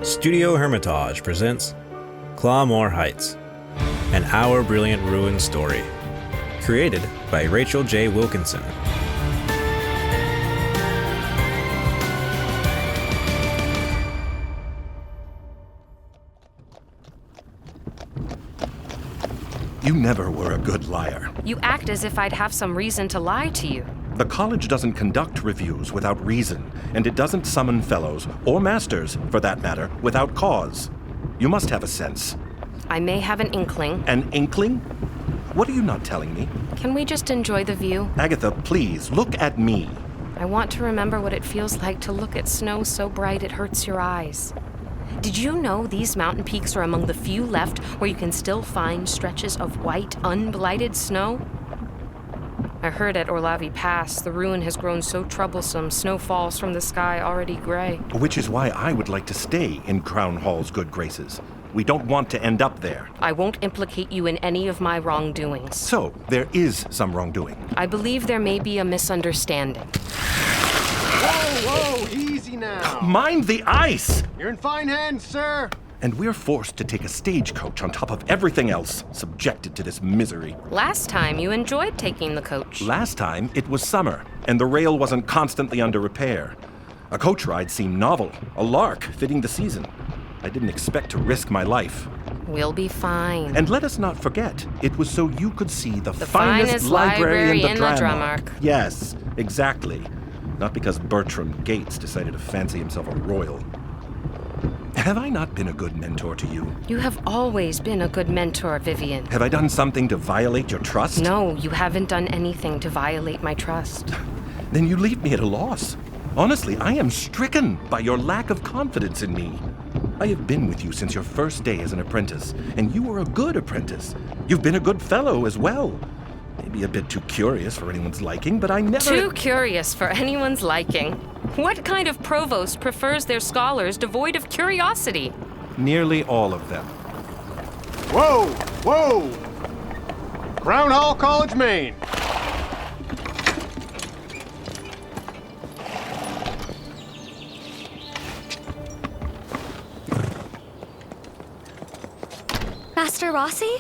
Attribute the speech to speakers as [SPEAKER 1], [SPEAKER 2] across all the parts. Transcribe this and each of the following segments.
[SPEAKER 1] Studio Hermitage presents Clawmoor Heights, an Our Brilliant Ruin story, created by Rachel J. Wilkinson.
[SPEAKER 2] You never were a good liar.
[SPEAKER 3] You act as if I'd have some reason to lie to you.
[SPEAKER 2] The college doesn't conduct reviews without reason, and it doesn't summon fellows, or masters, for that matter, without cause. You must have a sense.
[SPEAKER 3] I may have an inkling.
[SPEAKER 2] An inkling? What are you not telling me?
[SPEAKER 3] Can we just enjoy the view?
[SPEAKER 2] Agatha, please, look at me.
[SPEAKER 3] I want to remember what it feels like to look at snow so bright it hurts your eyes. Did you know these mountain peaks are among the few left where you can still find stretches of white, unblighted snow? I heard at Orlavi Pass, the ruin has grown so troublesome, snow falls from the sky already gray.
[SPEAKER 2] Which is why I would like to stay in Crown Hall's good graces. We don't want to end up there.
[SPEAKER 3] I won't implicate you in any of my wrongdoings.
[SPEAKER 2] So, there is some wrongdoing.
[SPEAKER 3] I believe there may be a misunderstanding.
[SPEAKER 4] Whoa, easy now.
[SPEAKER 2] Mind the ice!
[SPEAKER 4] You're in fine hands, sir.
[SPEAKER 2] And we're forced to take a stagecoach on top of everything else, subjected to this misery.
[SPEAKER 3] Last time you enjoyed taking the coach.
[SPEAKER 2] Last time, it was summer, and the rail wasn't constantly under repair. A coach ride seemed novel, a lark fitting the season. I didn't expect to risk my life.
[SPEAKER 3] We'll be fine.
[SPEAKER 2] And let us not forget, it was so you could see the
[SPEAKER 3] finest library in the Dramark.
[SPEAKER 2] Yes, exactly. Not because Bertram Gates decided to fancy himself a royal. Have I not been a good mentor to you?
[SPEAKER 3] You have always been a good mentor, Vivian.
[SPEAKER 2] Have I done something to violate your trust?
[SPEAKER 3] No, you haven't done anything to violate my trust.
[SPEAKER 2] Then you leave me at a loss. Honestly, I am stricken by your lack of confidence in me. I have been with you since your first day as an apprentice, and you were a good apprentice. You've been a good fellow as well. Maybe a bit too curious for anyone's liking, but I never...
[SPEAKER 3] Too curious for anyone's liking? What kind of provost prefers their scholars devoid of curiosity?
[SPEAKER 2] Nearly all of them.
[SPEAKER 4] Whoa! Crown Hall College, Maine.
[SPEAKER 5] Master Rossi?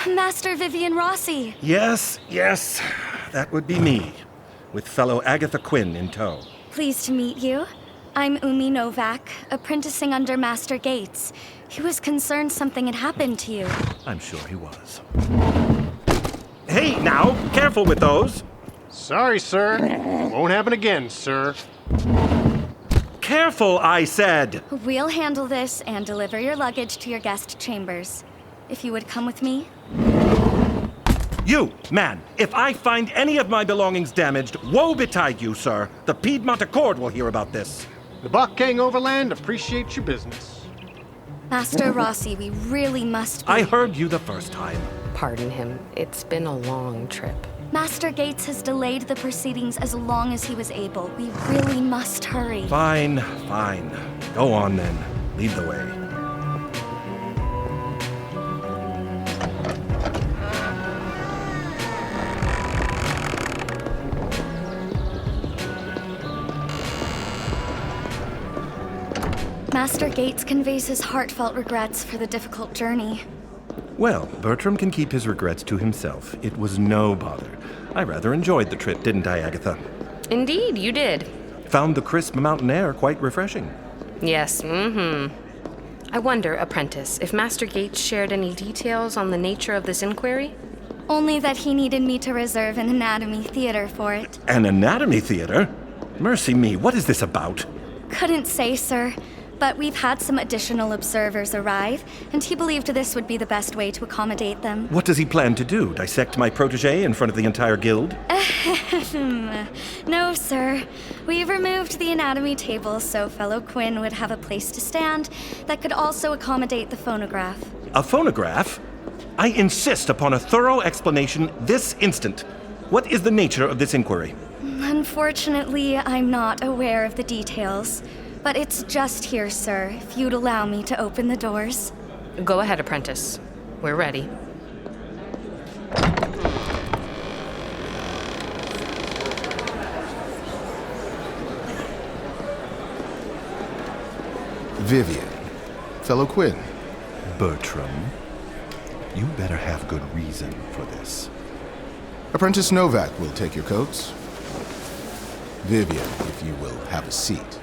[SPEAKER 5] Master Vivian Rossi.
[SPEAKER 2] Yes, that would be me, with fellow Agatha Quinn in tow.
[SPEAKER 5] Pleased to meet you. I'm Umi Novak, apprenticing under Master Gates. He was concerned something had happened to you.
[SPEAKER 2] I'm sure he was. Hey, now, careful with those.
[SPEAKER 4] Sorry, sir. Won't happen again, sir.
[SPEAKER 2] Careful, I said.
[SPEAKER 5] We'll handle this and deliver your luggage to your guest chambers. If you would come with me.
[SPEAKER 2] You, man, if I find any of my belongings damaged, woe betide you, sir. The Piedmont Accord will hear about this.
[SPEAKER 4] The Buckgang Overland appreciates your business.
[SPEAKER 5] Master Rossi, we really must be...
[SPEAKER 2] I heard you the first time.
[SPEAKER 3] Pardon him. It's been a long trip.
[SPEAKER 5] Master Gates has delayed the proceedings as long as he was able. We really must hurry.
[SPEAKER 2] Fine. Go on then. Lead the way.
[SPEAKER 5] Master Gates conveys his heartfelt regrets for the difficult journey.
[SPEAKER 2] Well, Bertram can keep his regrets to himself. It was no bother. I rather enjoyed the trip, didn't I, Agatha?
[SPEAKER 3] Indeed, you did.
[SPEAKER 2] Found the crisp mountain air quite refreshing.
[SPEAKER 3] Yes, I wonder, apprentice, if Master Gates shared any details on the nature of this inquiry?
[SPEAKER 5] Only that he needed me to reserve an anatomy theater for it.
[SPEAKER 2] An anatomy theater? Mercy me, what is this about?
[SPEAKER 5] Couldn't say, sir. But we've had some additional observers arrive, and he believed this would be the best way to accommodate them.
[SPEAKER 2] What does he plan to do? Dissect my protege in front of the entire guild?
[SPEAKER 5] No, sir. We've removed the anatomy table so fellow Quinn would have a place to stand that could also accommodate the phonograph.
[SPEAKER 2] A phonograph? I insist upon a thorough explanation this instant. What is the nature of this inquiry?
[SPEAKER 5] Unfortunately, I'm not aware of the details. But it's just here, sir, if you'd allow me to open the doors.
[SPEAKER 3] Go ahead, apprentice. We're ready.
[SPEAKER 6] Vivian, fellow Quinn.
[SPEAKER 2] Bertram, you better have good reason for this.
[SPEAKER 6] Apprentice Novak will take your coats. Vivian, if you will, have a seat.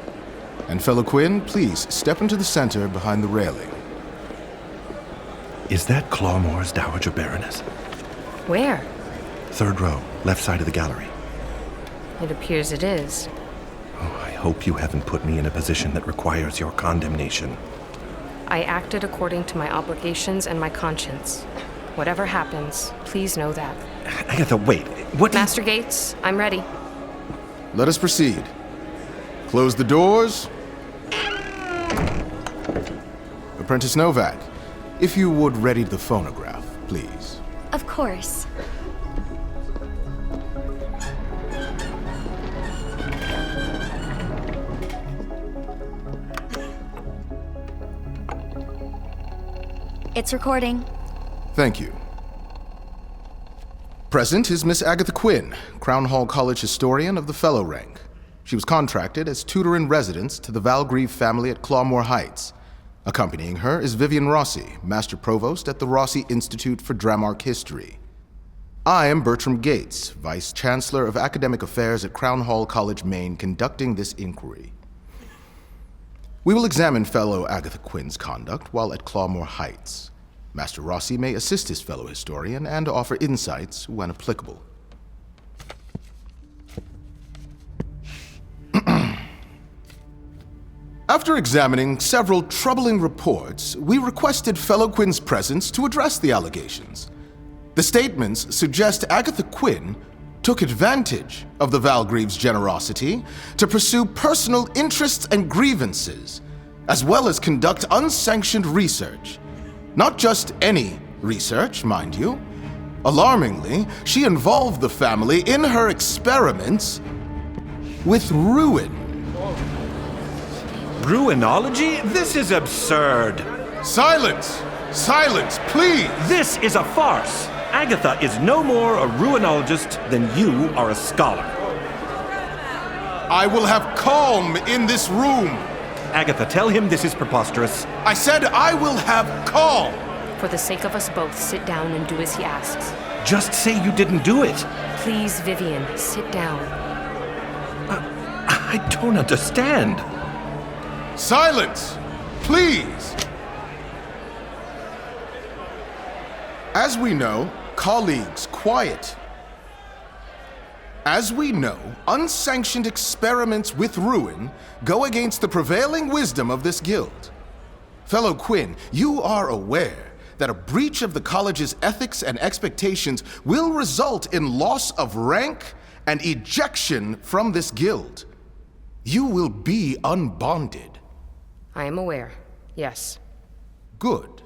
[SPEAKER 6] And fellow Quinn, please step into the center behind the railing.
[SPEAKER 2] Is that Clawmoor's Dowager Baroness?
[SPEAKER 3] Where?
[SPEAKER 2] Third row, left side of the gallery.
[SPEAKER 3] It appears it is.
[SPEAKER 2] Oh, I hope you haven't put me in a position that requires your condemnation.
[SPEAKER 3] I acted according to my obligations and my conscience. Whatever happens, please know that.
[SPEAKER 2] Agatha, wait. What?
[SPEAKER 3] Master Gates, I'm ready.
[SPEAKER 6] Let us proceed. Close the doors. Apprentice Novak, if you would ready the phonograph, please.
[SPEAKER 5] Of course. It's recording.
[SPEAKER 6] Thank you. Present is Miss Agatha Quinn, Crown Hall College historian of the Fellow rank. She was contracted as tutor in residence to the Valgrieve family at Clawmoor Heights. Accompanying her is Vivian Rossi, Master Provost at the Rossi Institute for Dramarch History. I am Bertram Gates, Vice Chancellor of Academic Affairs at Crown Hall College, Maine, conducting this inquiry. We will examine fellow Agatha Quinn's conduct while at Clawmoor Heights. Master Rossi may assist his fellow historian and offer insights when applicable. After examining several troubling reports, we requested fellow Quinn's presence to address the allegations. The statements suggest Agatha Quinn took advantage of the Valgrieve's generosity to pursue personal interests and grievances, as well as conduct unsanctioned research. Not just any research, mind you. Alarmingly, she involved the family in her experiments with ruin.
[SPEAKER 2] Ruinology? This is absurd.
[SPEAKER 6] Silence! Silence, please!
[SPEAKER 2] This is a farce. Agatha is no more a ruinologist than you are a scholar.
[SPEAKER 6] I will have calm in this room.
[SPEAKER 2] Agatha, tell him this is preposterous.
[SPEAKER 6] I said I will have calm.
[SPEAKER 3] For the sake of us both, sit down and do as he asks.
[SPEAKER 2] Just say you didn't do it.
[SPEAKER 3] Please, Vivian, sit down.
[SPEAKER 2] I don't understand.
[SPEAKER 6] Silence, please. As we know, colleagues, quiet. As we know, unsanctioned experiments with ruin go against the prevailing wisdom of this guild. Fellow Quinn, you are aware that a breach of the college's ethics and expectations will result in loss of rank and ejection from this guild. You will be unbonded.
[SPEAKER 3] I am aware, yes.
[SPEAKER 6] Good.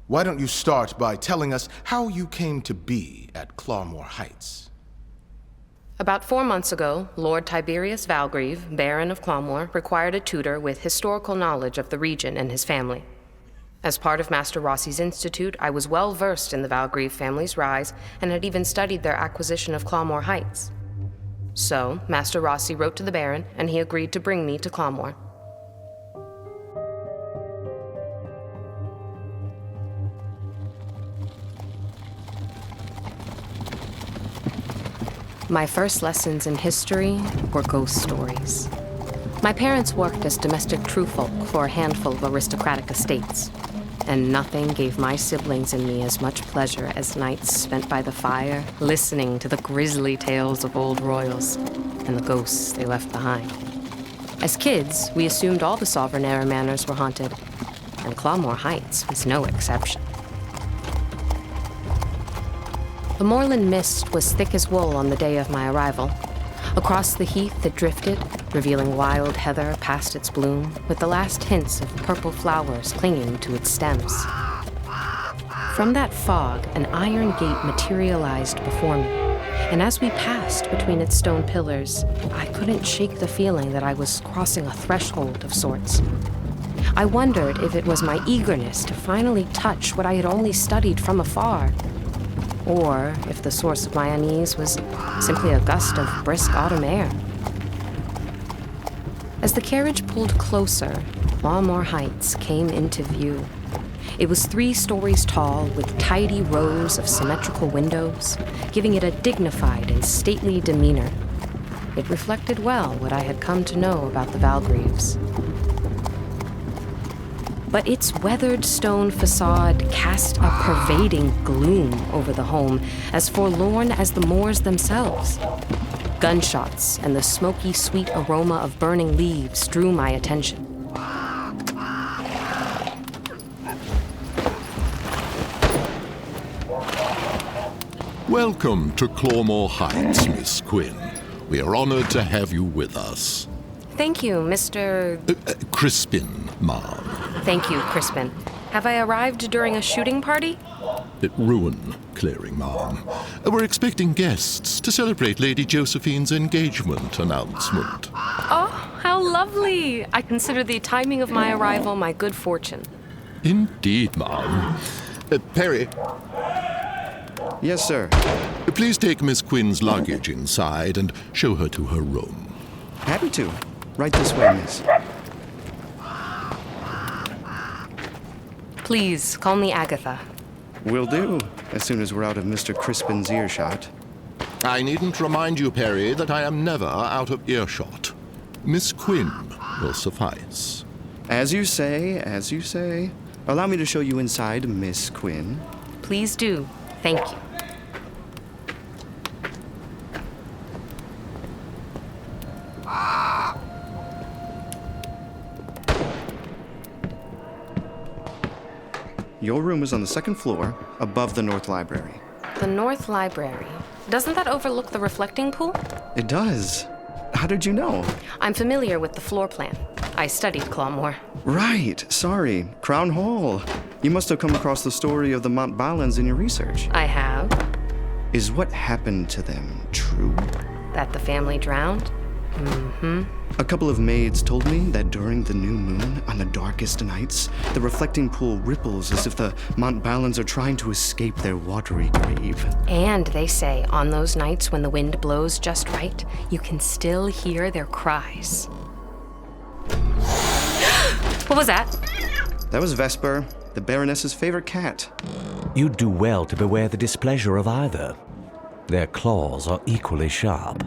[SPEAKER 6] Why don't you start by telling us how you came to be at Clawmoor Heights?
[SPEAKER 3] About 4 months ago, Lord Tiberius Valgrieve, Baron of Clawmoor, required a tutor with historical knowledge of the region and his family. As part of Master Rossi's institute, I was well versed in the Valgrieve family's rise and had even studied their acquisition of Clawmoor Heights. So, Master Rossi wrote to the Baron, and he agreed to bring me to Clawmoor. My first lessons in history were ghost stories. My parents worked as domestic true-folk for a handful of aristocratic estates, and nothing gave my siblings and me as much pleasure as nights spent by the fire, listening to the grisly tales of old royals and the ghosts they left behind. As kids, we assumed all the Sovereign Era manors were haunted, and Clawmoor Heights was no exception. The moorland mist was thick as wool on the day of my arrival. Across the heath it drifted, revealing wild heather past its bloom, with the last hints of purple flowers clinging to its stems. From that fog, an iron gate materialized before me, and as we passed between its stone pillars, I couldn't shake the feeling that I was crossing a threshold of sorts. I wondered if it was my eagerness to finally touch what I had only studied from afar, or if the source of my unease was simply a gust of brisk autumn air. As the carriage pulled closer, Clawmoor Heights came into view. It was 3 stories tall with tidy rows of symmetrical windows, giving it a dignified and stately demeanor. It reflected well what I had come to know about the Valgreaves. But its weathered stone facade cast a pervading gloom over the home, as forlorn as the moors themselves. Gunshots and the smoky, sweet aroma of burning leaves drew my attention.
[SPEAKER 7] Welcome to Clawmoor Heights, Miss Quinn. We are honored to have you with us.
[SPEAKER 3] Thank you, Mr.
[SPEAKER 7] Crispin, ma'am.
[SPEAKER 3] Thank you, Crispin. Have I arrived during a shooting party?
[SPEAKER 7] Ruin clearing, ma'am. We're expecting guests to celebrate Lady Josephine's engagement announcement.
[SPEAKER 3] Oh, how lovely! I consider the timing of my arrival my good fortune.
[SPEAKER 7] Indeed, ma'am. Perry,
[SPEAKER 8] Yes, sir.
[SPEAKER 7] please take Miss Quinn's luggage inside and show her to her room.
[SPEAKER 8] Happy to. Right this way, miss.
[SPEAKER 3] Please, call me Agatha.
[SPEAKER 8] Will do, as soon as we're out of Mr. Crispin's earshot.
[SPEAKER 7] I needn't remind you, Perry, that I am never out of earshot. Miss Quinn will suffice.
[SPEAKER 8] As you say, as you say. Allow me to show you inside, Miss Quinn.
[SPEAKER 3] Please do. Thank you.
[SPEAKER 8] Your room is on the 2nd floor, above the North Library.
[SPEAKER 3] The North Library. Doesn't that overlook the reflecting pool?
[SPEAKER 8] It does. How did you know?
[SPEAKER 3] I'm familiar with the floor plan. I studied Clawmoor.
[SPEAKER 8] Right, sorry. Crown Hall. You must have come across the story of the Montballons in your research.
[SPEAKER 3] I have.
[SPEAKER 8] Is what happened to them true?
[SPEAKER 3] That the family drowned? Mm-hmm.
[SPEAKER 8] A couple of maids told me that during the new moon, on the darkest nights, the reflecting pool ripples as if the Montballons are trying to escape their watery grave.
[SPEAKER 3] And they say on those nights when the wind blows just right, you can still hear their cries. What was that?
[SPEAKER 8] That was Vesper, the Baroness's favorite cat.
[SPEAKER 9] You'd do well to beware the displeasure of either. Their claws are equally sharp.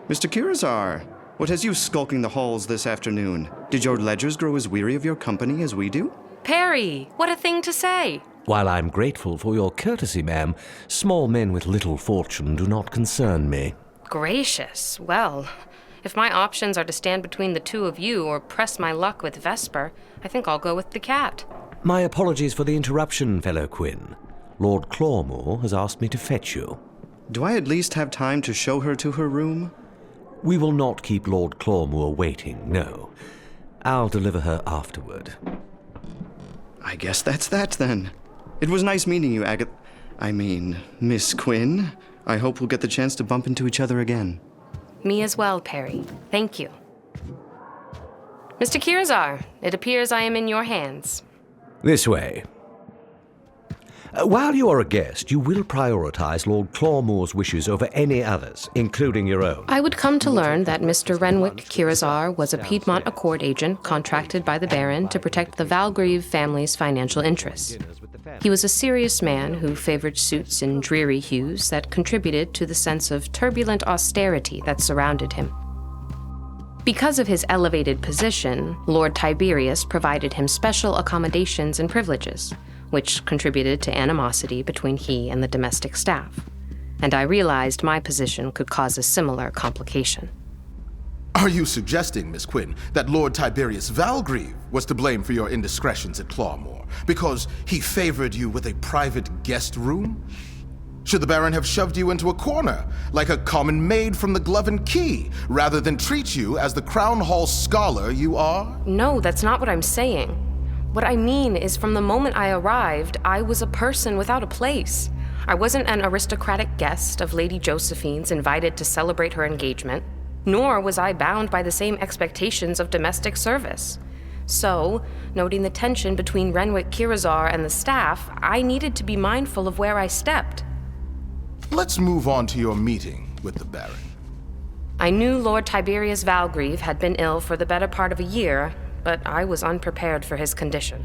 [SPEAKER 8] Mr. Kirazar, what has you skulking the halls this afternoon? Did your ledgers grow as weary of your company as we do?
[SPEAKER 3] Perry, what a thing to say.
[SPEAKER 9] While I'm grateful for your courtesy, ma'am, small men with little fortune do not concern me.
[SPEAKER 3] Gracious. Well, if my options are to stand between the two of you or press my luck with Vesper, I think I'll go with the cat.
[SPEAKER 9] My apologies for the interruption, fellow Quinn. Lord Clawmoor has asked me to fetch you.
[SPEAKER 8] Do I at least have time to show her to her room?
[SPEAKER 9] We will not keep Lord Clawmoor waiting, no. I'll deliver her afterward.
[SPEAKER 8] I guess that's that, then. It was nice meeting you, Miss Quinn. I hope we'll get the chance to bump into each other again.
[SPEAKER 3] Me as well, Perry. Thank you. Mr. Kirazar, it appears I am in your hands.
[SPEAKER 9] This way. While you are a guest, you will prioritize Lord Clawmoor's wishes over any others, including your own.
[SPEAKER 3] I would come to learn that Mr. Renwick Kirazar was a Piedmont Accord agent contracted by the Baron to protect the Valgreave family's financial interests. He was a serious man who favored suits in dreary hues that contributed to the sense of turbulent austerity that surrounded him. Because of his elevated position, Lord Tiberius provided him special accommodations and privileges, which contributed to animosity between he and the domestic staff. And I realized my position could cause a similar complication.
[SPEAKER 6] Are you suggesting, Miss Quinn, that Lord Tiberius Valgreave was to blame for your indiscretions at Clawmoor because he favored you with a private guest room? Should the Baron have shoved you into a corner, like a common maid from the Glove and Key, rather than treat you as the Crown Hall scholar you are?
[SPEAKER 3] No, that's not what I'm saying. What I mean is from the moment I arrived, I was a person without a place. I wasn't an aristocratic guest of Lady Josephine's invited to celebrate her engagement, nor was I bound by the same expectations of domestic service. So, noting the tension between Renwick Kirazar and the staff, I needed to be mindful of where I stepped.
[SPEAKER 6] Let's move on to your meeting with the Baron.
[SPEAKER 3] I knew Lord Tiberius Valgreave had been ill for the better part of a year, but I was unprepared for his condition.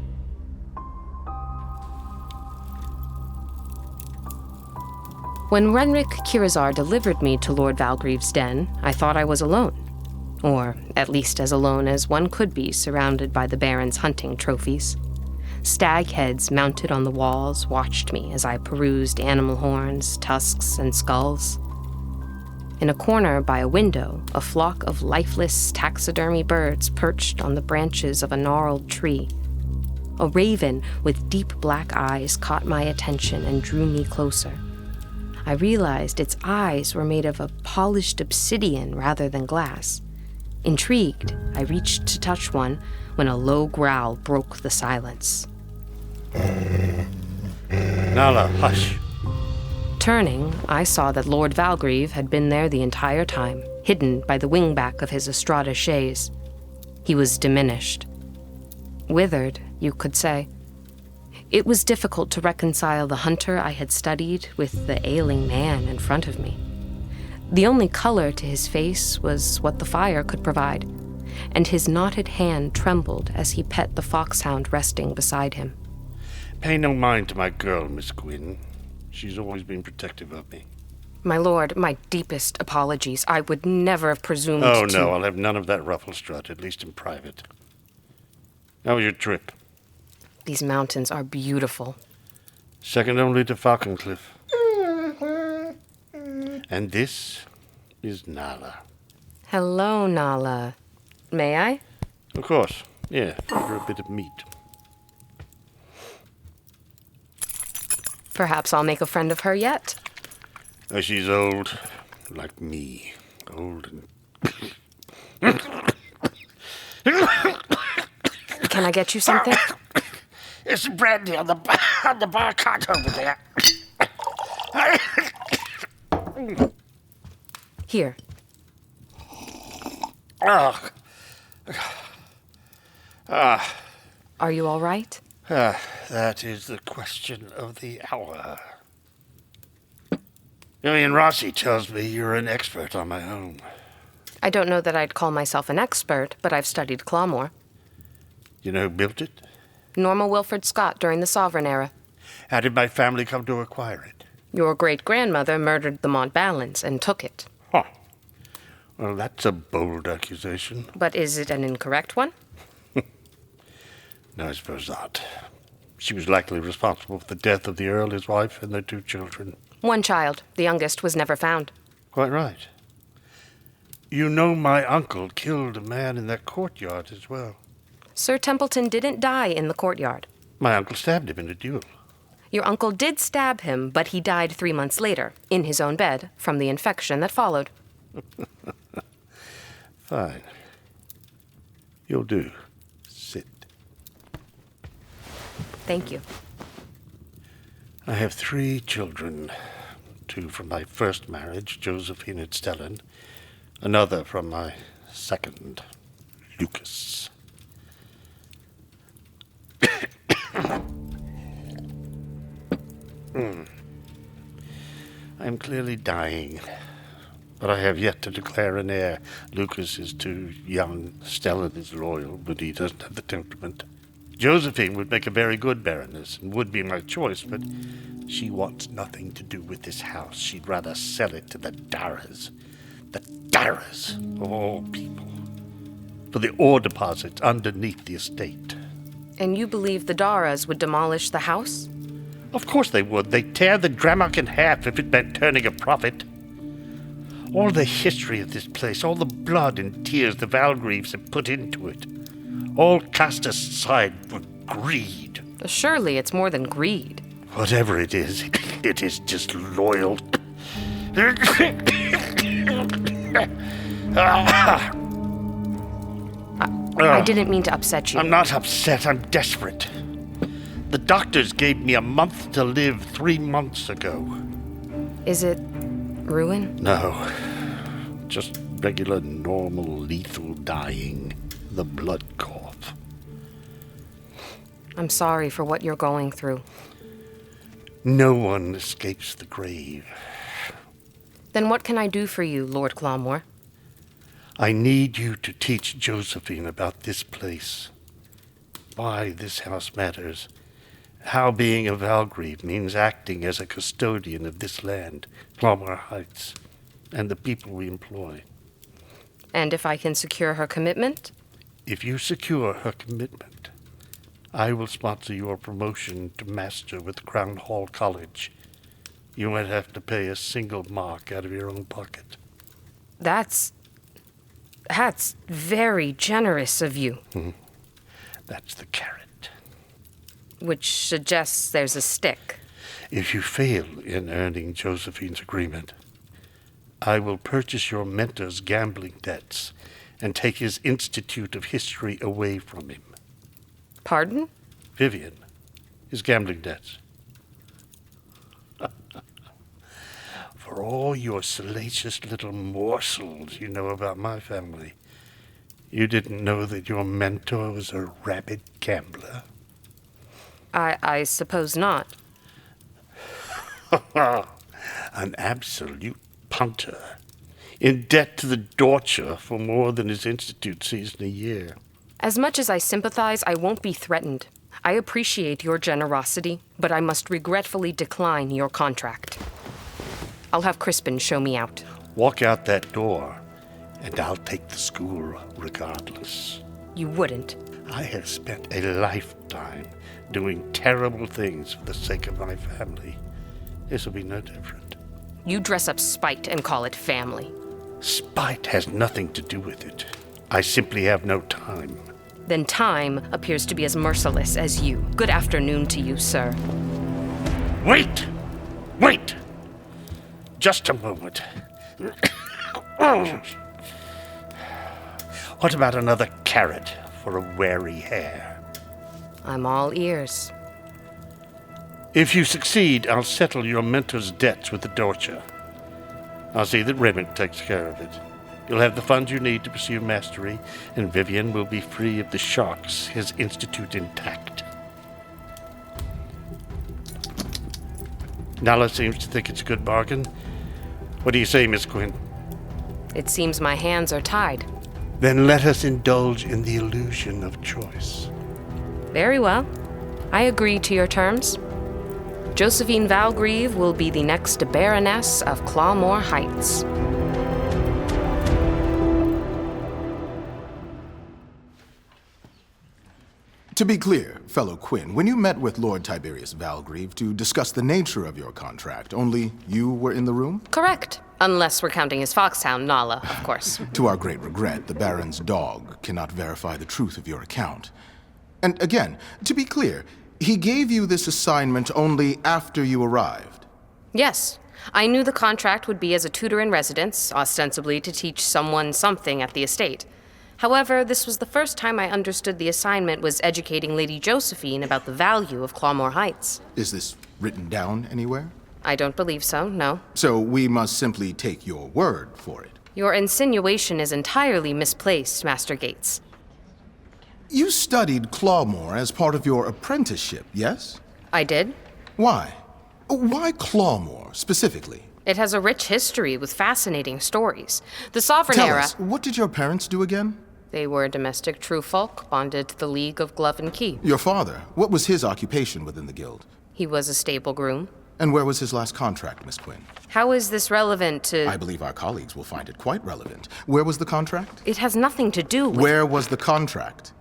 [SPEAKER 3] When Renrik Kirazar delivered me to Lord Valgreave's den, I thought I was alone. Or at least as alone as one could be surrounded by the Baron's hunting trophies. Stag heads mounted on the walls watched me as I perused animal horns, tusks, and skulls. In a corner by a window, a flock of lifeless taxidermy birds perched on the branches of a gnarled tree. A raven with deep black eyes caught my attention and drew me closer. I realized its eyes were made of a polished obsidian rather than glass. Intrigued, I reached to touch one when a low growl broke the silence.
[SPEAKER 10] Nala, hush.
[SPEAKER 3] Turning, I saw that Lord Valgreave had been there the entire time, hidden by the wingback of his Estrada chaise. He was diminished. Withered, you could say. It was difficult to reconcile the hunter I had studied with the ailing man in front of me. The only color to his face was what the fire could provide, and his knotted hand trembled as he pet the foxhound resting beside him.
[SPEAKER 10] Pay no mind to my girl, Miss Quinn. She's always been protective of me.
[SPEAKER 3] My lord, my deepest apologies. I would never have presumed
[SPEAKER 10] Oh,
[SPEAKER 3] to...
[SPEAKER 10] no, I'll have none of that ruffle strut, at least in private. How was your trip?
[SPEAKER 3] These mountains are beautiful.
[SPEAKER 10] Second only to Falconcliff. And this is Nala.
[SPEAKER 3] Hello, Nala. May I?
[SPEAKER 10] Of course, yeah, for a bit of meat.
[SPEAKER 3] Perhaps I'll make a friend of her yet.
[SPEAKER 10] Oh, she's old, like me. Old and...
[SPEAKER 3] Can I get you something?
[SPEAKER 10] It's brandy on the bar cart over there.
[SPEAKER 3] Here.
[SPEAKER 10] Oh.
[SPEAKER 3] Are you all right?
[SPEAKER 10] That is the question of the hour. Nguyen Rossi tells me you're an expert on my home.
[SPEAKER 3] I don't know that I'd call myself an expert, but I've studied Clawmoor.
[SPEAKER 10] You know who built it?
[SPEAKER 3] Norma Wilfred Scott during the Sovereign era.
[SPEAKER 10] How did my family come to acquire it?
[SPEAKER 3] Your great-grandmother murdered the Montballons and took it.
[SPEAKER 10] Huh. Well, that's a bold accusation.
[SPEAKER 3] But is it an incorrect one?
[SPEAKER 10] No, I suppose not. She was likely responsible for the death of the Earl, his wife, and their 2 children.
[SPEAKER 3] One child. The youngest was never found.
[SPEAKER 10] Quite right. You know my uncle killed a man in that courtyard as well.
[SPEAKER 3] Sir Templeton didn't die in the courtyard.
[SPEAKER 10] My uncle stabbed him in a duel.
[SPEAKER 3] Your uncle did stab him, but he died 3 months later, in his own bed, from the infection that followed.
[SPEAKER 10] Fine. You'll do. Sit.
[SPEAKER 3] Thank you.
[SPEAKER 10] I have 3 children. 2 from my first marriage, Josephine and Stellan. Another from my second, Lucas. I am clearly dying, but I have yet to declare an heir. Lucas is too young. Stellan is loyal, but he doesn't have the temperament. Josephine would make a very good baroness and would be my choice, but she wants nothing to do with this house. She'd rather sell it to the Darras. The Darras, of all people. For the ore deposits underneath the estate.
[SPEAKER 3] And you believe the Darras would demolish the house?
[SPEAKER 10] Of course they would. They'd tear the Drammock in half if it meant turning a profit. All the history of this place, all the blood and tears the Valgreaves have put into it, all cast aside for greed.
[SPEAKER 3] Surely it's more than greed.
[SPEAKER 10] Whatever it is just loyal.
[SPEAKER 3] I didn't mean to upset you.
[SPEAKER 10] I'm not upset. I'm desperate. The doctors gave me a month to live 3 months ago.
[SPEAKER 3] Is it ruin?
[SPEAKER 10] No. Just regular, normal, lethal dying. The blood cough.
[SPEAKER 3] I'm sorry for what you're going through.
[SPEAKER 10] No one escapes the grave.
[SPEAKER 3] Then what can I do for you, Lord Clawmoor?
[SPEAKER 10] I need you to teach Josephine about this place, why this house matters, how being a Valgrieve means acting as a custodian of this land, Clawmoor Heights, and the people we employ.
[SPEAKER 3] And if I can secure her commitment?
[SPEAKER 10] If you secure her commitment, I will sponsor your promotion to master with Crown Hall College. You won't have to pay a single mark out of your own pocket.
[SPEAKER 3] That's very generous of you.
[SPEAKER 10] That's the carrot.
[SPEAKER 3] Which suggests there's a stick.
[SPEAKER 10] If you fail in earning Josephine's agreement, I will purchase your mentor's gambling debts and take his Institute of History away from him.
[SPEAKER 3] Pardon?
[SPEAKER 10] Vivian, his gambling debts. For all your salacious little morsels you know about my family, you didn't know that your mentor was a rabid gambler?
[SPEAKER 3] I suppose not.
[SPEAKER 10] An absolute punter, in debt to the Dorcher for more than his institute sees in a year.
[SPEAKER 3] As much as I sympathize, I won't be threatened. I appreciate your generosity, but I must regretfully decline your contract. I'll have Kristen show me out.
[SPEAKER 10] Walk out that door, and I'll take the school regardless.
[SPEAKER 3] You wouldn't.
[SPEAKER 10] I have spent a lifetime doing terrible things for the sake of my family. This will be no different.
[SPEAKER 3] You dress up spite and call it family.
[SPEAKER 10] Spite has nothing to do with it. I simply have no time.
[SPEAKER 3] Then time appears to be as merciless as you. Good afternoon to you, sir.
[SPEAKER 10] Wait! Wait! Just a moment. What about another carrot for a wary hare?
[SPEAKER 3] I'm all ears.
[SPEAKER 10] If you succeed, I'll settle your mentor's debts with the Dorcher. I'll see that Raymond takes care of it. You'll have the funds you need to pursue mastery, and Vivian will be free of the sharks, his institute intact. Nala seems to think it's a good bargain. What do you say, Miss Quinn?
[SPEAKER 3] It seems my hands are tied.
[SPEAKER 10] Then let us indulge in the illusion of choice.
[SPEAKER 3] Very well. I agree to your terms. Josephine Valgrieve will be the next Baroness of Clawmoor Heights.
[SPEAKER 6] To be clear, fellow Quinn, when you met with Lord Tiberius Valgrieve to discuss the nature of your contract, only you were in the room?
[SPEAKER 3] Correct. Unless we're counting his foxhound, Nala, of course.
[SPEAKER 6] To our great regret, the Baron's dog cannot verify the truth of your account. And again, to be clear, he gave you this assignment only after you arrived.
[SPEAKER 3] Yes. I knew the contract would be as a tutor in residence, ostensibly to teach someone something at the estate. However, this was the first time I understood the assignment was educating Lady Josephine about the value of Clawmoor Heights.
[SPEAKER 6] Is this written down anywhere?
[SPEAKER 3] I don't believe so, no.
[SPEAKER 6] So we must simply take your word for it.
[SPEAKER 3] Your insinuation is entirely misplaced, Master Gates.
[SPEAKER 6] You studied Clawmoor as part of your apprenticeship, yes?
[SPEAKER 3] I did.
[SPEAKER 6] Why? Why Clawmoor, specifically?
[SPEAKER 3] It has a rich history with fascinating stories. The Sovereign
[SPEAKER 6] Tell
[SPEAKER 3] era...
[SPEAKER 6] us, what did your parents do again?
[SPEAKER 3] They were domestic true folk, bonded to the League of Glove and Key.
[SPEAKER 6] Your father, what was his occupation within the guild?
[SPEAKER 3] He was a stable groom.
[SPEAKER 6] And where was his last contract, Miss Quinn?
[SPEAKER 3] How is this relevant to...
[SPEAKER 6] I believe our colleagues will find it quite relevant. Where was the contract?
[SPEAKER 3] It has nothing to do with...
[SPEAKER 6] Where was the contract?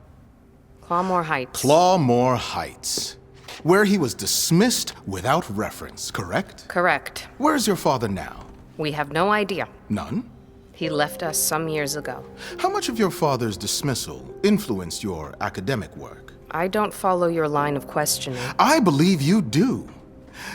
[SPEAKER 3] Clawmoor Heights.
[SPEAKER 6] Clawmoor Heights. Where he was dismissed without reference, correct?
[SPEAKER 3] Correct.
[SPEAKER 6] Where's your father now?
[SPEAKER 3] We have no idea.
[SPEAKER 6] None?
[SPEAKER 3] He left us some years ago.
[SPEAKER 6] How much of your father's dismissal influenced your academic work?
[SPEAKER 3] I don't follow your line of questioning.
[SPEAKER 6] I believe you do.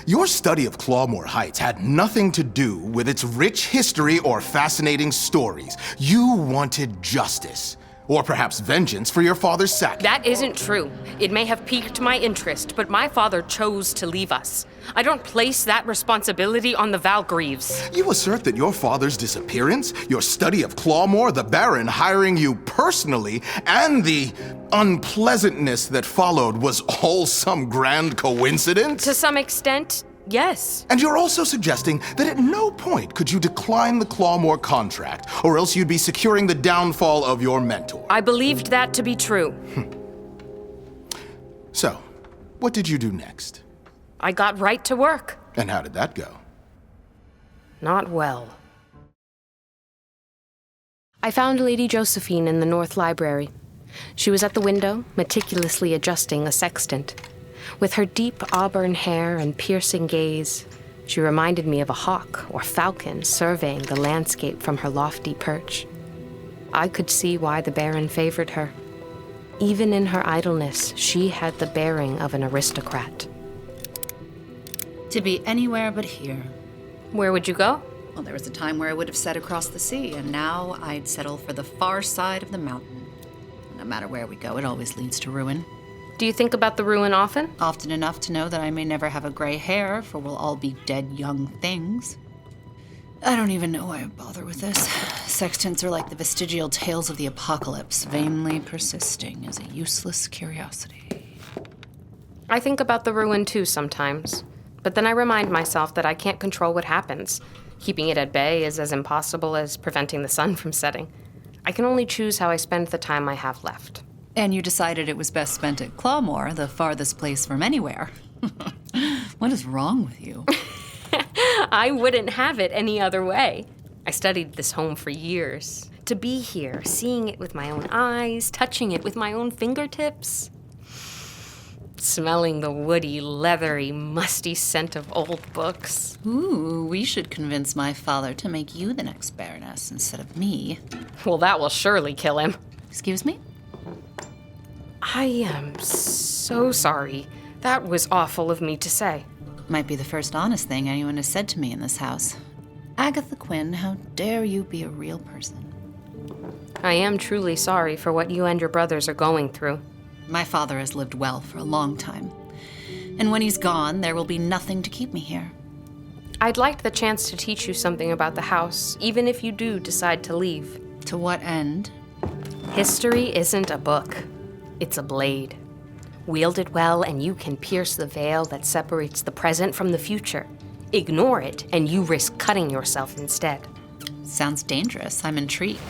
[SPEAKER 6] Your study of Clawmoor Heights had nothing to do with its rich history or fascinating stories. You wanted justice. Or perhaps vengeance for your father's sacking.
[SPEAKER 3] That isn't true. It may have piqued my interest, but my father chose to leave us. I don't place that responsibility on the Valgreaves.
[SPEAKER 6] You assert that your father's disappearance, your study of Clawmoor, the Baron hiring you personally, and the unpleasantness that followed was all some grand coincidence?
[SPEAKER 3] To some extent, Yes.
[SPEAKER 6] And you're also suggesting that at no point could you decline the Clawmoor contract, or else you'd be securing the downfall of your mentor.
[SPEAKER 3] I believed that to be true.
[SPEAKER 6] So, what did you do next?
[SPEAKER 3] I got right to work.
[SPEAKER 6] And how did that go?
[SPEAKER 3] Not well. I found Lady Josephine in the North Library. She was at the window, meticulously adjusting a sextant. With her deep auburn hair and piercing gaze, she reminded me of a hawk or falcon surveying the landscape from her lofty perch. I could see why the Baron favored her. Even in her idleness, she had the bearing of an aristocrat.
[SPEAKER 11] To be anywhere but here.
[SPEAKER 3] Where would you go?
[SPEAKER 11] Well, there was a time where I would have set across the sea, and now I'd settle for the far side of the mountain. No matter where we go, it always leads to ruin.
[SPEAKER 3] Do you think about the ruin often?
[SPEAKER 11] Often enough to know that I may never have a gray hair, for we'll all be dead young things. I don't even know why I bother with this. Sextants are like the vestigial tales of the apocalypse, vainly persisting as a useless curiosity.
[SPEAKER 3] I think about the ruin too sometimes, but then I remind myself that I can't control what happens. Keeping it at bay is as impossible as preventing the sun from setting. I can only choose how I spend the time I have left.
[SPEAKER 11] And you decided it was best spent at Clawmoor, the farthest place from anywhere. What is wrong with you?
[SPEAKER 3] I wouldn't have it any other way. I studied this home for years. To be here, seeing it with my own eyes, touching it with my own fingertips, smelling the woody, leathery, musty scent of old books.
[SPEAKER 11] Ooh, we should convince my father to make you the next Baroness instead of me.
[SPEAKER 3] Well, that will surely kill him.
[SPEAKER 11] Excuse me?
[SPEAKER 3] I am so sorry. That was awful of me to say.
[SPEAKER 11] Might be the first honest thing anyone has said to me in this house. Agatha Quinn, how dare you be a real person?
[SPEAKER 3] I am truly sorry for what you and your brothers are going through.
[SPEAKER 11] My father has lived well for a long time. And when he's gone, there will be nothing to keep me here.
[SPEAKER 3] I'd like the chance to teach you something about the house, even if you do decide to leave.
[SPEAKER 11] To what end?
[SPEAKER 3] History isn't a book. It's a blade. Wield it well, and you can pierce the veil that separates the present from the future. Ignore it, and you risk cutting yourself instead.
[SPEAKER 11] Sounds dangerous. I'm intrigued.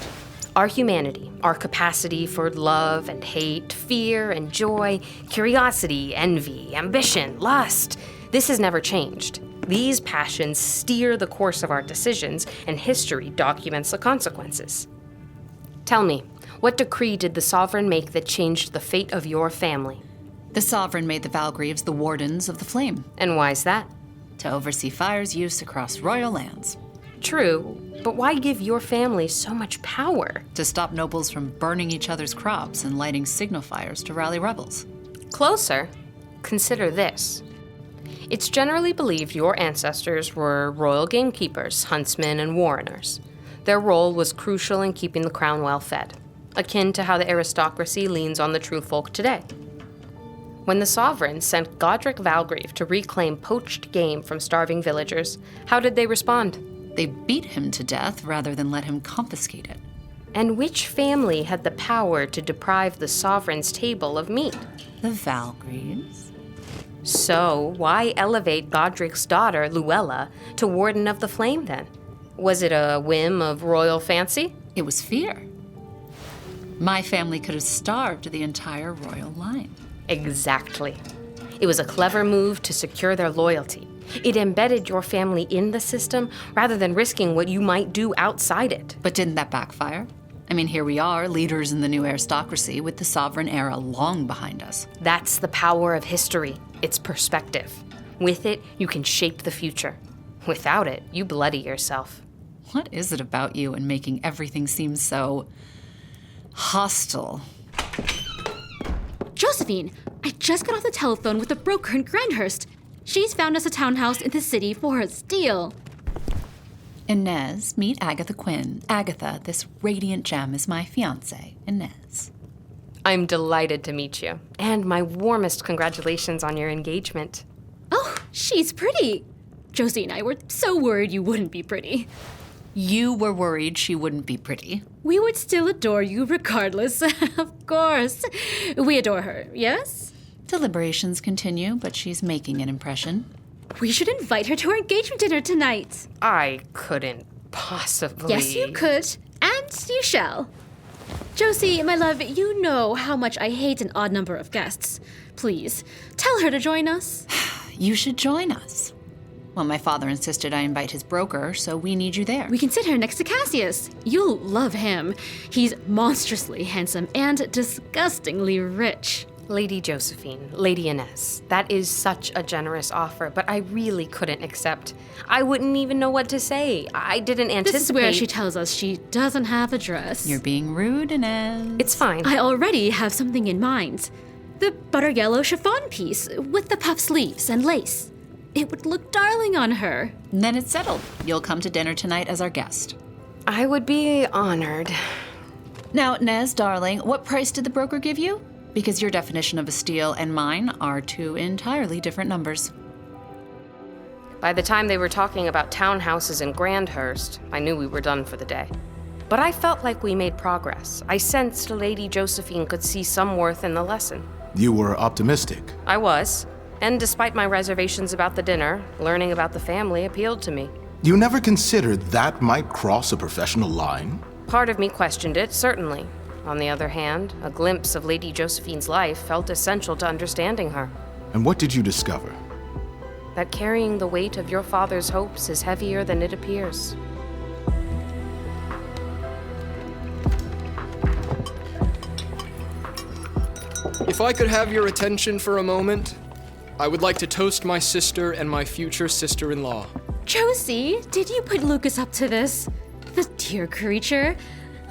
[SPEAKER 3] Our humanity, our capacity for love and hate, fear and joy, curiosity, envy, ambition, lust, this has never changed. These passions steer the course of our decisions, and history documents the consequences. Tell me, what decree did the Sovereign make that changed the fate of your family?
[SPEAKER 11] The Sovereign made the Valgreaves the Wardens of the Flame.
[SPEAKER 3] And why's that?
[SPEAKER 11] To oversee fire's use across royal lands.
[SPEAKER 3] True, but why give your family so much power?
[SPEAKER 11] To stop nobles from burning each other's crops and lighting signal fires to rally rebels.
[SPEAKER 3] Closer, consider this. It's generally believed your ancestors were royal gamekeepers, huntsmen, and warreners. Their role was crucial in keeping the crown well fed, akin to how the aristocracy leans on the true folk today. When the Sovereign sent Godric Valgrieve to reclaim poached game from starving villagers, how did they respond?
[SPEAKER 11] They beat him to death rather than let him confiscate it.
[SPEAKER 3] And which family had the power to deprive the Sovereign's table of meat?
[SPEAKER 11] The Valgreaves.
[SPEAKER 3] So, why elevate Godric's daughter, Luella, to Warden of the Flame then? Was it a whim of royal fancy?
[SPEAKER 11] It was fear. My family could have starved the entire royal line.
[SPEAKER 3] Exactly. It was a clever move to secure their loyalty. It embedded your family in the system rather than risking what you might do outside it.
[SPEAKER 11] But didn't that backfire? I mean, here we are, leaders in the new aristocracy with the Sovereign era long behind us.
[SPEAKER 3] That's the power of history. It's perspective. With it, you can shape the future. Without it, you bloody yourself.
[SPEAKER 11] What is it about you and making everything seem so hostile?
[SPEAKER 12] Josephine, I just got off the telephone with the broker in Grandhurst. She's found us a townhouse in the city for a steal.
[SPEAKER 11] Inez, meet Agatha Quinn. Agatha, this radiant gem is my fiancé, Inez.
[SPEAKER 3] I'm delighted to meet you. And my warmest congratulations on your engagement.
[SPEAKER 12] Oh, she's pretty. Josie and I were so worried you wouldn't be pretty.
[SPEAKER 11] You were worried she wouldn't be pretty.
[SPEAKER 12] We would still adore you regardless, of course. We adore her, yes?
[SPEAKER 11] Deliberations continue, but she's making an impression.
[SPEAKER 12] We should invite her to our engagement dinner tonight.
[SPEAKER 3] I couldn't possibly.
[SPEAKER 12] Yes, you could. And you shall. Josie, my love, you know how much I hate an odd number of guests. Please, tell her to join us.
[SPEAKER 11] You should join us. Well, my father insisted I invite his broker, so we need you there.
[SPEAKER 12] We can sit here next to Cassius. You'll love him. He's monstrously handsome and disgustingly rich.
[SPEAKER 3] Lady Josephine, Lady Inez, that is such a generous offer, but I really couldn't accept. I wouldn't even know what to say. I didn't anticipate.
[SPEAKER 12] This is where she tells us she doesn't have a dress.
[SPEAKER 11] You're being rude, Inez.
[SPEAKER 3] It's fine.
[SPEAKER 12] I already have something in mind. The butter yellow chiffon piece with the puff sleeves and lace. It would look darling on her.
[SPEAKER 11] Then it's settled. You'll come to dinner tonight as our guest.
[SPEAKER 3] I would be honored.
[SPEAKER 11] Now, Inez, darling, what price did the broker give you? Because your definition of a steal and mine are two entirely different numbers.
[SPEAKER 3] By the time they were talking about townhouses in Grandhurst, I knew we were done for the day. But I felt like we made progress. I sensed Lady Josephine could see some worth in the lesson.
[SPEAKER 6] You were optimistic.
[SPEAKER 3] I was. And despite my reservations about the dinner, learning about the family appealed to me.
[SPEAKER 6] You never considered that might cross a professional line?
[SPEAKER 3] Part of me questioned it, certainly. On the other hand, a glimpse of Lady Josephine's life felt essential to understanding her.
[SPEAKER 6] And what did you discover?
[SPEAKER 3] That carrying the weight of your father's hopes is heavier than it appears.
[SPEAKER 13] If I could have your attention for a moment, I would like to toast my sister and my future sister-in-law.
[SPEAKER 12] Josie, did you put Lucas up to this? The dear creature.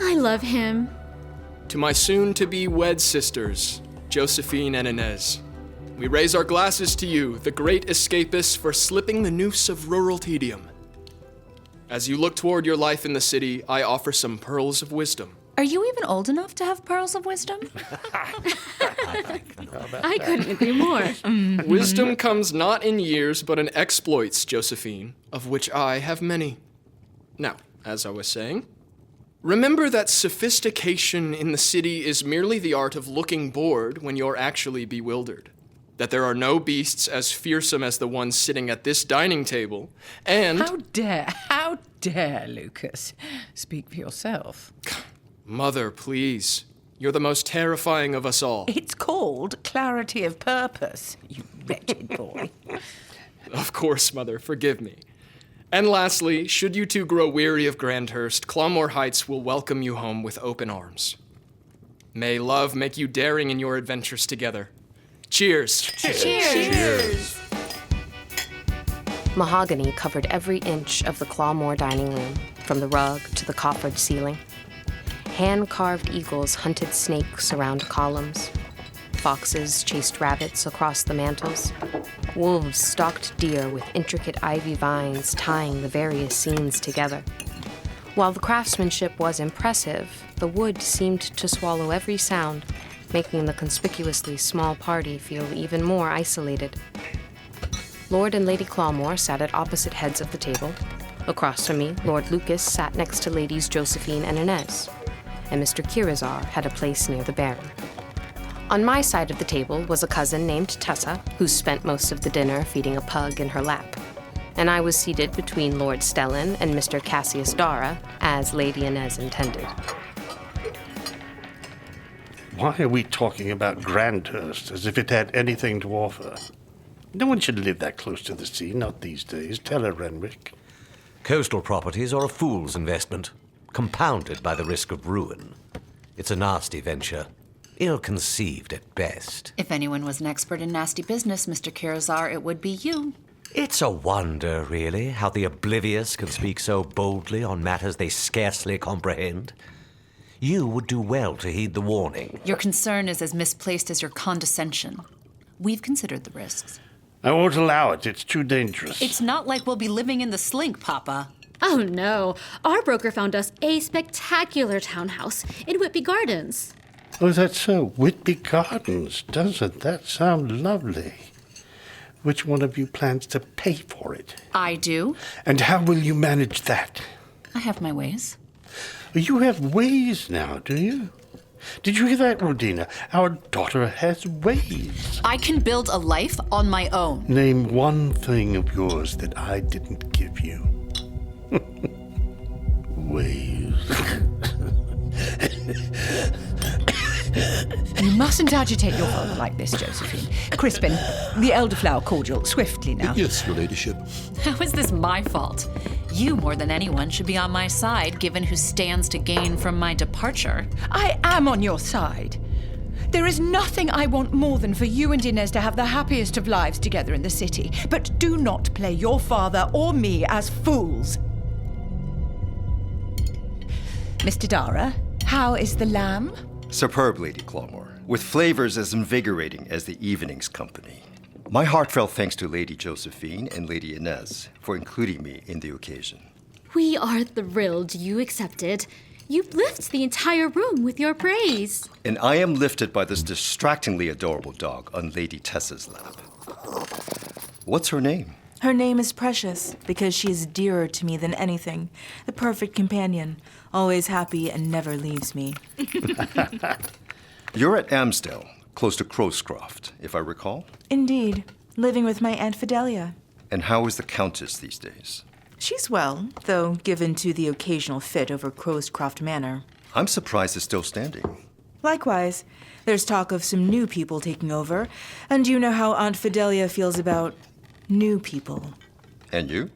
[SPEAKER 12] I love him.
[SPEAKER 13] To my soon-to-be wed sisters, Josephine and Inez, we raise our glasses to you, the great escapists, for slipping the noose of rural tedium. As you look toward your life in the city, I offer some pearls of wisdom.
[SPEAKER 11] Are you even old enough to have pearls of wisdom?
[SPEAKER 12] I couldn't agree more.
[SPEAKER 13] Wisdom comes not in years, but in exploits, Josephine, of which I have many. Now, as I was saying, remember that sophistication in the city is merely the art of looking bored when you're actually bewildered. That there are no beasts as fearsome as the ones sitting at this dining table, and...
[SPEAKER 14] How dare, Lucas? Speak for yourself.
[SPEAKER 13] Mother, please. You're the most terrifying of us all.
[SPEAKER 14] It's called clarity of purpose, you wretched boy.
[SPEAKER 13] Of course, Mother, forgive me. And lastly, should you two grow weary of Grandhurst, Clawmoor Heights will welcome you home with open arms. May love make you daring in your adventures together. Cheers.
[SPEAKER 3] Cheers. Cheers. Mahogany covered every inch of the Clawmoor dining room, from the rug to the coffered ceiling. Hand-carved eagles hunted snakes around columns. Foxes chased rabbits across the mantels. Wolves stalked deer with intricate ivy vines tying the various scenes together. While the craftsmanship was impressive, the wood seemed to swallow every sound, making the conspicuously small party feel even more isolated. Lord and Lady Clawmoor sat at opposite heads of the table. Across from me, Lord Lucas sat next to Ladies Josephine and Inez, and Mr. Kirazar had a place near the Baron. On my side of the table was a cousin named Tessa, who spent most of the dinner feeding a pug in her lap. And I was seated between Lord Stellan and Mr. Cassius Dara, as Lady Inez intended.
[SPEAKER 10] Why are we talking about Grandhurst as if it had anything to offer? No one should live that close to the sea, not these days. Tell her, Renwick.
[SPEAKER 9] Coastal properties are a fool's investment, compounded by the risk of ruin. It's a nasty venture, ill-conceived at best.
[SPEAKER 11] If anyone was an expert in nasty business, Mr. Kirazar, it would be you.
[SPEAKER 9] It's a wonder, really, how the oblivious can speak so boldly on matters they scarcely comprehend. You would do well to heed the warning.
[SPEAKER 11] Your concern is as misplaced as your condescension. We've considered the risks.
[SPEAKER 10] I won't allow it. It's too dangerous.
[SPEAKER 11] It's not like we'll be living in the slink, Papa.
[SPEAKER 12] Oh, no. Our broker found us a spectacular townhouse in Whitby Gardens.
[SPEAKER 10] Oh, that's so. Whitby Gardens. Doesn't that sound lovely? Which one of you plans to pay for it?
[SPEAKER 11] I do.
[SPEAKER 10] And how will you manage that?
[SPEAKER 11] I have my ways.
[SPEAKER 10] You have ways now, do you? Did you hear that, Rodina? Our daughter has ways.
[SPEAKER 11] I can build a life on my own.
[SPEAKER 10] Name one thing of yours that I didn't give you. Ways.
[SPEAKER 14] You mustn't agitate your father like this, Josephine. Crispin, the elderflower cordial, swiftly now.
[SPEAKER 7] Yes, your ladyship.
[SPEAKER 11] How is this my fault? You, more than anyone, should be on my side, given who stands to gain from my departure.
[SPEAKER 14] I am on your side. There is nothing I want more than for you and Inez to have the happiest of lives together in the city. But do not play your father or me as fools. Mr. Dara, how is the lamb?
[SPEAKER 15] Superb, Lady Clawmoor, with flavors as invigorating as the evening's company. My heartfelt thanks to Lady Josephine and Lady Inez for including me in the occasion.
[SPEAKER 12] We are thrilled you accepted. You lift the entire room with your praise.
[SPEAKER 15] And I am lifted by this distractingly adorable dog on Lady Tessa's lap. What's her name?
[SPEAKER 16] Her name is Precious, because she is dearer to me than anything. The perfect companion, always happy and never leaves me.
[SPEAKER 15] You're at Amsdale, close to Crowscroft, if I recall.
[SPEAKER 16] Indeed, living with my Aunt Fidelia.
[SPEAKER 15] And how is the Countess these days?
[SPEAKER 16] She's well, though given to the occasional fit over Crowscroft Manor.
[SPEAKER 15] I'm surprised it's still standing.
[SPEAKER 16] Likewise, there's talk of some new people taking over, and you know how Aunt Fidelia feels about new people.
[SPEAKER 15] And you?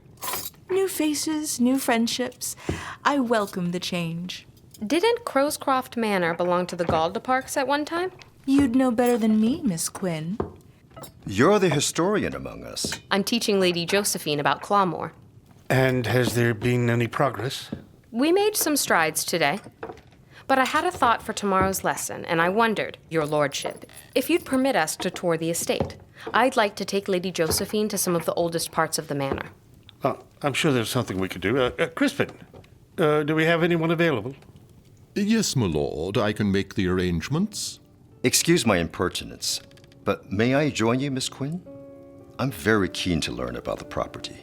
[SPEAKER 16] New faces, new friendships. I welcome the change.
[SPEAKER 3] Didn't Crowscroft Manor belong to the Galda-Parks at one time?
[SPEAKER 16] You'd know better than me, Miss Quinn.
[SPEAKER 15] You're the historian among us.
[SPEAKER 3] I'm teaching Lady Josephine about Clawmoor.
[SPEAKER 10] And has there been any progress?
[SPEAKER 3] We made some strides today. But I had a thought for tomorrow's lesson, and I wondered, Your Lordship, if you'd permit us to tour the estate. I'd like to take Lady Josephine to some of the oldest parts of the manor.
[SPEAKER 10] Oh, I'm sure there's something we could do. Crispin, do we have anyone available?
[SPEAKER 7] Yes, my lord, I can make the arrangements.
[SPEAKER 15] Excuse my impertinence, but may I join you, Miss Quinn? I'm very keen to learn about the property.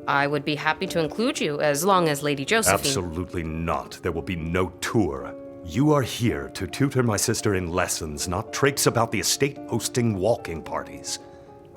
[SPEAKER 3] I would be happy to include you, as long as Lady Josephine...
[SPEAKER 17] Absolutely not. There will be no tour. You are here to tutor my sister in lessons, not traipse about the estate hosting walking parties.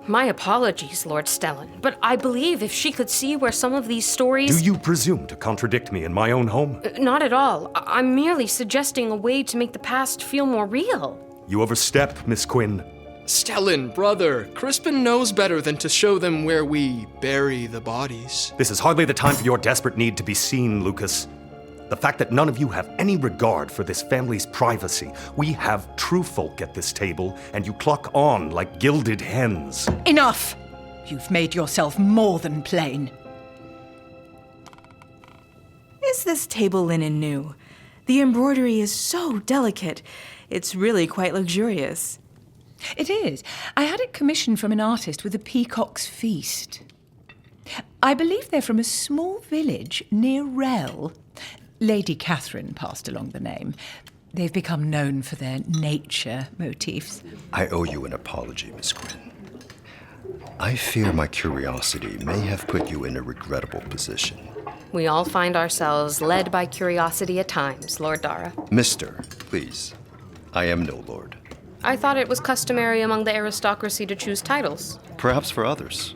[SPEAKER 3] My apologies, Lord Stellan, but I believe if she could see where some of these stories...
[SPEAKER 17] Do you presume to contradict me in my own home?
[SPEAKER 3] Not at all. I'm merely suggesting a way to make the past feel more real.
[SPEAKER 17] You overstep, Miss Quinn.
[SPEAKER 13] Stellan, brother, Crispin knows better than to show them where we bury the bodies.
[SPEAKER 17] This is hardly the time for your desperate need to be seen, Lucas. The fact that none of you have any regard for this family's privacy. We have true folk at this table, and you cluck on like gilded hens.
[SPEAKER 14] Enough! You've made yourself more than plain.
[SPEAKER 16] Is this table linen new? The embroidery is so delicate. It's really quite luxurious.
[SPEAKER 14] It is. I had it commissioned from an artist with a peacock's feast. I believe they're from a small village near Rel. Lady Catherine passed along the name. They've become known for their nature motifs.
[SPEAKER 15] I owe you an apology, Miss Quinn. I fear my curiosity may have put you in a regrettable position.
[SPEAKER 3] We all find ourselves led by curiosity at times, Lord Dara.
[SPEAKER 15] Mister, please. I am no lord.
[SPEAKER 3] I thought it was customary among the aristocracy to choose titles.
[SPEAKER 15] Perhaps for others.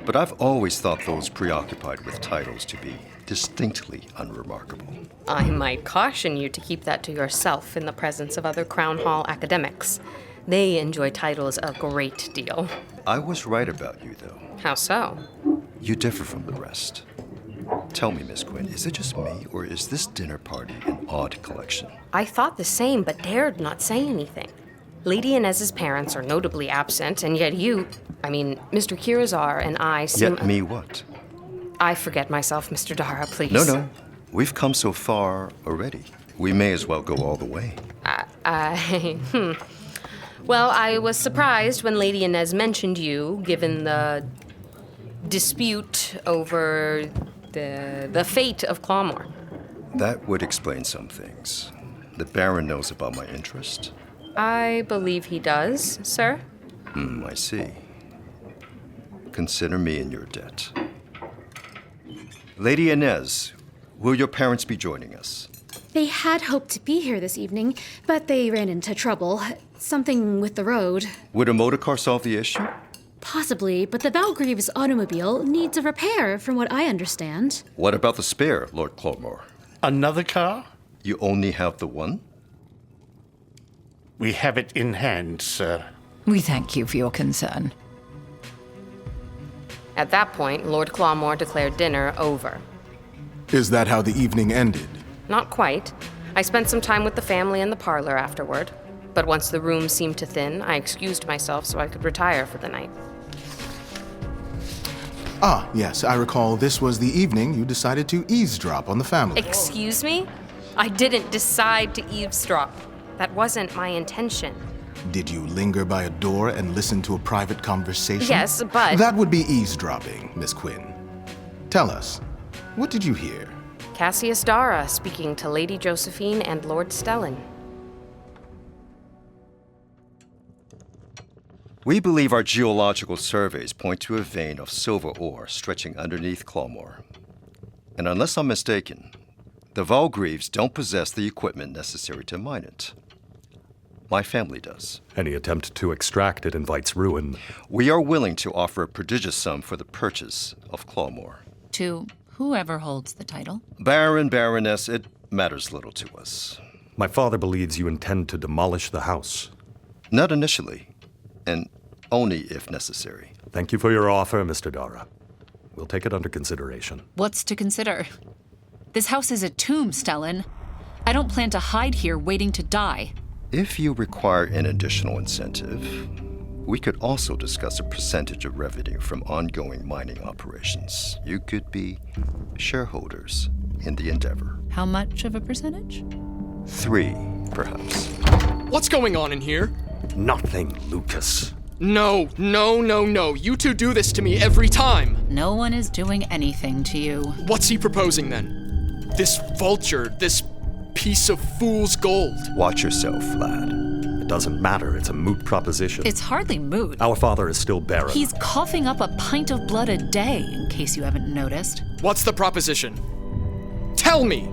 [SPEAKER 15] But I've always thought those preoccupied with titles to be distinctly unremarkable.
[SPEAKER 3] I might caution you to keep that to yourself in the presence of other Crown Hall academics. They enjoy titles a great deal.
[SPEAKER 15] I was right about you, though.
[SPEAKER 3] How so?
[SPEAKER 15] You differ from the rest. Tell me, Miss Quinn, is it just me, or is this dinner party an odd collection?
[SPEAKER 3] I thought the same, but dared not say anything. Lady Inez's parents are notably absent, and yet you, Mr. Kirazar and I seem...
[SPEAKER 15] Yet me what?
[SPEAKER 3] I forget myself, Mr. Dara, please.
[SPEAKER 15] No. We've come so far already. We may as well go all the way.
[SPEAKER 3] Well, I was surprised when Lady Inez mentioned you, given the dispute over the fate of Clawmoor.
[SPEAKER 15] That would explain some things. The Baron knows about my interest.
[SPEAKER 3] I believe he does, sir.
[SPEAKER 15] I see. Consider me in your debt. Lady Inez, will your parents be joining us?
[SPEAKER 12] They had hoped to be here this evening, but they ran into trouble. Something with the road.
[SPEAKER 15] Would a motor car solve the issue?
[SPEAKER 12] Possibly, but the Valgreaves' automobile needs a repair, from what I understand.
[SPEAKER 15] What about the spare, Lord Clawmoor?
[SPEAKER 10] Another car?
[SPEAKER 15] You only have the one?
[SPEAKER 10] We have it in hand, sir.
[SPEAKER 14] We thank you for your concern.
[SPEAKER 3] At that point, Lord Clawmoor declared dinner over.
[SPEAKER 6] Is that how the evening ended?
[SPEAKER 3] Not quite. I spent some time with the family in the parlor afterward. But once the room seemed to thin, I excused myself so I could retire for the night.
[SPEAKER 6] Ah, yes, I recall this was the evening you decided to eavesdrop on the family.
[SPEAKER 3] Excuse me? I didn't decide to eavesdrop. That wasn't my intention.
[SPEAKER 6] Did you linger by a door and listen to a private conversation?
[SPEAKER 3] Yes, but...
[SPEAKER 6] That would be eavesdropping, Miss Quinn. Tell us, what did you hear?
[SPEAKER 3] Cassius Dara speaking to Lady Josephine and Lord Stellan.
[SPEAKER 15] We believe our geological surveys point to a vein of silver ore stretching underneath Clawmoor. And unless I'm mistaken, the Valgreaves don't possess the equipment necessary to mine it. My family does.
[SPEAKER 17] Any attempt to extract it invites ruin.
[SPEAKER 15] We are willing to offer a prodigious sum for the purchase of Clawmoor.
[SPEAKER 11] To whoever holds the title.
[SPEAKER 15] Baron, Baroness, it matters little to us.
[SPEAKER 17] My father believes you intend to demolish the house.
[SPEAKER 15] Not initially, and only if necessary.
[SPEAKER 17] Thank you for your offer, Mr. Dara. We'll take it under consideration.
[SPEAKER 11] What's to consider? This house is a tomb, Stellan. I don't plan to hide here waiting to die.
[SPEAKER 15] If you require an additional incentive, we could also discuss a percentage of revenue from ongoing mining operations. You could be shareholders in the endeavor.
[SPEAKER 11] How much of a percentage?
[SPEAKER 15] 3, perhaps.
[SPEAKER 13] What's going on in here?
[SPEAKER 17] Nothing, Lucas.
[SPEAKER 13] No. You two do this to me every time.
[SPEAKER 11] No one is doing anything to you.
[SPEAKER 13] What's he proposing then? This vulture, this piece of fool's gold.
[SPEAKER 15] Watch yourself, lad.
[SPEAKER 17] It doesn't matter. It's a moot proposition.
[SPEAKER 11] It's hardly moot.
[SPEAKER 17] Our father is still Baron.
[SPEAKER 11] He's coughing up a pint of blood a day, in case you haven't noticed.
[SPEAKER 13] What's the proposition? Tell me!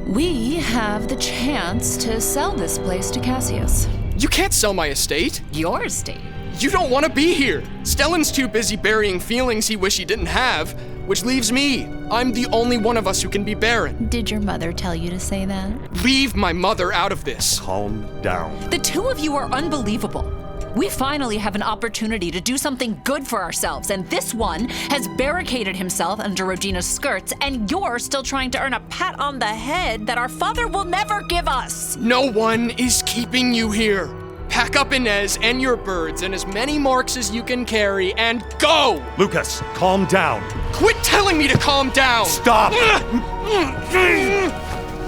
[SPEAKER 11] We have the chance to sell this place to Cassius.
[SPEAKER 13] You can't sell my estate.
[SPEAKER 11] Your estate?
[SPEAKER 13] You don't want to be here. Stellan's too busy burying feelings he wish he didn't have, which leaves me. I'm the only one of us who can be Baron.
[SPEAKER 11] Did your mother tell you to say that?
[SPEAKER 13] Leave my mother out of this.
[SPEAKER 17] Calm down.
[SPEAKER 11] The two of you are unbelievable. We finally have an opportunity to do something good for ourselves, and this one has barricaded himself under Rodina's skirts, and you're still trying to earn a pat on the head that our father will never give us.
[SPEAKER 13] No one is keeping you here. Pack up Inez and your birds and as many marks as you can carry, and go!
[SPEAKER 17] Lucas, calm down.
[SPEAKER 13] Quit telling me to calm down!
[SPEAKER 17] Stop!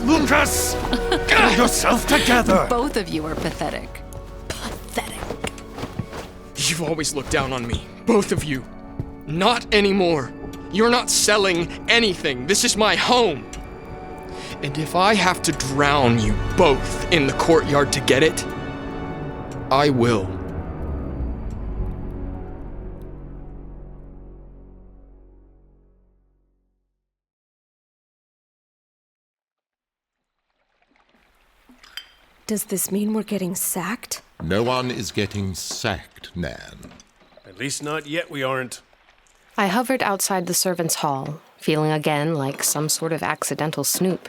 [SPEAKER 17] Lucas! Get yourself together!
[SPEAKER 11] Both of you are pathetic.
[SPEAKER 13] You've always looked down on me, both of you. Not anymore. You're not selling anything. This is my home. And if I have to drown you both in the courtyard to get it, I will.
[SPEAKER 18] Does this mean we're getting sacked?
[SPEAKER 7] No one is getting sacked, Nan.
[SPEAKER 4] At least not yet, we aren't.
[SPEAKER 3] I hovered outside the servants' hall, feeling again like some sort of accidental snoop.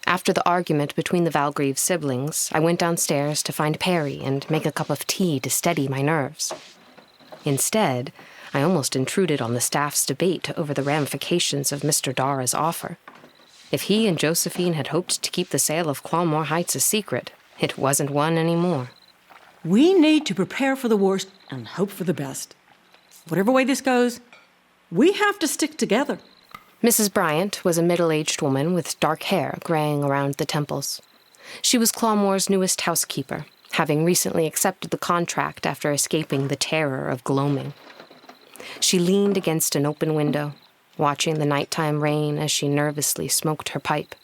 [SPEAKER 3] After the argument between the Valgreave siblings, I went downstairs to find Perry and make a cup of tea to steady my nerves. Instead, I almost intruded on the staff's debate over the ramifications of Mr. Dara's offer. If he and Josephine had hoped to keep the sale of Clawmoor Heights a secret, it wasn't one anymore.
[SPEAKER 19] We need to prepare for the worst and hope for the best. Whatever way this goes, we have to stick together.
[SPEAKER 3] Mrs. Bryant was a middle-aged woman with dark hair graying around the temples. She was Clawmoor's newest housekeeper, having recently accepted the contract after escaping the terror of gloaming. She leaned against an open window, watching the nighttime rain as she nervously smoked her pipe.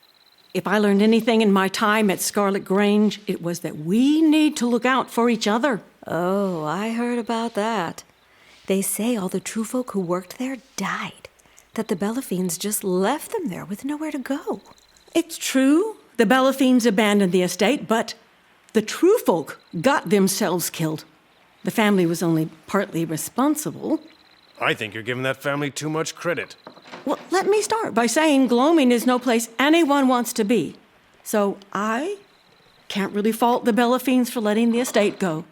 [SPEAKER 19] If I learned anything in my time at Scarlet Grange, it was that we need to look out for each other.
[SPEAKER 18] Oh, I heard about that. They say all the true folk who worked there died, that the Bellefiends just left them there with nowhere to go.
[SPEAKER 19] It's true, the Bellefiends abandoned the estate, but the true folk got themselves killed. The family was only partly responsible.
[SPEAKER 4] I think you're giving that family too much credit.
[SPEAKER 19] Well, let me start by saying Gloaming is no place anyone wants to be. So I can't really fault the Bellefiends for letting the estate go.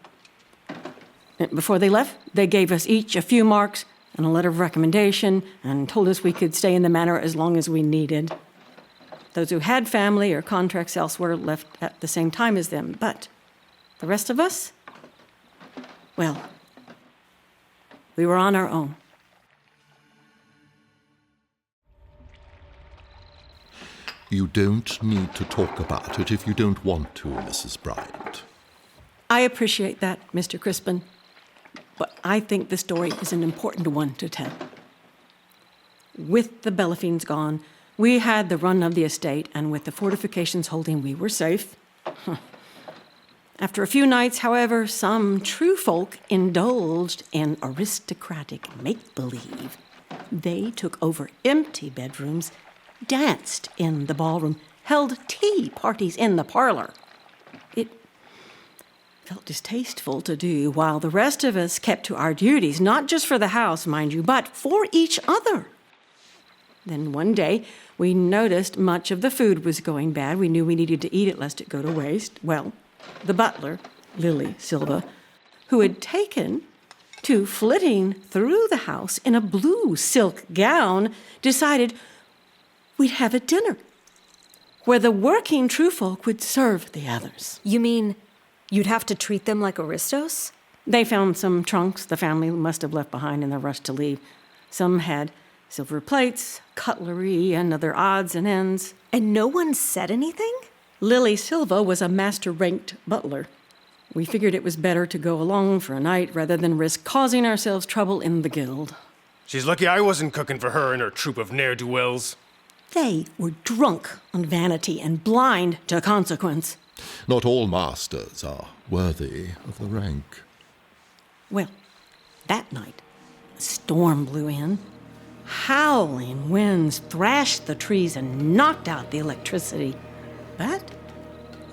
[SPEAKER 19] And before they left, they gave us each a few marks and a letter of recommendation and told us we could stay in the manor as long as we needed. Those who had family or contracts elsewhere left at the same time as them, but the rest of us, well, we were on our own.
[SPEAKER 7] You don't need to talk about it if you don't want to, Mrs. Bryant.
[SPEAKER 19] I appreciate that, Mr. Crispin, but I think the story is an important one to tell. With the Bellefiends gone, we had the run of the estate, and with the fortifications holding, we were safe. After a few nights, however, some true folk indulged in aristocratic make-believe. They took over empty bedrooms, danced in the ballroom, held tea parties in the parlor. It felt distasteful to do, while the rest of us kept to our duties, not just for the house, mind you, but for each other. Then one day, we noticed much of the food was going bad. We knew we needed to eat it lest it go to waste. Well, the butler, Lily Silva, who had taken to flitting through the house in a blue silk gown, decided we'd have a dinner where the working true folk would serve the others.
[SPEAKER 18] You mean you'd have to treat them like aristos?
[SPEAKER 19] They found some trunks the family must have left behind in the rush to leave. Some had silver plates, cutlery, and other odds and ends.
[SPEAKER 18] And no one said anything?
[SPEAKER 19] Lily Silva was a master-ranked butler. We figured it was better to go along for a night rather than risk causing ourselves trouble in the guild.
[SPEAKER 4] She's lucky I wasn't cooking for her and her troop of ne'er-do-wells.
[SPEAKER 19] They were drunk on vanity and blind to consequence.
[SPEAKER 7] Not all masters are worthy of the rank.
[SPEAKER 19] Well, that night, a storm blew in. Howling winds thrashed the trees and knocked out the electricity. But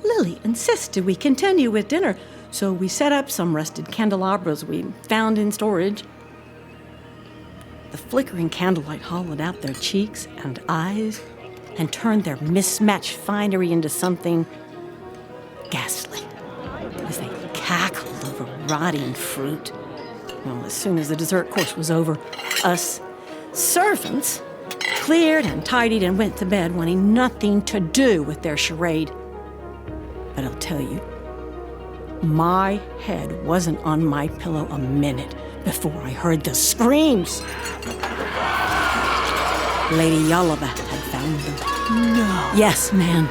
[SPEAKER 19] Lily insisted we continue with dinner, so we set up some rusted candelabras we found in storage. The flickering candlelight hollowed out their cheeks and eyes and turned their mismatched finery into something ghastly as they cackled over rotting fruit. Well, as soon as the dessert course was over, us servants cleared and tidied and went to bed, wanting nothing to do with their charade. But I'll tell you, my head wasn't on my pillow a minute before I heard the screams. Lady Oliver had found them. No. Yes, ma'am.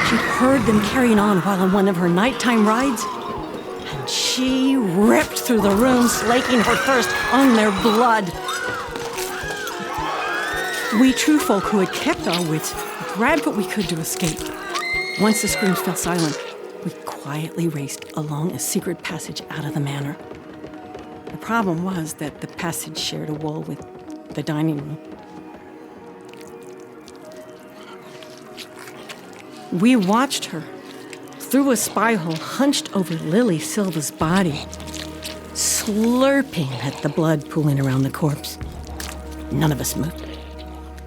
[SPEAKER 19] She'd heard them carrying on while on one of her nighttime rides, and she ripped through the room, slaking her thirst on their blood. We true folk who had kept our wits grabbed what we could to escape. Once the screams fell silent, we quietly raced along a secret passage out of the manor. The problem was that the passage shared a wall with the dining room. We watched her through a spy hole hunched over Lily Silva's body, slurping at the blood pooling around the corpse. None of us moved.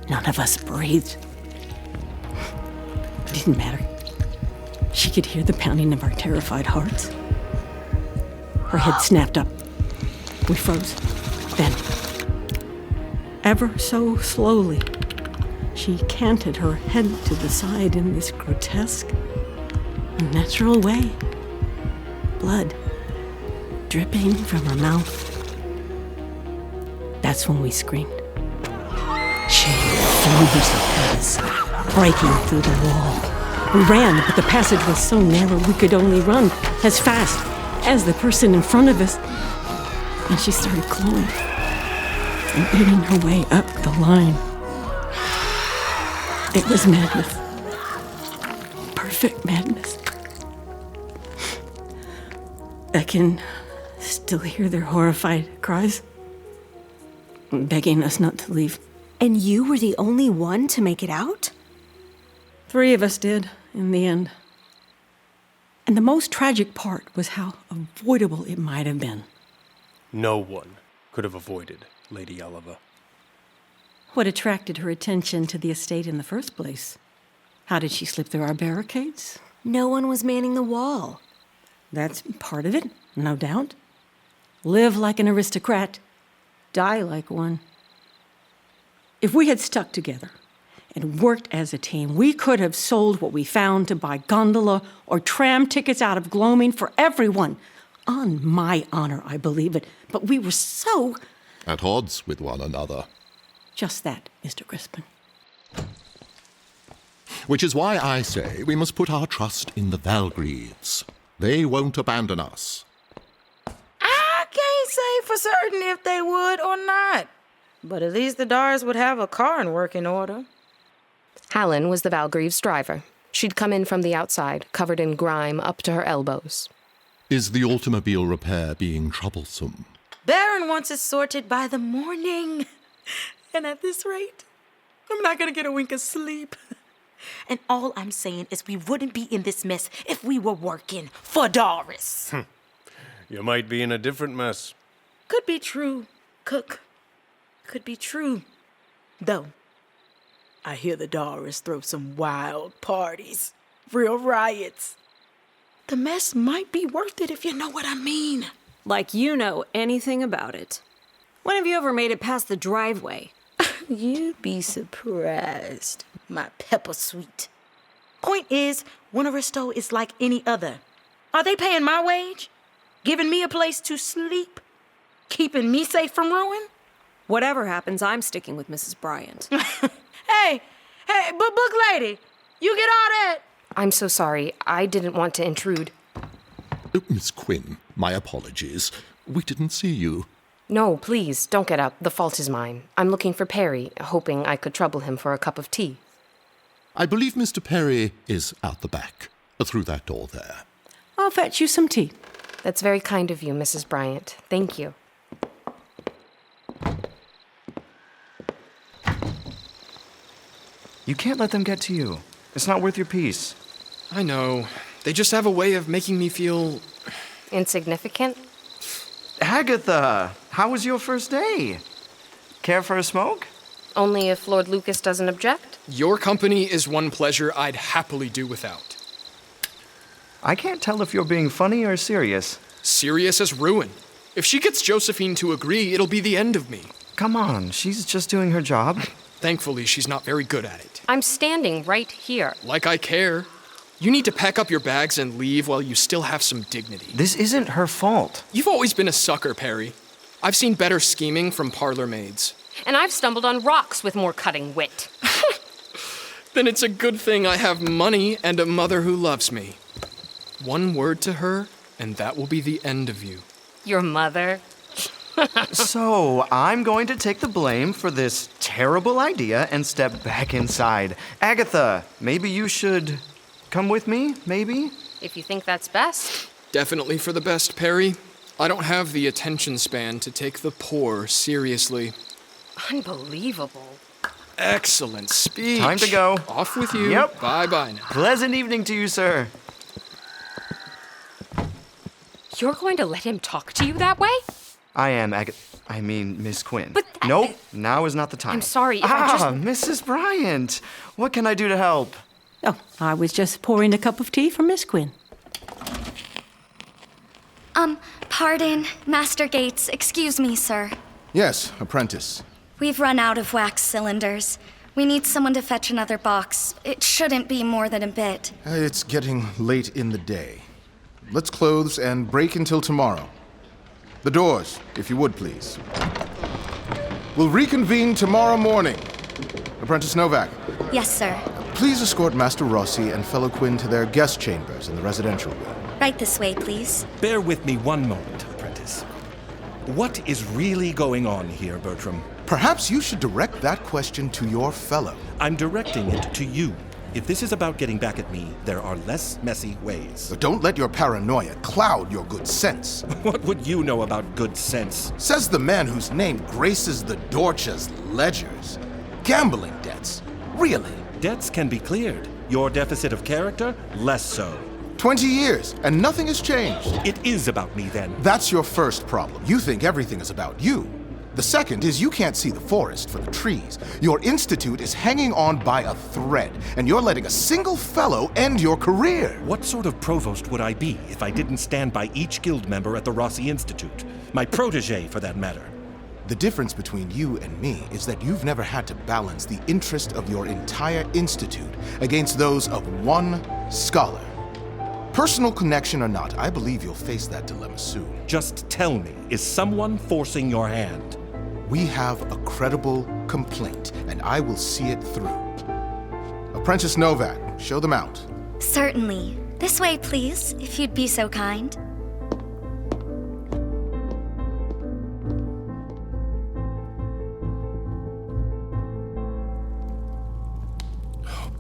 [SPEAKER 19] None of us breathed. It didn't matter. She could hear the pounding of our terrified hearts. Her head snapped up. We froze. Then, ever so slowly, she canted her head to the side in this grotesque, unnatural way. Blood dripping from her mouth. That's when we screamed. She fused at us, breaking through the wall. We ran, but the passage was so narrow we could only run as fast as the person in front of us. And she started clawing and eating her way up the line. It was madness. Perfect madness. I can still hear their horrified cries, begging us not to leave.
[SPEAKER 18] And you were the only one to make it out?
[SPEAKER 19] 3 of us did, in the end. And the most tragic part was how avoidable it might have been.
[SPEAKER 20] No one could have avoided Lady Oliver.
[SPEAKER 19] What attracted her attention to the estate in the first place? How did she slip through our barricades?
[SPEAKER 18] No one was manning the wall.
[SPEAKER 19] That's part of it, no doubt. Live like an aristocrat, die like one. If we had stuck together and worked as a team, we could have sold what we found to buy gondola or tram tickets out of gloaming for everyone. On my honor, I believe it. But we were so...
[SPEAKER 7] At odds with one another.
[SPEAKER 19] Just that, Mr. Crispin.
[SPEAKER 7] Which is why I say we must put our trust in the Valgreaves. They won't abandon us.
[SPEAKER 21] I can't say for certain if they would or not. But at least the Dars would have a car in working order.
[SPEAKER 3] Hallen was the Valgreaves' driver. She'd come in from the outside, covered in grime up to her elbows.
[SPEAKER 7] Is the automobile repair being troublesome?
[SPEAKER 21] Byron wants it sorted by the morning. And at this rate, I'm not gonna get a wink of sleep. And all I'm saying is we wouldn't be in this mess if we were working for Doris.
[SPEAKER 20] You might be in a different mess.
[SPEAKER 21] Could be true, Cook. Could be true. Though, I hear the Doris throw some wild parties. Real riots. The mess might be worth it if you know what I mean.
[SPEAKER 18] Like you know anything about it. When have you ever made it past the driveway?
[SPEAKER 21] You'd be surprised, my pepper sweet. Point is, Winteristo is like any other. Are they paying my wage? Giving me a place to sleep? Keeping me safe from ruin?
[SPEAKER 18] Whatever happens, I'm sticking with Mrs. Bryant.
[SPEAKER 21] Hey, book lady, you get all that?
[SPEAKER 3] I'm so sorry. I didn't want to intrude.
[SPEAKER 7] Miss Quinn, my apologies. We didn't see you.
[SPEAKER 3] No, please, don't get up. The fault is mine. I'm looking for Perry, hoping I could trouble him for a cup of tea.
[SPEAKER 7] I believe Mr. Perry is out the back, through that door there.
[SPEAKER 19] I'll fetch you some tea.
[SPEAKER 3] That's very kind of you, Mrs. Bryant. Thank you.
[SPEAKER 8] You can't let them get to you. It's not worth your peace.
[SPEAKER 13] I know. They just have a way of making me feel...
[SPEAKER 3] insignificant?
[SPEAKER 8] Agatha, how was your first day? Care for a smoke?
[SPEAKER 3] Only if Lord Lucas doesn't object?
[SPEAKER 13] Your company is one pleasure I'd happily do without.
[SPEAKER 8] I can't tell if you're being funny or serious.
[SPEAKER 13] Serious as ruin. If she gets Josephine to agree, it'll be the end of me.
[SPEAKER 8] Come on, she's just doing her job.
[SPEAKER 13] Thankfully, she's not very good at it.
[SPEAKER 3] I'm standing right here.
[SPEAKER 13] Like I care. You need to pack up your bags and leave while you still have some dignity.
[SPEAKER 8] This isn't her fault.
[SPEAKER 13] You've always been a sucker, Perry. I've seen better scheming from parlor maids.
[SPEAKER 3] And I've stumbled on rocks with more cutting wit.
[SPEAKER 13] Then it's a good thing I have money and a mother who loves me. One word to her, and that will be the end of you.
[SPEAKER 3] Your mother?
[SPEAKER 8] So, I'm going to take the blame for this terrible idea and step back inside. Agatha, maybe you should come with me, maybe?
[SPEAKER 3] If you think that's best.
[SPEAKER 13] Definitely for the best, Perry. I don't have the attention span to take the poor seriously.
[SPEAKER 3] Unbelievable.
[SPEAKER 13] Excellent speech.
[SPEAKER 8] Time to go.
[SPEAKER 13] Off with you.
[SPEAKER 8] Yep.
[SPEAKER 13] Bye-bye now.
[SPEAKER 8] Pleasant evening to you, sir.
[SPEAKER 3] You're going to let him talk to you that way?
[SPEAKER 8] I am Miss Quinn.
[SPEAKER 3] But
[SPEAKER 8] nope, now is not the time.
[SPEAKER 3] I'm sorry if
[SPEAKER 8] Mrs. Bryant. What can I do to help?
[SPEAKER 19] Oh, I was just pouring a cup of tea for Miss Quinn.
[SPEAKER 5] Pardon, Master Gates. Excuse me, sir.
[SPEAKER 6] Yes, apprentice.
[SPEAKER 5] We've run out of wax cylinders. We need someone to fetch another box. It shouldn't be more than a bit.
[SPEAKER 6] It's getting late in the day. Let's close and break until tomorrow. The doors, if you would, please. We'll reconvene tomorrow morning. Apprentice Novak.
[SPEAKER 5] Yes, sir.
[SPEAKER 6] Please escort Master Rossi and fellow Quinn to their guest chambers in the residential wing.
[SPEAKER 5] Right this way, please.
[SPEAKER 2] Bear with me one moment, apprentice. What is really going on here, Bertram?
[SPEAKER 6] Perhaps you should direct that question to your fellow.
[SPEAKER 2] I'm directing it to you. If this is about getting back at me, there are less messy ways.
[SPEAKER 6] But don't let your paranoia cloud your good sense.
[SPEAKER 2] What would you know about good sense?
[SPEAKER 6] Says the man whose name graces the Dorcha's ledgers. Gambling debts. Really?
[SPEAKER 2] Debts can be cleared. Your deficit of character, less so.
[SPEAKER 6] 20 years, and nothing has changed.
[SPEAKER 2] It is about me then.
[SPEAKER 6] That's your first problem. You think everything is about you. The second is you can't see the forest for the trees. Your institute is hanging on by a thread, and you're letting a single fellow end your career.
[SPEAKER 2] What sort of provost would I be if I didn't stand by each guild member at the Rossi Institute? My protege, for that matter.
[SPEAKER 6] The difference between you and me is that you've never had to balance the interest of your entire institute against those of one scholar. Personal connection or not, I believe you'll face that dilemma soon.
[SPEAKER 2] Just tell me, is someone forcing your hand?
[SPEAKER 6] We have a credible complaint, and I will see it through. Apprentice Novak, show them out.
[SPEAKER 5] Certainly. This way, please, if you'd be so kind.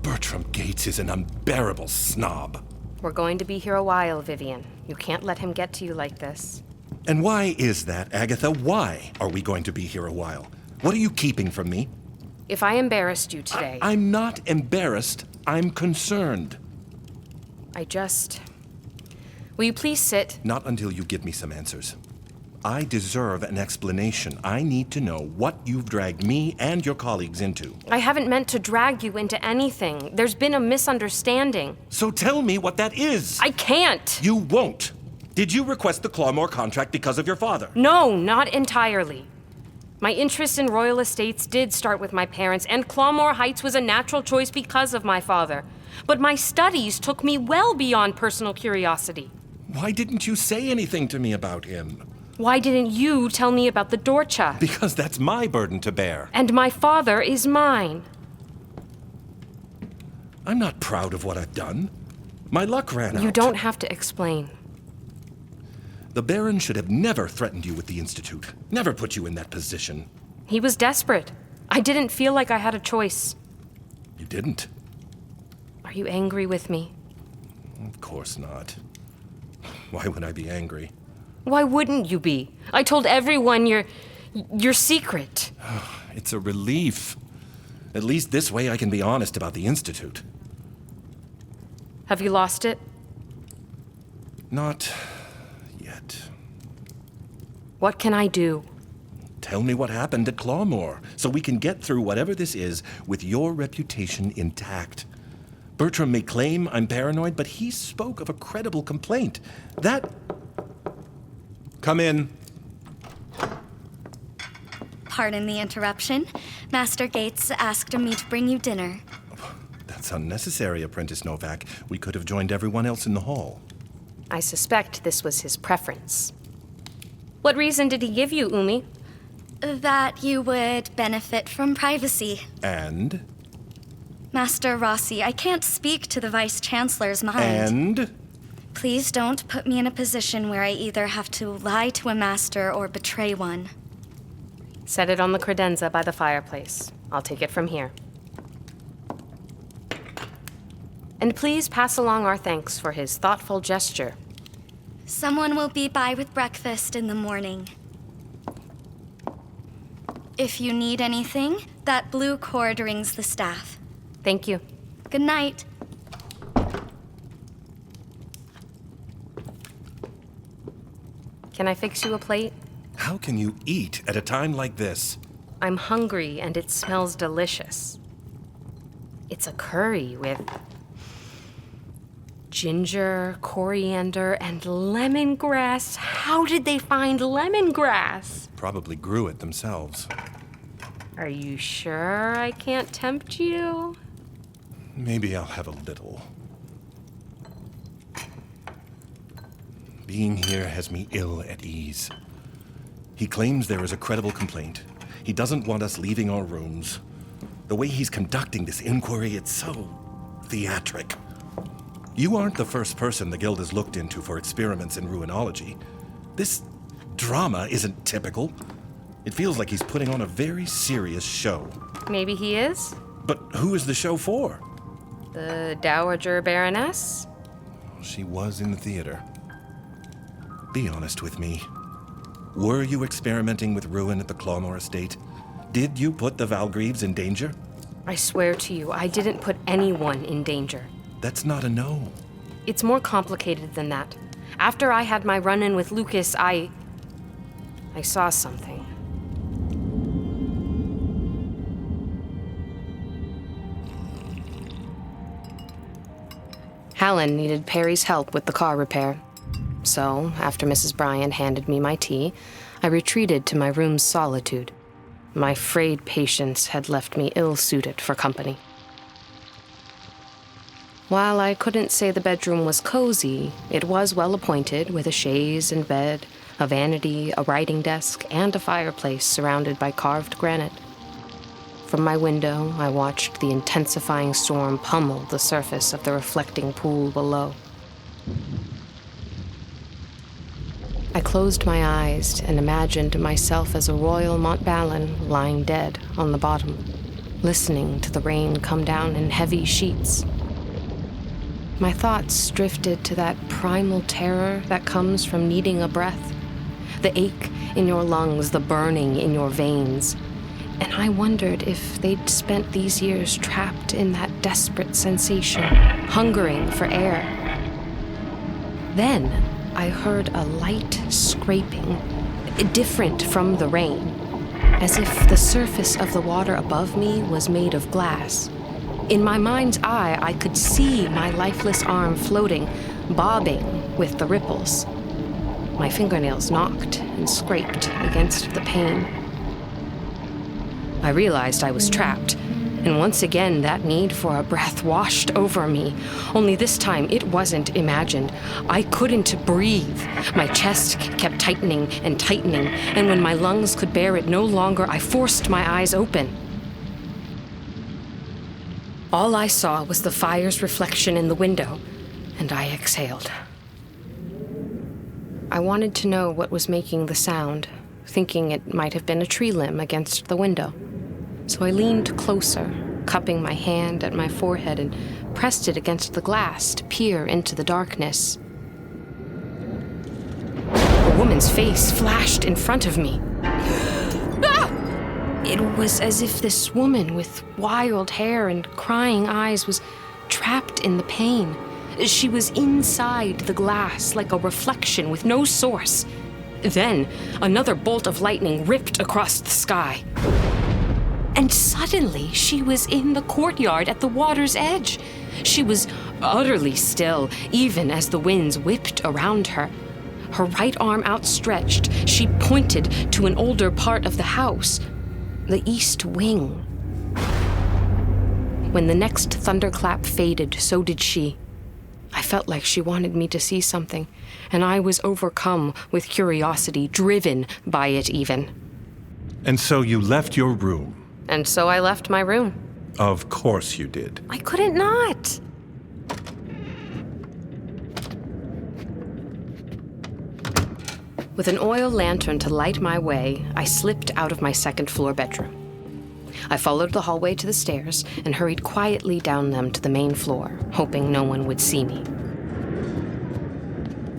[SPEAKER 2] Bertram Gates is an unbearable snob.
[SPEAKER 3] We're going to be here a while, Vivian. You can't let him get to you like this.
[SPEAKER 2] And why is that, Agatha? Why are we going to be here a while? What are you keeping from me?
[SPEAKER 3] If I embarrassed you today...
[SPEAKER 2] I'm not embarrassed. I'm concerned.
[SPEAKER 3] Will you please sit?
[SPEAKER 2] Not until you give me some answers. I deserve an explanation. I need to know what you've dragged me and your colleagues into.
[SPEAKER 3] I haven't meant to drag you into anything. There's been a misunderstanding.
[SPEAKER 2] So tell me what that is.
[SPEAKER 3] I can't.
[SPEAKER 2] You won't. Did you request the Clawmoor contract because of your father?
[SPEAKER 3] No, not entirely. My interest in royal estates did start with my parents, and Clawmoor Heights was a natural choice because of my father. But my studies took me well beyond personal curiosity.
[SPEAKER 2] Why didn't you say anything to me about him?
[SPEAKER 3] Why didn't you tell me about the Dorcha?
[SPEAKER 2] Because that's my burden to bear.
[SPEAKER 3] And my father is mine.
[SPEAKER 2] I'm not proud of what I've done. My luck ran out.
[SPEAKER 3] You don't have to explain.
[SPEAKER 2] The Baron should have never threatened you with the Institute. Never put you in that position.
[SPEAKER 3] He was desperate. I didn't feel like I had a choice.
[SPEAKER 2] You didn't?
[SPEAKER 3] Are you angry with me?
[SPEAKER 2] Of course not. Why would I be angry?
[SPEAKER 3] Why wouldn't you be? I told everyone your secret.
[SPEAKER 2] It's a relief. At least this way I can be honest about the Institute.
[SPEAKER 3] Have you lost it?
[SPEAKER 2] Not yet.
[SPEAKER 3] What can I do?
[SPEAKER 2] Tell me what happened at Clawmoor, so we can get through whatever this is with your reputation intact. Bertram may claim I'm paranoid, but he spoke of a credible complaint. That... Come in.
[SPEAKER 5] Pardon the interruption. Master Gates asked me to bring you dinner.
[SPEAKER 2] That's unnecessary, Apprentice Novak. We could have joined everyone else in the hall.
[SPEAKER 3] I suspect this was his preference. What reason did he give you, Umi?
[SPEAKER 5] That you would benefit from privacy.
[SPEAKER 2] And?
[SPEAKER 5] Master Rossi, I can't speak to the Vice-Chancellor's mind.
[SPEAKER 2] And?
[SPEAKER 5] Please don't put me in a position where I either have to lie to a master or betray one.
[SPEAKER 3] Set it on the credenza by the fireplace. I'll take it from here. And please pass along our thanks for his thoughtful gesture.
[SPEAKER 5] Someone will be by with breakfast in the morning. If you need anything, that blue cord rings the staff.
[SPEAKER 3] Thank you.
[SPEAKER 5] Good night.
[SPEAKER 3] Can I fix you a plate?
[SPEAKER 2] How can you eat at a time like this?
[SPEAKER 3] I'm hungry and it smells delicious. It's a curry with ginger, coriander, and lemongrass. How did they find lemongrass?
[SPEAKER 2] Probably grew it themselves.
[SPEAKER 3] Are you sure I can't tempt you?
[SPEAKER 2] Maybe I'll have a little. Being here has me ill at ease. He claims there is a credible complaint. He doesn't want us leaving our rooms. The way he's conducting this inquiry, it's so theatric. You aren't the first person the Guild has looked into for experiments in ruinology. This drama isn't typical. It feels like he's putting on a very serious show.
[SPEAKER 3] Maybe he is?
[SPEAKER 2] But who is the show for?
[SPEAKER 3] The Dowager Baroness?
[SPEAKER 2] She was in the theater. Be honest with me. Were you experimenting with ruin at the Clawmoor estate? Did you put the Valgreaves in danger?
[SPEAKER 3] I swear to you, I didn't put anyone in danger.
[SPEAKER 2] That's not a no.
[SPEAKER 3] It's more complicated than that. After I had my run-in with Lucas, I saw something. Hallen needed Perry's help with the car repair. So, after Mrs. Bryan handed me my tea, I retreated to my room's solitude. My frayed patience had left me ill-suited for company. While I couldn't say the bedroom was cozy, it was well-appointed with a chaise and bed, a vanity, a writing desk, and a fireplace surrounded by carved granite. From my window, I watched the intensifying storm pummel the surface of the reflecting pool below. I closed my eyes and imagined myself as a royal Montballon lying dead on the bottom, listening to the rain come down in heavy sheets. My thoughts drifted to that primal terror that comes from needing a breath, the ache in your lungs, the burning in your veins. And I wondered if they'd spent these years trapped in that desperate sensation, hungering for air. Then I heard a light scraping, different from the rain, as if the surface of the water above me was made of glass. In my mind's eye, I could see my lifeless arm floating, bobbing with the ripples. My fingernails knocked and scraped against the pane. I realized I was trapped, and once again that need for a breath washed over me. Only this time it wasn't imagined. I couldn't breathe. My chest kept tightening and tightening, and when my lungs could bear it no longer, I forced my eyes open. All I saw was the fire's reflection in the window, and I exhaled. I wanted to know what was making the sound, thinking it might have been a tree limb against the window. So I leaned closer, cupping my hand at my forehead and pressed it against the glass to peer into the darkness. A woman's face flashed in front of me. It was as if this woman with wild hair and crying eyes was trapped in the pane. She was inside the glass like a reflection with no source. Then another bolt of lightning ripped across the sky. And suddenly, she was in the courtyard at the water's edge. She was utterly still, even as the winds whipped around her. Her right arm outstretched, she pointed to an older part of the house, the east wing. When the next thunderclap faded, so did she. I felt like she wanted me to see something, and I was overcome with curiosity, driven by it even.
[SPEAKER 2] And so you left your room.
[SPEAKER 3] And so I left my room.
[SPEAKER 2] Of course you did.
[SPEAKER 3] I couldn't not. With an oil lantern to light my way, I slipped out of my second-floor bedroom. I followed the hallway to the stairs and hurried quietly down them to the main floor, hoping no one would see me.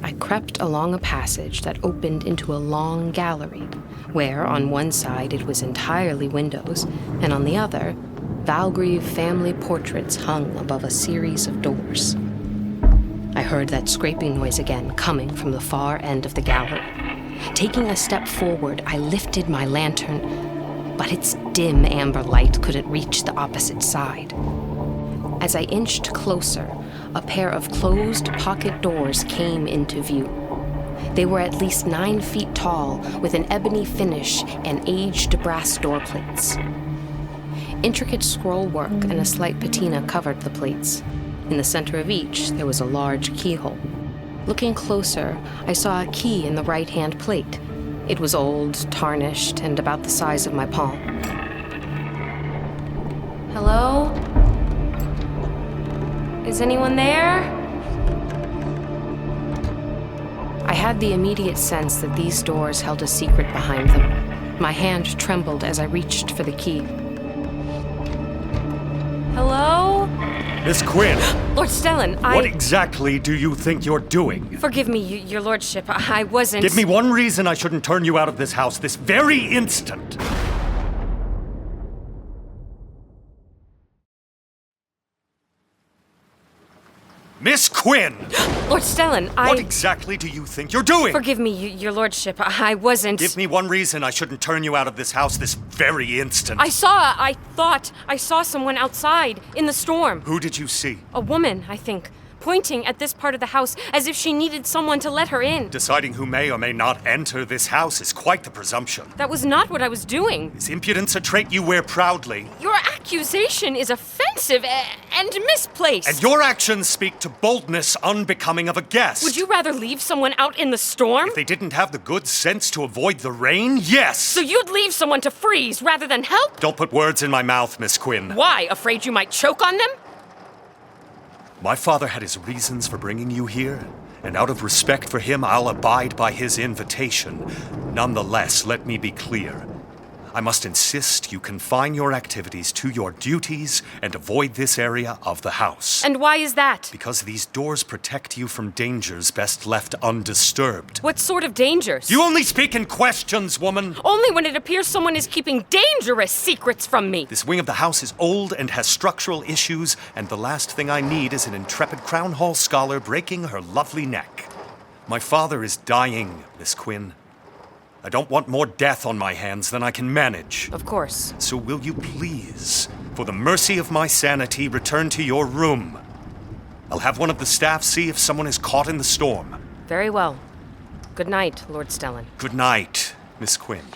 [SPEAKER 3] I crept along a passage that opened into a long gallery, where on one side it was entirely windows, and on the other, Valgrieve family portraits hung above a series of doors. I heard that scraping noise again coming from the far end of the gallery. Taking a step forward, I lifted my lantern, but its dim amber light couldn't reach the opposite side. As I inched closer, a pair of closed pocket doors came into view. They were at least 9 feet tall, with an ebony finish and aged brass door plates. Intricate scroll work and a slight patina covered the plates. In the center of each, there was a large keyhole. Looking closer, I saw a key in the right-hand plate. It was old, tarnished, and about the size of my palm. Hello? Is anyone there? I had the immediate sense that these doors held a secret behind them. My hand trembled as I reached for the key. Hello?
[SPEAKER 17] Miss Quinn!
[SPEAKER 3] Lord Stellan,
[SPEAKER 17] What exactly do you think you're doing?
[SPEAKER 3] Forgive me, your lordship. I wasn't...
[SPEAKER 17] Give me one reason I shouldn't turn you out of this house this very instant! Miss Quinn!
[SPEAKER 3] Lord Stellan,
[SPEAKER 17] What exactly do you think you're doing?
[SPEAKER 3] Forgive me, your lordship. I wasn't...
[SPEAKER 17] Give me one reason I shouldn't turn you out of this house this very instant.
[SPEAKER 3] I thought I saw someone outside, in the storm.
[SPEAKER 17] Who did you see?
[SPEAKER 3] A woman, I think, pointing at this part of the house as if she needed someone to let her in.
[SPEAKER 17] Deciding who may or may not enter this house is quite the presumption.
[SPEAKER 3] That was not what I was doing.
[SPEAKER 17] Is impudence a trait you wear proudly?
[SPEAKER 3] Your accusation is offensive and misplaced.
[SPEAKER 17] And your actions speak to boldness unbecoming of a guest.
[SPEAKER 3] Would you rather leave someone out in the storm?
[SPEAKER 17] If they didn't have the good sense to avoid the rain, yes!
[SPEAKER 3] So you'd leave someone to freeze rather than help?
[SPEAKER 17] Don't put words in my mouth, Miss Quinn.
[SPEAKER 3] Why? Afraid you might choke on them?
[SPEAKER 17] My father had his reasons for bringing you here, and out of respect for him, I'll abide by his invitation. Nonetheless, let me be clear. I must insist you confine your activities to your duties and avoid this area of the house.
[SPEAKER 3] And why is that?
[SPEAKER 17] Because these doors protect you from dangers best left undisturbed.
[SPEAKER 3] What sort of dangers?
[SPEAKER 17] You only speak in questions, woman!
[SPEAKER 3] Only when it appears someone is keeping dangerous secrets from me.
[SPEAKER 17] This wing of the house is old and has structural issues, and the last thing I need is an intrepid Crown Hall scholar breaking her lovely neck. My father is dying, Miss Quinn. I don't want more death on my hands than I can manage.
[SPEAKER 3] Of course.
[SPEAKER 17] So will you please, for the mercy of my sanity, return to your room? I'll have one of the staff see if someone is caught in the storm.
[SPEAKER 3] Very well. Good night, Lord Stellan.
[SPEAKER 17] Good night, Miss Quinn.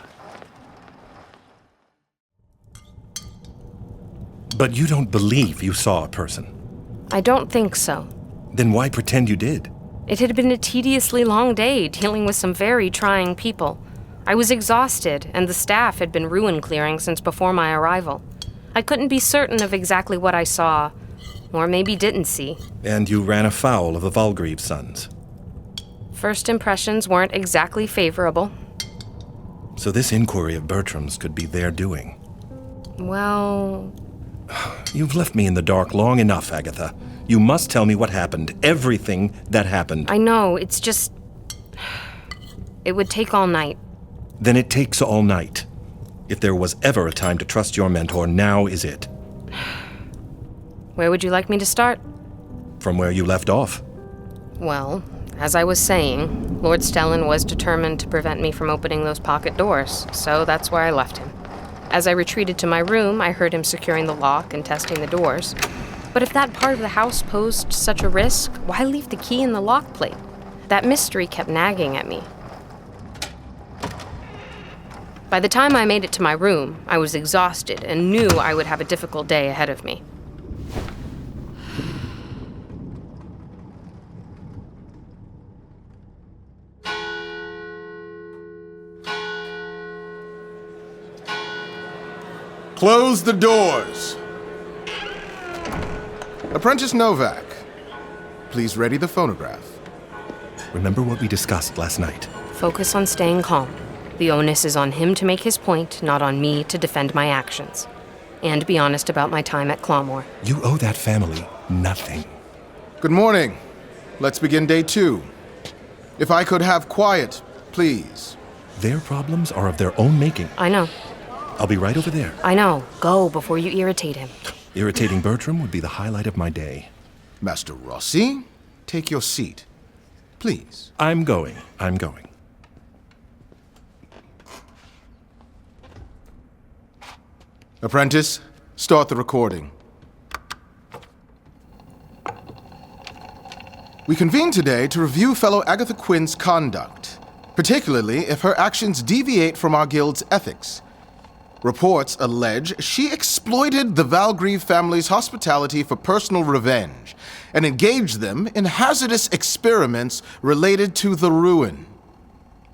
[SPEAKER 2] But you don't believe you saw a person.
[SPEAKER 3] I don't think so.
[SPEAKER 2] Then why pretend you did?
[SPEAKER 3] It had been a tediously long day dealing with some very trying people. I was exhausted, and the staff had been ruin clearing since before my arrival. I couldn't be certain of exactly what I saw, or maybe didn't see.
[SPEAKER 2] And you ran afoul of the Valgrieve sons.
[SPEAKER 3] First impressions weren't exactly favorable.
[SPEAKER 2] So this inquiry of Bertram's could be their doing.
[SPEAKER 3] Well...
[SPEAKER 2] You've left me in the dark long enough, Agatha. You must tell me what happened. Everything that happened.
[SPEAKER 3] I know, it's just... It would take all night.
[SPEAKER 2] Then it takes all night. If there was ever a time to trust your mentor, now is it.
[SPEAKER 3] Where would you like me to start?
[SPEAKER 2] From where you left off.
[SPEAKER 3] Well, as I was saying, Lord Stellan was determined to prevent me from opening those pocket doors, so that's where I left him. As I retreated to my room, I heard him securing the lock and testing the doors. But if that part of the house posed such a risk, why leave the key in the lock plate? That mystery kept nagging at me. By the time I made it to my room, I was exhausted and knew I would have a difficult day ahead of me.
[SPEAKER 6] Close the doors. Apprentice Novak, please ready the phonograph.
[SPEAKER 2] Remember what we discussed last night.
[SPEAKER 3] Focus on staying calm. The onus is on him to make his point, not on me to defend my actions. And be honest about my time at Clawmoor.
[SPEAKER 2] You owe that family nothing.
[SPEAKER 6] Good morning. Let's begin day 2. If I could have quiet, please.
[SPEAKER 2] Their problems are of their own making.
[SPEAKER 3] I know.
[SPEAKER 2] I'll be right over there.
[SPEAKER 3] I know. Go before you irritate him.
[SPEAKER 2] Irritating Bertram would be the highlight of my day.
[SPEAKER 6] Master Rossi, take your seat. Please.
[SPEAKER 2] I'm going.
[SPEAKER 6] Apprentice, start the recording. We convene today to review fellow Agatha Quinn's conduct, particularly if her actions deviate from our guild's ethics. Reports allege she exploited the Valgrieve family's hospitality for personal revenge and engaged them in hazardous experiments related to the ruin.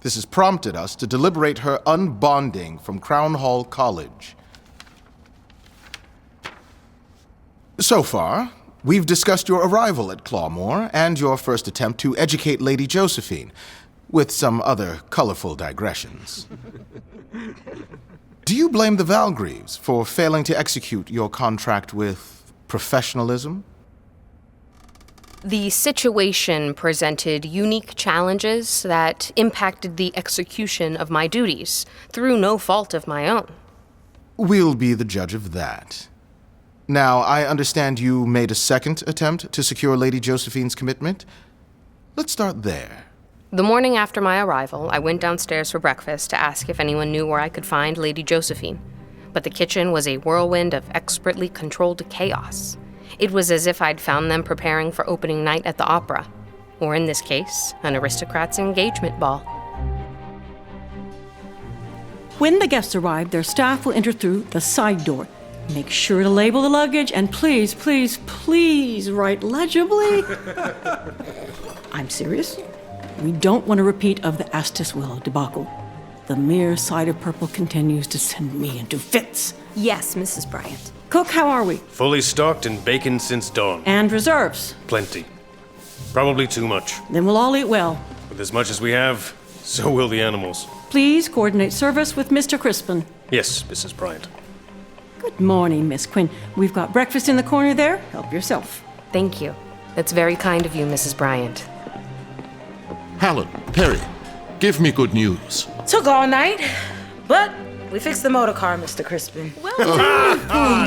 [SPEAKER 6] This has prompted us to deliberate her unbonding from Crown Hall College. So far, we've discussed your arrival at Clawmoor and your first attempt to educate Lady Josephine, with some other colorful digressions. Do you blame the Valgreaves for failing to execute your contract with professionalism?
[SPEAKER 3] The situation presented unique challenges that impacted the execution of my duties, through no fault of my own.
[SPEAKER 6] We'll be the judge of that. Now, I understand you made a second attempt to secure Lady Josephine's commitment. Let's start there.
[SPEAKER 3] The morning after my arrival, I went downstairs for breakfast to ask if anyone knew where I could find Lady Josephine. But the kitchen was a whirlwind of expertly controlled chaos. It was as if I'd found them preparing for opening night at the opera, or in this case, an aristocrat's engagement ball.
[SPEAKER 19] When the guests arrive, their staff will enter through the side door. Make sure to label the luggage, and please, please, please write legibly. I'm serious. We don't want a repeat of the Astus Willow debacle. The Meer side of purple continues to send me into fits.
[SPEAKER 18] Yes, Mrs. Bryant.
[SPEAKER 19] Cook, how are we?
[SPEAKER 20] Fully stocked and bacon since dawn.
[SPEAKER 19] And reserves?
[SPEAKER 20] Plenty. Probably too much.
[SPEAKER 19] Then we'll all eat well.
[SPEAKER 20] With as much as we have, so will the animals.
[SPEAKER 19] Please coordinate service with Mr. Crispin.
[SPEAKER 20] Yes, Mrs. Bryant.
[SPEAKER 19] Good morning, Miss Quinn. We've got breakfast in the corner there. Help yourself.
[SPEAKER 3] Thank you. That's very kind of you, Mrs. Bryant.
[SPEAKER 7] Hallen, Perry, give me good news.
[SPEAKER 21] Took all night, but we fixed the motor car, Mr. Crispin.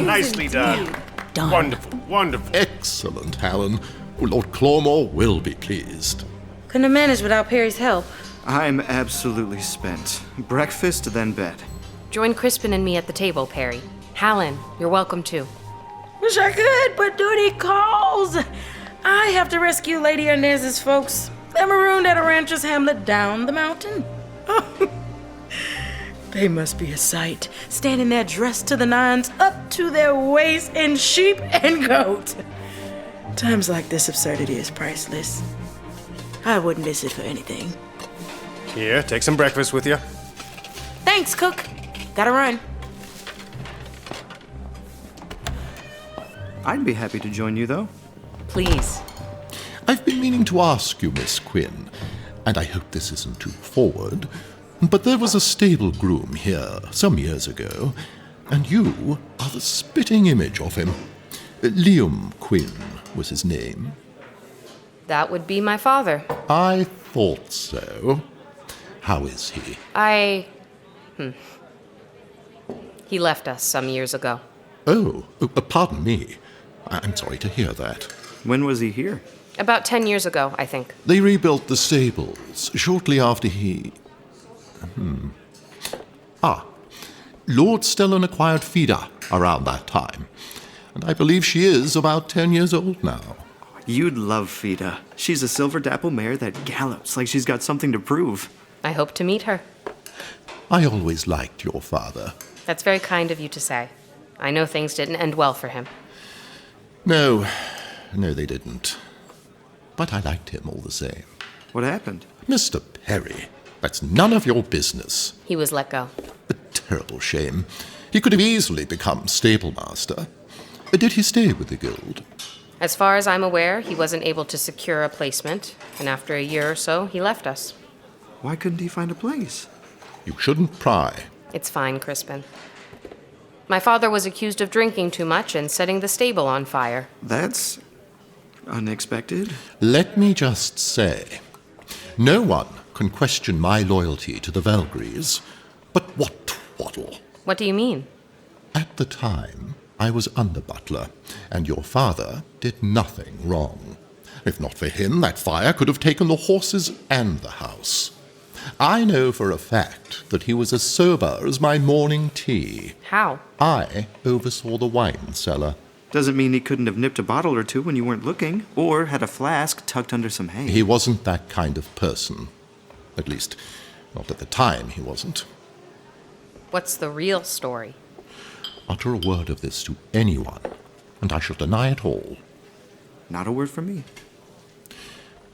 [SPEAKER 20] Nicely done. Wonderful, wonderful.
[SPEAKER 7] Excellent, Hallen. Lord Clawmoor will be pleased.
[SPEAKER 21] Couldn't have managed without Perry's help.
[SPEAKER 8] I'm absolutely spent. Breakfast, then bed.
[SPEAKER 3] Join Crispin and me at the table, Perry. Hallen, you're welcome too.
[SPEAKER 21] Wish I could, but duty calls. I have to rescue Lady Inez's folks. They're marooned at a rancher's hamlet down the mountain. They must be a sight, standing there dressed to the nines, up to their waist in sheep and goat. Times like this, absurdity is priceless. I wouldn't miss it for anything.
[SPEAKER 20] Here, take some breakfast with you.
[SPEAKER 21] Thanks, cook. Gotta run.
[SPEAKER 8] I'd be happy to join you, though.
[SPEAKER 3] Please.
[SPEAKER 7] I've been meaning to ask you, Miss Quinn, and I hope this isn't too forward, but there was a stable groom here some years ago, and you are the spitting image of him. Liam Quinn was his name.
[SPEAKER 3] That would be my father.
[SPEAKER 7] I thought so. How is he?
[SPEAKER 3] He left us some years ago.
[SPEAKER 7] Oh, pardon me. I'm sorry to hear that.
[SPEAKER 8] When was he here?
[SPEAKER 3] About 10 years ago, I think.
[SPEAKER 7] They rebuilt the stables shortly after he... Lord Stellan acquired Fida around that time, and I believe she is about 10 years old now.
[SPEAKER 8] You'd love Fida. She's a silver dapple mare that gallops like she's got something to prove.
[SPEAKER 3] I hope to meet her.
[SPEAKER 7] I always liked your father.
[SPEAKER 3] That's very kind of you to say. I know things didn't end well for him.
[SPEAKER 7] No, they didn't. But I liked him all the same.
[SPEAKER 8] What happened?
[SPEAKER 7] Mr. Perry, that's none of your business.
[SPEAKER 3] He was let go.
[SPEAKER 7] A terrible shame. He could have easily become stable master. Did he stay with the guild?
[SPEAKER 3] As far as I'm aware, he wasn't able to secure a placement, and after a year or so, he left us.
[SPEAKER 8] Why couldn't he find a place?
[SPEAKER 7] You shouldn't pry.
[SPEAKER 3] It's fine, Crispin. My father was accused of drinking too much and setting the stable on fire.
[SPEAKER 8] That's unexpected.
[SPEAKER 7] Let me just say, no one can question my loyalty to the Valkyries, but what twaddle?
[SPEAKER 3] What do you mean?
[SPEAKER 7] At the time, I was under butler, and your father did nothing wrong. If not for him, that fire could have taken the horses and the house. I know for a fact that he was as sober as my morning tea.
[SPEAKER 3] How?
[SPEAKER 7] I oversaw the wine cellar.
[SPEAKER 8] Doesn't mean he couldn't have nipped a bottle or two when you weren't looking, or had a flask tucked under some hay.
[SPEAKER 7] He wasn't that kind of person. At least, not at the time he wasn't.
[SPEAKER 3] What's the real story?
[SPEAKER 7] Utter a word of this to anyone, and I shall deny it all.
[SPEAKER 8] Not a word from me.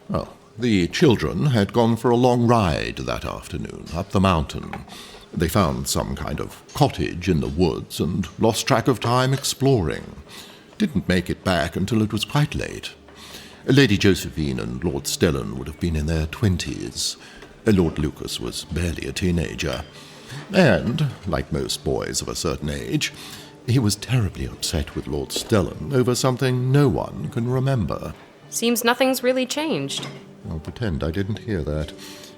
[SPEAKER 7] Well, the children had gone for a long ride that afternoon up the mountain. They found some kind of cottage in the woods and lost track of time exploring. Didn't make it back until it was quite late. Lady Josephine and Lord Stellan would have been in their 20s. Lord Lucas was barely a teenager. And, like most boys of a certain age, he was terribly upset with Lord Stellan over something no one can remember.
[SPEAKER 3] Seems nothing's really changed.
[SPEAKER 7] I'll pretend I didn't hear that.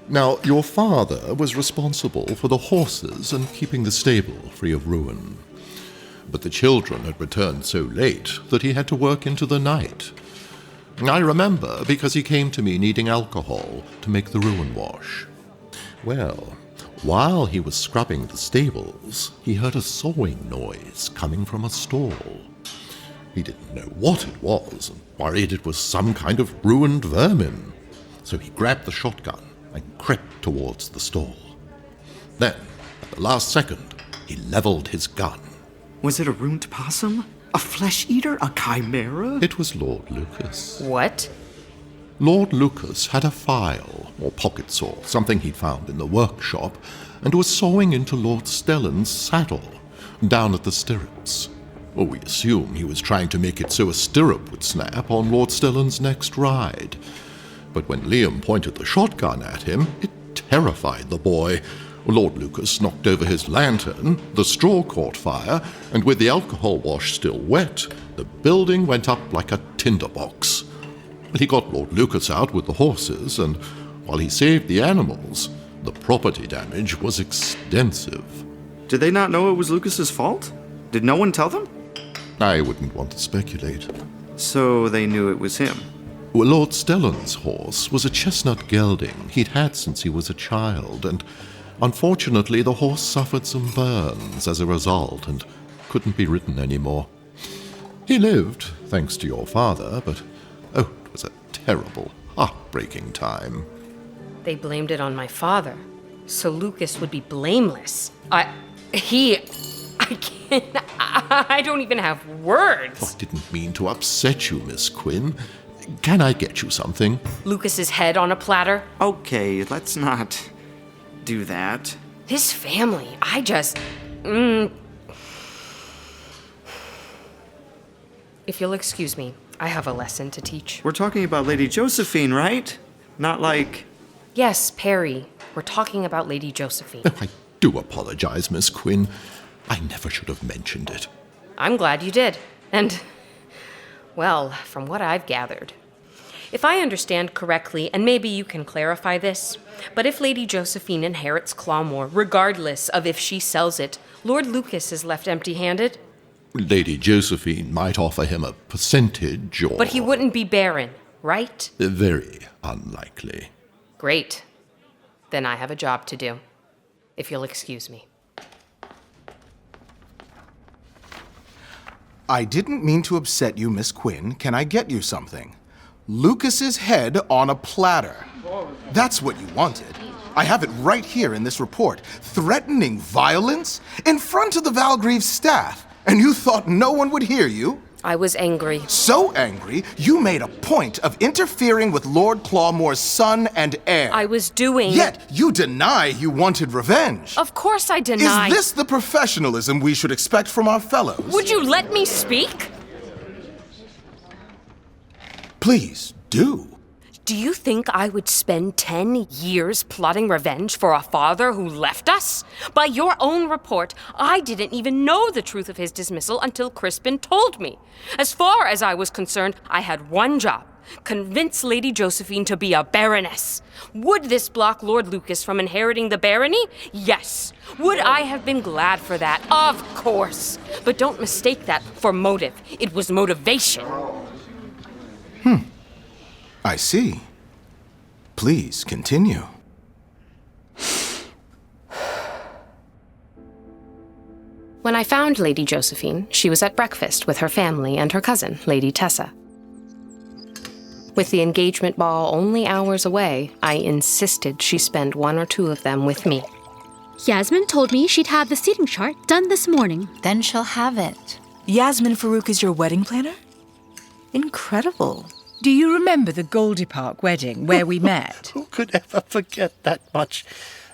[SPEAKER 7] Now, your father was responsible for the horses and keeping the stable free of ruin. but the children had returned so late that he had to work into the night. I remember because he came to me needing alcohol to make the ruin wash. Well, while he was scrubbing the stables, he heard a sawing noise coming from a stall. He didn't know what it was and worried it was some kind of ruined vermin. So he grabbed the shotgun and crept towards the stall. Then, at the last second, he leveled his gun.
[SPEAKER 8] Was it a ruined possum? A flesh-eater? A chimera?
[SPEAKER 7] It was Lord Lucas.
[SPEAKER 3] What?
[SPEAKER 7] Lord Lucas had a file, or pocket saw, something he'd found in the workshop, and was sawing into Lord Stellan's saddle, down at the stirrups. Well, we assume he was trying to make it so a stirrup would snap on Lord Stellan's next ride. But when Liam pointed the shotgun at him, it terrified the boy. Lord Lucas knocked over his lantern, the straw caught fire, and with the alcohol wash still wet, the building went up like a tinderbox. He got Lord Lucas out with the horses, and while he saved the animals, the property damage was extensive.
[SPEAKER 8] Did they not know it was Lucas's fault? Did no one tell them?
[SPEAKER 7] I wouldn't want to speculate.
[SPEAKER 8] So they knew it was him?
[SPEAKER 7] Well, Lord Stellan's horse was a chestnut gelding he'd had since he was a child, and unfortunately the horse suffered some burns as a result and couldn't be ridden anymore. He lived, thanks to your father, but oh, it was a terrible, heartbreaking time.
[SPEAKER 3] They blamed it on my father, so Lucas would be blameless. I don't even have words.
[SPEAKER 7] I didn't mean to upset you, Miss Quinn. Can I get you something?
[SPEAKER 3] Lucas's head on a platter?
[SPEAKER 8] Okay, let's not do that.
[SPEAKER 3] His family, If you'll excuse me, I have a lesson to teach.
[SPEAKER 8] We're talking about Lady Josephine, right? Not like...
[SPEAKER 3] Yes, Perry. We're talking about Lady Josephine.
[SPEAKER 7] Oh, I do apologize, Miss Quinn. I never should have mentioned it.
[SPEAKER 3] I'm glad you did. And, well, from what I've gathered, if I understand correctly, and maybe you can clarify this, but if Lady Josephine inherits Clawmoor, regardless of if she sells it, Lord Lucas is left empty-handed?
[SPEAKER 7] Lady Josephine might offer him a percentage or...
[SPEAKER 3] But he wouldn't be Baron, right?
[SPEAKER 7] Very unlikely.
[SPEAKER 3] Great. Then I have a job to do, if you'll excuse me.
[SPEAKER 6] I didn't mean to upset you, Miss Quinn. Can I get you something? Lucas's head on a platter. That's what you wanted. I have it right here in this report. Threatening violence in front of the Valgreave staff. And you thought no one would hear you?
[SPEAKER 3] I was angry.
[SPEAKER 6] So angry, you made a point of interfering with Lord Clawmoor's son and heir.
[SPEAKER 3] I was doing...
[SPEAKER 6] Yet you deny you wanted revenge.
[SPEAKER 3] Of course I deny...
[SPEAKER 6] Is this the professionalism we should expect from our fellows?
[SPEAKER 3] Would you let me speak?
[SPEAKER 6] Please, do.
[SPEAKER 3] Do you think I would spend 10 years plotting revenge for a father who left us? By your own report, I didn't even know the truth of his dismissal until Crispin told me. As far as I was concerned, I had one job: convince Lady Josephine to be a baroness. Would this block Lord Lucas from inheriting the barony? Yes. Would I have been glad for that? Of course. But don't mistake that for motive. It was motivation.
[SPEAKER 6] I see. Please continue.
[SPEAKER 3] When I found Lady Josephine, she was at breakfast with her family and her cousin, Lady Tessa. With the engagement ball only hours away, I insisted she spend 1 or 2 of them with me.
[SPEAKER 12] Yasmin told me she'd have the seating chart done this morning.
[SPEAKER 16] Then she'll have it. Yasmin Farouk is your wedding planner? Incredible.
[SPEAKER 14] Do you remember the Goldie Park wedding where we met?
[SPEAKER 10] Who could ever forget that much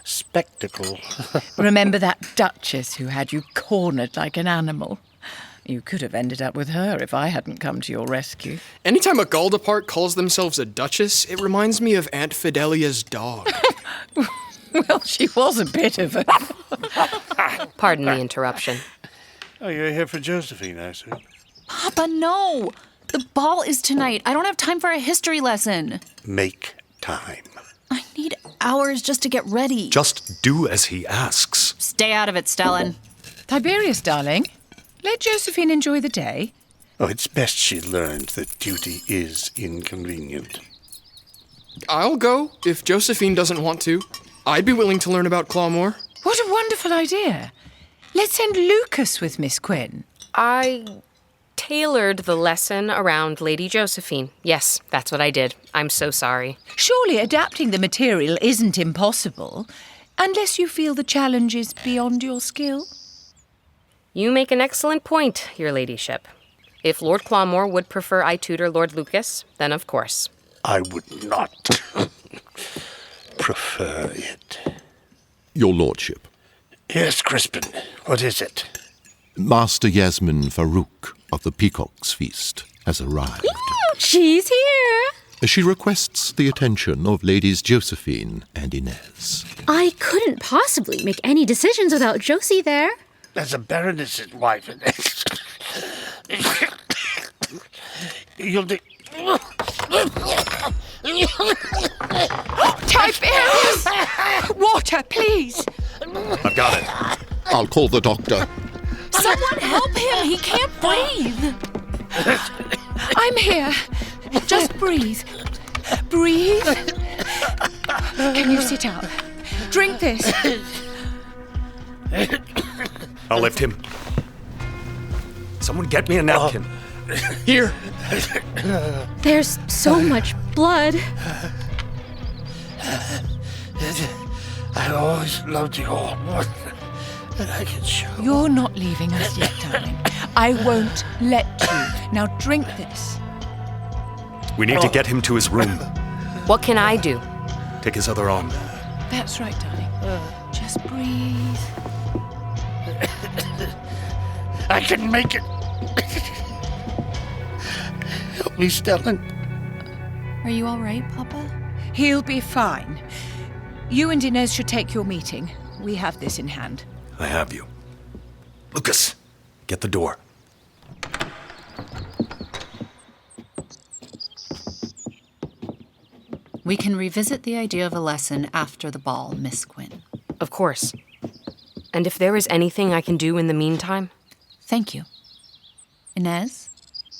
[SPEAKER 10] spectacle?
[SPEAKER 14] Remember that Duchess who had you cornered like an animal? You could have ended up with her if I hadn't come to your rescue.
[SPEAKER 13] Anytime a Goldie Park calls themselves a duchess, it reminds me of Aunt Fidelia's dog.
[SPEAKER 14] Well, she was a bit of a...
[SPEAKER 3] Pardon the interruption.
[SPEAKER 10] Oh, you're here for Josephine, I assume.
[SPEAKER 11] Papa, no! The ball is tonight. I don't have time for a history lesson.
[SPEAKER 10] Make time.
[SPEAKER 11] I need hours just to get ready.
[SPEAKER 17] Just do as he asks.
[SPEAKER 11] Stay out of it, Stellan.
[SPEAKER 14] Tiberius, darling, Let Josephine enjoy the day.
[SPEAKER 10] Oh, it's best she learned that duty is inconvenient.
[SPEAKER 13] I'll go if Josephine doesn't want to. I'd be willing to learn about Clawmoor.
[SPEAKER 14] What a wonderful idea. Let's send Lucas with Miss Quinn.
[SPEAKER 3] I tailored the lesson around Lady Josephine. Yes, that's what I did. I'm so sorry.
[SPEAKER 14] Surely adapting the material isn't impossible, unless you feel the challenge is beyond your skill.
[SPEAKER 3] You make an excellent point, your ladyship. If Lord Clawmoor would prefer I tutor Lord Lucas, then of course.
[SPEAKER 10] I would not prefer it.
[SPEAKER 7] Your lordship.
[SPEAKER 10] Yes, Crispin. What is it?
[SPEAKER 7] Master Yasmin Farouk of the Peacock's Feast has arrived.
[SPEAKER 12] She's here!
[SPEAKER 7] She requests the attention of Ladies Josephine and Inez.
[SPEAKER 12] I couldn't possibly make any decisions without Josie there.
[SPEAKER 10] As a baroness's wife, you'll do...
[SPEAKER 14] Tiberius! Water, please!
[SPEAKER 17] I've got it.
[SPEAKER 7] I'll call the doctor.
[SPEAKER 14] Someone help him! He can't breathe! I'm here. Just breathe. Breathe. Can you sit up? Drink this.
[SPEAKER 17] I'll lift him. Someone get me a napkin.
[SPEAKER 13] Here.
[SPEAKER 12] There's so much blood.
[SPEAKER 10] I always loved you all more than I can show.
[SPEAKER 14] You're not leaving us yet, darling. I won't let you. Now drink this.
[SPEAKER 17] We need to get him to his room.
[SPEAKER 3] What can I do?
[SPEAKER 17] Take his other arm.
[SPEAKER 14] That's right, darling. Just breathe.
[SPEAKER 10] I can make it. Help me, Stellan.
[SPEAKER 11] Are you all right, Papa?
[SPEAKER 14] He'll be fine. You and Inez should take your meeting. We have this in hand.
[SPEAKER 17] I have you. Lucas, get the door.
[SPEAKER 11] We can revisit the idea of a lesson after the ball, Miss Quinn.
[SPEAKER 3] Of course. And if there is anything I can do in the meantime?
[SPEAKER 11] Thank you. Inez,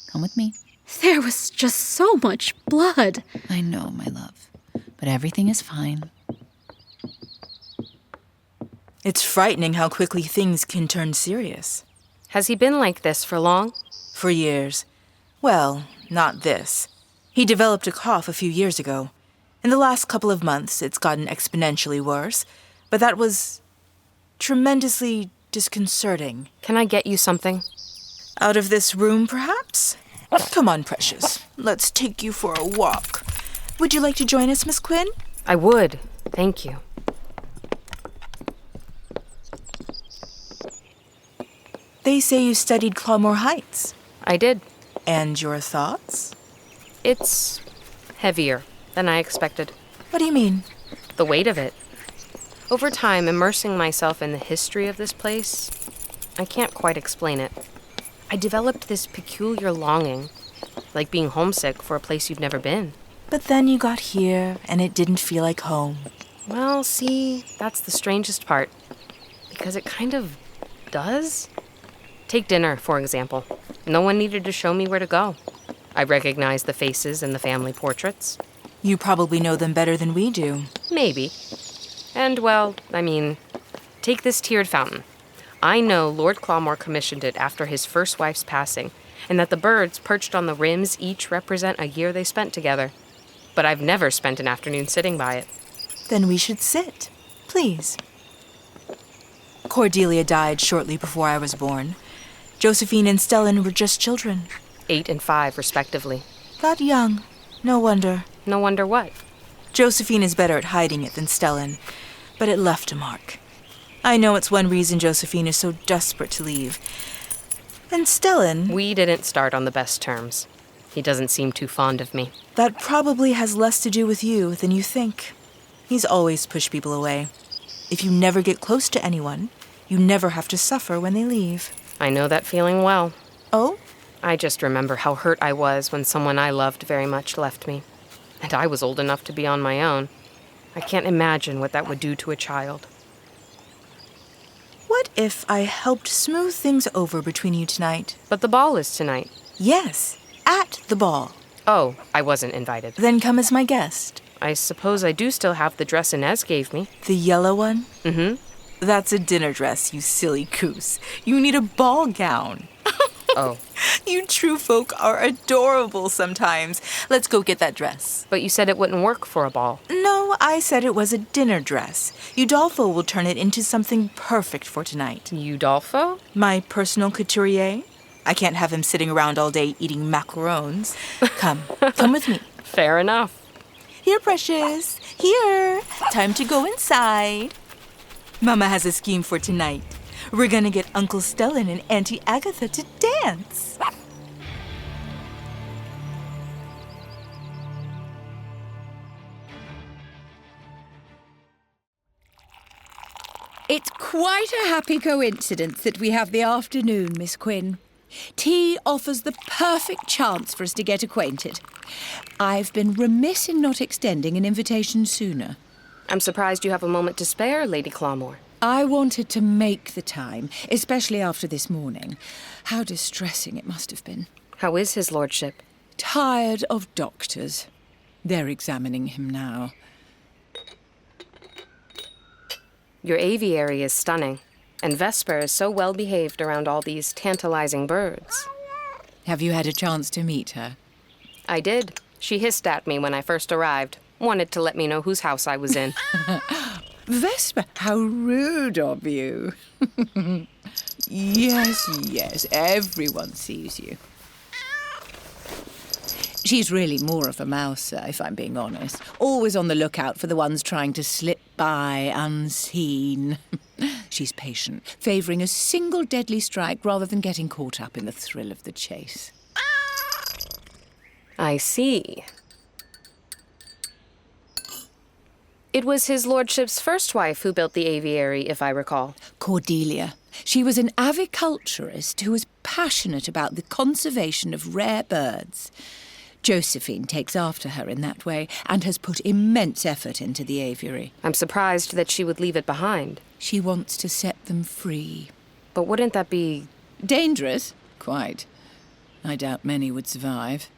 [SPEAKER 11] come with me.
[SPEAKER 12] There was just so much blood.
[SPEAKER 11] I know, my love. But everything is fine.
[SPEAKER 16] It's frightening how quickly things can turn serious.
[SPEAKER 3] Has he been like this for long?
[SPEAKER 16] For years. Well, not this. He developed a cough a few years ago. In the last couple of months, it's gotten exponentially worse, but that was tremendously disconcerting.
[SPEAKER 3] Can I get you something?
[SPEAKER 16] Out of this room, perhaps? Come on, precious. Let's take you for a walk. Would you like to join us, Miss Quinn?
[SPEAKER 3] I would. Thank you.
[SPEAKER 16] They say you studied Clawmoor Heights.
[SPEAKER 3] I did.
[SPEAKER 16] And your thoughts?
[SPEAKER 3] It's heavier than I expected.
[SPEAKER 16] What do you mean?
[SPEAKER 3] The weight of it. Over time, immersing myself in the history of this place, I can't quite explain it. I developed this peculiar longing, like being homesick for a place you've never been.
[SPEAKER 16] But then you got here, and it didn't feel like home.
[SPEAKER 3] Well, see, that's the strangest part. Because it kind of does. Take dinner, for example. No one needed to show me where to go. I recognized the faces in the family portraits.
[SPEAKER 16] You probably know them better than we do.
[SPEAKER 3] Maybe. And, well, take this tiered fountain. I know Lord Clawmoor commissioned it after his first wife's passing, and that the birds perched on the rims each represent a year they spent together. But I've never spent an afternoon sitting by it.
[SPEAKER 16] Then we should sit. Please. Cordelia died shortly before I was born. Josephine and Stellan were just children.
[SPEAKER 3] 8 and 5, respectively.
[SPEAKER 16] Not young. No wonder.
[SPEAKER 3] No wonder what?
[SPEAKER 16] Josephine is better at hiding it than Stellan, but it left a mark. I know it's one reason Josephine is so desperate to leave. And Stellan...
[SPEAKER 3] We didn't start on the best terms. He doesn't seem too fond of me.
[SPEAKER 16] That probably has less to do with you than you think. He's always pushed people away. If you never get close to anyone, you never have to suffer when they leave.
[SPEAKER 3] I know that feeling well.
[SPEAKER 16] Oh?
[SPEAKER 3] I just remember how hurt I was when someone I loved very much left me. And I was old enough to be on my own. I can't imagine what that would do to a child.
[SPEAKER 16] What if I helped smooth things over between you tonight?
[SPEAKER 3] But the ball is tonight.
[SPEAKER 16] Yes, at the ball.
[SPEAKER 3] Oh, I wasn't invited.
[SPEAKER 16] Then come as my guest.
[SPEAKER 3] I suppose I do still have the dress Inez gave me.
[SPEAKER 16] The yellow one?
[SPEAKER 3] Mm-hmm.
[SPEAKER 16] That's a dinner dress, you silly goose. You need a ball gown.
[SPEAKER 3] Oh.
[SPEAKER 16] You true folk are adorable sometimes. Let's go get that dress.
[SPEAKER 3] But you said it wouldn't work for a ball.
[SPEAKER 16] No, I said it was a dinner dress. Udolpho will turn it into something perfect for tonight.
[SPEAKER 3] Udolpho?
[SPEAKER 16] My personal couturier. I can't have him sitting around all day eating macarons. Come with me.
[SPEAKER 3] Fair enough.
[SPEAKER 16] Here, precious. Here. Time to go inside. Mama has a scheme for tonight. We're gonna get Uncle Stellan and Auntie Agatha to dance.
[SPEAKER 14] It's quite a happy coincidence that we have the afternoon, Miss Quinn. Tea offers the perfect chance for us to get acquainted. I've been remiss in not extending an invitation sooner.
[SPEAKER 3] I'm surprised you have a moment to spare, Lady Clawmoor.
[SPEAKER 14] I wanted to make the time, especially after this morning. How distressing it must have been.
[SPEAKER 3] How is his lordship?
[SPEAKER 14] Tired of doctors. They're examining him now.
[SPEAKER 3] Your aviary is stunning, and Vesper is so well behaved around all these tantalizing birds.
[SPEAKER 14] Have you had a chance to meet her?
[SPEAKER 3] I did. She hissed at me when I first arrived. Wanted to let me know whose house I was in.
[SPEAKER 14] Vesper, how rude of you. Yes, everyone sees you. She's really more of a mouser, if I'm being honest. Always on the lookout for the ones trying to slip by unseen. She's patient, favouring a single deadly strike rather than getting caught up in the thrill of the chase.
[SPEAKER 3] I see. It was his lordship's first wife who built the aviary, if I recall.
[SPEAKER 14] Cordelia. She was an aviculturist who was passionate about the conservation of rare birds. Josephine takes after her in that way and has put immense effort into the aviary.
[SPEAKER 3] I'm surprised that she would leave it behind.
[SPEAKER 14] She wants to set them free.
[SPEAKER 3] But wouldn't that be...
[SPEAKER 14] dangerous? Quite. I doubt many would survive.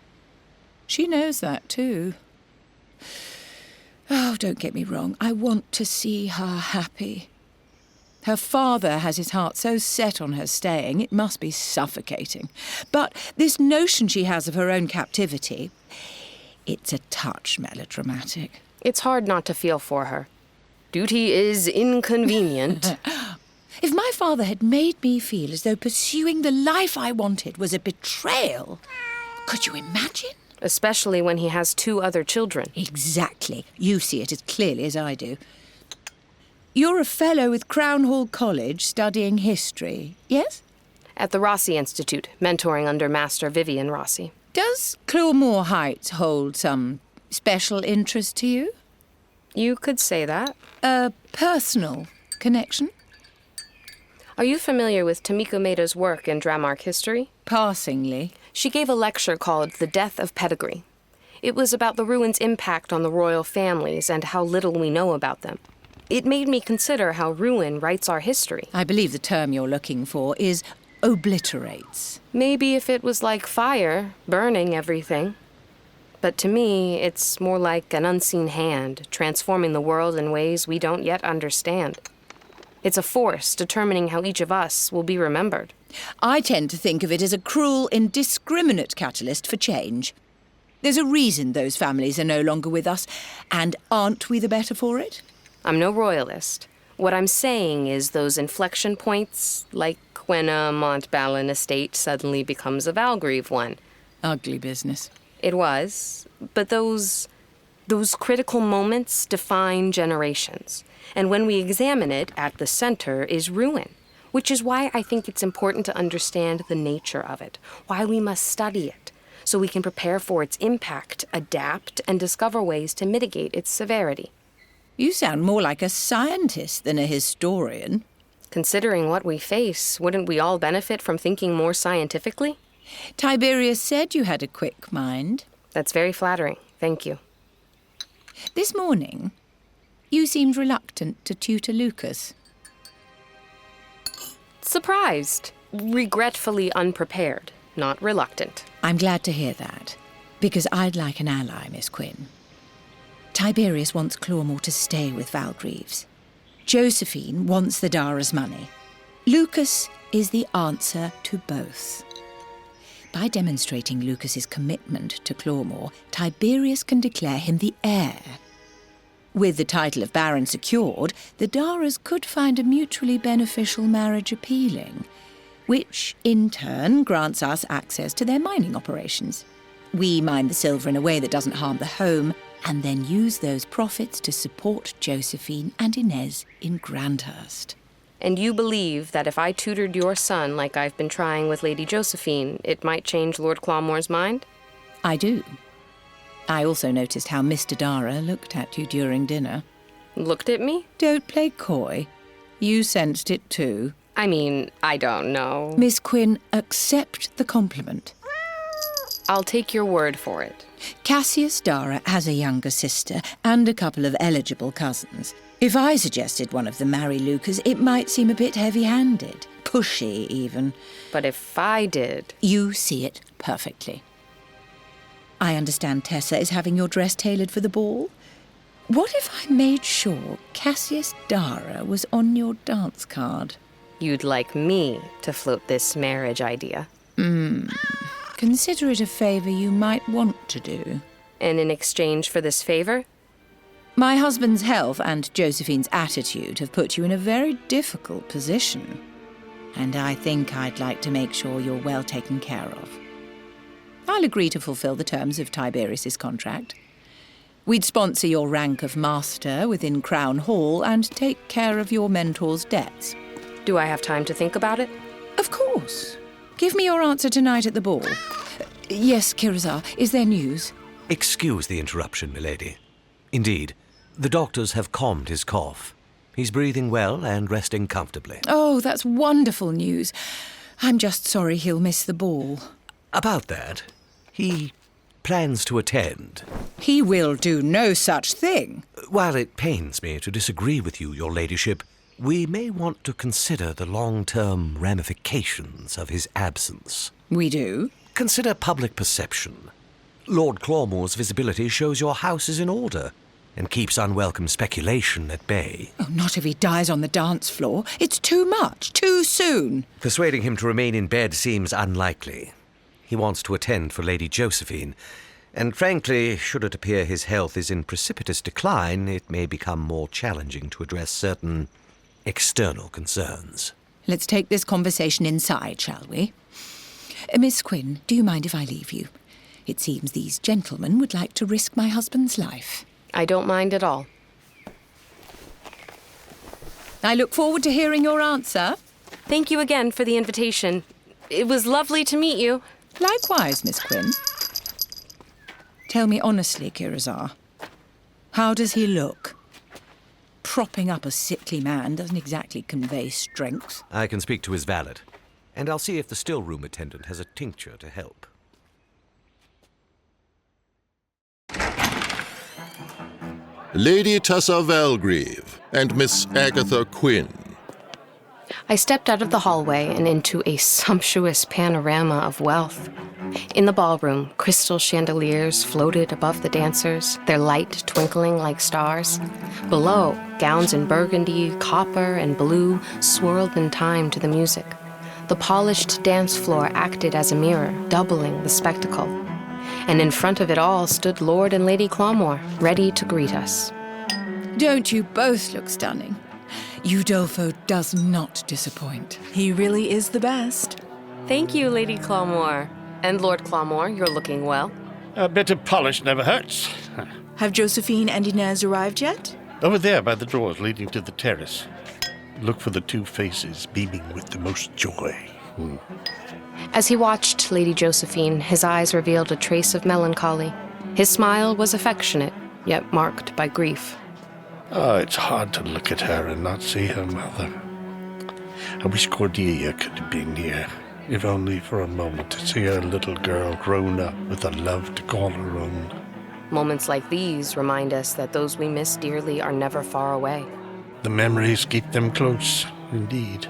[SPEAKER 14] She knows that too. Oh, don't get me wrong. I want to see her happy. Her father has his heart so set on her staying, it must be suffocating. But this notion she has of her own captivity, it's a touch melodramatic.
[SPEAKER 3] It's hard not to feel for her. Duty is inconvenient.
[SPEAKER 14] If my father had made me feel as though pursuing the life I wanted was a betrayal, could you imagine?
[SPEAKER 3] Especially when he has 2 other children.
[SPEAKER 14] Exactly. You see it as clearly as I do. You're a fellow with Crown Hall College studying history, yes?
[SPEAKER 3] At the Rossi Institute, mentoring under Master Vivian Rossi.
[SPEAKER 14] Does Clawmoor Heights hold some special interest to you?
[SPEAKER 3] You could say that.
[SPEAKER 14] A personal connection?
[SPEAKER 3] Are you familiar with Tamiko Maeda's work in Dramark history?
[SPEAKER 14] Passingly.
[SPEAKER 3] She gave a lecture called The Death of Pedigree. It was about the ruin's impact on the royal families and how little we know about them. It made me consider how ruin writes our history.
[SPEAKER 14] I believe the term you're looking for is obliterates.
[SPEAKER 3] Maybe if it was like fire, burning everything. But to me, it's more like an unseen hand, transforming the world in ways we don't yet understand. It's a force determining how each of us will be remembered.
[SPEAKER 14] I tend to think of it as a cruel, indiscriminate catalyst for change. There's a reason those families are no longer with us, and aren't we the better for it?
[SPEAKER 3] I'm no royalist. What I'm saying is those inflection points, like when a Montballon estate suddenly becomes a Valgrieve one.
[SPEAKER 14] Ugly business.
[SPEAKER 3] It was, but those critical moments define generations. And when we examine it, at the center is ruin, which is why I think it's important to understand the nature of it, why we must study it, so we can prepare for its impact, adapt, and discover ways to mitigate its severity.
[SPEAKER 14] You sound more like a scientist than a historian.
[SPEAKER 3] Considering what we face, wouldn't we all benefit from thinking more scientifically?
[SPEAKER 14] Tiberius said you had a quick mind.
[SPEAKER 3] That's very flattering. Thank you.
[SPEAKER 14] This morning, you seemed reluctant to tutor Lucas.
[SPEAKER 3] Surprised. Regretfully unprepared. Not reluctant.
[SPEAKER 1] I'm glad to hear that, because I'd like an ally, Miss Quinn. Tiberius wants Clawmoor to stay with Valgreaves. Josephine wants the Dara's money. Lucas is the answer to both. By demonstrating Lucas's commitment to Clawmoor, Tiberius can declare him the heir. With the title of Baron secured, the Daras could find a mutually beneficial marriage appealing, which in turn grants us access to their mining operations. We mine the silver in a way that doesn't harm the home, and then use those profits to support Josephine and Inez in Grandhurst.
[SPEAKER 3] And you believe that if I tutored your son like I've been trying with Lady Josephine, it might change Lord Clawmoor's mind?
[SPEAKER 1] I do. I also noticed how Mr. Dara looked at you during dinner.
[SPEAKER 3] Looked at me?
[SPEAKER 1] Don't play coy. You sensed it too.
[SPEAKER 3] I mean, I don't know.
[SPEAKER 1] Miss Quinn, accept the compliment.
[SPEAKER 3] I'll take your word for it.
[SPEAKER 1] Cassius Dara has a younger sister and a couple of eligible cousins. If I suggested one of them marry Lucas, it might seem a bit heavy-handed. Pushy, even.
[SPEAKER 3] But if I did...
[SPEAKER 1] You see it perfectly. I understand Tessa is having your dress tailored for the ball. What if I made sure Cassius Dara was on your dance card?
[SPEAKER 3] You'd like me to float this marriage idea?
[SPEAKER 1] Consider it a favor you might want to do.
[SPEAKER 3] And in exchange for this favor?
[SPEAKER 1] My husband's health and Josephine's attitude have put you in a very difficult position. And I think I'd like to make sure you're well taken care of. I'll agree to fulfill the terms of Tiberius's contract. We'd sponsor your rank of master within Crown Hall and take care of your mentor's debts.
[SPEAKER 3] Do I have time to think about it?
[SPEAKER 1] Of course. Give me your answer tonight at the ball. Yes, Kirazar, is there news?
[SPEAKER 9] Excuse the interruption, milady. Indeed, the doctors have calmed his cough. He's breathing well and resting comfortably.
[SPEAKER 1] Oh, that's wonderful news. I'm just sorry he'll miss the ball.
[SPEAKER 9] About that, he plans to attend.
[SPEAKER 1] He will do no such thing.
[SPEAKER 9] While it pains me to disagree with you, your ladyship, we may want to consider the long-term ramifications of his absence.
[SPEAKER 1] We do?
[SPEAKER 9] Consider public perception. Lord Clawmoor's visibility shows your house is in order and keeps unwelcome speculation at bay.
[SPEAKER 1] Oh, not if he dies on the dance floor. It's too much, too soon.
[SPEAKER 9] Persuading him to remain in bed seems unlikely. He wants to attend for Lady Josephine, and frankly, should it appear his health is in precipitous decline, it may become more challenging to address certain external concerns.
[SPEAKER 1] Let's take this conversation inside, shall we? Miss Quinn, do you mind if I leave you? It seems these gentlemen would like to risk my husband's life.
[SPEAKER 3] I don't mind at all.
[SPEAKER 1] I look forward to hearing your answer.
[SPEAKER 3] Thank you again for the invitation. It was lovely to meet you.
[SPEAKER 1] Likewise, Miss Quinn. Tell me honestly, Kirazar, how does he look? Propping up a sickly man doesn't exactly convey strength.
[SPEAKER 9] I can speak to his valet, and I'll see if the still-room attendant has a tincture to help.
[SPEAKER 7] Lady Tessa Valgreave and Miss Agatha Quinn.
[SPEAKER 3] I stepped out of the hallway and into a sumptuous panorama of wealth. In the ballroom, crystal chandeliers floated above the dancers, their light twinkling like stars. Below, gowns in burgundy, copper, and blue swirled in time to the music. The polished dance floor acted as a mirror, doubling the spectacle. And in front of it all stood Lord and Lady Clawmoor, ready to greet us.
[SPEAKER 1] Don't you both look stunning? Udolpho does not disappoint.
[SPEAKER 16] He really is the best.
[SPEAKER 3] Thank you, Lady Clawmoor. And Lord Clawmoor, you're looking well.
[SPEAKER 10] A bit of polish never hurts.
[SPEAKER 16] Have Josephine and Inez arrived yet?
[SPEAKER 10] Over there by the doors leading to the terrace. Look for the two faces beaming with the most joy.
[SPEAKER 3] As he watched Lady Josephine, his eyes revealed a trace of melancholy. His smile was affectionate, yet marked by grief.
[SPEAKER 10] Oh, it's hard to look at her and not see her mother. I wish Cordelia could have been here, if only for a moment, to see her little girl grown up with a love to call her own.
[SPEAKER 3] Moments like these remind us that those we miss dearly are never far away.
[SPEAKER 10] The memories keep them close, indeed.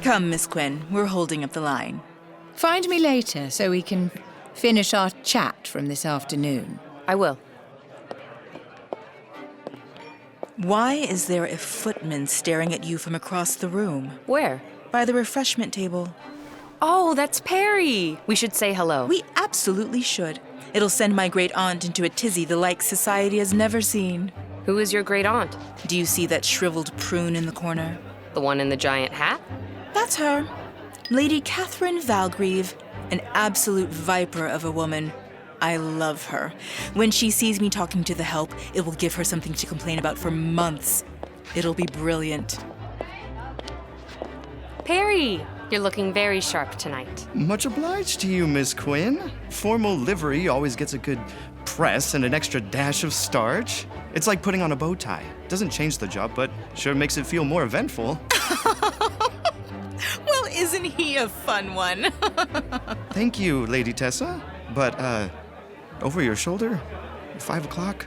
[SPEAKER 16] Come, Miss Quinn. We're holding up the line.
[SPEAKER 1] Find me later so we can finish our chat from this afternoon.
[SPEAKER 3] I will.
[SPEAKER 16] Why is there a footman staring at you from across the room?
[SPEAKER 3] Where?
[SPEAKER 16] By the refreshment table.
[SPEAKER 3] Oh, that's Perry. We should say hello.
[SPEAKER 16] We absolutely should. It'll send my great aunt into a tizzy the like society has never seen.
[SPEAKER 3] Who is your great aunt?
[SPEAKER 16] Do you see that shriveled prune in the corner?
[SPEAKER 3] The one in the giant hat?
[SPEAKER 16] That's her. Lady Catherine Valgrieve, an absolute viper of a woman. I love her. When she sees me talking to the help, it will give her something to complain about for months. It'll be brilliant.
[SPEAKER 3] Perry, you're looking very sharp tonight.
[SPEAKER 8] Much obliged to you, Miss Quinn. Formal livery always gets a good press and an extra dash of starch. It's like putting on a bow tie. Doesn't change the job, but sure makes it feel more eventful.
[SPEAKER 16] Well, isn't he a fun one?
[SPEAKER 8] Thank you, Lady Tessa. But, over your shoulder, 5 o'clock,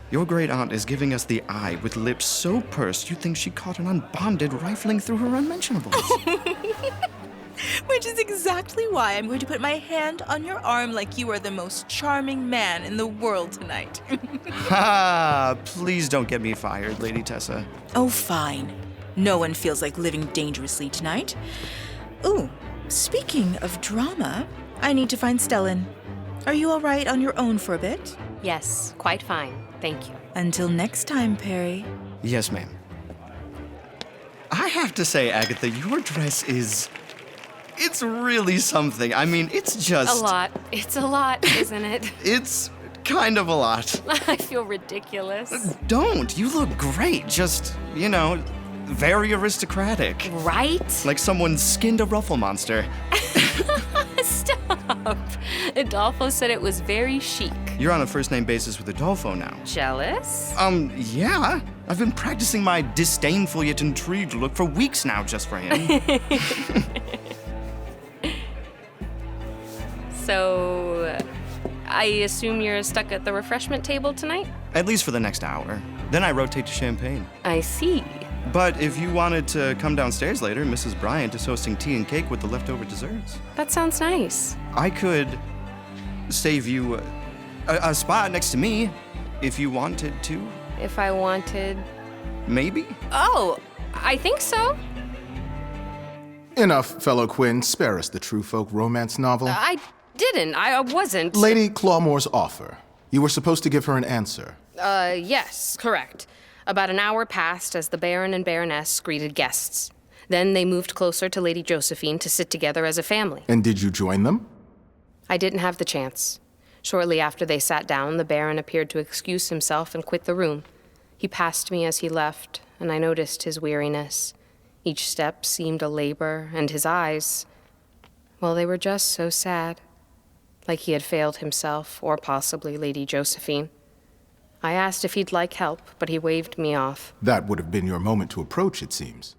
[SPEAKER 8] your great aunt is giving us the eye with lips so pursed you'd think she caught an unbonded rifling through her unmentionables.
[SPEAKER 16] Which is exactly why I'm going to put my hand on your arm like you are the most charming man in the world tonight.
[SPEAKER 8] Ha! Please don't get me fired, Lady Tessa.
[SPEAKER 16] Oh, fine. No one feels like living dangerously tonight. Ooh, speaking of drama, I need to find Stellan. Are you all right on your own for a bit?
[SPEAKER 3] Yes, quite fine. Thank you.
[SPEAKER 16] Until next time, Perry.
[SPEAKER 8] Yes, ma'am. I have to say, Agatha, your dress is... It's really something. I mean, it's just...
[SPEAKER 3] A lot. It's a lot, isn't it?
[SPEAKER 8] It's kind of a lot.
[SPEAKER 3] I feel ridiculous.
[SPEAKER 8] Don't. You look great. Just, very aristocratic.
[SPEAKER 3] Right?
[SPEAKER 8] Like someone skinned a ruffle monster.
[SPEAKER 3] Stop. Adolfo said it was very chic.
[SPEAKER 8] You're on a first-name basis with Adolfo now.
[SPEAKER 3] Jealous?
[SPEAKER 8] Yeah. I've been practicing my disdainful yet intrigued look for weeks now just for him.
[SPEAKER 3] So, I assume you're stuck at the refreshment table tonight?
[SPEAKER 8] At least for the next hour. Then I rotate to champagne.
[SPEAKER 3] I see.
[SPEAKER 8] But if you wanted to come downstairs later, Mrs. Bryant is hosting tea and cake with the leftover desserts.
[SPEAKER 3] That sounds nice.
[SPEAKER 8] I could save you a spot next to me if you wanted to.
[SPEAKER 3] If I wanted...
[SPEAKER 8] Maybe?
[SPEAKER 3] Oh, I think so.
[SPEAKER 6] Enough, fellow Quinn. Spare us the true folk romance novel.
[SPEAKER 3] I didn't. I wasn't.
[SPEAKER 6] Lady Clawmoor's offer. You were supposed to give her an answer.
[SPEAKER 3] Yes, correct. About an hour passed as the Baron and Baroness greeted guests. Then they moved closer to Lady Josephine to sit together as a family.
[SPEAKER 6] And did you join them?
[SPEAKER 3] I didn't have the chance. Shortly after they sat down, the Baron appeared to excuse himself and quit the room. He passed me as he left, and I noticed his weariness. Each step seemed a labor, and his eyes, well, they were just so sad. Like he had failed himself, or possibly Lady Josephine. I asked if he'd like help, but he waved me off.
[SPEAKER 6] That would have been your moment to approach, it seems.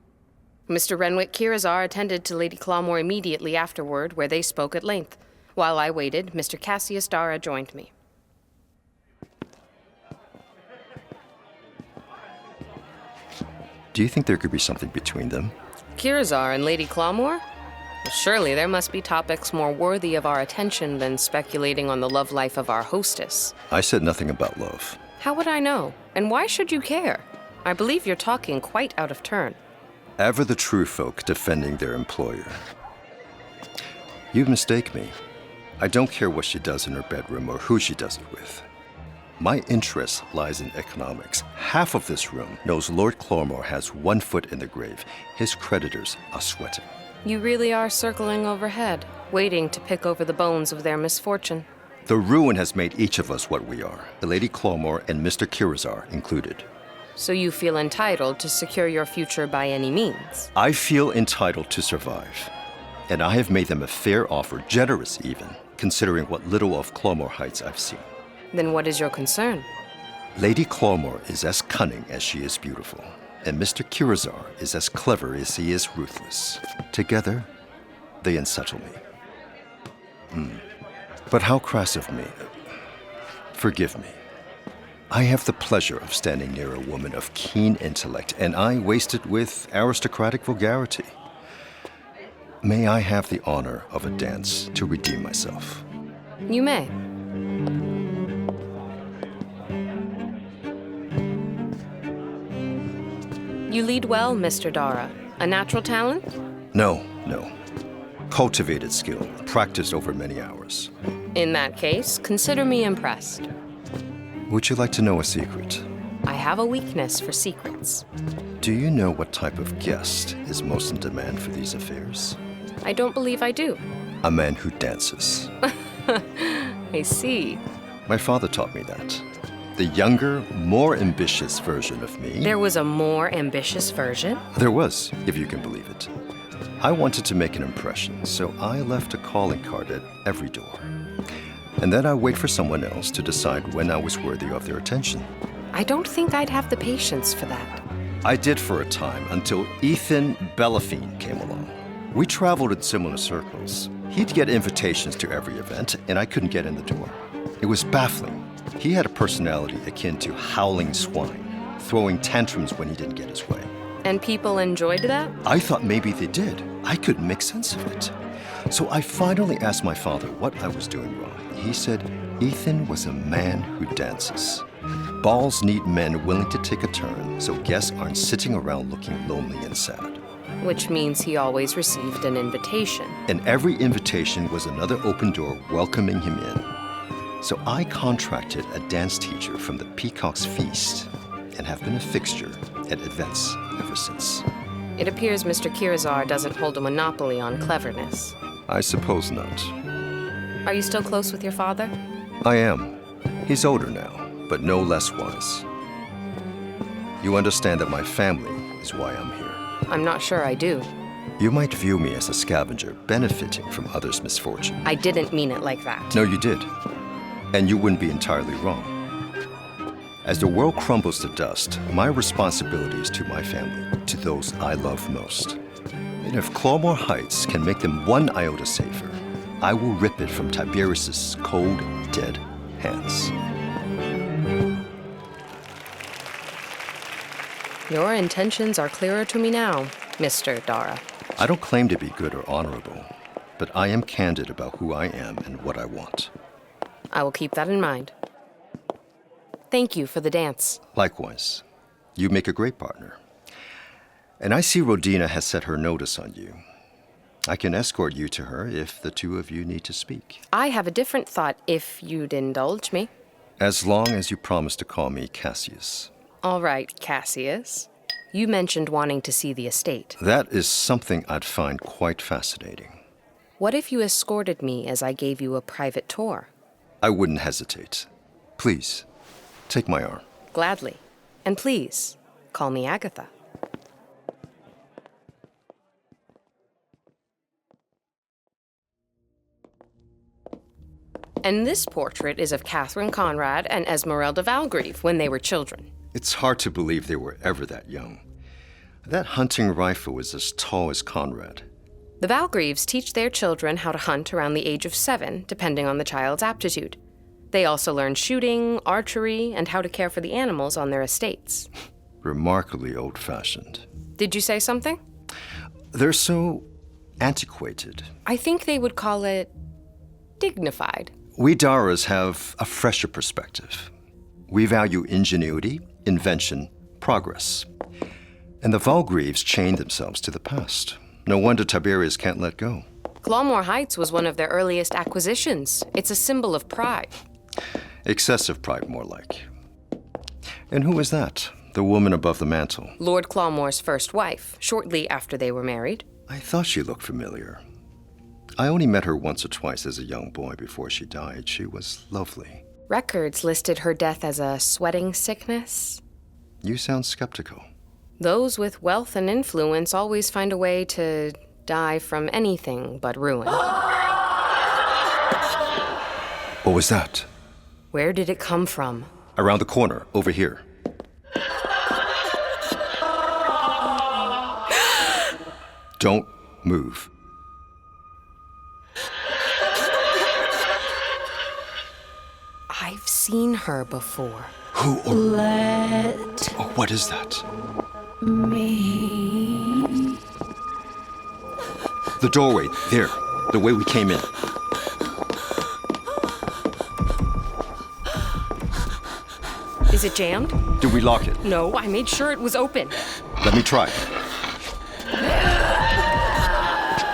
[SPEAKER 3] Mr. Renwick Kirazar attended to Lady Clawmoor immediately afterward, where they spoke at length. While I waited, Mr. Cassius Dara joined me.
[SPEAKER 15] Do you think there could be something between them?
[SPEAKER 3] Kirazar and Lady Clawmoor? Well, surely there must be topics more worthy of our attention than speculating on the love life of our hostess.
[SPEAKER 15] I said nothing about love.
[SPEAKER 3] How would I know? And why should you care? I believe you're talking quite out of turn.
[SPEAKER 15] Ever the true folk defending their employer. You mistake me. I don't care what she does in her bedroom or who she does it with. My interest lies in economics. Half of this room knows Lord Clawmoor has 1 foot in the grave. His creditors are sweating.
[SPEAKER 3] You really are circling overhead, waiting to pick over the bones of their misfortune.
[SPEAKER 15] The ruin has made each of us what we are, Lady Clawmoor and Mr. Kirazar included.
[SPEAKER 3] So you feel entitled to secure your future by any means?
[SPEAKER 15] I feel entitled to survive. And I have made them a fair offer, generous even, considering what little of Clawmoor Heights I've seen.
[SPEAKER 3] Then what is your concern?
[SPEAKER 15] Lady Clawmoor is as cunning as she is beautiful, and Mr. Kirazar is as clever as he is ruthless. Together, they unsettle me. But how crass of me. Forgive me. I have the pleasure of standing near a woman of keen intellect, and I waste it with aristocratic vulgarity. May I have the honor of a dance to redeem myself?
[SPEAKER 3] You may. You lead well, Mr. Dara. A natural talent?
[SPEAKER 15] No. Cultivated skill, practiced over many hours.
[SPEAKER 3] In that case, consider me impressed.
[SPEAKER 15] Would you like to know a secret?
[SPEAKER 3] I have a weakness for secrets.
[SPEAKER 15] Do you know what type of guest is most in demand for these affairs?
[SPEAKER 3] I don't believe I do.
[SPEAKER 15] A man who dances.
[SPEAKER 3] I see.
[SPEAKER 15] My father taught me that. The younger, more ambitious version of me.
[SPEAKER 3] There was a more ambitious version?
[SPEAKER 15] There was, if you can believe it. I wanted to make an impression, so I left a calling card at every door. And then I wait for someone else to decide when I was worthy of their attention.
[SPEAKER 3] I don't think I'd have the patience for that.
[SPEAKER 15] I did for a time, until Ethan Belafine came along. We traveled in similar circles. He'd get invitations to every event, and I couldn't get in the door. It was baffling. He had a personality akin to howling swine, throwing tantrums when he didn't get his way.
[SPEAKER 3] And people enjoyed that?
[SPEAKER 15] I thought maybe they did. I couldn't make sense of it. So I finally asked my father what I was doing wrong. He said Ethan was a man who dances. Balls need men willing to take a turn, so guests aren't sitting around looking lonely and sad.
[SPEAKER 3] Which means he always received an invitation.
[SPEAKER 15] And every invitation was another open door welcoming him in. So I contracted a dance teacher from the Peacock's Feast and have been a fixture at events ever since.
[SPEAKER 3] It appears Mr. Kirazar doesn't hold a monopoly on cleverness.
[SPEAKER 15] I suppose not.
[SPEAKER 3] Are you still close with your father?
[SPEAKER 15] I am. He's older now, but no less wise. You understand that my family is why I'm here.
[SPEAKER 3] I'm not sure I do.
[SPEAKER 15] You might view me as a scavenger benefiting from others' misfortune.
[SPEAKER 3] I didn't mean it like that.
[SPEAKER 15] No, you did. And you wouldn't be entirely wrong. As the world crumbles to dust, my responsibility is to my family, to those I love most. And if Clawmoor Heights can make them one iota safer, I will rip it from Tiberius's cold, dead hands.
[SPEAKER 3] Your intentions are clearer to me now, Mr. Dara.
[SPEAKER 15] I don't claim to be good or honorable, but I am candid about who I am and what I want.
[SPEAKER 3] I will keep that in mind. Thank you for the dance.
[SPEAKER 15] Likewise. You make a great partner. And I see Rodina has set her notice on you. I can escort you to her if the two of you need to speak.
[SPEAKER 3] I have a different thought, if you'd indulge me.
[SPEAKER 15] As long as you promise to call me Cassius.
[SPEAKER 3] All right, Cassius. You mentioned wanting to see the estate.
[SPEAKER 15] That is something I'd find quite fascinating.
[SPEAKER 3] What if you escorted me as I gave you a private tour?
[SPEAKER 15] I wouldn't hesitate. Please, take my arm.
[SPEAKER 3] Gladly. And please, call me Agatha. And this portrait is of Catherine Conrad and Esmeralda Valgrieve when they were children.
[SPEAKER 15] It's hard to believe they were ever that young. That hunting rifle was as tall as Conrad.
[SPEAKER 3] The Valgreaves teach their children how to hunt around the age of 7, depending on the child's aptitude. They also learn shooting, archery, and how to care for the animals on their estates.
[SPEAKER 15] Remarkably old-fashioned.
[SPEAKER 3] Did you say something?
[SPEAKER 15] They're so antiquated.
[SPEAKER 3] I think they would call it dignified.
[SPEAKER 15] We Daras have a fresher perspective. We value ingenuity, invention, progress. And the Valgreaves chained themselves to the past. No wonder Tiberius can't let go.
[SPEAKER 3] Clawmoor Heights was one of their earliest acquisitions. It's a symbol of pride.
[SPEAKER 15] Excessive pride, more like. And who is that? The woman above the mantel?
[SPEAKER 3] Lord Clawmoor's first wife, shortly after they were married.
[SPEAKER 15] I thought she looked familiar. I only met her once or twice as a young boy before she died. She was lovely.
[SPEAKER 3] Records listed her death as a sweating sickness.
[SPEAKER 15] You sound skeptical.
[SPEAKER 3] Those with wealth and influence always find a way to die from anything but ruin.
[SPEAKER 15] What was that?
[SPEAKER 3] Where did it come from?
[SPEAKER 15] Around the corner, over here. Don't move.
[SPEAKER 3] I've seen her before.
[SPEAKER 15] Who or...
[SPEAKER 21] Let
[SPEAKER 15] Oh, what is that?
[SPEAKER 21] me...
[SPEAKER 15] The doorway, there. The way we came in.
[SPEAKER 3] Is it jammed?
[SPEAKER 15] Did we lock it?
[SPEAKER 3] No, I made sure it was open.
[SPEAKER 15] Let me try.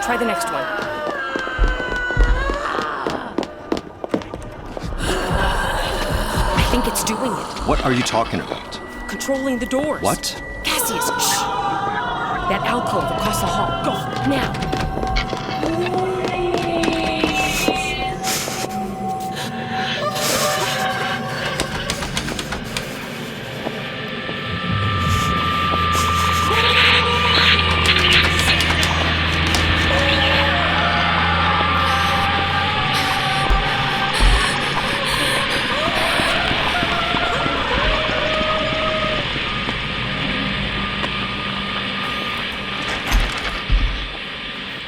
[SPEAKER 3] Try the next one. I think it's doing it.
[SPEAKER 15] What are you talking about?
[SPEAKER 3] Controlling the doors.
[SPEAKER 15] What?
[SPEAKER 3] Cassius, shh! That alcove across the hall. Go, now!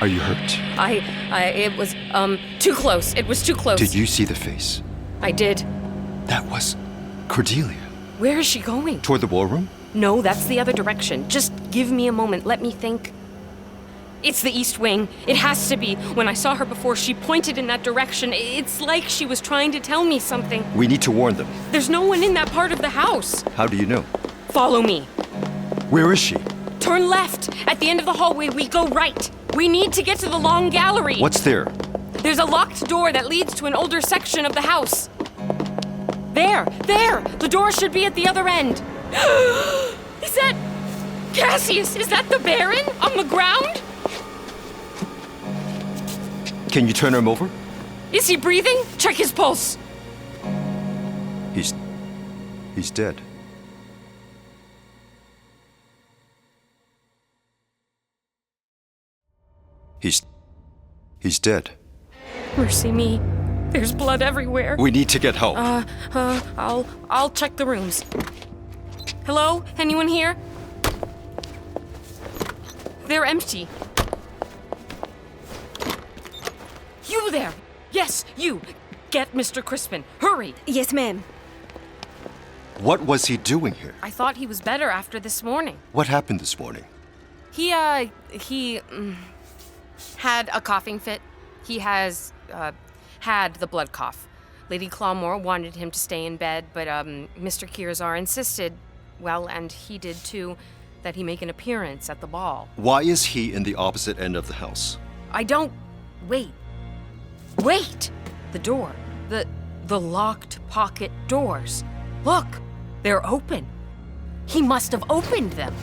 [SPEAKER 15] Are you hurt?
[SPEAKER 3] It was, too close. It was too close.
[SPEAKER 15] Did you see the face?
[SPEAKER 3] I did.
[SPEAKER 15] That was Cordelia.
[SPEAKER 3] Where is she going?
[SPEAKER 15] Toward the ballroom?
[SPEAKER 3] No, that's the other direction. Just give me a moment. Let me think. It's the East Wing. It has to be. When I saw her before, she pointed in that direction. It's like she was trying to tell me something.
[SPEAKER 15] We need to warn them.
[SPEAKER 3] There's no one in that part of the house.
[SPEAKER 15] How do you know?
[SPEAKER 3] Follow me.
[SPEAKER 15] Where is she?
[SPEAKER 3] Turn left. At the end of the hallway, we go right. We need to get to the long gallery.
[SPEAKER 15] What's there?
[SPEAKER 3] There's a locked door that leads to an older section of the house. There! The door should be at the other end. Is that... Cassius, is that the Baron on the ground?
[SPEAKER 15] Can you turn him over?
[SPEAKER 3] Is he breathing? Check his pulse.
[SPEAKER 15] He's dead. He's dead.
[SPEAKER 3] Mercy me. There's blood everywhere.
[SPEAKER 15] We need to get help.
[SPEAKER 3] I'll check the rooms. Hello? Anyone here? They're empty. You there! Yes, you! Get Mr. Crispin. Hurry!
[SPEAKER 18] Yes, ma'am.
[SPEAKER 15] What was he doing here?
[SPEAKER 3] I thought he was better after this morning.
[SPEAKER 15] What happened this morning?
[SPEAKER 3] He had a coughing fit. He has, had the blood cough. Lady Clawmoor wanted him to stay in bed, but, Mr. Kirzar insisted, well, and he did too, that he make an appearance at the ball.
[SPEAKER 15] Why is he in the opposite end of the house?
[SPEAKER 3] Wait! The door. The locked pocket doors. Look! They're open. He must have opened them.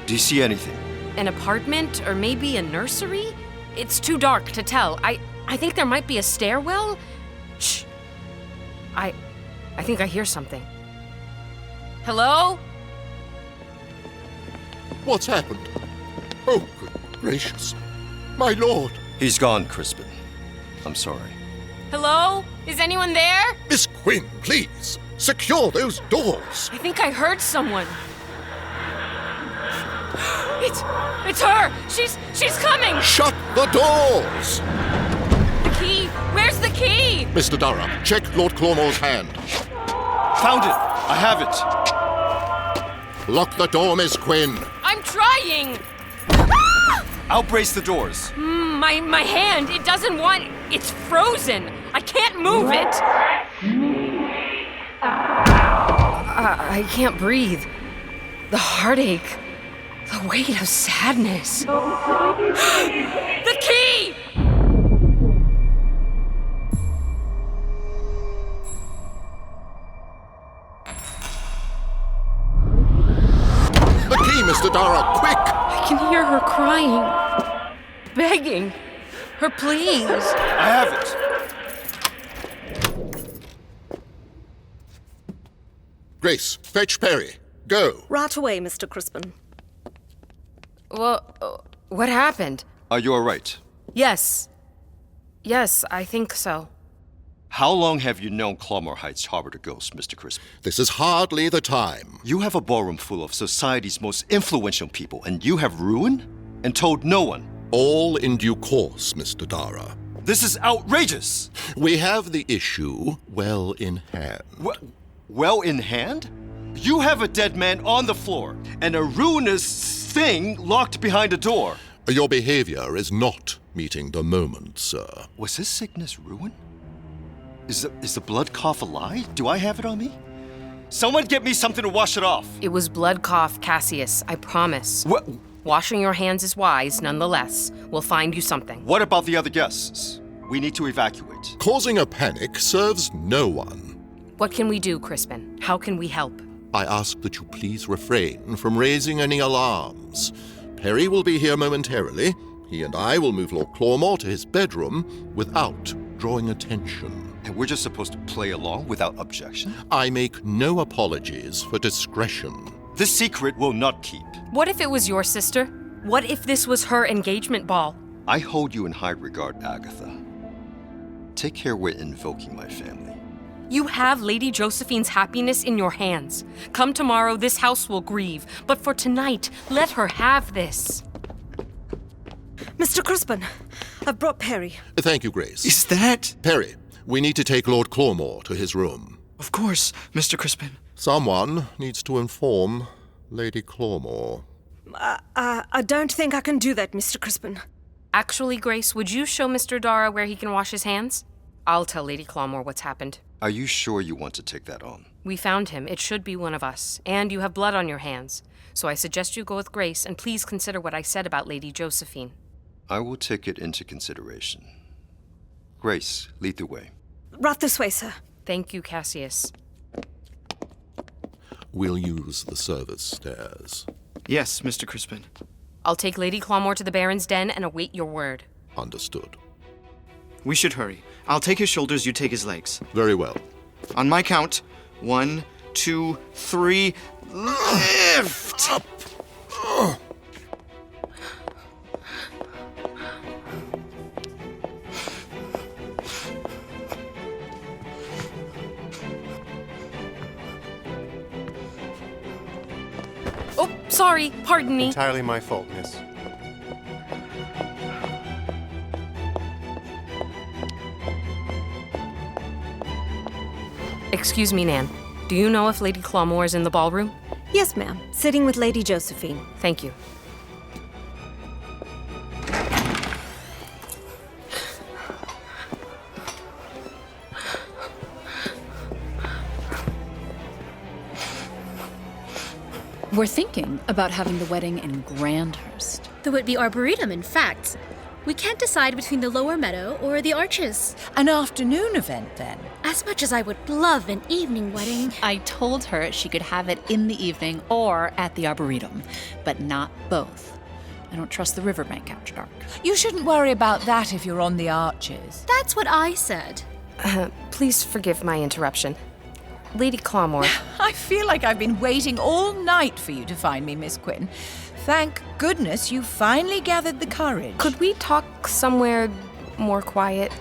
[SPEAKER 15] Do you see anything?
[SPEAKER 3] An apartment or maybe a nursery? It's too dark to tell. I think there might be a stairwell. Shh. I think I hear something. Hello?
[SPEAKER 7] What's happened? Oh, good gracious. My lord.
[SPEAKER 15] He's gone, Crispin. I'm sorry.
[SPEAKER 3] Hello? Is anyone there?
[SPEAKER 7] Miss Quinn, please. Secure those doors.
[SPEAKER 3] I think I heard someone. It's her! She's coming!
[SPEAKER 7] Shut the doors!
[SPEAKER 3] The key! Where's the key?
[SPEAKER 7] Mr. Dara, check Lord Clawmoor's hand.
[SPEAKER 15] Found it! I have it!
[SPEAKER 7] Lock the door, Miss Quinn.
[SPEAKER 3] I'm trying!
[SPEAKER 15] I'll brace the doors.
[SPEAKER 3] My hand, it doesn't want... It's frozen! I can't move it! I can't breathe. The heartache. The weight of sadness. The key!
[SPEAKER 7] The key, Mr. Dara, quick!
[SPEAKER 3] I can hear her crying, begging, her pleas.
[SPEAKER 15] I have it.
[SPEAKER 7] Grace, fetch Perry. Go.
[SPEAKER 18] Right away, Mr. Crispin.
[SPEAKER 3] Well, what happened?
[SPEAKER 15] Are you all right?
[SPEAKER 3] Yes, I think so.
[SPEAKER 15] How long have you known Clawmoor Heights harbored a ghost, Mr. Crispin?
[SPEAKER 7] This is hardly the time.
[SPEAKER 15] You have a ballroom full of society's most influential people, and you have ruined and told no one.
[SPEAKER 7] All in due course, Mr. Dara.
[SPEAKER 15] This is outrageous!
[SPEAKER 7] We have the issue well in hand.
[SPEAKER 15] Well in hand? You have a dead man on the floor and a ruinous thing locked behind a door.
[SPEAKER 7] Your behavior is not meeting the moment, sir.
[SPEAKER 15] Was his sickness ruin? Is the blood cough a lie? Do I have it on me? Someone get me something to wash it off.
[SPEAKER 3] It was blood cough, Cassius, I promise.
[SPEAKER 15] What?
[SPEAKER 3] Washing your hands is wise, nonetheless. We'll find you something.
[SPEAKER 15] What about the other guests? We need to evacuate.
[SPEAKER 7] Causing a panic serves no one.
[SPEAKER 3] What can we do, Crispin? How can we help?
[SPEAKER 7] I ask that you please refrain from raising any alarms. Perry will be here momentarily. He and I will move Lord Clawmoor to his bedroom without drawing attention.
[SPEAKER 15] And we're just supposed to play along without objection?
[SPEAKER 7] I make no apologies for discretion.
[SPEAKER 15] This secret will not keep.
[SPEAKER 3] What if it was your sister? What if this was her engagement ball?
[SPEAKER 15] I hold you in high regard, Agatha. Take care we're invoking my family.
[SPEAKER 3] You have Lady Josephine's happiness in your hands. Come tomorrow, this house will grieve. But for tonight, let her have this.
[SPEAKER 18] Mr. Crispin, I've brought Perry.
[SPEAKER 7] Thank you, Grace.
[SPEAKER 8] Is that...
[SPEAKER 7] Perry, we need to take Lord Clawmoor to his room.
[SPEAKER 8] Of course, Mr. Crispin.
[SPEAKER 7] Someone needs to inform Lady Clawmoor.
[SPEAKER 18] I don't think I can do that, Mr. Crispin.
[SPEAKER 3] Actually, Grace, would you show Mr. Dara where he can wash his hands? I'll tell Lady Clawmoor what's happened.
[SPEAKER 15] Are you sure you want to take that on?
[SPEAKER 3] We found him. It should be one of us. And you have blood on your hands. So I suggest you go with Grace, and please consider what I said about Lady Josephine.
[SPEAKER 15] I will take it into consideration. Grace, lead the way.
[SPEAKER 18] Right this way, sir.
[SPEAKER 3] Thank you, Cassius.
[SPEAKER 7] We'll use the service stairs.
[SPEAKER 8] Yes, Mr. Crispin.
[SPEAKER 3] I'll take Lady Clawmoor to the Baron's den and await your word.
[SPEAKER 7] Understood.
[SPEAKER 8] We should hurry. I'll take his shoulders, you take his legs.
[SPEAKER 7] Very well.
[SPEAKER 8] On my count, 1, 2, 3, lift! Up!
[SPEAKER 3] Oh, sorry. Pardon me.
[SPEAKER 20] Entirely my fault, miss.
[SPEAKER 3] Excuse me, Nan. Do you know if Lady Clawmoor is in the ballroom?
[SPEAKER 18] Yes, ma'am. Sitting with Lady Josephine.
[SPEAKER 3] Thank you.
[SPEAKER 4] We're thinking about having the wedding in Grandhurst.
[SPEAKER 12] The Whitby Arboretum, in fact. We can't decide between the lower meadow or the arches.
[SPEAKER 1] An afternoon event, then?
[SPEAKER 12] As much as I would love an evening wedding.
[SPEAKER 4] I told her she could have it in the evening or at the Arboretum, but not both. I don't trust the riverbank after dark.
[SPEAKER 1] You shouldn't worry about that if you're on the arches.
[SPEAKER 12] That's what I said.
[SPEAKER 3] Please forgive my interruption. Lady Clawmoor.
[SPEAKER 1] I feel like I've been waiting all night for you to find me, Miss Quinn. Thank goodness you finally gathered the courage.
[SPEAKER 3] Could we talk somewhere more quiet?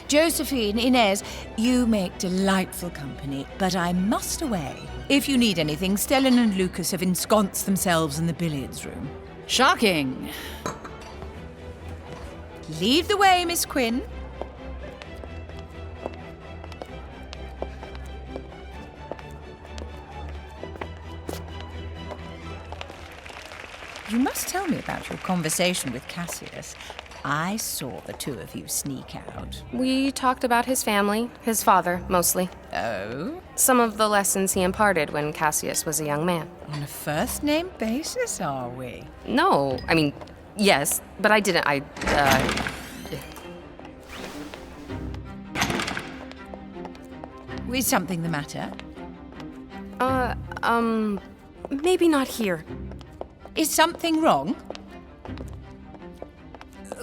[SPEAKER 1] Josephine, Inez, you make delightful company, but I must away. If you need anything, Stellan and Lucas have ensconced themselves in the billiards room.
[SPEAKER 4] Shocking.
[SPEAKER 1] Lead the way, Miss Quinn. You must tell me about your conversation with Cassius. I saw the two of you sneak out.
[SPEAKER 3] We talked about his family, his father, mostly.
[SPEAKER 1] Oh?
[SPEAKER 3] Some of the lessons he imparted when Cassius was a young man.
[SPEAKER 1] On a first-name basis, are we?
[SPEAKER 3] No, I mean, yes, but I didn't,
[SPEAKER 1] Is something the matter?
[SPEAKER 3] Maybe not here.
[SPEAKER 1] Is something wrong?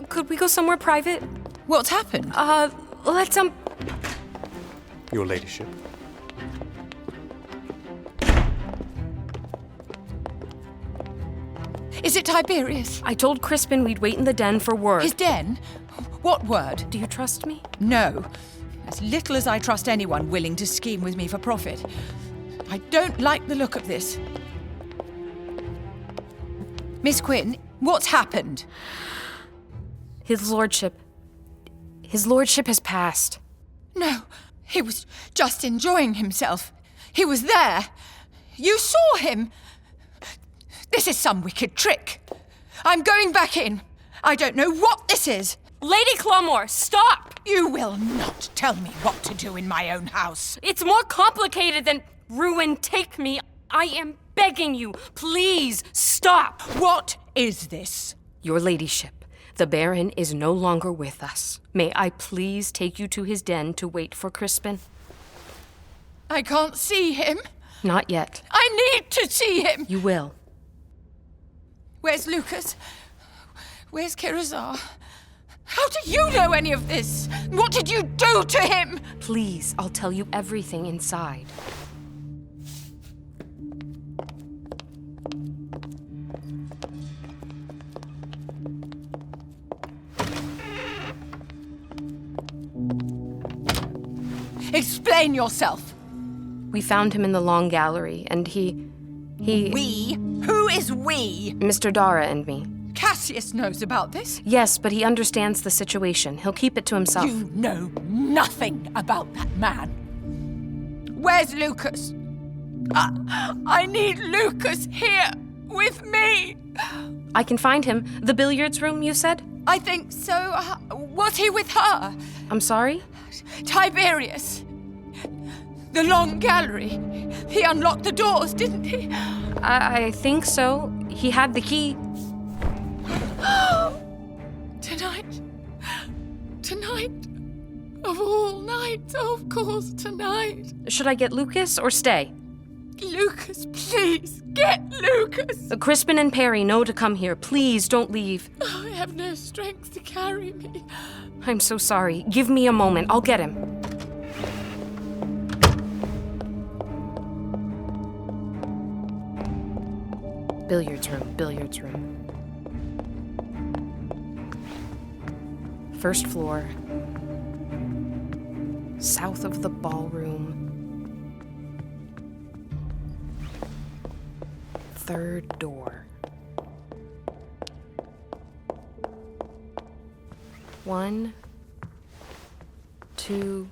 [SPEAKER 3] Could we go somewhere private?
[SPEAKER 1] What's happened?
[SPEAKER 3] Let's,
[SPEAKER 20] Your ladyship.
[SPEAKER 1] Is it Tiberius?
[SPEAKER 3] I told Crispin we'd wait in the den for word.
[SPEAKER 1] His den? What word?
[SPEAKER 3] Do you trust me?
[SPEAKER 1] No. As little as I trust anyone willing to scheme with me for profit. I don't like the look of this. Miss Quinn, what's happened?
[SPEAKER 3] His lordship has passed.
[SPEAKER 1] No, he was just enjoying himself. He was there.
[SPEAKER 14] You saw him! This is some wicked trick. I'm going back in. I don't know what this is.
[SPEAKER 3] Lady Clawmoor, stop!
[SPEAKER 14] You will not tell me what to do in my own house.
[SPEAKER 3] It's more complicated than ruin, take me. I am begging you, please stop.
[SPEAKER 14] What is this?
[SPEAKER 3] Your ladyship, the Baron is no longer with us. May I please take you to his den to wait for Crispin?
[SPEAKER 14] I can't see him.
[SPEAKER 3] Not yet.
[SPEAKER 14] I need to see him.
[SPEAKER 3] You will.
[SPEAKER 14] Where's Lucas? Where's Kirazar? How do you know any of this? What did you do to him?
[SPEAKER 3] Please, I'll tell you everything inside.
[SPEAKER 14] Explain yourself.
[SPEAKER 3] We found him in the long gallery, and he...
[SPEAKER 14] We? Who is we?
[SPEAKER 3] Mr. Dara and me.
[SPEAKER 14] Cassius knows about this.
[SPEAKER 3] Yes, but he understands the situation. He'll keep it to himself.
[SPEAKER 14] You know nothing about that man. Where's Lucas? I need Lucas here with me.
[SPEAKER 3] I can find him. The billiards room, you said?
[SPEAKER 14] I think so. Was he with her?
[SPEAKER 3] I'm sorry?
[SPEAKER 14] Tiberius. The long gallery. He unlocked the doors, didn't he?
[SPEAKER 3] I think so. He had the key.
[SPEAKER 14] Tonight. Tonight. Of all nights, of course, tonight.
[SPEAKER 3] Should I get Lucas or stay?
[SPEAKER 14] Lucas, please, get Lucas.
[SPEAKER 3] Crispin and Perry know to come here. Please, don't leave.
[SPEAKER 14] I have no strength to carry me.
[SPEAKER 3] I'm so sorry. Give me a moment. I'll get him. Billiards room, billiards room. First floor. South of the ballroom. Third door. 1, 2,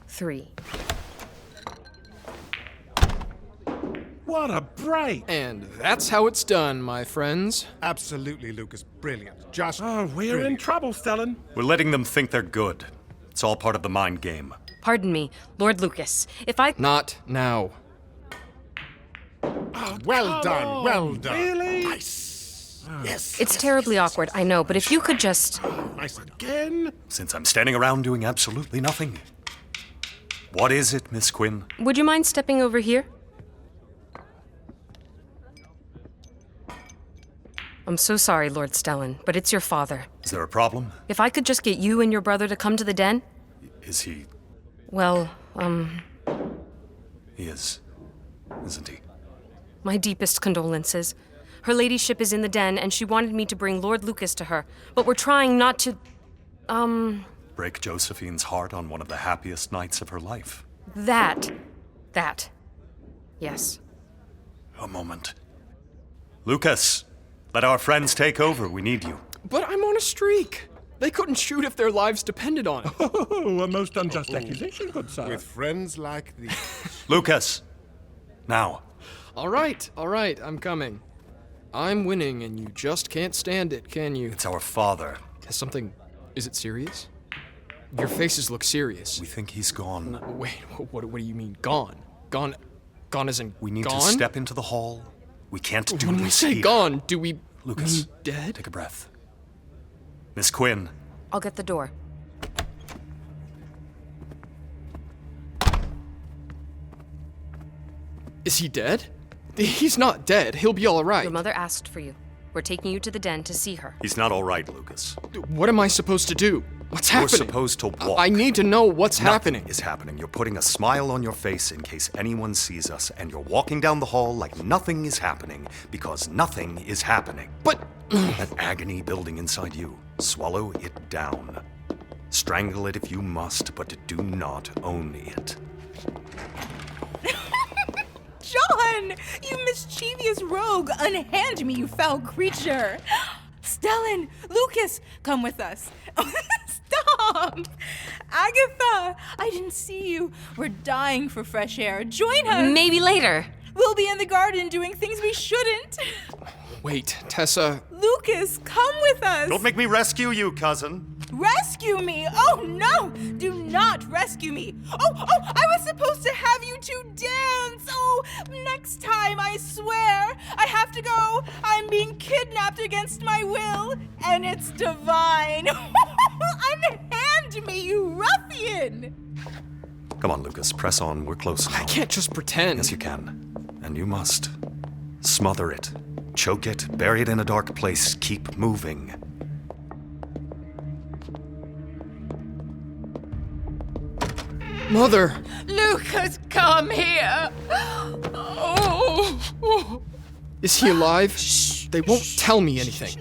[SPEAKER 3] 3.
[SPEAKER 2] What a break!
[SPEAKER 13] And that's how it's done, my friends.
[SPEAKER 5] Absolutely, Lucas. Brilliant. Just
[SPEAKER 2] we're in trouble, Stellan.
[SPEAKER 17] We're letting them think they're good. It's all part of the mind game.
[SPEAKER 3] Pardon me, Lord Lucas. If I...
[SPEAKER 13] Not now.
[SPEAKER 5] Oh, well done, well done.
[SPEAKER 2] Really?
[SPEAKER 5] Nice. Yes.
[SPEAKER 3] It's terribly awkward, I know, but if you could just...
[SPEAKER 5] Nice
[SPEAKER 2] again?
[SPEAKER 17] Since I'm standing around doing absolutely nothing. What is it, Miss Quinn?
[SPEAKER 3] Would you mind stepping over here? I'm so sorry, Lord Stellan, but it's your father.
[SPEAKER 17] Is there a problem?
[SPEAKER 3] If I could just get you and your brother to come to the den?
[SPEAKER 17] Is he...
[SPEAKER 3] Well,
[SPEAKER 17] He is, isn't he?
[SPEAKER 3] My deepest condolences. Her ladyship is in the den, and she wanted me to bring Lord Lucas to her, but we're trying not to...
[SPEAKER 17] Break Josephine's heart on one of the happiest nights of her life.
[SPEAKER 3] That. Yes.
[SPEAKER 17] A moment. Lucas! Let our friends take over. We need you.
[SPEAKER 13] But I'm on a streak. They couldn't shoot if their lives depended on it.
[SPEAKER 2] Oh, a most unjust accusation, good sir.
[SPEAKER 5] With friends like these.
[SPEAKER 17] Lucas! Now.
[SPEAKER 13] All right, I'm coming. I'm winning, and you just can't stand it, can you?
[SPEAKER 17] It's our father.
[SPEAKER 13] Has something... Is it serious? Your faces look serious.
[SPEAKER 17] We think he's gone.
[SPEAKER 13] No, wait, what do you mean, gone? Gone as in
[SPEAKER 17] We need
[SPEAKER 13] gone?
[SPEAKER 17] to step into the hall. We can't do
[SPEAKER 13] When
[SPEAKER 17] this
[SPEAKER 13] we say
[SPEAKER 17] here.
[SPEAKER 13] gone, do we
[SPEAKER 17] Lucas,
[SPEAKER 13] mean dead?
[SPEAKER 17] Take a breath. Miss Quinn.
[SPEAKER 3] I'll get the door.
[SPEAKER 13] Is he dead? He's not dead. He'll be all right.
[SPEAKER 3] Your mother asked for you. We're taking you to the den to see her.
[SPEAKER 17] He's not all right, Lucas.
[SPEAKER 13] What am I supposed to do? What's
[SPEAKER 17] You're
[SPEAKER 13] happening?
[SPEAKER 17] supposed to walk.
[SPEAKER 13] I need to know what's
[SPEAKER 17] Nothing
[SPEAKER 13] happening.
[SPEAKER 17] is happening. You're putting a smile on your face in case anyone sees us, and you're walking down the hall like nothing is happening, because nothing is happening.
[SPEAKER 13] But...
[SPEAKER 17] that agony building inside you, swallow it down. Strangle it if you must, but do not own it.
[SPEAKER 16] John! You mischievous rogue! Unhand me, you foul creature! Stellan! Lucas! Come with us. Stop! Agatha! I didn't see you. We're dying for fresh air. Join us!
[SPEAKER 3] Maybe later.
[SPEAKER 19] We'll be in the garden doing things we shouldn't.
[SPEAKER 13] Wait, Tessa.
[SPEAKER 19] Lucas, come with us.
[SPEAKER 17] Don't make me rescue you, cousin.
[SPEAKER 19] Rescue me! Oh no! Do not rescue me! Oh, I was supposed to have you two dance! Oh, next time, I swear! I have to go! I'm being kidnapped against my will, and it's divine! Unhand me, you ruffian!
[SPEAKER 17] Come on, Lucas, press on. We're close now.
[SPEAKER 13] I can't just pretend.
[SPEAKER 17] Yes, you can. And you must. Smother it. Choke it. Bury it in a dark place. Keep moving.
[SPEAKER 13] Mother!
[SPEAKER 14] Lucas, come here! Oh.
[SPEAKER 13] Is he alive? Shh. They won't tell me anything.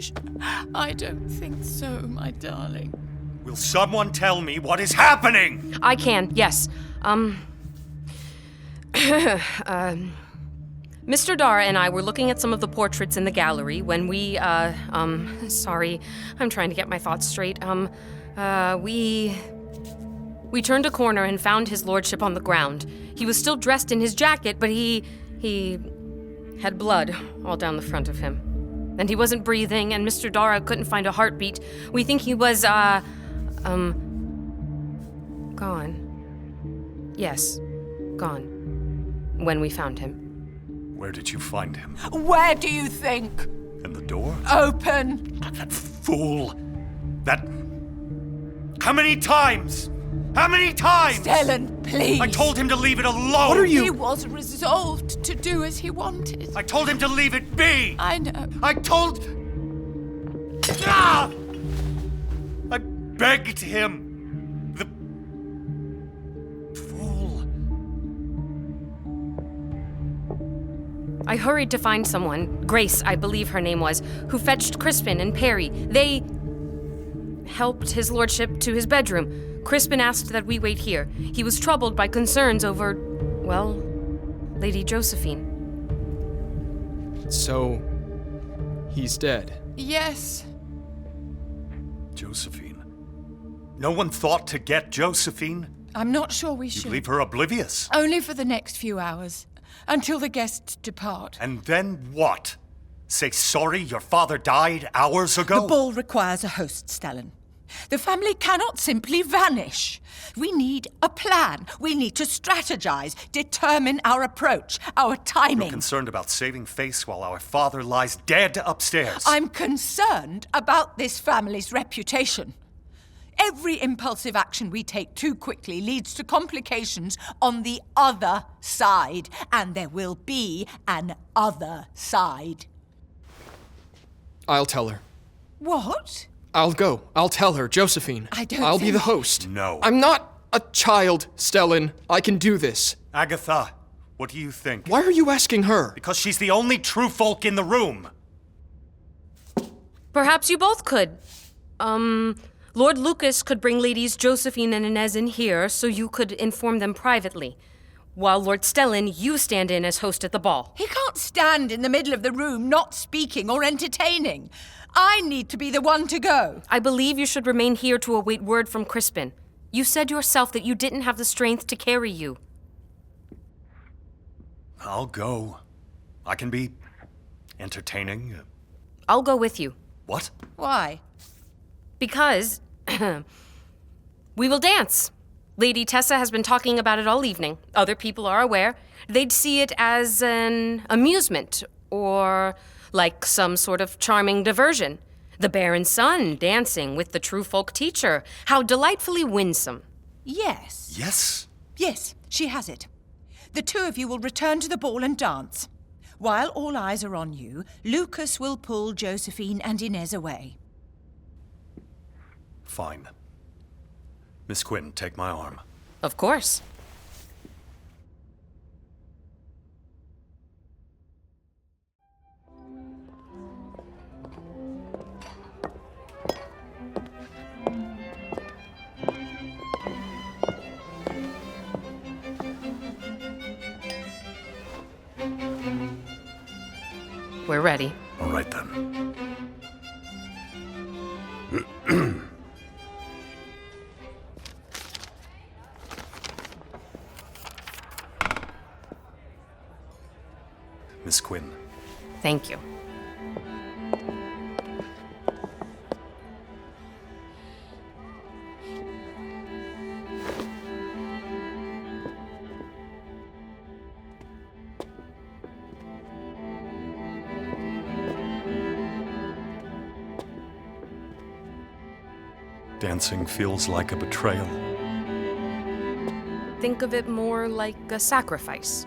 [SPEAKER 14] I don't think so, my darling.
[SPEAKER 17] Will someone tell me what is happening?
[SPEAKER 3] I can, yes. Mr. Dara and I were looking at some of the portraits in the gallery when we, sorry, I'm trying to get my thoughts straight. We turned a corner and found his lordship on the ground. He was still dressed in his jacket, but he had blood all down the front of him. And he wasn't breathing, and Mr. Dara couldn't find a heartbeat. We think he was, gone. Yes, gone. When we found him.
[SPEAKER 17] Where did you find him?
[SPEAKER 14] Where do you think?
[SPEAKER 17] In the door?
[SPEAKER 14] Open.
[SPEAKER 17] That fool! How many times? How many times?
[SPEAKER 14] Stellan, please.
[SPEAKER 17] I told him to leave it alone.
[SPEAKER 13] What are you?
[SPEAKER 14] He was resolved to do as he wanted.
[SPEAKER 17] I told him to leave it be.
[SPEAKER 14] I know.
[SPEAKER 17] I begged him. The fool.
[SPEAKER 3] I hurried to find someone, Grace, I believe her name was, who fetched Crispin and Perry. They helped his lordship to his bedroom. Crispin asked that we wait here. He was troubled by concerns over, well, Lady Josephine.
[SPEAKER 13] So, he's dead.
[SPEAKER 14] Yes.
[SPEAKER 17] Josephine. No one thought to get Josephine?
[SPEAKER 14] I'm not sure we
[SPEAKER 17] You'd
[SPEAKER 14] should.
[SPEAKER 17] leave her oblivious.
[SPEAKER 14] Only for the next few hours, until the guests depart.
[SPEAKER 17] And then what? Say sorry your father died hours ago?
[SPEAKER 14] The ball requires a host, Stellan. The family cannot simply vanish. We need a plan. We need to strategize, determine our approach, our timing.
[SPEAKER 17] You're concerned about saving face while our father lies dead upstairs.
[SPEAKER 14] I'm concerned about this family's reputation. Every impulsive action we take too quickly leads to complications on the other side, and there will be an other side.
[SPEAKER 13] I'll tell her.
[SPEAKER 14] What?
[SPEAKER 13] I'll go. I'll tell her, Josephine. I'll be the host.
[SPEAKER 17] No.
[SPEAKER 13] I'm not a child, Stellan. I can do this.
[SPEAKER 17] Agatha, what do you think?
[SPEAKER 13] Why are you asking her?
[SPEAKER 17] Because she's the only true folk in the room.
[SPEAKER 3] Perhaps you both could. Lord Lucas could bring Ladies Josephine and Inez in here so you could inform them privately. While Lord Stellan, you stand in as host at the ball.
[SPEAKER 14] He can't stand in the middle of the room, not speaking or entertaining. I need to be the one to go.
[SPEAKER 3] I believe you should remain here to await word from Crispin. You said yourself that you didn't have the strength to carry you.
[SPEAKER 17] I'll go. I can be entertaining.
[SPEAKER 3] I'll go with you.
[SPEAKER 17] What?
[SPEAKER 14] Why?
[SPEAKER 3] Because we will dance. Lady Tessa has been talking about it all evening. Other people are aware. They'd see it as an amusement or like some sort of charming diversion. The Baron's son dancing with the true folk teacher. How delightfully winsome.
[SPEAKER 14] Yes.
[SPEAKER 17] Yes?
[SPEAKER 14] Yes, she has it. The two of you will return to the ball and dance. While all eyes are on you, Lucas will pull Josephine and Inez away.
[SPEAKER 17] Fine. Miss Quinn, take my arm.
[SPEAKER 3] Of course. We're ready.
[SPEAKER 17] All right, then.
[SPEAKER 20] Miss Quinn.
[SPEAKER 3] Thank you.
[SPEAKER 20] Dancing feels like a betrayal.
[SPEAKER 3] Think of it more like a sacrifice.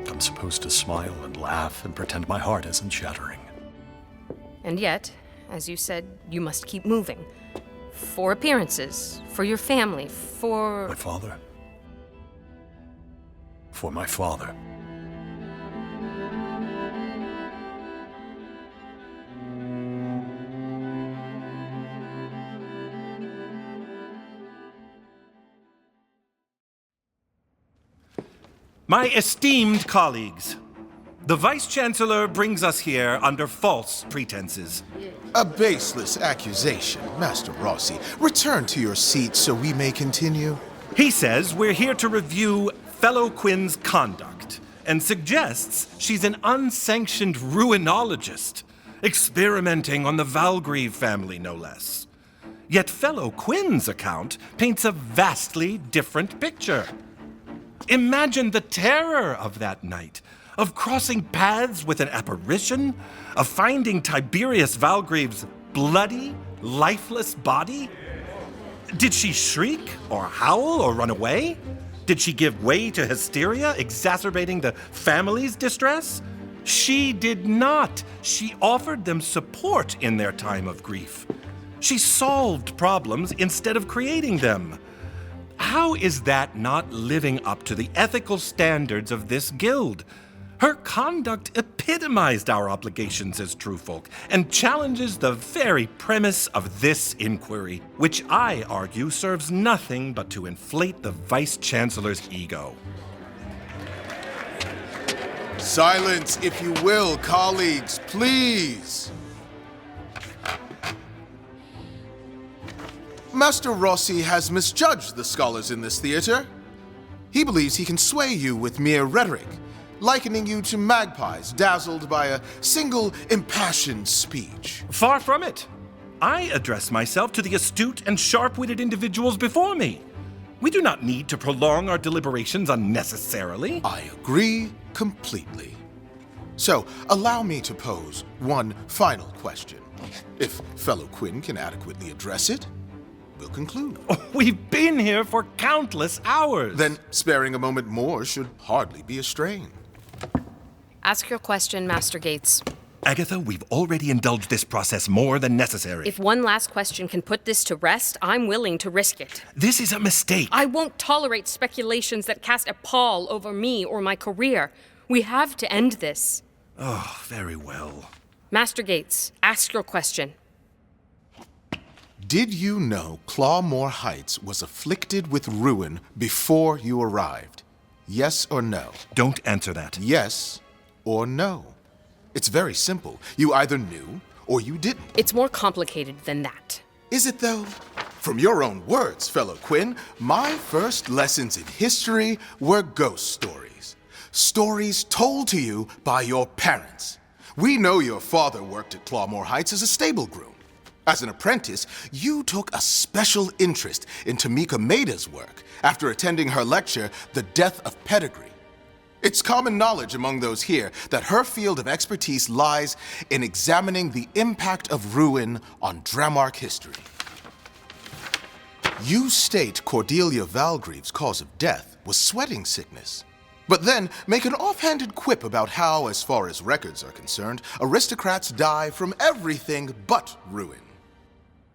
[SPEAKER 20] I'm supposed to smile and laugh and pretend my heart isn't shattering.
[SPEAKER 3] And yet, as you said, you must keep moving. For appearances, for your family, for...
[SPEAKER 20] My father. For my father.
[SPEAKER 2] My esteemed colleagues, the Vice-Chancellor brings us here under false pretenses.
[SPEAKER 6] A baseless accusation, Master Rossi. Return to your seat so we may continue.
[SPEAKER 2] He says we're here to review fellow Quinn's conduct and suggests she's an unsanctioned ruinologist, experimenting on the Valgrieve family, no less. Yet fellow Quinn's account paints a vastly different picture. Imagine the terror of that night, of crossing paths with an apparition, of finding Tiberius Valgrieve's bloody, lifeless body. Did she shriek, or howl, or run away? Did she give way to hysteria, exacerbating the family's distress? She did not. She offered them support in their time of grief. She solved problems instead of creating them. How is that not living up to the ethical standards of this guild? Her conduct epitomized our obligations as true folk and challenges the very premise of this inquiry, which I argue serves nothing but to inflate the Vice-Chancellor's ego.
[SPEAKER 6] Silence, if you will, colleagues, please. Master Rossi has misjudged the scholars in this theater. He believes he can sway you with mere rhetoric, likening you to magpies dazzled by a single impassioned speech.
[SPEAKER 2] Far from it. I address myself to the astute and sharp-witted individuals before me. We do not need to prolong our deliberations unnecessarily.
[SPEAKER 6] I agree completely. So, allow me to pose one final question. If fellow Quinn can adequately address it, we'll conclude.
[SPEAKER 2] We've been here for countless hours.
[SPEAKER 6] Then sparing a moment more should hardly be a strain.
[SPEAKER 3] Ask your question, Master Gates.
[SPEAKER 2] Agatha, we've already indulged this process more than necessary.
[SPEAKER 3] If one last question can put this to rest, I'm willing to risk it.
[SPEAKER 2] This is a mistake.
[SPEAKER 3] I won't tolerate speculations that cast a pall over me or my career. We have to end this.
[SPEAKER 2] Oh, very well.
[SPEAKER 3] Master Gates, ask your question.
[SPEAKER 6] Did you know Clawmoor Heights was afflicted with ruin before you arrived? Yes or no?
[SPEAKER 2] Don't answer that.
[SPEAKER 6] Yes or no. It's very simple. You either knew or you didn't.
[SPEAKER 3] It's more complicated than that.
[SPEAKER 6] Is it though? From your own words, fellow Quinn, my first lessons in history were ghost stories. Stories told to you by your parents. We know your father worked at Clawmoor Heights as a stable groom. As an apprentice, you took a special interest in Tamika Maida's work after attending her lecture, The Death of Pedigree. It's common knowledge among those here that her field of expertise lies in examining the impact of ruin on Dramark history. You state Cordelia Valgrieve's cause of death was sweating sickness, but then make an offhanded quip about how, as far as records are concerned, aristocrats die from everything but ruin.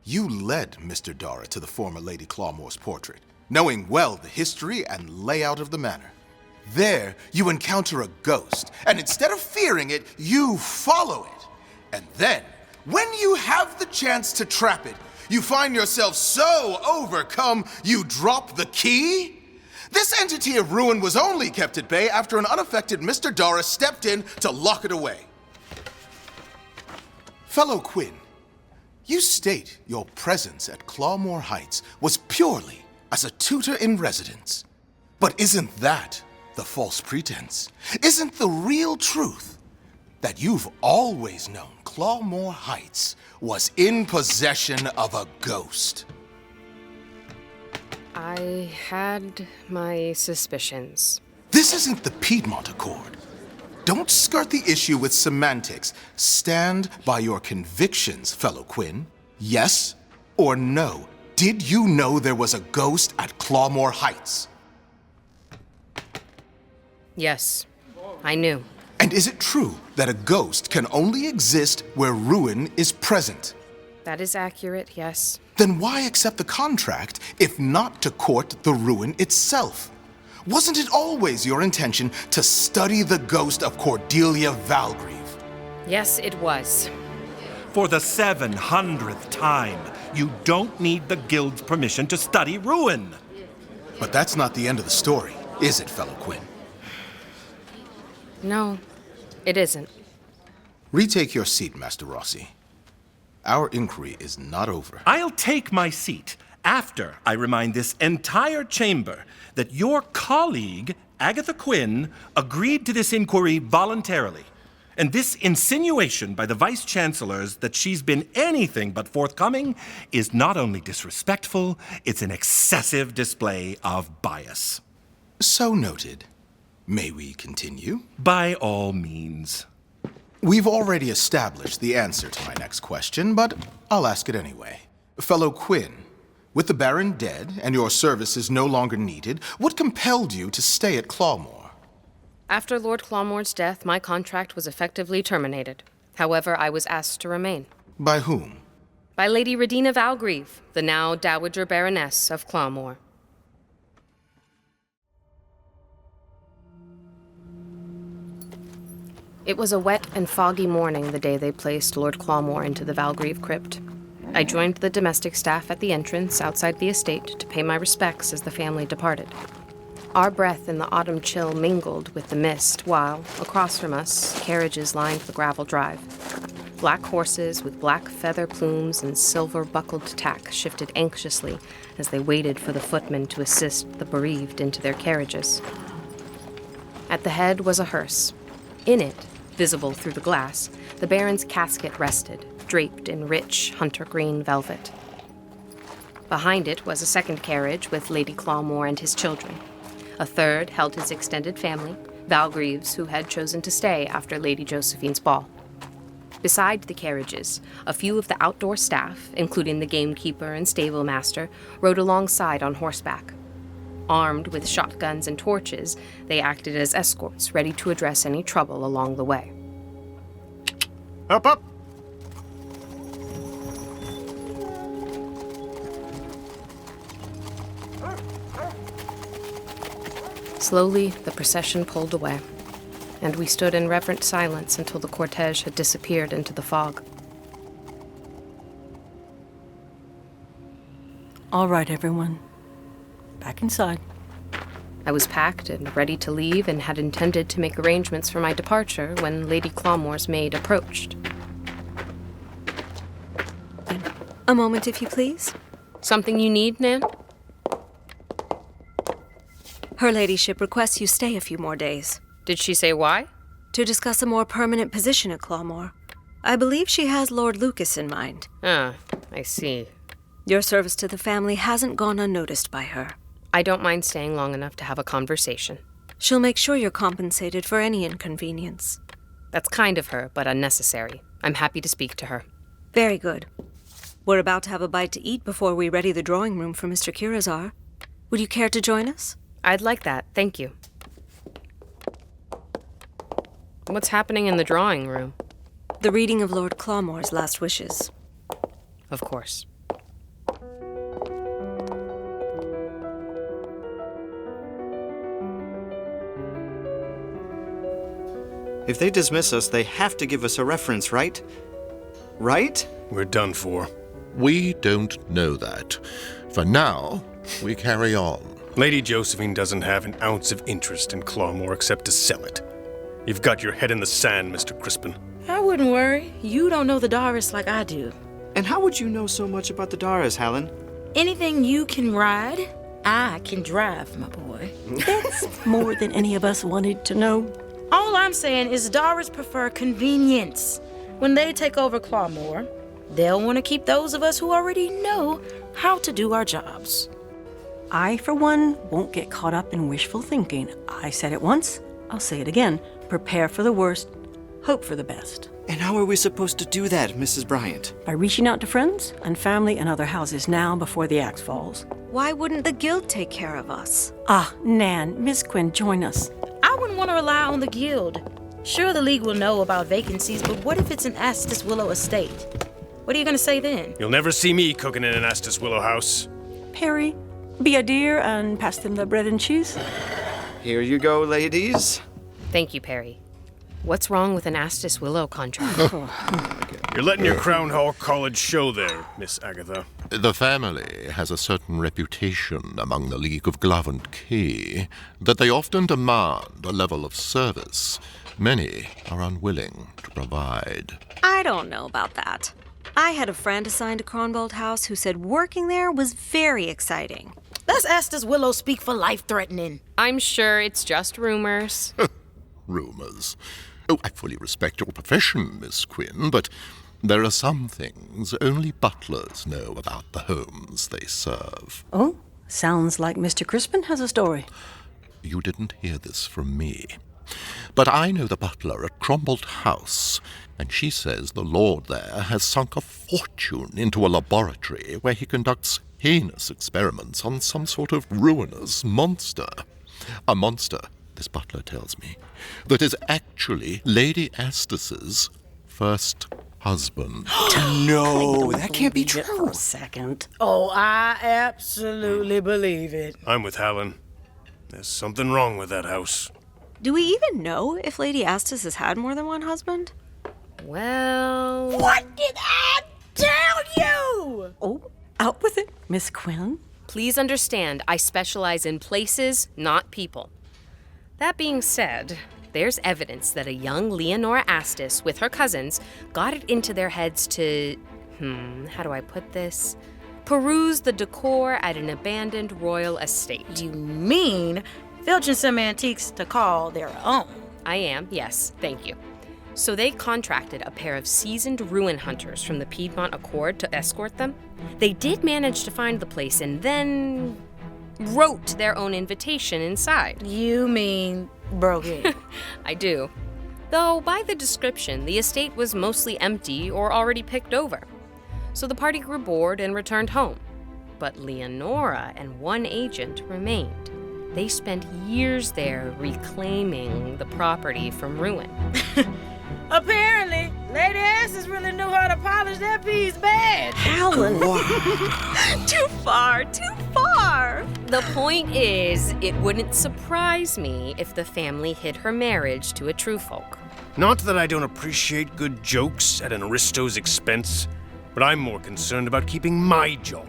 [SPEAKER 6] You led Mr. Dara to the former Lady Clawmoor's portrait, knowing well the history and layout of the manor. There, you encounter a ghost, and instead of fearing it, you follow it. And then, when you have the chance to trap it, you find yourself so overcome, you drop the key? This entity of ruin was only kept at bay after an unaffected Mr. Dara stepped in to lock it away. Fellow Quinn, you state your presence at Clawmoor Heights was purely as a tutor in residence. But isn't that the false pretense? Isn't the real truth that you've always known Clawmoor Heights was in possession of a ghost?
[SPEAKER 3] I had my suspicions.
[SPEAKER 6] This isn't the Piedmont Accord. Don't skirt the issue with semantics. Stand by your convictions, fellow Quinn. Yes or no? Did you know there was a ghost at Clawmoor Heights?
[SPEAKER 3] Yes, I knew.
[SPEAKER 6] And is it true that a ghost can only exist where ruin is present?
[SPEAKER 3] That is accurate, yes.
[SPEAKER 6] Then why accept the contract if not to court the ruin itself? Wasn't it always your intention to study the ghost of Cordelia Valgrieve?
[SPEAKER 3] Yes, it was.
[SPEAKER 2] For the 700th time, you don't need the Guild's permission to study ruin.
[SPEAKER 6] But that's not the end of the story, is it, fellow Quinn?
[SPEAKER 3] No, it isn't.
[SPEAKER 6] Retake your seat, Master Rossi. Our inquiry is not over.
[SPEAKER 2] I'll take my seat after I remind this entire chamber that your colleague, Agatha Quinn, agreed to this inquiry voluntarily. And this insinuation by the Vice-Chancellors that she's been anything but forthcoming is not only disrespectful, it's an excessive display of bias.
[SPEAKER 6] So noted. May we continue?
[SPEAKER 2] By all means.
[SPEAKER 6] We've already established the answer to my next question, but I'll ask it anyway. Fellow Quinn, with the Baron dead and your services no longer needed, what compelled you to stay at Clawmoor?
[SPEAKER 3] After Lord Clawmoor's death, my contract was effectively terminated. However, I was asked to remain.
[SPEAKER 6] By whom?
[SPEAKER 3] By Lady Redina Valgrieve, the now Dowager Baroness of Clawmoor. It was a wet and foggy morning the day they placed Lord Clawmoor into the Valgrieve crypt. I joined the domestic staff at the entrance outside the estate to pay my respects as the family departed. Our breath in the autumn chill mingled with the mist, while, across from us, carriages lined the gravel drive. Black horses with black feather plumes and silver-buckled tack shifted anxiously as they waited for the footmen to assist the bereaved into their carriages. At the head was a hearse. In it, visible through the glass, the Baron's casket rested, draped in rich hunter-green velvet. Behind it was a second carriage with Lady Clawmoor and his children. A third held his extended family, Valgrieves, who had chosen to stay after Lady Josephine's ball. Beside the carriages, a few of the outdoor staff, including the gamekeeper and stable master, rode alongside on horseback. Armed with shotguns and torches, they acted as escorts, ready to address any trouble along the way.
[SPEAKER 8] Up, up!
[SPEAKER 3] Slowly, the procession pulled away, and we stood in reverent silence until the cortege had disappeared into the fog.
[SPEAKER 18] All right, everyone. Back inside.
[SPEAKER 3] I was packed and ready to leave and had intended to make arrangements for my departure when Lady Clawmoor's maid approached.
[SPEAKER 18] A moment, if you please.
[SPEAKER 3] Something you need, Nan?
[SPEAKER 18] Her ladyship requests you stay a few more days.
[SPEAKER 3] Did she say why?
[SPEAKER 18] To discuss a more permanent position at Clawmoor. I believe she has Lord Lucas in mind.
[SPEAKER 3] Ah, I see.
[SPEAKER 18] Your service to the family hasn't gone unnoticed by her.
[SPEAKER 3] I don't mind staying long enough to have a conversation.
[SPEAKER 18] She'll make sure you're compensated for any inconvenience.
[SPEAKER 3] That's kind of her, but unnecessary. I'm happy to speak to her.
[SPEAKER 18] Very good. We're about to have a bite to eat before we ready the drawing room for Mr. Kirazar. Would you care to join us?
[SPEAKER 3] I'd like that, thank you. What's happening in the drawing room?
[SPEAKER 18] The reading of Lord Clawmoor's last wishes.
[SPEAKER 3] Of course.
[SPEAKER 8] If they dismiss us, they have to give us a reference, right? Right?
[SPEAKER 20] We're done for.
[SPEAKER 7] We don't know that. For now, we carry on.
[SPEAKER 20] Lady Josephine doesn't have an ounce of interest in Clawmoor except to sell it. You've got your head in the sand, Mr. Crispin.
[SPEAKER 21] I wouldn't worry. You don't know the Doris like I do.
[SPEAKER 8] And how would you know so much about the Doris, Helen?
[SPEAKER 21] Anything you can ride, I can drive, my boy. boy. That's more than any of us wanted to know.
[SPEAKER 19] All I'm saying is Daras prefer convenience. When they take over Clawmoor, they'll want to keep those of us who already know how to do our jobs.
[SPEAKER 21] I, for one, won't get caught up in wishful thinking. I said it once, I'll say it again. Prepare for the worst, hope for the best.
[SPEAKER 8] And how are we supposed to do that, Mrs. Bryant?
[SPEAKER 21] By reaching out to friends and family and other houses now before the axe falls.
[SPEAKER 18] Why wouldn't the guild take care of us?
[SPEAKER 21] Ah, Nan, Miss Quinn, join us.
[SPEAKER 19] I wouldn't want to rely on the guild. Sure, the League will know about vacancies, but what if it's an Astus Willow estate? What are you going to say then?
[SPEAKER 20] You'll never see me cooking in an Astus Willow house.
[SPEAKER 21] Perry, be a dear and pass them the bread and cheese.
[SPEAKER 8] Here you go, ladies.
[SPEAKER 3] Thank you, Perry. What's wrong with an Astus Willow contract?
[SPEAKER 20] You're letting your Crown Hall College show there, Miss Agatha.
[SPEAKER 7] The family has a certain reputation among the League of Glove and Key that they often demand a level of service many are unwilling to provide.
[SPEAKER 18] I don't know about that. I had a friend assigned to Cronbold House who said working there was very exciting.
[SPEAKER 19] Let's Astus Willow speak for life-threatening.
[SPEAKER 3] I'm sure it's just rumors.
[SPEAKER 7] Rumors. Oh, I fully respect your profession, Miss Quinn, but there are some things only butlers know about the homes they serve.
[SPEAKER 21] Oh, sounds like Mr. Crispin has a story.
[SPEAKER 7] You didn't hear this from me. But I know the butler at Crombold House, and she says the lord there has sunk a fortune into a laboratory where he conducts heinous experiments on some sort of ruinous monster. A monster, this butler tells me, that is actually Lady Astus's first husband.
[SPEAKER 8] No, that can't be true.
[SPEAKER 21] For a second.
[SPEAKER 19] Oh, I absolutely believe it.
[SPEAKER 20] I'm with Hallen. There's something wrong with that house.
[SPEAKER 18] Do we even know if Lady Astus has had more than one husband?
[SPEAKER 3] Well...
[SPEAKER 19] What did I tell you?
[SPEAKER 21] Oh, out with it, Miss Quinn.
[SPEAKER 3] Please understand, I specialize in places, not people. That being said, there's evidence that a young Leonora Astus with her cousins got it into their heads to, how do I put this? Peruse the decor at an abandoned royal estate.
[SPEAKER 19] You mean filching some antiques to call their own?
[SPEAKER 3] I am, yes, thank you. So they contracted a pair of seasoned ruin hunters from the Piedmont Accord to escort them. They did manage to find the place and then wrote their own invitation inside.
[SPEAKER 19] You mean broke in?
[SPEAKER 3] I do. Though by the description, the estate was mostly empty or already picked over. So the party grew bored and returned home. But Leonora and one agent remained. They spent years there reclaiming the property from ruin.
[SPEAKER 19] Apparently, Lady Astus really knew how to polish that piece bad.
[SPEAKER 21] Hallen.
[SPEAKER 18] Too far, too far.
[SPEAKER 3] The point is, it wouldn't surprise me if the family hid her marriage to a true folk.
[SPEAKER 20] Not that I don't appreciate good jokes at an aristo's expense, but I'm more concerned about keeping my job.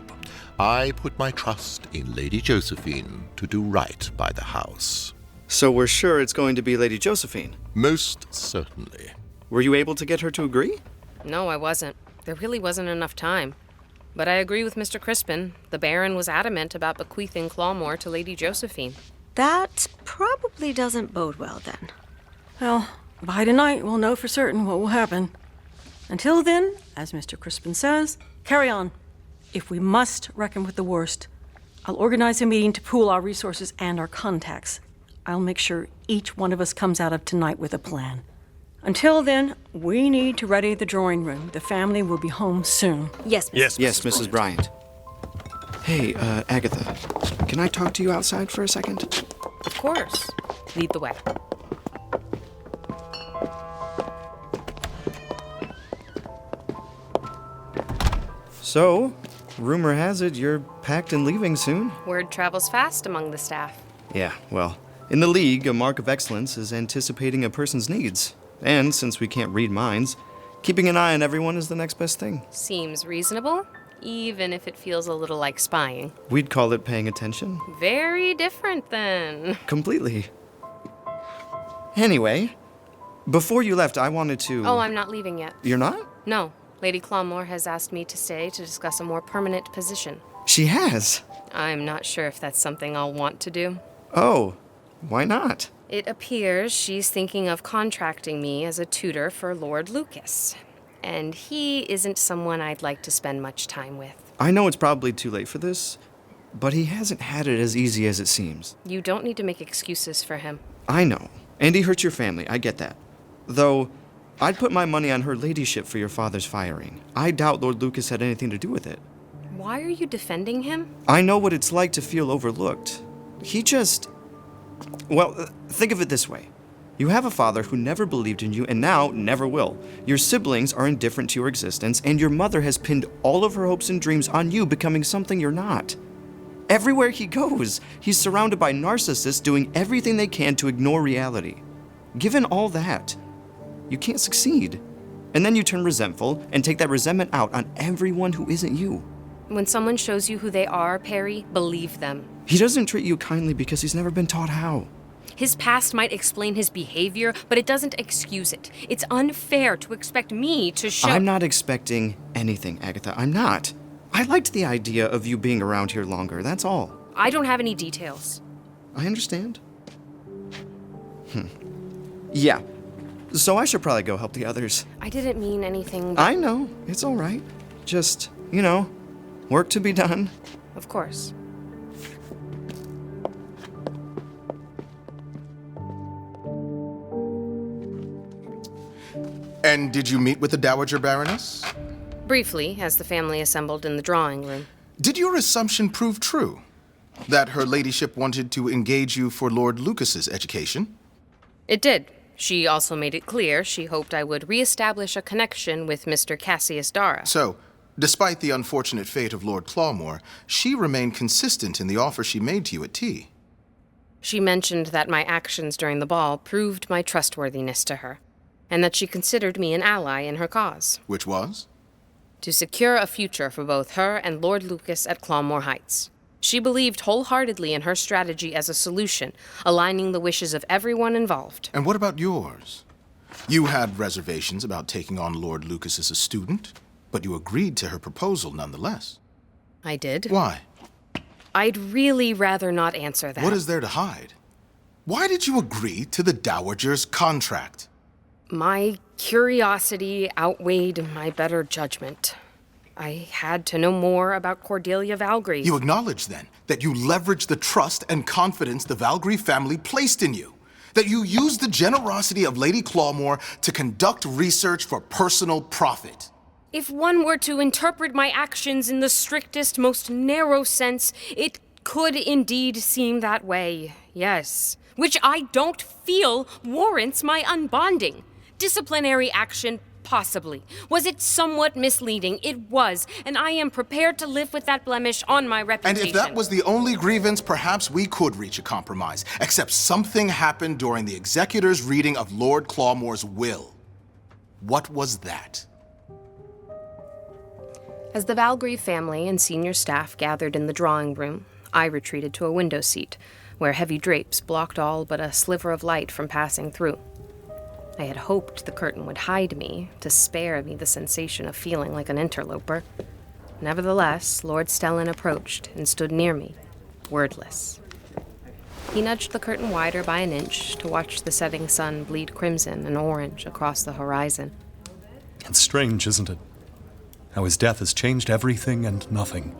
[SPEAKER 7] I put my trust in Lady Josephine to do right by the house.
[SPEAKER 8] So we're sure it's going to be Lady Josephine?
[SPEAKER 7] Most certainly.
[SPEAKER 8] Were you able to get her to agree?
[SPEAKER 3] No, I wasn't. There really wasn't enough time. But I agree with Mr. Crispin. The Baron was adamant about bequeathing Clawmoor to Lady Josephine.
[SPEAKER 18] That probably doesn't bode well, then.
[SPEAKER 21] Well, by tonight we'll know for certain what will happen. Until then, as Mr. Crispin says, carry on. If we must reckon with the worst, I'll organize a meeting to pool our resources and our contacts. I'll make sure each one of us comes out of tonight with a plan. Until then, we need to ready the drawing room. The family will be home soon.
[SPEAKER 18] Yes,
[SPEAKER 8] Yes, Mrs. Bryant. Hey, Agatha, can I talk to you outside for a second?
[SPEAKER 3] Of course. Lead the way.
[SPEAKER 8] So, rumor has it you're packed and leaving soon?
[SPEAKER 3] Word travels fast among the staff.
[SPEAKER 8] Yeah, well, in the League, a mark of excellence is anticipating a person's needs. And since we can't read minds, keeping an eye on everyone is the next best thing.
[SPEAKER 3] Seems reasonable, even if it feels a little like spying.
[SPEAKER 8] We'd call it paying attention.
[SPEAKER 3] Very different then.
[SPEAKER 8] Completely. Anyway, before you left, I wanted to...
[SPEAKER 3] Oh, I'm not leaving yet.
[SPEAKER 8] You're not?
[SPEAKER 3] No. Lady Clawmoor has asked me to stay to discuss a more permanent position.
[SPEAKER 8] She has?
[SPEAKER 3] I'm not sure if that's something I'll want to do.
[SPEAKER 8] Oh, why not?
[SPEAKER 3] It appears she's thinking of contracting me as a tutor for Lord Lucas. And he isn't someone I'd like to spend much time with.
[SPEAKER 8] I know it's probably too late for this, but he hasn't had it as easy as it seems.
[SPEAKER 3] You don't need to make excuses for him.
[SPEAKER 8] I know. And he hurt your family, I get that. Though, I'd put my money on her ladyship for your father's firing. I doubt Lord Lucas had anything to do with it.
[SPEAKER 3] Why are you defending him?
[SPEAKER 8] I know what it's like to feel overlooked. He just... Well, think of it this way. You have a father who never believed in you and now never will. Your siblings are indifferent to your existence, and your mother has pinned all of her hopes and dreams on you becoming something you're not. Everywhere he goes, he's surrounded by narcissists doing everything they can to ignore reality. Given all that, you can't succeed. And then you turn resentful and take that resentment out on everyone who isn't you.
[SPEAKER 3] When someone shows you who they are, Perry, believe them.
[SPEAKER 8] He doesn't treat you kindly because he's never been taught how.
[SPEAKER 3] His past might explain his behavior, but it doesn't excuse it. It's unfair to expect me to show...
[SPEAKER 8] I'm not expecting anything, Agatha. I'm not. I liked the idea of you being around here longer, that's all.
[SPEAKER 3] I don't have any details.
[SPEAKER 8] I understand. Yeah. So I should probably go help the others.
[SPEAKER 3] I didn't mean anything, but...
[SPEAKER 8] I know. It's all right. Just, work to be done.
[SPEAKER 3] Of course.
[SPEAKER 6] And did you meet with the Dowager Baroness?
[SPEAKER 3] Briefly, as the family assembled in the drawing room.
[SPEAKER 6] Did your assumption prove true? That her ladyship wanted to engage you for Lord Lucas's education?
[SPEAKER 3] It did. She also made it clear she hoped I would reestablish a connection with Mr. Cassius Dara.
[SPEAKER 6] So, despite the unfortunate fate of Lord Clawmoor, she remained consistent in the offer she made to you at tea.
[SPEAKER 3] She mentioned that my actions during the ball proved my trustworthiness to her, and that she considered me an ally in her cause.
[SPEAKER 6] Which was?
[SPEAKER 3] To secure a future for both her and Lord Lucas at Clawmoor Heights. She believed wholeheartedly in her strategy as a solution, aligning the wishes of everyone involved.
[SPEAKER 6] And what about yours? You had reservations about taking on Lord Lucas as a student, but you agreed to her proposal nonetheless.
[SPEAKER 3] I did.
[SPEAKER 6] Why?
[SPEAKER 3] I'd really rather not answer that.
[SPEAKER 6] What is there to hide? Why did you agree to the Dowager's contract?
[SPEAKER 3] My curiosity outweighed my better judgment. I had to know more about Cordelia Valgrieve.
[SPEAKER 6] You acknowledge, then, that you leveraged the trust and confidence the Valgrieve family placed in you. That you used the generosity of Lady Clawmoor to conduct research for personal profit.
[SPEAKER 3] If one were to interpret my actions in the strictest, most narrow sense, it could indeed seem that way, yes. Which I don't feel warrants my unbonding. Disciplinary action, possibly. Was it somewhat misleading? It was, and I am prepared to live with that blemish on my reputation.
[SPEAKER 6] And if that was the only grievance, perhaps we could reach a compromise. Except something happened during the executor's reading of Lord Clawmoor's will. What was that?
[SPEAKER 3] As the Valgrieve family and senior staff gathered in the drawing room, I retreated to a window seat, where heavy drapes blocked all but a sliver of light from passing through. I had hoped the curtain would hide me, to spare me the sensation of feeling like an interloper. Nevertheless, Lord Stellan approached and stood near me, wordless. He nudged the curtain wider by an inch to watch the setting sun bleed crimson and orange across the horizon.
[SPEAKER 17] It's strange, isn't it? How his death has changed everything and nothing.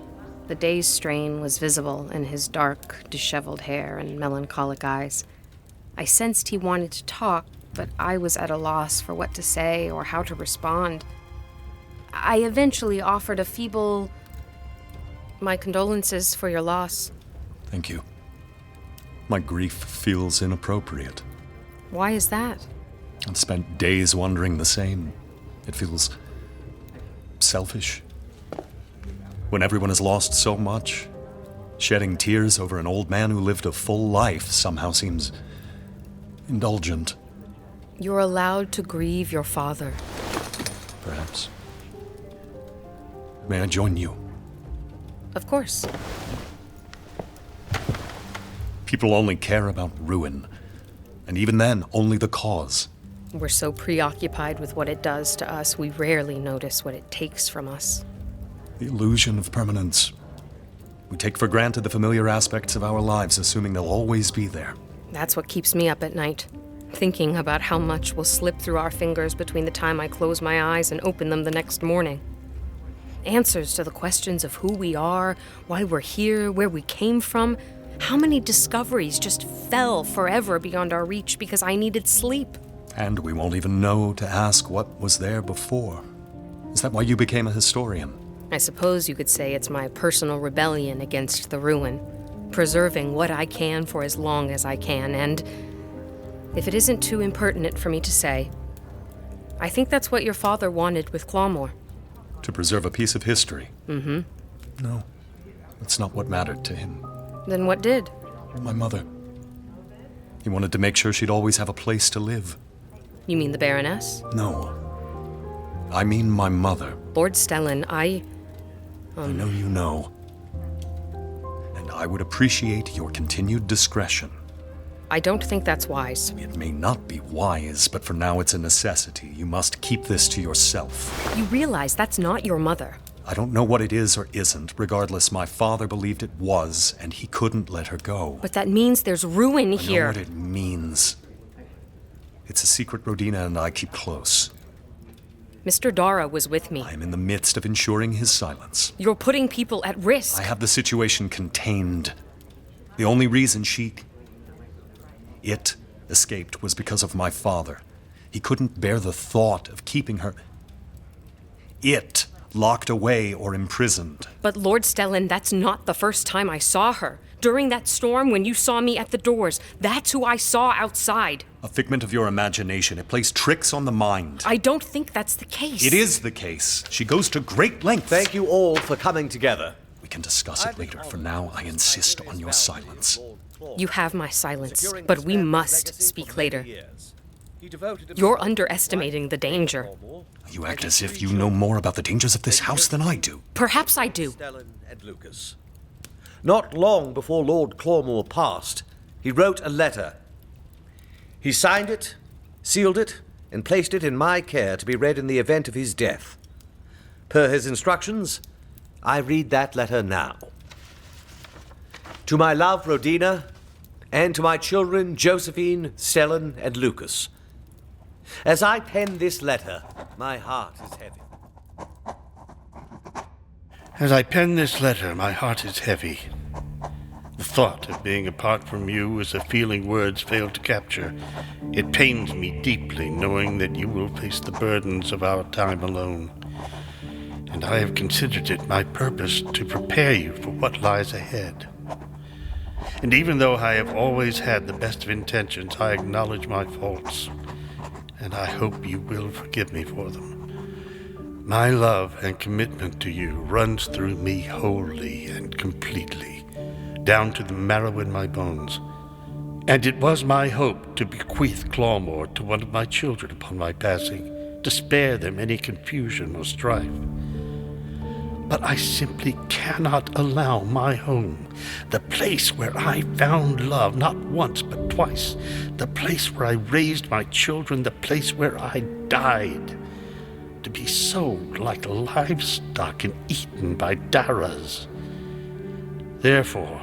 [SPEAKER 3] The day's strain was visible in his dark, disheveled hair and melancholic eyes. I sensed he wanted to talk, but I was at a loss for what to say or how to respond. I eventually offered a feeble, "My condolences for your loss."
[SPEAKER 17] Thank you. My grief feels inappropriate.
[SPEAKER 3] Why is that?
[SPEAKER 17] I've spent days wondering the same. It feels selfish. When everyone has lost so much, shedding tears over an old man who lived a full life somehow seems indulgent.
[SPEAKER 3] You're allowed to grieve your father.
[SPEAKER 17] Perhaps. May I join you?
[SPEAKER 3] Of course.
[SPEAKER 17] People only care about ruin, and even then, only the cause.
[SPEAKER 3] We're so preoccupied with what it does to us, we rarely notice what it takes from us.
[SPEAKER 17] The illusion of permanence. We take for granted the familiar aspects of our lives, assuming they'll always be there.
[SPEAKER 3] That's what keeps me up at night, thinking about how much will slip through our fingers between the time I close my eyes and open them the next morning. Answers to the questions of who we are, why we're here, where we came from. How many discoveries just fell forever beyond our reach because I needed sleep?
[SPEAKER 17] And we won't even know to ask what was there before. Is that why you became a historian?
[SPEAKER 3] I suppose you could say it's my personal rebellion against the ruin, preserving what I can for as long as I can, and if it isn't too impertinent for me to say, I think that's what your father wanted with Clawmoor.
[SPEAKER 17] To preserve a piece of history?
[SPEAKER 3] Mm-hmm.
[SPEAKER 17] No, that's not what mattered to him.
[SPEAKER 3] Then what did?
[SPEAKER 17] My mother. He wanted to make sure she'd always have a place to live.
[SPEAKER 3] You mean the Baroness?
[SPEAKER 17] No. I mean my mother.
[SPEAKER 3] Lord Stellan,
[SPEAKER 17] I know you know. And I would appreciate your continued discretion.
[SPEAKER 3] I don't think that's wise.
[SPEAKER 17] It may not be wise, but for now it's a necessity. You must keep this to yourself.
[SPEAKER 3] You realize that's not your mother.
[SPEAKER 17] I don't know what it is or isn't. Regardless, my father believed it was, and he couldn't let her go.
[SPEAKER 3] But that means there's ruin here.
[SPEAKER 17] I know what it means. It's a secret Rodina and I keep close.
[SPEAKER 3] Mr. Dara was with me.
[SPEAKER 17] I am in the midst of ensuring his silence.
[SPEAKER 3] You're putting people at risk.
[SPEAKER 17] I have the situation contained. The only reason it escaped was because of my father. He couldn't bear the thought of keeping her locked away or imprisoned.
[SPEAKER 3] But Lord Stellan, that's not the first time I saw her. During that storm when you saw me at the doors, that's who I saw outside.
[SPEAKER 17] A figment of your imagination. It plays tricks on the mind.
[SPEAKER 3] I don't think that's the case.
[SPEAKER 17] It is the case. She goes to great lengths.
[SPEAKER 9] Thank you all for coming together.
[SPEAKER 17] We can discuss it later. For now, I insist on your silence.
[SPEAKER 3] You have my silence, but we must speak later. You're underestimating the danger.
[SPEAKER 17] You act as if you know more about the dangers of this house than I do.
[SPEAKER 3] Perhaps I do.
[SPEAKER 9] Not long before Lord Clawmoor passed, he wrote a letter. He signed it, sealed it, and placed it in my care to be read in the event of his death. Per his instructions, I read that letter now. To my love, Rodina, and to my children, Josephine, Stellan, and Lucas. As I pen this letter, my heart is heavy.
[SPEAKER 10] As I pen this letter, my heart is heavy. The thought of being apart from you is a feeling words fail to capture. It pains me deeply knowing that you will face the burdens of our time alone. And I have considered it my purpose to prepare you for what lies ahead. And even though I have always had the best of intentions, I acknowledge my faults. And I hope you will forgive me for them. My love and commitment to you runs through me wholly and completely, down to the marrow in my bones. And it was my hope to bequeath Clawmoor to one of my children upon my passing, to spare them any confusion or strife. But I simply cannot allow my home, the place where I found love not once but twice, the place where I raised my children, the place where I died, to be sold like livestock and eaten by Daras. Therefore,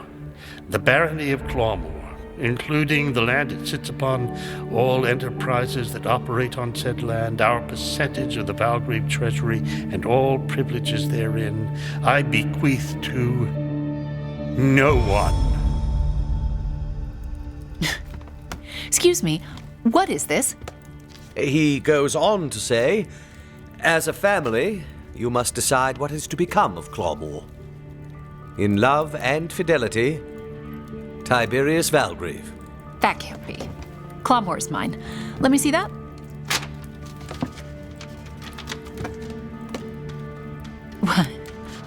[SPEAKER 10] the barony of Clawmoor, including the land it sits upon, all enterprises that operate on said land, our percentage of the Valgrieve treasury, and all privileges therein, I bequeath to no one.
[SPEAKER 4] Excuse me, what is this?
[SPEAKER 9] He goes on to say, as a family, you must decide what is to become of Clawmoor. In love and fidelity, Tiberius Valgrieve.
[SPEAKER 4] That can't be. Clawmoor's mine. Let me see that.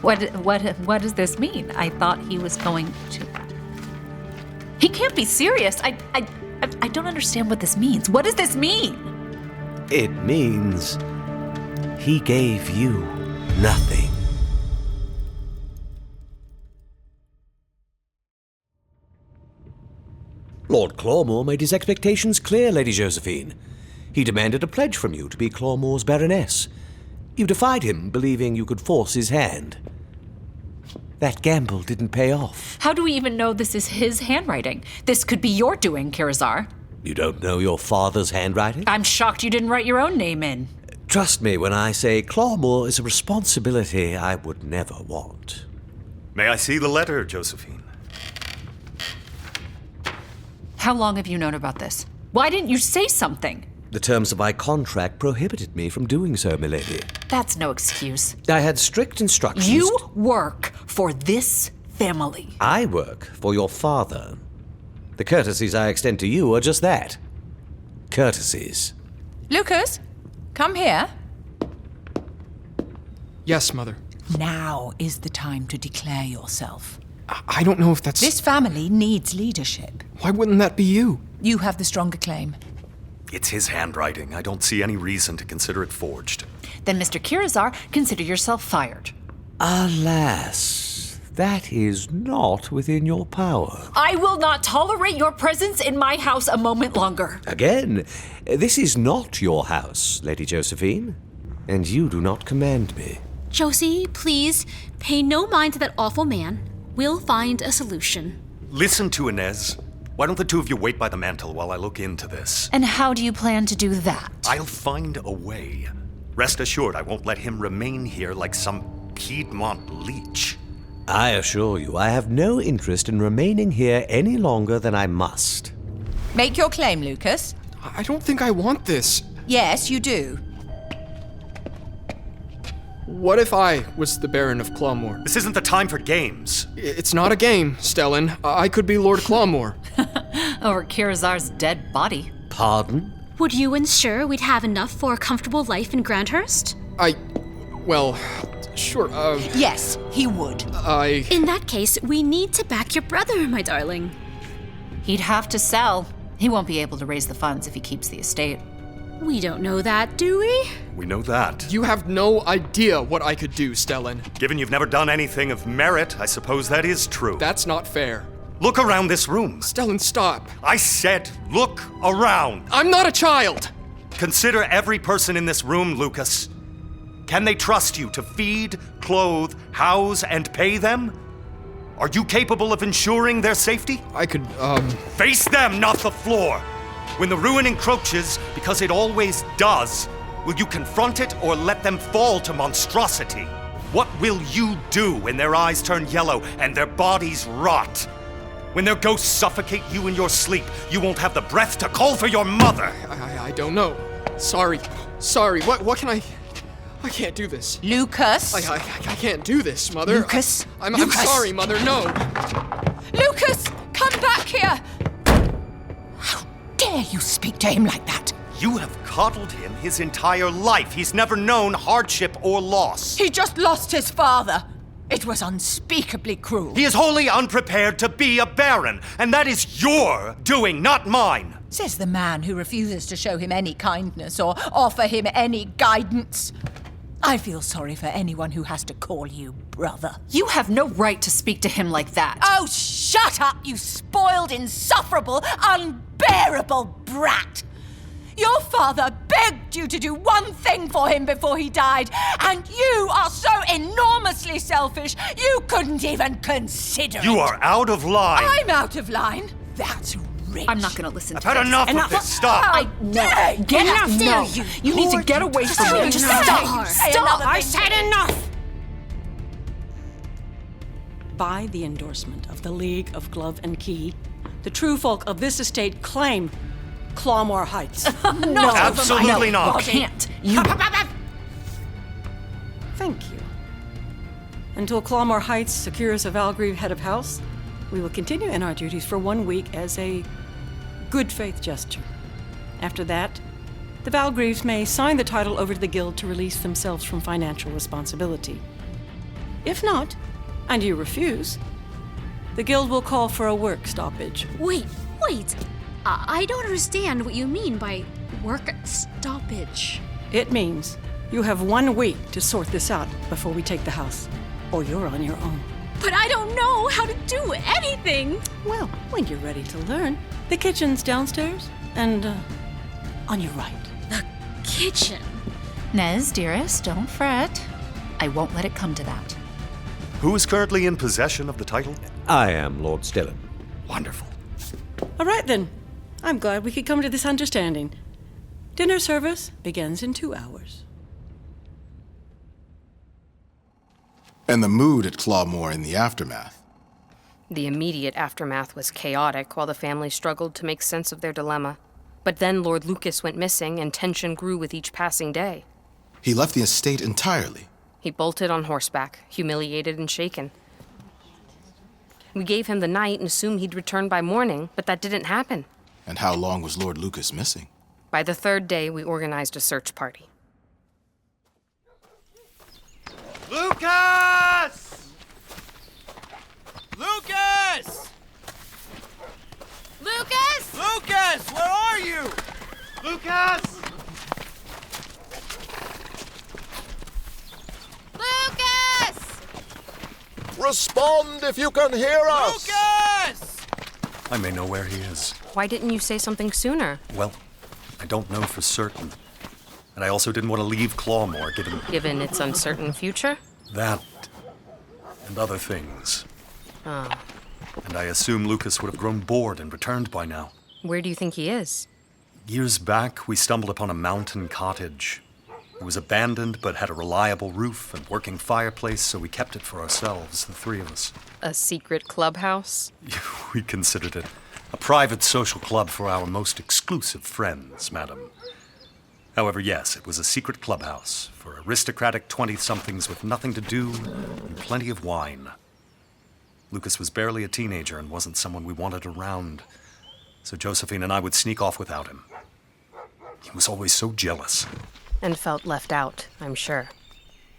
[SPEAKER 4] What does this mean? I thought he was going to... He can't be serious. I don't understand what this means. What does this mean?
[SPEAKER 9] It means he gave you nothing. Lord Clawmoor made his expectations clear, Lady Josephine. He demanded a pledge from you to be Clawmoor's Baroness. You defied him, believing you could force his hand. That gamble didn't pay off.
[SPEAKER 4] How do we even know this is his handwriting? This could be your doing, Kirazar.
[SPEAKER 9] You don't know your father's handwriting?
[SPEAKER 4] I'm shocked you didn't write your own name in.
[SPEAKER 9] Trust me when I say Clawmoor is a responsibility I would never want.
[SPEAKER 17] May I see the letter, Josephine?
[SPEAKER 4] How long have you known about this? Why didn't you say something?
[SPEAKER 9] The terms of my contract prohibited me from doing so, milady.
[SPEAKER 4] That's no excuse.
[SPEAKER 9] I had strict instructions.
[SPEAKER 4] You work for this family.
[SPEAKER 9] I work for your father. The courtesies I extend to you are just that. Courtesies.
[SPEAKER 14] Lucas, come here.
[SPEAKER 13] Yes, Mother.
[SPEAKER 14] Now is the time to declare yourself.
[SPEAKER 13] I don't know if that's...
[SPEAKER 14] This family needs leadership.
[SPEAKER 13] Why wouldn't that be you?
[SPEAKER 14] You have the stronger claim.
[SPEAKER 17] It's his handwriting. I don't see any reason to consider it forged.
[SPEAKER 4] Then, Mr. Kirazar, consider yourself fired.
[SPEAKER 9] Alas, that is not within your power.
[SPEAKER 4] I will not tolerate your presence in my house a moment longer.
[SPEAKER 9] Again, this is not your house, Lady Josephine, and you do not command me.
[SPEAKER 12] Josie, please, pay no mind to that awful man. We'll find a solution.
[SPEAKER 17] Listen to Inez. Why don't the two of you wait by the mantel while I look into this?
[SPEAKER 4] And how do you plan to do that?
[SPEAKER 17] I'll find a way. Rest assured, I won't let him remain here like some Piedmont leech.
[SPEAKER 9] I assure you, I have no interest in remaining here any longer than I must.
[SPEAKER 14] Make your claim, Lucas.
[SPEAKER 13] I don't think I want this.
[SPEAKER 14] Yes, you do.
[SPEAKER 13] What if I was the Baron of Clawmoor?
[SPEAKER 17] This isn't the time for games.
[SPEAKER 13] It's not a game, Stellan. I could be Lord Clawmoor.
[SPEAKER 4] Over Kirazar's dead body.
[SPEAKER 9] Pardon?
[SPEAKER 12] Would you ensure we'd have enough for a comfortable life in Grandhurst?
[SPEAKER 13] Well, sure,
[SPEAKER 14] Yes, he would.
[SPEAKER 12] In that case, we need to back your brother, my darling.
[SPEAKER 4] He'd have to sell. He won't be able to raise the funds if he keeps the estate.
[SPEAKER 12] We don't know that, do we?
[SPEAKER 17] We know that.
[SPEAKER 13] You have no idea what I could do, Stellan.
[SPEAKER 17] Given you've never done anything of merit, I suppose that is true.
[SPEAKER 13] That's not fair.
[SPEAKER 17] Look around this room.
[SPEAKER 13] Stellan, stop.
[SPEAKER 17] I said look around.
[SPEAKER 13] I'm not a child.
[SPEAKER 17] Consider every person in this room, Lucas. Can they trust you to feed, clothe, house, and pay them? Are you capable of ensuring their safety?
[SPEAKER 13] I could,
[SPEAKER 17] Face them, not the floor! When the ruin encroaches, because it always does, will you confront it or let them fall to monstrosity? What will you do when their eyes turn yellow and their bodies rot? When their ghosts suffocate you in your sleep, you won't have the breath to call for your mother!
[SPEAKER 13] I don't know. Sorry. What can I can't do this.
[SPEAKER 14] Lucas!
[SPEAKER 13] I can't do this, Mother.
[SPEAKER 14] Lucas!
[SPEAKER 13] I'm
[SPEAKER 14] Lucas.
[SPEAKER 13] sorry, Mother, no!
[SPEAKER 14] Lucas! Come back here! How dare you speak to him like that?
[SPEAKER 17] You have coddled him his entire life. He's never known hardship or loss.
[SPEAKER 14] He just lost his father. It was unspeakably cruel.
[SPEAKER 17] He is wholly unprepared to be a baron, and that is your doing, not mine.
[SPEAKER 14] Says the man who refuses to show him any kindness or offer him any guidance. I feel sorry for anyone who has to call you brother.
[SPEAKER 4] You have no right to speak to him like that.
[SPEAKER 14] Oh, shut up, you spoiled, insufferable, unbearable brat! Your father begged you to do one thing for him before he died, and you are so enormously selfish, you couldn't even consider it.
[SPEAKER 17] You are out of line.
[SPEAKER 14] I'm out of line? That's rich.
[SPEAKER 4] I'm not going to listen to
[SPEAKER 17] I've
[SPEAKER 4] this.
[SPEAKER 17] had enough of this. Stop.
[SPEAKER 4] Get out now. You need to get away from me.
[SPEAKER 14] Stop.
[SPEAKER 19] Stop. I said enough.
[SPEAKER 11] By the endorsement of the League of Glove and Key, the true folk of this estate claim Clawmoor Heights.
[SPEAKER 17] No, absolutely not.
[SPEAKER 4] You can't. You...
[SPEAKER 11] Thank you. Until Clawmoor Heights secures a Valgrieve head of house, we will continue in our duties for 1 week as a good faith gesture. After that, the Valgrieves may sign the title over to the Guild to release themselves from financial responsibility. If not, and you refuse, the Guild will call for a work stoppage.
[SPEAKER 12] Wait. I don't understand what you mean by work stoppage.
[SPEAKER 11] It means you have 1 week to sort this out before we take the house, or you're on your own.
[SPEAKER 12] But I don't know how to do anything.
[SPEAKER 11] Well, when you're ready to learn, the kitchen's downstairs and on your right.
[SPEAKER 12] The kitchen?
[SPEAKER 4] Nez, dearest, don't fret. I won't let it come to that.
[SPEAKER 17] Who is currently in possession of the title?
[SPEAKER 9] I am Lord Stellan.
[SPEAKER 17] Wonderful.
[SPEAKER 11] All right, then. I'm glad we could come to this understanding. Dinner service begins in 2 hours.
[SPEAKER 6] And the mood at Clawmoor in the aftermath.
[SPEAKER 3] The immediate aftermath was chaotic while the family struggled to make sense of their dilemma. But then Lord Lucas went missing and tension grew with each passing day.
[SPEAKER 6] He left the estate entirely.
[SPEAKER 3] He bolted on horseback, humiliated and shaken. We gave him the night and assumed he'd return by morning, but that didn't happen.
[SPEAKER 6] And how long was Lord Lucas missing?
[SPEAKER 3] By the 3rd day, we organized a search party.
[SPEAKER 15] Lucas! Lucas!
[SPEAKER 12] Lucas!
[SPEAKER 15] Lucas, where are you? Lucas!
[SPEAKER 12] Lucas!
[SPEAKER 7] Respond if you can hear us!
[SPEAKER 15] Lucas!
[SPEAKER 17] I may know where he is.
[SPEAKER 3] Why didn't you say something sooner?
[SPEAKER 17] Well, I don't know for certain. And I also didn't want to leave Clawmoor,
[SPEAKER 3] Given its uncertain future?
[SPEAKER 17] that and other things.
[SPEAKER 3] Ah.
[SPEAKER 17] And I assume Lucas would have grown bored and returned by now.
[SPEAKER 3] Where do you think he is?
[SPEAKER 17] Years back, we stumbled upon a mountain cottage. It was abandoned, but had a reliable roof and working fireplace, so we kept it for ourselves, the 3 of us.
[SPEAKER 3] A secret clubhouse?
[SPEAKER 17] We considered it a private social club for our most exclusive friends, madam. However, yes, it was a secret clubhouse for aristocratic 20-somethings with nothing to do and plenty of wine. Lucas was barely a teenager and wasn't someone we wanted around, so Josephine and I would sneak off without him. He was always so jealous.
[SPEAKER 3] And felt left out, I'm sure.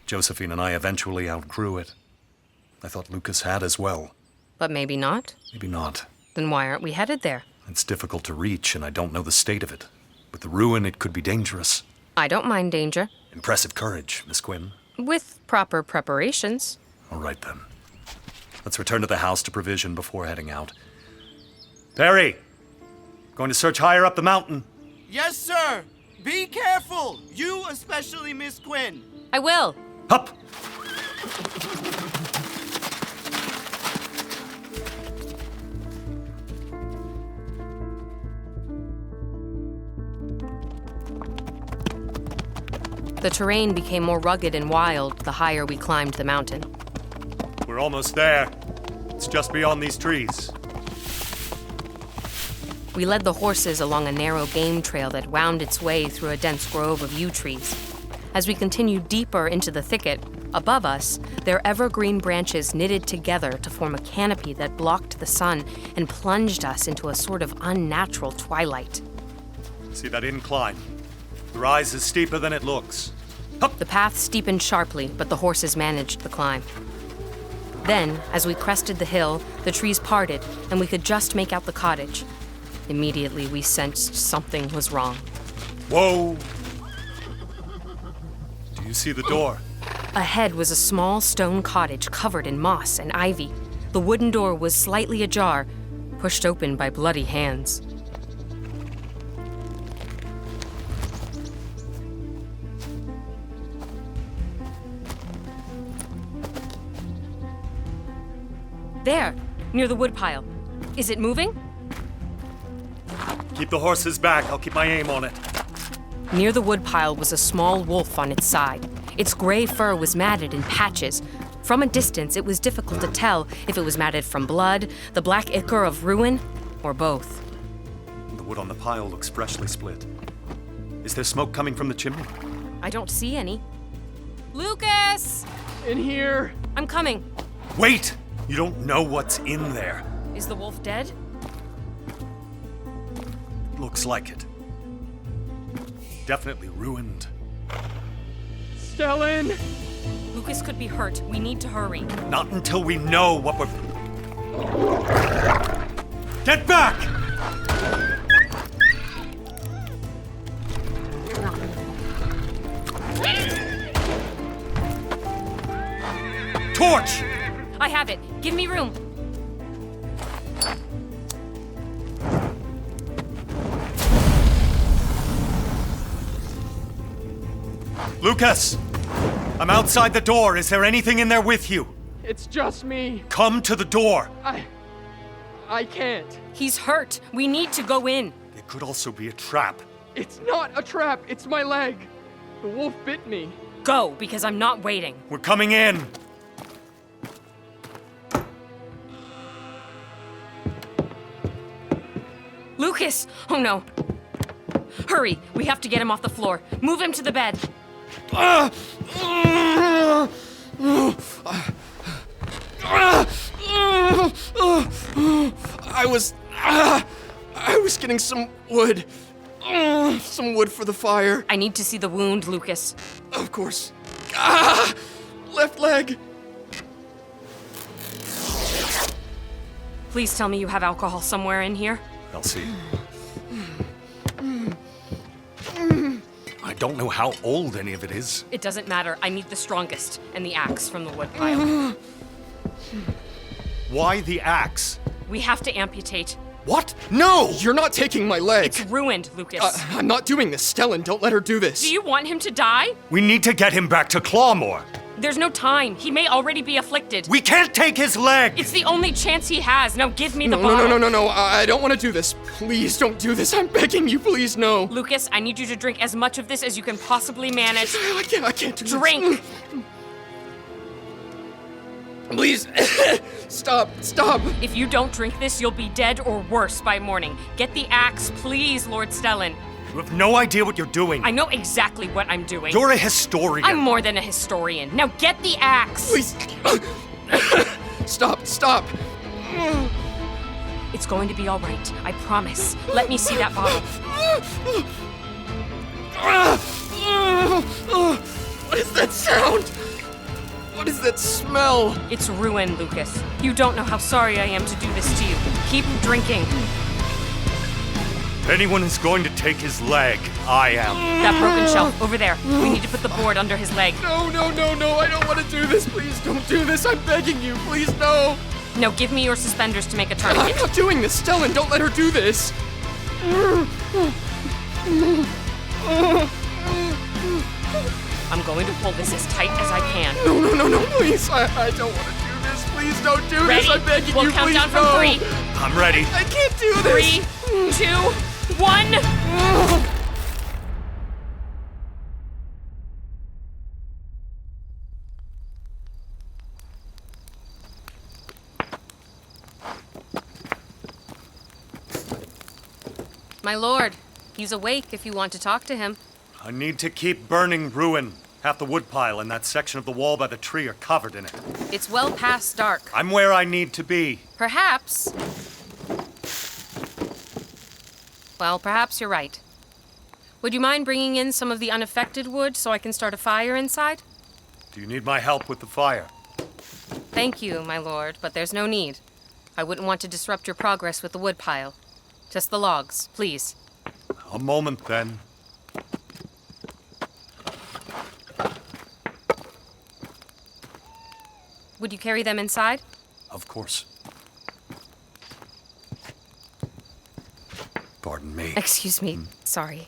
[SPEAKER 17] Josephine and I eventually outgrew it. I thought Lucas had as well.
[SPEAKER 3] But maybe not?
[SPEAKER 17] Maybe not.
[SPEAKER 3] Then why aren't we headed there?
[SPEAKER 17] It's difficult to reach, and I don't know the state of it. With the ruin, it could be dangerous.
[SPEAKER 3] I don't mind danger.
[SPEAKER 17] Impressive courage, Miss Quinn.
[SPEAKER 3] With proper preparations.
[SPEAKER 17] All right, then. Let's return to the house to provision before heading out. Perry! Going to search higher up the mountain.
[SPEAKER 15] Yes, sir. Be careful. You especially, Miss Quinn.
[SPEAKER 3] I will.
[SPEAKER 17] Up!
[SPEAKER 3] The terrain became more rugged and wild the higher we climbed the mountain.
[SPEAKER 17] We're almost there. It's just beyond these trees.
[SPEAKER 3] We led the horses along a narrow game trail that wound its way through a dense grove of yew trees. As we continued deeper into the thicket, above us, their evergreen branches knitted together to form a canopy that blocked the sun and plunged us into a sort of unnatural twilight.
[SPEAKER 17] See that incline? The rise is steeper than it looks.
[SPEAKER 3] The path steepened sharply, but the horses managed the climb. Then, as we crested the hill, the trees parted, and we could just make out the cottage. Immediately, we sensed something was wrong.
[SPEAKER 17] Whoa! Do you see the door?
[SPEAKER 3] Ahead was a small stone cottage covered in moss and ivy. The wooden door was slightly ajar, pushed open by bloody hands. There, near the woodpile. Is it moving?
[SPEAKER 17] Keep the horses back. I'll keep my aim on it.
[SPEAKER 3] Near the woodpile was a small wolf on its side. Its gray fur was matted in patches. From a distance, it was difficult to tell if it was matted from blood, the black ichor of ruin, or both.
[SPEAKER 17] The wood on the pile looks freshly split. Is there smoke coming from the chimney?
[SPEAKER 3] I don't see any. Lucas!
[SPEAKER 13] In here.
[SPEAKER 3] I'm coming.
[SPEAKER 17] Wait! You don't know what's in there.
[SPEAKER 3] Is the wolf dead?
[SPEAKER 17] Looks like it. Definitely ruined.
[SPEAKER 13] Stellan!
[SPEAKER 3] Lucas could be hurt. We need to hurry.
[SPEAKER 17] Not until we know what we're... Get back! Torch!
[SPEAKER 3] I have it. Give me room.
[SPEAKER 17] Lucas! I'm outside the door. Is there anything in there with you?
[SPEAKER 13] It's just me.
[SPEAKER 17] Come to the door!
[SPEAKER 13] I can't.
[SPEAKER 3] He's hurt. We need to go in.
[SPEAKER 17] It could also be a trap.
[SPEAKER 13] It's not a trap. It's my leg. The wolf bit me.
[SPEAKER 3] Go, because I'm not waiting.
[SPEAKER 17] We're coming in.
[SPEAKER 3] Lucas! Oh no. Hurry, we have to get him off the floor. Move him to the bed.
[SPEAKER 13] I was getting some wood. Some wood for the fire.
[SPEAKER 3] I need to see the wound, Lucas.
[SPEAKER 13] Of course. Left leg.
[SPEAKER 3] Please tell me you have alcohol somewhere in here.
[SPEAKER 17] I'll see. I don't know how old any of it is.
[SPEAKER 3] It doesn't matter. I need the strongest and the axe from the woodpile.
[SPEAKER 17] Why the axe?
[SPEAKER 3] We have to amputate.
[SPEAKER 17] What? No!
[SPEAKER 13] You're not taking my leg.
[SPEAKER 3] It's ruined, Lucas.
[SPEAKER 13] I'm not doing this. Stellan, don't let her do this.
[SPEAKER 3] Do you want him to die?
[SPEAKER 17] We need to get him back to Clawmoor.
[SPEAKER 3] There's no time. He may already be afflicted.
[SPEAKER 17] We can't take his leg!
[SPEAKER 3] It's the only chance he has. Now give me the bottle.
[SPEAKER 13] No. I don't want to do this. Please don't do this. I'm begging you. Please, no.
[SPEAKER 3] Lucas, I need you to drink as much of this as you can possibly manage.
[SPEAKER 13] I can't do
[SPEAKER 3] Drink!
[SPEAKER 13] Please. Stop.
[SPEAKER 3] If you don't drink this, you'll be dead or worse by morning. Get the axe, please, Lord Stellan.
[SPEAKER 17] You have no idea what you're doing.
[SPEAKER 3] I know exactly what I'm doing.
[SPEAKER 17] You're a historian.
[SPEAKER 3] I'm more than a historian. Now get the axe!
[SPEAKER 13] Please. Stop.
[SPEAKER 3] It's going to be all right. I promise. Let me see that bottle.
[SPEAKER 13] What is that sound? What is that smell?
[SPEAKER 3] It's ruin, Lucas. You don't know how sorry I am to do this to you. Keep drinking.
[SPEAKER 17] If anyone is going to take his leg, I am.
[SPEAKER 3] That broken shelf, over there. We need to put the board under his leg.
[SPEAKER 13] No. I don't want to do this. Please don't do this. I'm begging you. Please, no.
[SPEAKER 3] Now give me your suspenders to make a
[SPEAKER 13] I'm
[SPEAKER 3] tourniquet.
[SPEAKER 13] not doing this. Stellan, don't let her do this.
[SPEAKER 3] I'm going to pull this as tight as I can.
[SPEAKER 13] No, please. I don't want to do this. Please don't do
[SPEAKER 3] Ready?
[SPEAKER 13] this. I'm begging
[SPEAKER 3] We'll
[SPEAKER 13] you.
[SPEAKER 3] count
[SPEAKER 13] Please,
[SPEAKER 3] down from
[SPEAKER 13] no.
[SPEAKER 3] 3.
[SPEAKER 17] I'm ready.
[SPEAKER 13] I can't do this.
[SPEAKER 3] 3, 2, 1. My lord, he's awake if you want to talk to him.
[SPEAKER 17] I need to keep burning ruin. Half the woodpile and that section of the wall by the tree are covered in it.
[SPEAKER 3] It's well past dark.
[SPEAKER 17] I'm where I need to be.
[SPEAKER 3] Perhaps. Well, perhaps you're right. Would you mind bringing in some of the unaffected wood so I can start a fire inside?
[SPEAKER 17] Do you need my help with the fire?
[SPEAKER 3] Thank you, my lord, but there's no need. I wouldn't want to disrupt your progress with the woodpile. Just the logs, please.
[SPEAKER 17] A moment, then.
[SPEAKER 3] Would you carry them inside?
[SPEAKER 17] Of course. Pardon me.
[SPEAKER 3] Excuse me. Sorry.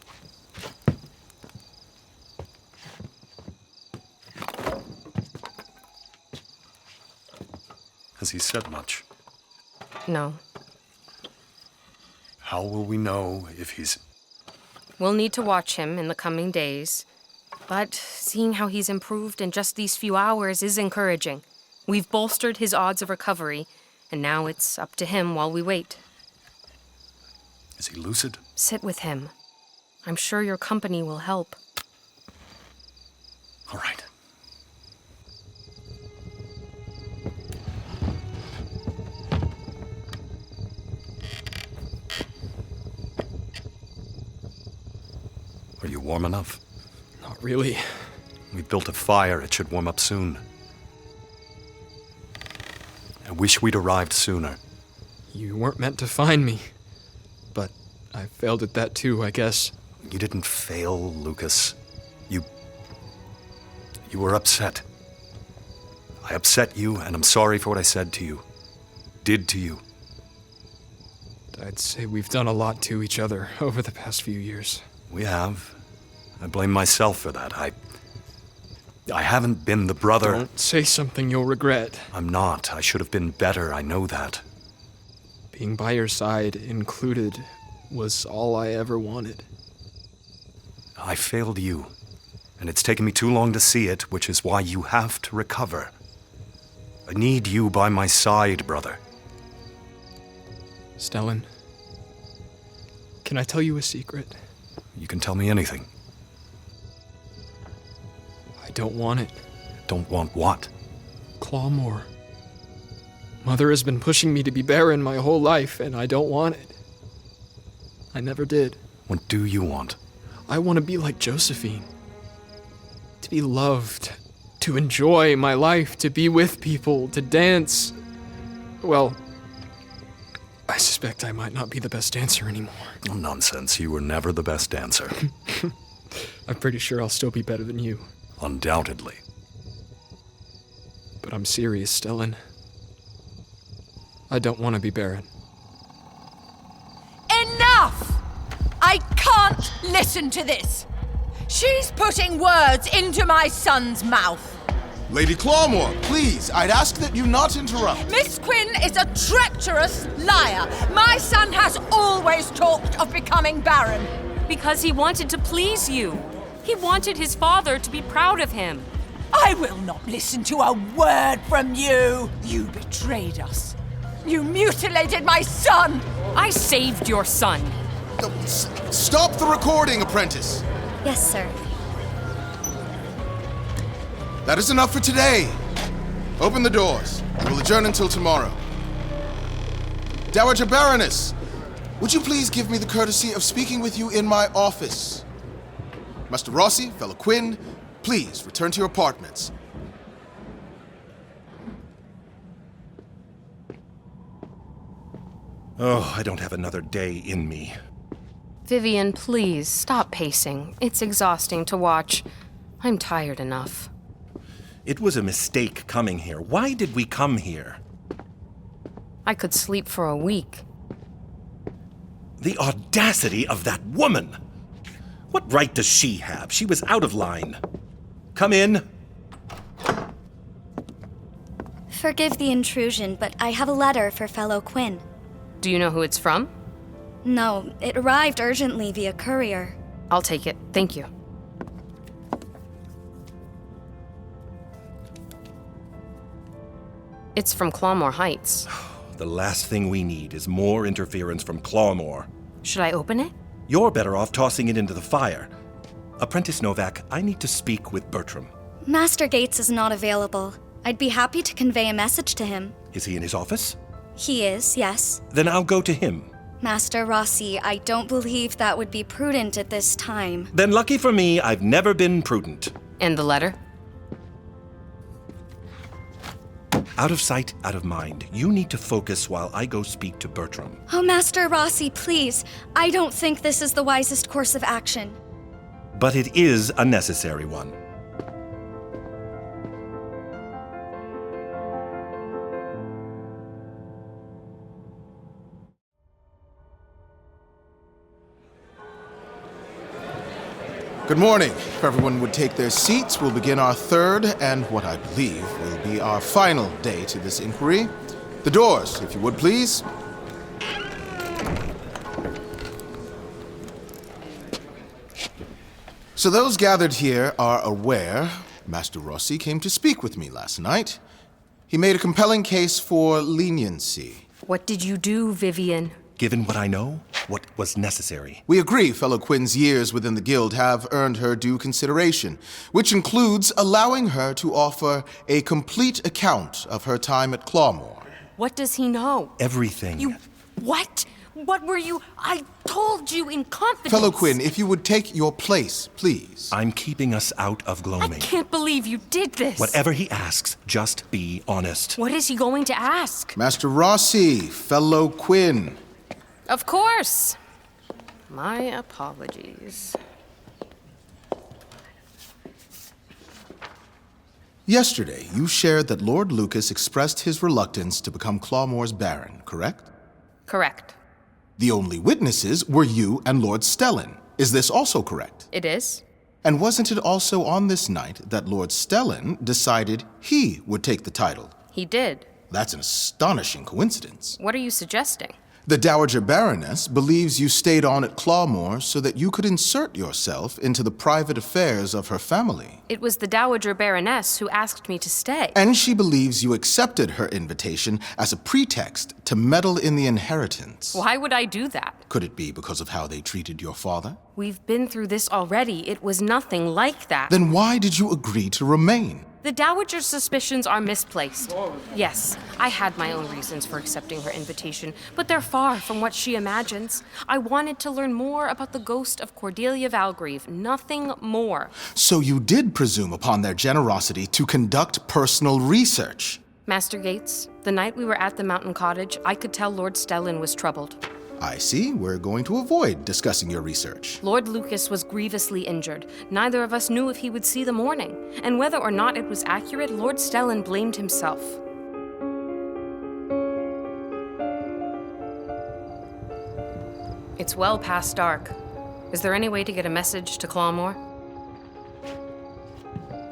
[SPEAKER 17] Has he said much?
[SPEAKER 3] No.
[SPEAKER 17] How will we know if he's...
[SPEAKER 3] We'll need to watch him in the coming days. But seeing how he's improved in just these few hours is encouraging. We've bolstered his odds of recovery, and now it's up to him while we wait.
[SPEAKER 17] Is he lucid?
[SPEAKER 3] Sit with him. I'm sure your company will help.
[SPEAKER 17] All right. Are you warm enough?
[SPEAKER 13] Not really.
[SPEAKER 17] We built a fire. It should warm up soon. I wish we'd arrived sooner.
[SPEAKER 13] You weren't meant to find me. But I failed at that too, I guess.
[SPEAKER 17] You didn't fail, Lucas. You were upset. I upset you, and I'm sorry for what I said to you. Did to you.
[SPEAKER 13] I'd say we've done a lot to each other over the past few years.
[SPEAKER 17] We have. I blame myself for that. I haven't been the brother.
[SPEAKER 13] Don't say something you'll regret.
[SPEAKER 17] I'm not. I should have been better, I know that.
[SPEAKER 13] Being by your side, included, was all I ever wanted.
[SPEAKER 17] I failed you, and it's taken me too long to see it, which is why you have to recover. I need you by my side, brother.
[SPEAKER 13] Stellan, can I tell you a secret?
[SPEAKER 17] You can tell me anything.
[SPEAKER 13] I don't want it.
[SPEAKER 17] Don't want what?
[SPEAKER 13] Clawmoor. Mother has been pushing me to be Baron my whole life, and I don't want it. I never did.
[SPEAKER 17] What do you want?
[SPEAKER 13] I want to be like Josephine. To be loved. To enjoy my life. To be with people. To dance. Well, I suspect I might not be the best dancer anymore.
[SPEAKER 17] Oh, nonsense. You were never the best dancer.
[SPEAKER 13] I'm pretty sure I'll still be better than you.
[SPEAKER 17] Undoubtedly.
[SPEAKER 13] But I'm serious, Stellan. I don't want to be Baron.
[SPEAKER 14] Enough! I can't listen to this. She's putting words into my son's mouth.
[SPEAKER 6] Lady Clawmoor, please, I'd ask that you not interrupt.
[SPEAKER 14] Miss Quinn is a treacherous liar. My son has always talked of becoming Baron.
[SPEAKER 3] Because he wanted to please you. He wanted his father to be proud of him.
[SPEAKER 14] I will not listen to a word from you. You betrayed us. You mutilated my son.
[SPEAKER 3] I saved your son.
[SPEAKER 6] Stop the recording, apprentice.
[SPEAKER 1] Yes, sir.
[SPEAKER 6] That is enough for today. Open the doors. We will adjourn until tomorrow. Dowager Baroness, would you please give me the courtesy of speaking with you in my office? Master Rossi, fellow Quinn, please return to your apartments.
[SPEAKER 2] Oh, I don't have another day in me.
[SPEAKER 3] Vivian, please, stop pacing. It's exhausting to watch. I'm tired enough.
[SPEAKER 2] It was a mistake coming here. Why did we come here?
[SPEAKER 3] I could sleep for a week.
[SPEAKER 2] The audacity of that woman! What right does she have? She was out of line. Come in.
[SPEAKER 1] Forgive the intrusion, but I have a letter for fellow Quinn.
[SPEAKER 3] Do you know who it's from?
[SPEAKER 1] No, it arrived urgently via courier.
[SPEAKER 3] I'll take it. Thank you. It's from Clawmoor Heights.
[SPEAKER 2] The last thing we need is more interference from Clawmoor.
[SPEAKER 3] Should I open it?
[SPEAKER 2] You're better off tossing it into the fire. Apprentice Novak, I need to speak with Bertram.
[SPEAKER 1] Master Gates is not available. I'd be happy to convey a message to him.
[SPEAKER 2] Is he in his office?
[SPEAKER 1] He is, yes.
[SPEAKER 2] Then I'll go to him.
[SPEAKER 1] Master Rossi, I don't believe that would be prudent at this time.
[SPEAKER 2] Then lucky for me, I've never been prudent.
[SPEAKER 3] And the letter?
[SPEAKER 2] Out of sight, out of mind. You need to focus while I go speak to Bertram.
[SPEAKER 1] Oh, Master Rossi, please. I don't think this is the wisest course of action.
[SPEAKER 2] But it is a necessary one.
[SPEAKER 6] Good morning. If everyone would take their seats, we'll begin our third and what I believe will be our final day to this inquiry. The doors, if you would, please. So those gathered here are aware Master Rossi came to speak with me last night. He made a compelling case for leniency.
[SPEAKER 3] What did you do, Vivian?
[SPEAKER 2] Given what I know, what was necessary.
[SPEAKER 6] We agree fellow Quinn's years within the Guild have earned her due consideration, which includes allowing her to offer a complete account of her time at Clawmoor.
[SPEAKER 3] What does he know?
[SPEAKER 2] Everything.
[SPEAKER 3] You... what? What were you... I told you in confidence.
[SPEAKER 6] Fellow Quinn, if you would take your place, please.
[SPEAKER 2] I'm keeping us out of gloaming.
[SPEAKER 3] I can't believe you did this.
[SPEAKER 2] Whatever he asks, just be honest.
[SPEAKER 3] What is he going to ask?
[SPEAKER 6] Master Rossi, fellow Quinn.
[SPEAKER 3] Of course. My apologies.
[SPEAKER 6] Yesterday, you shared that Lord Lucas expressed his reluctance to become Clawmoor's Baron, correct?
[SPEAKER 3] Correct.
[SPEAKER 6] The only witnesses were you and Lord Stellan. Is this also correct?
[SPEAKER 3] It is.
[SPEAKER 6] And wasn't it also on this night that Lord Stellan decided he would take the title?
[SPEAKER 3] He did.
[SPEAKER 6] That's an astonishing coincidence.
[SPEAKER 3] What are you suggesting?
[SPEAKER 6] The Dowager Baroness believes you stayed on at Clawmoor so that you could insert yourself into the private affairs of her family.
[SPEAKER 3] It was the Dowager Baroness who asked me to stay.
[SPEAKER 6] And she believes you accepted her invitation as a pretext to meddle in the inheritance.
[SPEAKER 3] Why would I do that?
[SPEAKER 6] Could it be because of how they treated your father?
[SPEAKER 3] We've been through this already. It was nothing like that.
[SPEAKER 6] Then why did you agree to remain?
[SPEAKER 3] The Dowager's suspicions are misplaced. Yes, I had my own reasons for accepting her invitation, but they're far from what she imagines. I wanted to learn more about the ghost of Cordelia Valgrieve, nothing more.
[SPEAKER 6] So you did presume upon their generosity to conduct personal research.
[SPEAKER 3] Master Gates, the night we were at the mountain cottage, I could tell Lord Stellan was troubled.
[SPEAKER 6] I see. We're going to avoid discussing your research.
[SPEAKER 3] Lord Lucas was grievously injured. Neither of us knew if he would see the morning, and whether or not it was accurate, Lord Stellan blamed himself. It's well past dark. Is there any way to get a message to Clawmoor?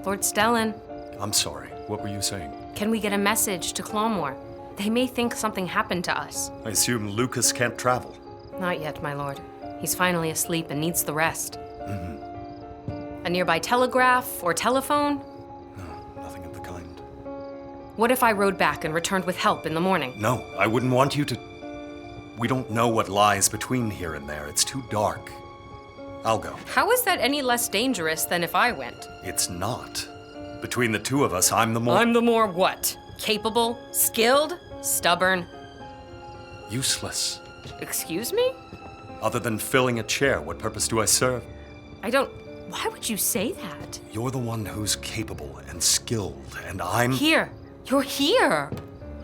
[SPEAKER 3] Lord Stellan.
[SPEAKER 17] I'm sorry. What were you saying?
[SPEAKER 3] Can we get a message to Clawmoor? They may think something happened to us.
[SPEAKER 17] I assume Lucas can't travel.
[SPEAKER 3] Not yet, my lord. He's finally asleep and needs the rest. A nearby telegraph or telephone?
[SPEAKER 17] No, nothing of the kind.
[SPEAKER 3] What if I rode back and returned with help in the morning?
[SPEAKER 17] No, I wouldn't want you to... We don't know what lies between here and there. It's too dark. I'll go.
[SPEAKER 3] How is that any less dangerous than if I went?
[SPEAKER 17] It's not. Between the two of us, I'm the more...
[SPEAKER 3] I'm the more what? Capable? Skilled? Stubborn?
[SPEAKER 17] Useless.
[SPEAKER 3] Excuse me?
[SPEAKER 17] Other than filling a chair, what purpose do I serve?
[SPEAKER 3] I don't... Why would you say that?
[SPEAKER 17] You're the one who's capable and skilled, and I'm...
[SPEAKER 3] Here. You're here.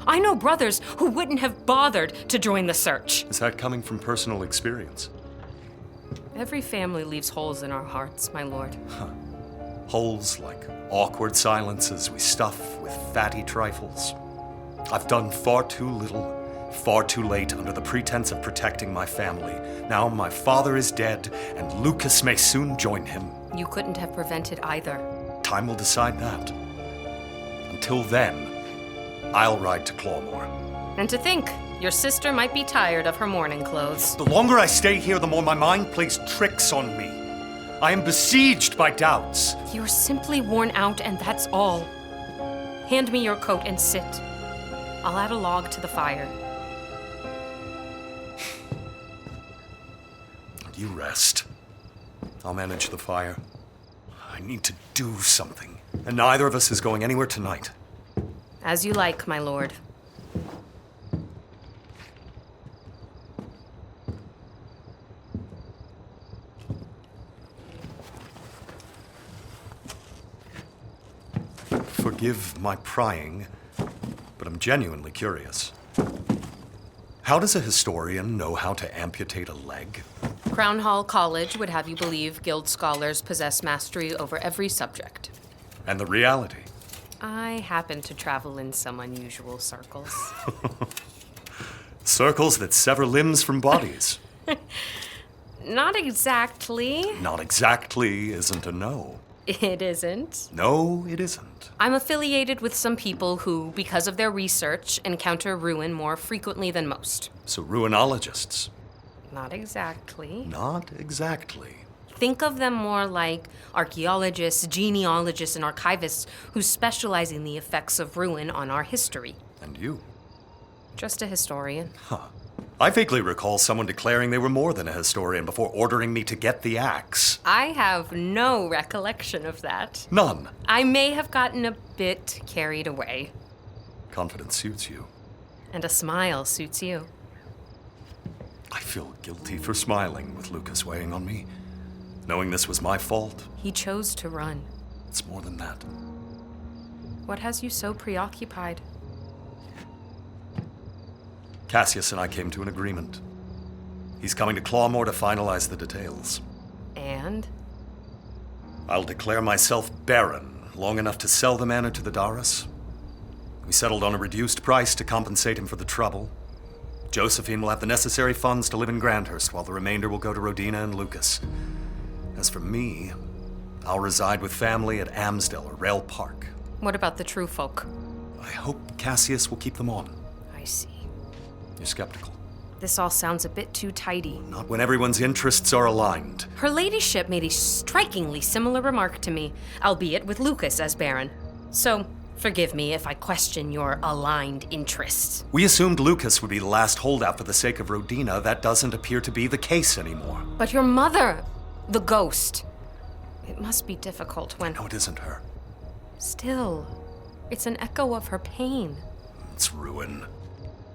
[SPEAKER 3] I know brothers who wouldn't have bothered to join the search.
[SPEAKER 17] Is that coming from personal experience?
[SPEAKER 3] Every family leaves holes in our hearts, my lord.
[SPEAKER 17] Holes like awkward silences we stuff with fatty trifles. I've done far too little, far too late under the pretense of protecting my family. Now my father is dead, and Lucas may soon join him.
[SPEAKER 3] You couldn't have prevented either.
[SPEAKER 17] Time will decide that. Until then, I'll ride to Clawmoor.
[SPEAKER 3] And to think, your sister might be tired of her mourning clothes.
[SPEAKER 17] The longer I stay here, the more my mind plays tricks on me. I am besieged by doubts.
[SPEAKER 3] You're simply worn out, and that's all. Hand me your coat and sit. I'll add a log to the fire.
[SPEAKER 17] You rest. I'll manage the fire. I need to do something, and neither of us is going anywhere tonight.
[SPEAKER 3] As you like, my lord.
[SPEAKER 17] Forgive my prying, but I'm genuinely curious. How does a historian know how to amputate a leg?
[SPEAKER 3] Crown Hall College would have you believe guild scholars possess mastery over every subject.
[SPEAKER 17] And the reality?
[SPEAKER 3] I happen to travel in some unusual circles.
[SPEAKER 17] Circles that sever limbs from bodies.
[SPEAKER 3] Not exactly.
[SPEAKER 17] Not exactly isn't a no.
[SPEAKER 3] It isn't.
[SPEAKER 17] No, it isn't.
[SPEAKER 3] I'm affiliated with some people who, because of their research, encounter ruin more frequently than most.
[SPEAKER 17] So ruinologists?
[SPEAKER 3] Not exactly.
[SPEAKER 17] Not exactly.
[SPEAKER 3] Think of them more like archaeologists, genealogists, and archivists who specialize in the effects of ruin on our history.
[SPEAKER 17] And you?
[SPEAKER 3] Just a historian.
[SPEAKER 17] Huh. I vaguely recall someone declaring they were more than a historian before ordering me to get the axe.
[SPEAKER 3] I have no recollection of that.
[SPEAKER 17] None.
[SPEAKER 3] I may have gotten a bit carried away.
[SPEAKER 17] Confidence suits you.
[SPEAKER 3] And a smile suits you.
[SPEAKER 17] I feel guilty for smiling with Lucas weighing on me, knowing this was my fault.
[SPEAKER 3] He chose to run.
[SPEAKER 17] It's more than that.
[SPEAKER 3] What has you so preoccupied?
[SPEAKER 17] Cassius and I came to an agreement. He's coming to Clawmoor to finalize the details.
[SPEAKER 3] And?
[SPEAKER 17] I'll declare myself Baron long enough to sell the manor to the Daras. We settled on a reduced price to compensate him for the trouble. Josephine will have the necessary funds to live in Grandhurst, while the remainder will go to Rodina and Lucas. As for me, I'll reside with family at Amsdale or Rail Park.
[SPEAKER 3] What about the true folk?
[SPEAKER 17] I hope Cassius will keep them on.
[SPEAKER 3] I see.
[SPEAKER 17] You're skeptical.
[SPEAKER 3] This all sounds a bit too tidy.
[SPEAKER 17] Not when everyone's interests are aligned.
[SPEAKER 3] Her ladyship made a strikingly similar remark to me, albeit with Lucas as Baron. So, forgive me if I question your aligned interests.
[SPEAKER 17] We assumed Lucas would be the last holdout for the sake of Rodina. That doesn't appear to be the case anymore.
[SPEAKER 3] But your mother, the ghost. It must be difficult when...
[SPEAKER 17] No, it isn't her.
[SPEAKER 3] Still, it's an echo of her pain.
[SPEAKER 17] It's ruin.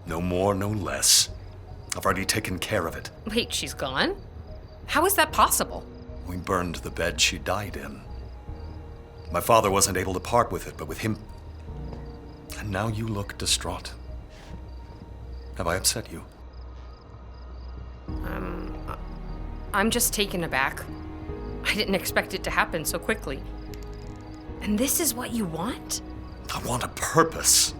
[SPEAKER 17] No more, no less. I've already taken care of it.
[SPEAKER 3] Wait, she's gone? How is that possible?
[SPEAKER 17] We burned the bed she died in. My father wasn't able to part with it, but with him... And now you look distraught. Have I upset you?
[SPEAKER 3] I'm just taken aback. I didn't expect it to happen so quickly. And this is what you want?
[SPEAKER 17] I want a purpose.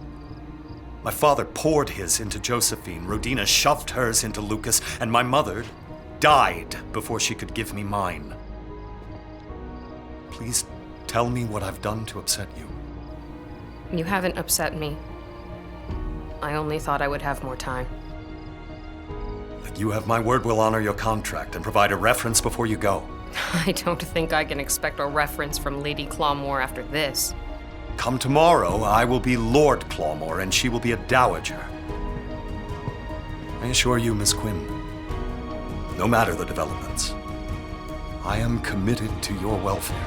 [SPEAKER 17] My father poured his into Josephine, Rodina shoved hers into Lucas, and my mother died before she could give me mine. Please tell me what I've done to upset you.
[SPEAKER 3] You haven't upset me. I only thought I would have more time.
[SPEAKER 17] You have my word we'll honor your contract and provide a reference before you go.
[SPEAKER 3] I don't think I can expect a reference from Lady Clawmoor after this.
[SPEAKER 17] Come tomorrow, I will be Lord Clawmoor, and she will be a dowager. I assure you, Miss Quinn, no matter the developments, I am committed to your welfare.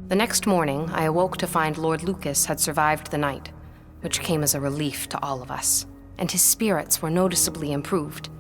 [SPEAKER 3] The next morning, I awoke to find Lord Lucas had survived the night, which came as a relief to all of us, and his spirits were noticeably improved.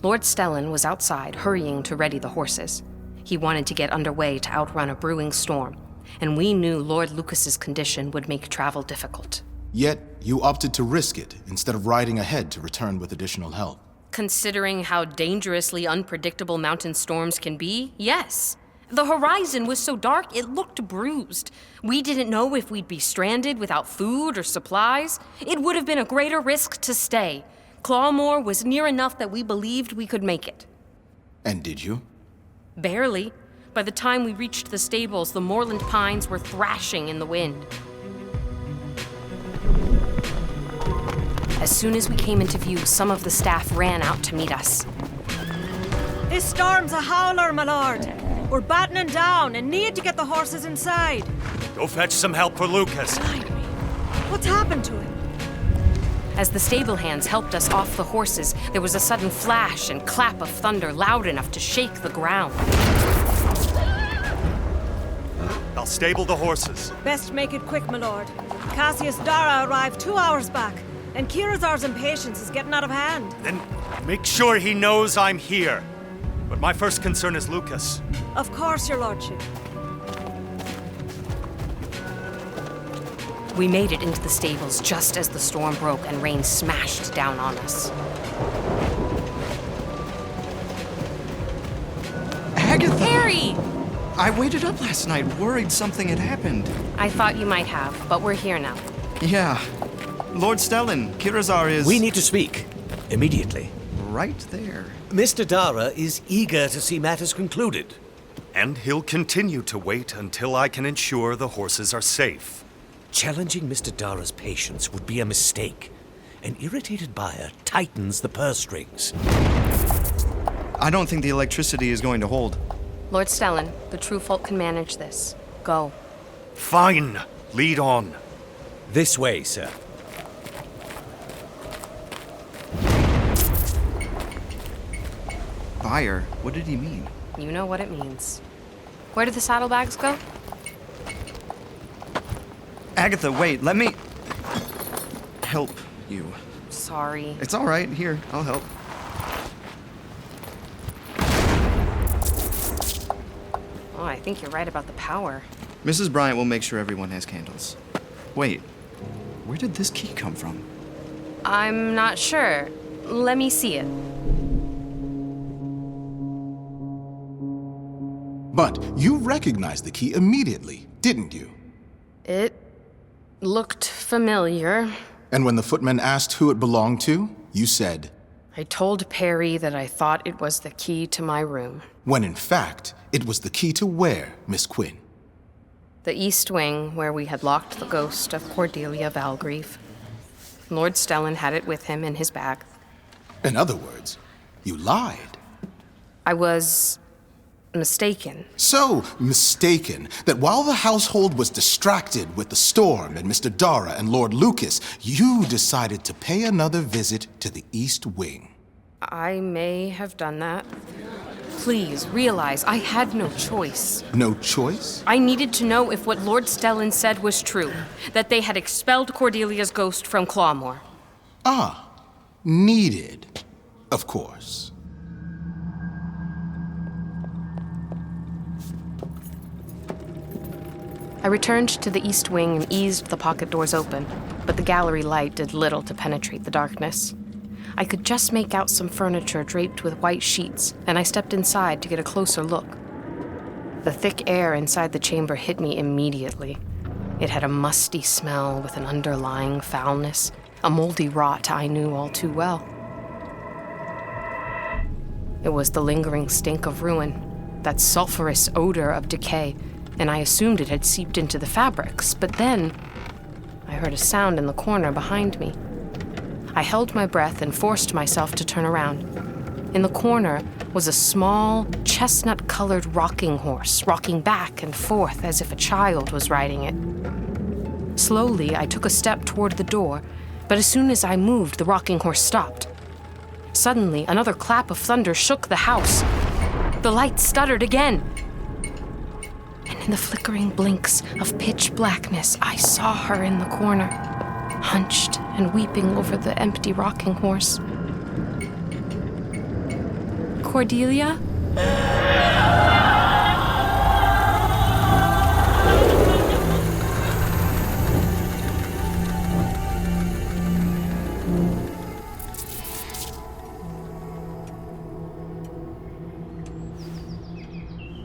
[SPEAKER 3] Lord Stellan was outside, hurrying to ready the horses. He wanted to get underway to outrun a brewing storm, and we knew Lord Lucas's condition would make travel difficult.
[SPEAKER 6] Yet, you opted to risk it instead of riding ahead to return with additional help.
[SPEAKER 3] Considering how dangerously unpredictable mountain storms can be, yes. The horizon was so dark, it looked bruised. We didn't know if we'd be stranded without food or supplies. It would have been a greater risk to stay. Clawmoor was near enough that we believed we could make it.
[SPEAKER 6] And did you?
[SPEAKER 3] Barely. By the time we reached the stables, the moorland pines were thrashing in the wind. As soon as we came into view, some of the staff ran out to meet us.
[SPEAKER 5] This storm's a howler, my lord. We're battening down and need to get the horses inside.
[SPEAKER 17] Go fetch some help for Lucas.
[SPEAKER 5] What's happened to him?
[SPEAKER 3] As the stable hands helped us off the horses, there was a sudden flash and clap of thunder loud enough to shake the ground.
[SPEAKER 17] I'll stable the horses.
[SPEAKER 5] Best make it quick, my lord. Cassius Dara arrived 2 hours back, and Kirazar's impatience is getting out of hand.
[SPEAKER 17] Then make sure he knows I'm here. But my first concern is Lucas.
[SPEAKER 5] Of course, your lordship.
[SPEAKER 3] We made it into the stables just as the storm broke and rain smashed down on us.
[SPEAKER 8] Agatha!
[SPEAKER 3] Harry!
[SPEAKER 8] I waited up last night, worried something had happened.
[SPEAKER 3] I thought you might have, but we're here now.
[SPEAKER 8] Yeah. Lord Stellan, Kirazar is...
[SPEAKER 9] We need to speak. Immediately.
[SPEAKER 8] Right there.
[SPEAKER 9] Mr. Dara is eager to see matters concluded.
[SPEAKER 17] And he'll continue to wait until I can ensure the horses are safe.
[SPEAKER 9] Challenging Mr. Dara's patience would be a mistake. An irritated buyer tightens the purse strings.
[SPEAKER 8] I don't think the electricity is going to hold.
[SPEAKER 3] Lord Stellan, the true folk can manage this. Go.
[SPEAKER 17] Fine. Lead on.
[SPEAKER 9] This way, sir.
[SPEAKER 8] Buyer? What did he mean?
[SPEAKER 3] You know what it means. Where did the saddlebags go?
[SPEAKER 8] Agatha, wait, let me... help you.
[SPEAKER 3] Sorry.
[SPEAKER 8] It's all right. Here, I'll help.
[SPEAKER 3] Oh, I think you're right about the power.
[SPEAKER 8] Mrs. Bryant will make sure everyone has candles. Wait, where did this key come from?
[SPEAKER 3] I'm not sure. Let me see it.
[SPEAKER 6] But you recognized the key immediately, didn't you?
[SPEAKER 3] It looked familiar.
[SPEAKER 6] And when the footman asked who it belonged to, you said,
[SPEAKER 3] I told Perry that I thought it was the key to my room.
[SPEAKER 6] When in fact, it was the key to where, Miss Quinn?
[SPEAKER 3] The east wing, where we had locked the ghost of Cordelia Valgrieve. Lord Stellan had it with him in his bag.
[SPEAKER 6] In other words, you lied.
[SPEAKER 3] I was mistaken.
[SPEAKER 6] So mistaken that while the household was distracted with the storm and Mr. Dara and Lord Lucas, you decided to pay another visit to the East Wing.
[SPEAKER 3] I may have done that. Please realize I had no choice.
[SPEAKER 6] No choice?
[SPEAKER 3] I needed to know if what Lord Stellan said was true, that they had expelled Cordelia's ghost from Clawmoor.
[SPEAKER 6] Ah, needed, of course.
[SPEAKER 3] I returned to the east wing and eased the pocket doors open, but the gallery light did little to penetrate the darkness. I could just make out some furniture draped with white sheets, and I stepped inside to get a closer look. The thick air inside the chamber hit me immediately. It had a musty smell with an underlying foulness, a moldy rot I knew all too well. It was the lingering stink of ruin, that sulfurous odor of decay, and I assumed it had seeped into the fabrics, but then I heard a sound in the corner behind me. I held my breath and forced myself to turn around. In the corner was a small, chestnut-colored rocking horse, rocking back and forth as if a child was riding it. Slowly, I took a step toward the door, but as soon as I moved, the rocking horse stopped. Suddenly, another clap of thunder shook the house. The light stuttered again. And in the flickering blinks of pitch blackness, I saw her in the corner, hunched and weeping over the empty rocking horse. Cordelia?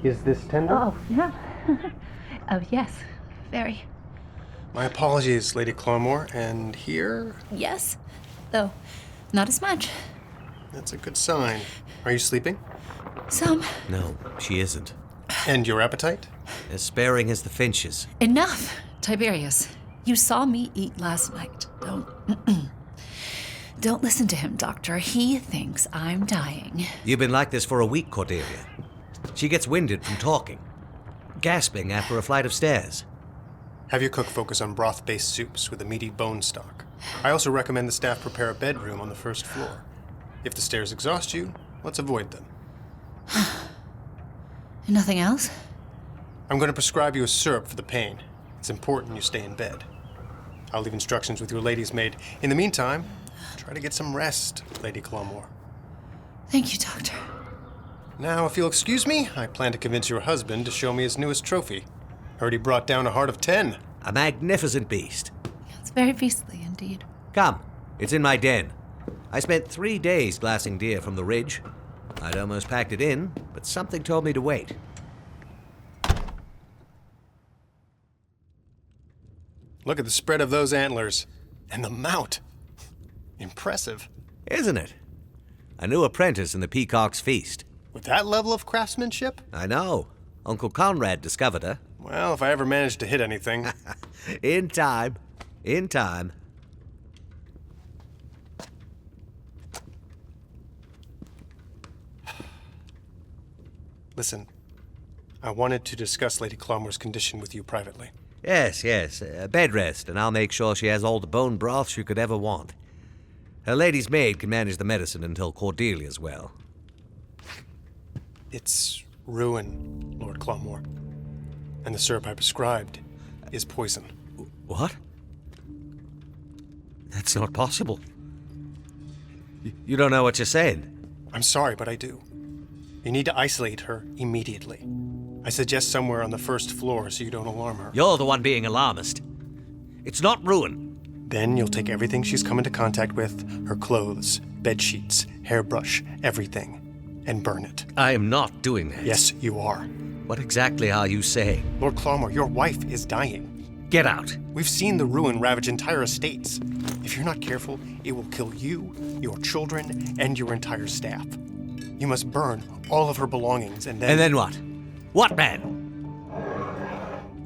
[SPEAKER 20] Is this tender?
[SPEAKER 4] Oh, yeah. Oh, yes. Very.
[SPEAKER 20] My apologies, Lady Clawmoor. And here?
[SPEAKER 4] Yes. Though, not as much.
[SPEAKER 20] That's a good sign. Are you sleeping?
[SPEAKER 4] Some.
[SPEAKER 9] No, she isn't.
[SPEAKER 20] And your appetite?
[SPEAKER 9] As sparing as the finches.
[SPEAKER 4] Enough, Tiberius. You saw me eat last night. Don't listen to him, Doctor. He thinks I'm dying.
[SPEAKER 9] You've been like this for a week, Cordelia. She gets winded from talking, gasping after a flight of stairs.
[SPEAKER 20] Have your cook focus on broth-based soups with a meaty bone stock. I also recommend the staff prepare a bedroom on the first floor. If the stairs exhaust you, let's avoid them.
[SPEAKER 4] Nothing else?
[SPEAKER 20] I'm going to prescribe you a syrup for the pain. It's important you stay in bed. I'll leave instructions with your lady's maid. In the meantime, try to get some rest, Lady Clawmoor.
[SPEAKER 4] Thank you, Doctor.
[SPEAKER 20] Now, if you'll excuse me, I plan to convince your husband to show me his newest trophy. Heard he brought down a heart of 10.
[SPEAKER 9] A magnificent beast.
[SPEAKER 4] It's very beastly indeed.
[SPEAKER 9] Come, it's in my den. I spent 3 days glassing deer from the ridge. I'd almost packed it in, but something told me to wait.
[SPEAKER 20] Look at the spread of those antlers. And the mount. Impressive.
[SPEAKER 9] Isn't it? A new apprentice in the Peacock's Feast.
[SPEAKER 20] With that level of craftsmanship?
[SPEAKER 9] I know. Uncle Conrad discovered her.
[SPEAKER 20] Well, if I ever manage to hit anything.
[SPEAKER 9] In time. In time.
[SPEAKER 20] Listen, I wanted to discuss Lady Clawmoor's condition with you privately.
[SPEAKER 9] Yes, bed rest, and I'll make sure she has all the bone broth she could ever want. Her lady's maid can manage the medicine until Cordelia's well.
[SPEAKER 20] It's ruin, Lord Clawmoor. And the syrup I prescribed is poison.
[SPEAKER 9] What? That's not possible. You don't know what you're saying.
[SPEAKER 20] I'm sorry, but I do. You need to isolate her immediately. I suggest somewhere on the first floor so you don't alarm her.
[SPEAKER 9] You're the one being alarmist. It's not ruin.
[SPEAKER 20] Then you'll take everything she's come into contact with, her clothes, bed sheets, hairbrush, everything, and burn it.
[SPEAKER 9] I am not doing that.
[SPEAKER 20] Yes, you are.
[SPEAKER 9] What exactly are you saying?
[SPEAKER 20] Lord Clawmoor, your wife is dying.
[SPEAKER 9] Get out.
[SPEAKER 20] We've seen the ruin ravage entire estates. If you're not careful, it will kill you, your children, and your entire staff. You must burn all of her belongings and then...
[SPEAKER 9] And then what? What, man?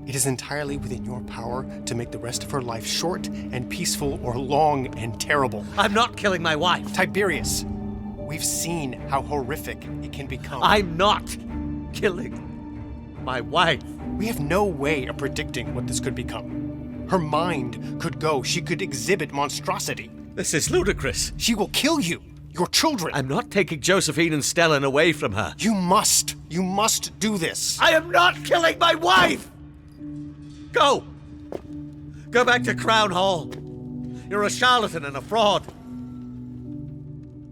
[SPEAKER 20] It is entirely within your power to make the rest of her life short and peaceful or long and terrible.
[SPEAKER 9] I'm not killing my wife.
[SPEAKER 20] Tiberius, we've seen how horrific it can become.
[SPEAKER 9] I'm not killing my wife.
[SPEAKER 20] We have no way of predicting what this could become. Her mind could go. She could exhibit monstrosity.
[SPEAKER 9] This is ludicrous.
[SPEAKER 20] She will kill you, your children.
[SPEAKER 9] I'm not taking Josephine and Stellan away from her.
[SPEAKER 20] You must. You must do this.
[SPEAKER 9] I am not killing my wife! Go! Go back to Crown Hall. You're a charlatan and a fraud.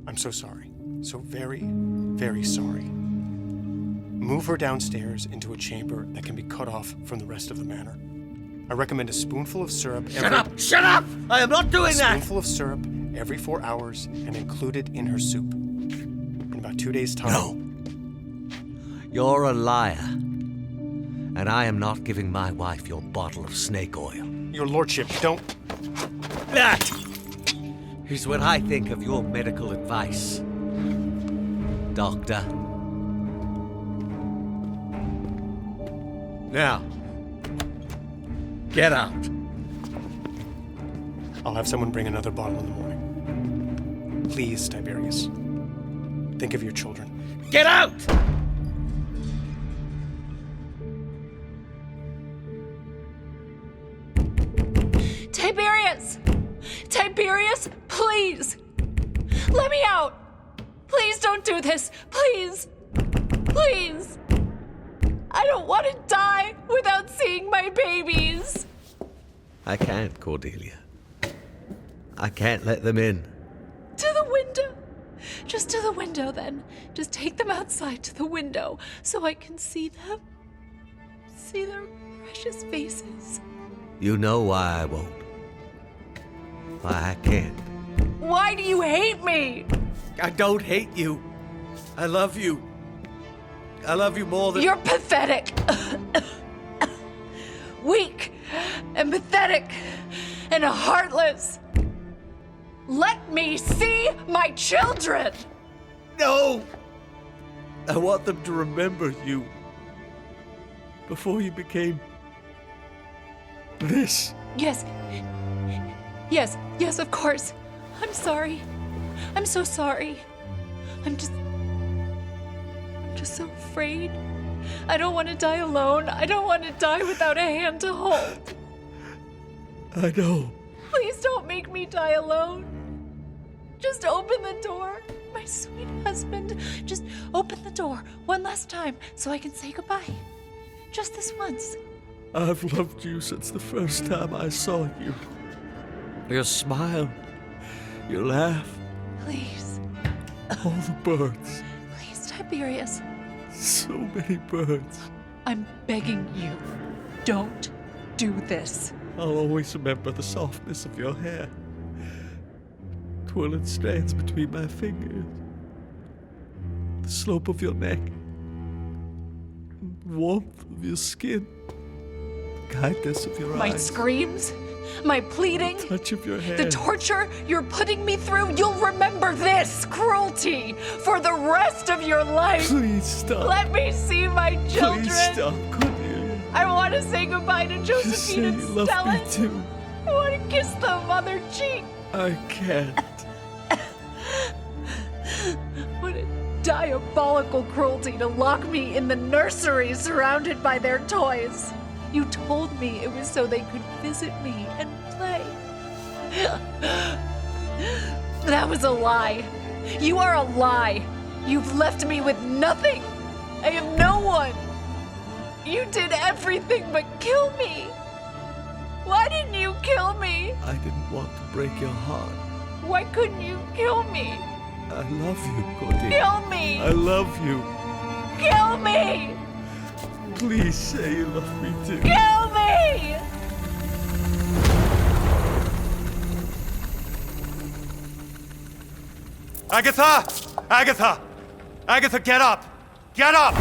[SPEAKER 20] I'm so sorry. So very, very sorry. Move her downstairs into a chamber that can be cut off from the rest of the manor. I recommend a spoonful of syrup every...
[SPEAKER 9] Shut up! Shut up! I am not doing that!
[SPEAKER 20] A spoonful of syrup every 4 hours and include it in her soup. In about 2 days' time...
[SPEAKER 9] No. You're a liar. And I am not giving my wife your bottle of snake oil.
[SPEAKER 20] Your lordship, don't...
[SPEAKER 9] That is what I think of your medical advice, Doctor. Now, get out.
[SPEAKER 20] I'll have someone bring another bottle in the morning. Please, Tiberius. Think of your children.
[SPEAKER 9] Get out!
[SPEAKER 4] Tiberius! Tiberius, please! Let me out! Please don't do this! Please! Please! I don't want to die without seeing my babies!
[SPEAKER 9] I can't, Cordelia. I can't let them in.
[SPEAKER 4] To the window! Just to the window, then. Just take them outside to the window so I can see them. See their precious faces.
[SPEAKER 9] You know why I won't. Why I can't.
[SPEAKER 4] Why do you hate me?
[SPEAKER 9] I don't hate you. I love you. I love you more than...
[SPEAKER 4] You're pathetic. Weak and pathetic and heartless. Let me see my children.
[SPEAKER 9] No! I want them to remember you before you became this.
[SPEAKER 4] Yes. Yes, yes, of course. I'm sorry. I'm so sorry. I'm just so afraid. I don't want to die alone. I don't want to die without a hand to hold.
[SPEAKER 9] I know.
[SPEAKER 4] Please don't make me die alone. Just open the door. My sweet husband, just open the door one last time so I can say goodbye. Just this once.
[SPEAKER 9] I've loved you since the first time I saw you. Your smile, your laugh.
[SPEAKER 4] Please.
[SPEAKER 9] All the birds.
[SPEAKER 4] Please, Tiberius.
[SPEAKER 9] So many birds.
[SPEAKER 4] I'm begging you, don't do this.
[SPEAKER 9] I'll always remember the softness of your hair. Twirling strands between my fingers. The slope of your neck. The warmth of your skin. The kindness of your eyes.
[SPEAKER 4] My screams, my pleading,
[SPEAKER 9] the touch of your hand.
[SPEAKER 4] The torture you're putting me through. You'll remember this cruelty for the rest of your life.
[SPEAKER 9] Please stop.
[SPEAKER 4] Let me see my children.
[SPEAKER 9] Please stop, Cordelia.
[SPEAKER 4] I want to say goodbye to Josephine
[SPEAKER 9] Just say
[SPEAKER 4] and
[SPEAKER 9] you love
[SPEAKER 4] Stellan.
[SPEAKER 9] me too.
[SPEAKER 4] I want to kiss them on their cheek.
[SPEAKER 9] I can't.
[SPEAKER 4] What a diabolical cruelty to lock me in the nursery surrounded by their toys. You told me it was so they could visit me and play. That was a lie. You are a lie. You've left me with nothing. I have no one. You did everything but kill me. Why didn't you kill me?
[SPEAKER 9] I didn't want to break your heart.
[SPEAKER 4] Why couldn't you kill me?
[SPEAKER 9] I love you, Cordelia.
[SPEAKER 4] Kill me!
[SPEAKER 9] I love you.
[SPEAKER 4] Kill me!
[SPEAKER 9] Please say you love me too.
[SPEAKER 4] Kill me!
[SPEAKER 17] Agatha! Agatha! Agatha, get up! Get up!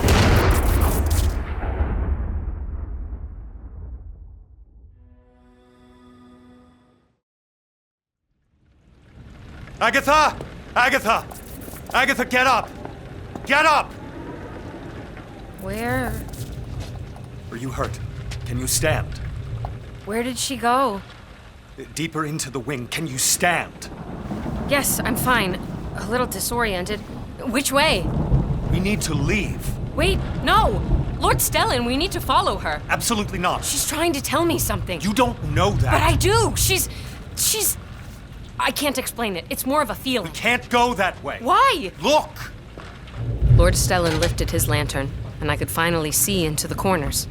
[SPEAKER 17] Agatha! Agatha! Agatha, get up! Get up!
[SPEAKER 3] Where?
[SPEAKER 17] Are you hurt? Can you stand?
[SPEAKER 3] Where did she go?
[SPEAKER 17] Deeper into the wing. Can you stand?
[SPEAKER 3] Yes, I'm fine. A little disoriented. Which way?
[SPEAKER 17] We need to leave.
[SPEAKER 3] Wait, no! Lord Stellan, we need to follow her.
[SPEAKER 17] Absolutely not.
[SPEAKER 3] She's trying to tell me something.
[SPEAKER 17] You don't know that.
[SPEAKER 3] But I do! She's... I can't explain it. It's more of a feeling.
[SPEAKER 17] We can't go that way.
[SPEAKER 3] Why?
[SPEAKER 17] Look!
[SPEAKER 3] Lord Stellan lifted his lantern, and I could finally see into the corners.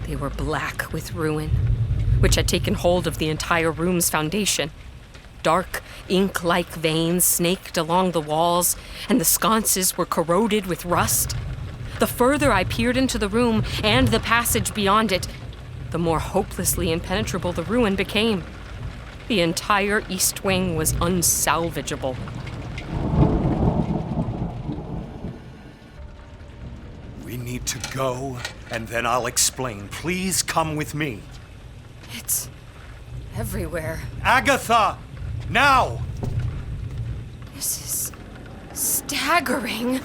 [SPEAKER 3] They were black with ruin, which had taken hold of the entire room's foundation. Dark, ink-like veins snaked along the walls, and the sconces were corroded with rust. The further I peered into the room and the passage beyond it, the more hopelessly impenetrable the ruin became. The entire east wing was unsalvageable.
[SPEAKER 17] We need to go, and then I'll explain. Please come with me.
[SPEAKER 3] It's everywhere.
[SPEAKER 17] Agatha! Now!
[SPEAKER 3] This is staggering.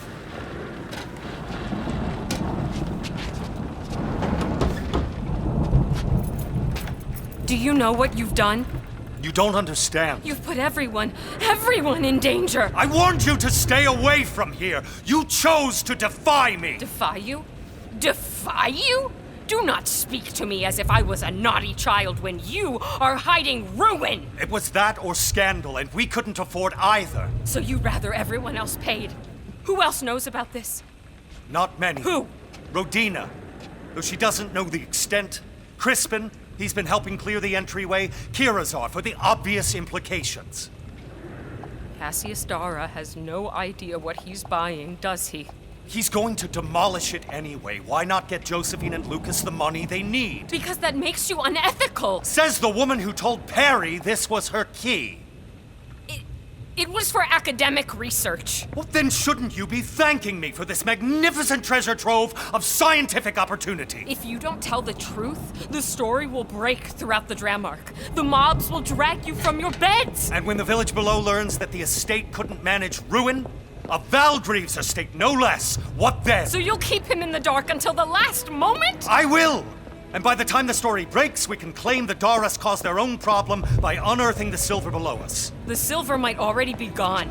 [SPEAKER 3] Do you know what you've done?
[SPEAKER 17] You don't understand.
[SPEAKER 3] You've put everyone in danger.
[SPEAKER 17] I warned you to stay away from here. You chose to defy me.
[SPEAKER 3] Defy you? Defy you? Do not speak to me as if I was a naughty child when you are hiding ruin.
[SPEAKER 17] It was that or scandal, and we couldn't afford either.
[SPEAKER 3] So you'd rather everyone else paid? Who else knows about this?
[SPEAKER 17] Not many.
[SPEAKER 3] Who?
[SPEAKER 17] Rodina. Though she doesn't know the extent. Crispin, he's been helping clear the entryway. Kirazar, for the obvious implications.
[SPEAKER 3] Cassius Dara has no idea what he's buying, does he?
[SPEAKER 17] He's going to demolish it anyway. Why not get Josephine and Lucas the money they need?
[SPEAKER 3] Because that makes you unethical.
[SPEAKER 17] Says the woman who told Perry this was her key.
[SPEAKER 3] It was for academic research.
[SPEAKER 17] Well, then shouldn't you be thanking me for this magnificent treasure trove of scientific opportunity?
[SPEAKER 3] If you don't tell the truth, the story will break throughout the Dramark. The mobs will drag you from your beds.
[SPEAKER 17] And when the village below learns that the estate couldn't manage ruin, a Valgreaves estate no less, what then?
[SPEAKER 3] So you'll keep him in the dark until the last moment?
[SPEAKER 17] I will! And by the time the story breaks, we can claim the Daras caused their own problem by unearthing the silver below us.
[SPEAKER 3] The silver might already be gone.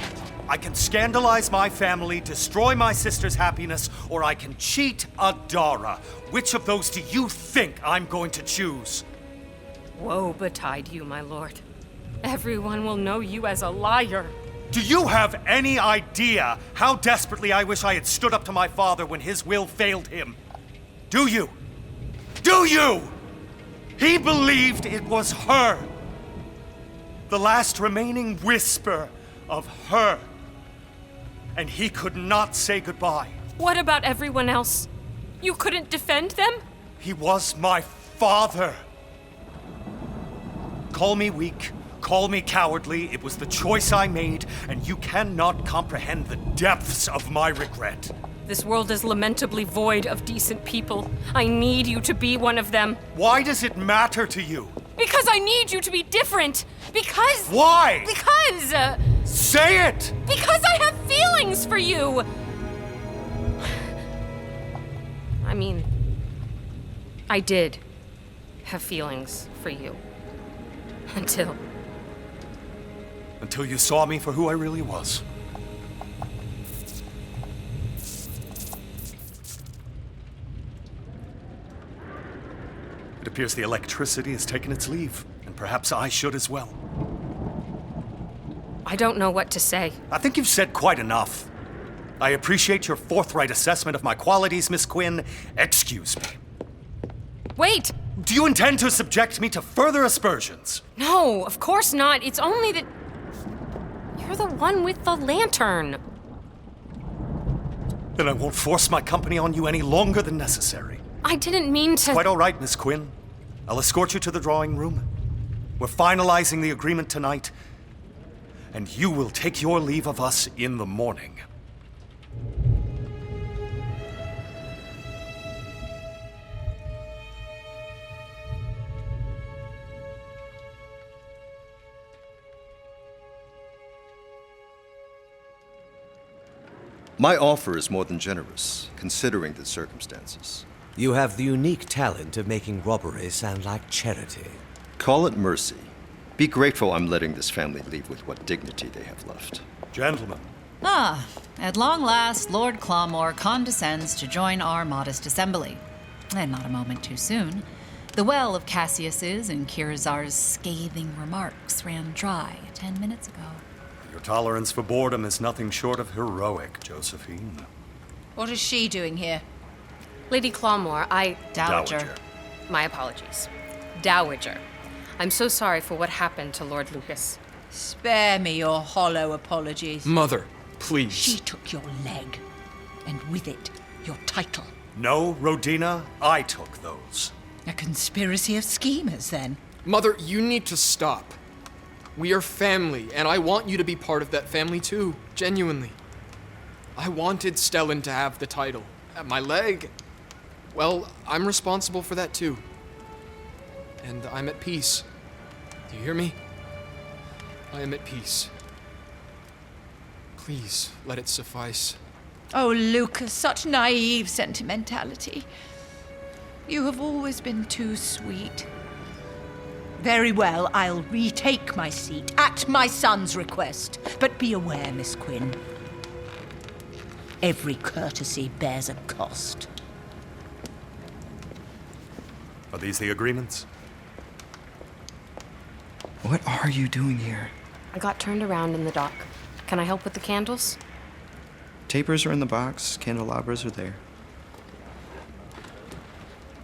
[SPEAKER 17] I can scandalize my family, destroy my sister's happiness, or I can cheat a Dara. Which of those do you think I'm going to choose?
[SPEAKER 3] Woe betide you, my lord. Everyone will know you as a liar.
[SPEAKER 17] Do you have any idea how desperately I wish I had stood up to my father when his will failed him? Do you? Do you? He believed it was her. The last remaining whisper of her. And he could not say goodbye.
[SPEAKER 3] What about everyone else? You couldn't defend them?
[SPEAKER 17] He was my father. Call me weak, call me cowardly. It was the choice I made, and you cannot comprehend the depths of my regret.
[SPEAKER 3] This world is lamentably void of decent people. I need you to be one of them.
[SPEAKER 17] Why does it matter to you?
[SPEAKER 3] Because I need you to be different. Because...
[SPEAKER 17] Why?
[SPEAKER 3] Because...
[SPEAKER 17] Say it!
[SPEAKER 3] Because I have feelings for you! I mean... I did have feelings for you. Until
[SPEAKER 17] you saw me for who I really was. It appears the electricity has taken its leave, and perhaps I should as well.
[SPEAKER 3] I don't know what to say.
[SPEAKER 17] I think you've said quite enough. I appreciate your forthright assessment of my qualities, Miss Quinn. Excuse me.
[SPEAKER 3] Wait!
[SPEAKER 17] Do you intend to subject me to further aspersions?
[SPEAKER 3] No, of course not. It's only that... You're the one with the lantern.
[SPEAKER 17] Then I won't force my company on you any longer than necessary.
[SPEAKER 3] I didn't mean to...
[SPEAKER 17] Quite all right, Miss Quinn. I'll escort you to the drawing room. We're finalizing the agreement tonight, and you will take your leave of us in the morning.
[SPEAKER 16] My offer is more than generous, considering the circumstances.
[SPEAKER 9] You have the unique talent of making robbery sound like charity.
[SPEAKER 16] Call it mercy. Be grateful I'm letting this family leave with what dignity they have left.
[SPEAKER 17] Gentlemen.
[SPEAKER 22] Ah, at long last, Lord Clawmoor condescends to join our modest assembly. And not a moment too soon. The well of Cassius's and Kirazar's scathing remarks ran dry 10 minutes ago.
[SPEAKER 17] Your tolerance for boredom is nothing short of heroic, Josephine.
[SPEAKER 22] What is she doing here?
[SPEAKER 3] Lady Clawmoor,
[SPEAKER 22] Dowager.
[SPEAKER 3] My apologies. Dowager. I'm so sorry for what happened to Lord Lucas.
[SPEAKER 14] Spare me your hollow apologies.
[SPEAKER 13] Mother, please.
[SPEAKER 14] She took your leg, and with it, your title.
[SPEAKER 17] No, Rodina, I took those.
[SPEAKER 14] A conspiracy of schemers, then.
[SPEAKER 13] Mother, you need to stop. We are family, and I want you to be part of that family too, genuinely. I wanted Stellan to have the title. My leg, well, I'm responsible for that too. And I'm at peace. Do you hear me? I am at peace. Please, let it suffice.
[SPEAKER 14] Oh, Lucas, such naive sentimentality. You have always been too sweet. Very well, I'll retake my seat at my son's request. But be aware, Miss Quinn. Every courtesy bears a cost.
[SPEAKER 17] Are these the agreements?
[SPEAKER 8] What are you doing here?
[SPEAKER 3] I got turned around in the dock. Can I help with the candles?
[SPEAKER 8] Tapers are in the box, candelabras are there.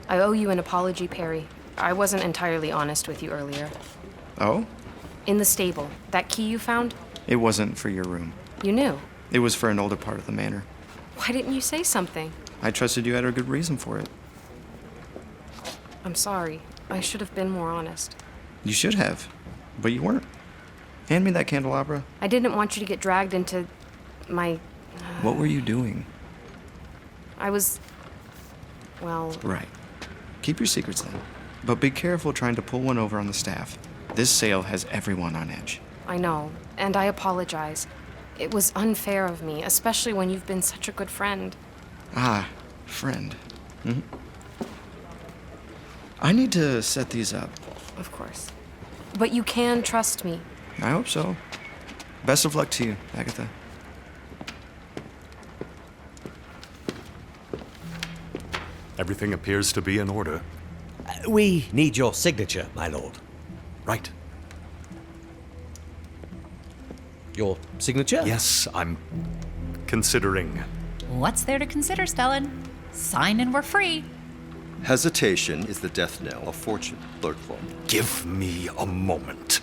[SPEAKER 3] I owe you an apology, Perry. I wasn't entirely honest with you earlier.
[SPEAKER 8] Oh?
[SPEAKER 3] In the stable, that key you found?
[SPEAKER 8] It wasn't for your room.
[SPEAKER 3] You knew.
[SPEAKER 8] It was for an older part of the manor.
[SPEAKER 3] Why didn't you say something?
[SPEAKER 8] I trusted you had a good reason for it.
[SPEAKER 3] I'm sorry. I should have been more honest.
[SPEAKER 8] You should have, but you weren't. Hand me that candelabra.
[SPEAKER 3] I didn't want you to get dragged into my...
[SPEAKER 8] What were you doing?
[SPEAKER 3] I was... well...
[SPEAKER 8] Right. Keep your secrets then. But be careful trying to pull one over on the staff. This sale has everyone on edge.
[SPEAKER 3] I know, and I apologize. It was unfair of me, especially when you've been such a good friend.
[SPEAKER 8] Ah, friend. Mm-hmm. I need to set these up.
[SPEAKER 3] Of course. But you can trust me.
[SPEAKER 8] I hope so. Best of luck to you, Agatha.
[SPEAKER 17] Everything appears to be in order.
[SPEAKER 9] We need your signature, my lord.
[SPEAKER 17] Right.
[SPEAKER 9] Your signature?
[SPEAKER 17] Yes, I'm considering.
[SPEAKER 22] What's there to consider, Stellan? Sign and we're free.
[SPEAKER 16] Hesitation is the death knell of fortune, Lord Clawmoor.
[SPEAKER 17] Give me a moment.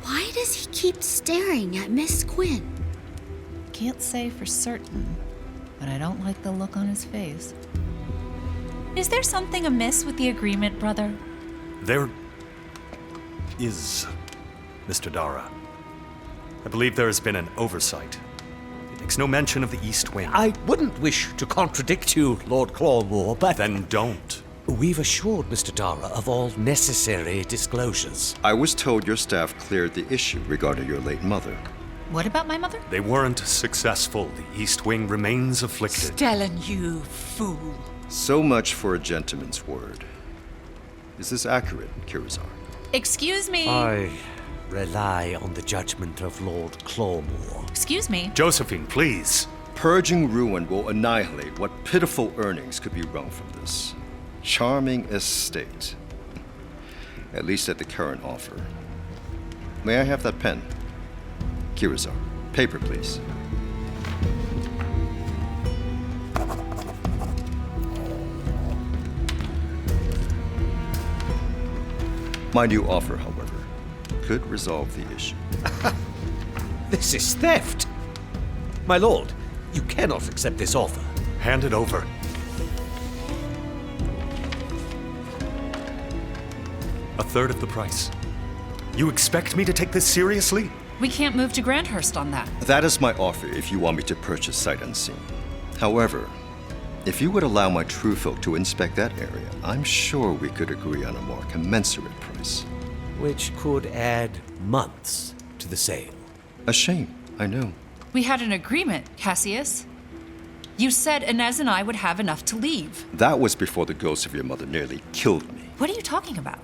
[SPEAKER 12] Why does he keep staring at Miss Quinn?
[SPEAKER 22] Can't say for certain, but I don't like the look on his face. Is there something amiss with the agreement, brother?
[SPEAKER 17] There is, Mr. Dara. I believe there has been an oversight. It makes no mention of the East Wing.
[SPEAKER 9] I wouldn't wish to contradict you, Lord Clawmoor, but...
[SPEAKER 17] Then don't.
[SPEAKER 9] We've assured Mr. Dara of all necessary disclosures.
[SPEAKER 16] I was told your staff cleared the issue regarding your late mother.
[SPEAKER 22] What about my mother?
[SPEAKER 17] They weren't successful. The East Wing remains afflicted.
[SPEAKER 14] Stellan, you fool.
[SPEAKER 16] So much for a gentleman's word. Is this accurate, Kirazar?
[SPEAKER 22] Excuse me.
[SPEAKER 9] I rely on the judgment of Lord Clawmoor.
[SPEAKER 22] Excuse me.
[SPEAKER 17] Josephine, please.
[SPEAKER 16] Purging ruin will annihilate what pitiful earnings could be wrung from this charming estate. At least at the current offer. May I have that pen? Kirazar, paper, please. My new offer, however, could resolve the issue.
[SPEAKER 9] This is theft! My lord, you cannot accept this offer.
[SPEAKER 17] Hand it over. A third of the price. You expect me to take this seriously?
[SPEAKER 22] We can't move to Grandhurst on that.
[SPEAKER 16] That is my offer if you want me to purchase sight unseen. However, if you would allow my true folk to inspect that area, I'm sure we could agree on a more commensurate price.
[SPEAKER 9] Which could add months to the sale.
[SPEAKER 16] A shame, I know.
[SPEAKER 22] We had an agreement, Cassius. You said Inez and I would have enough to leave.
[SPEAKER 16] That was before the ghost of your mother nearly killed me.
[SPEAKER 22] What are you talking about?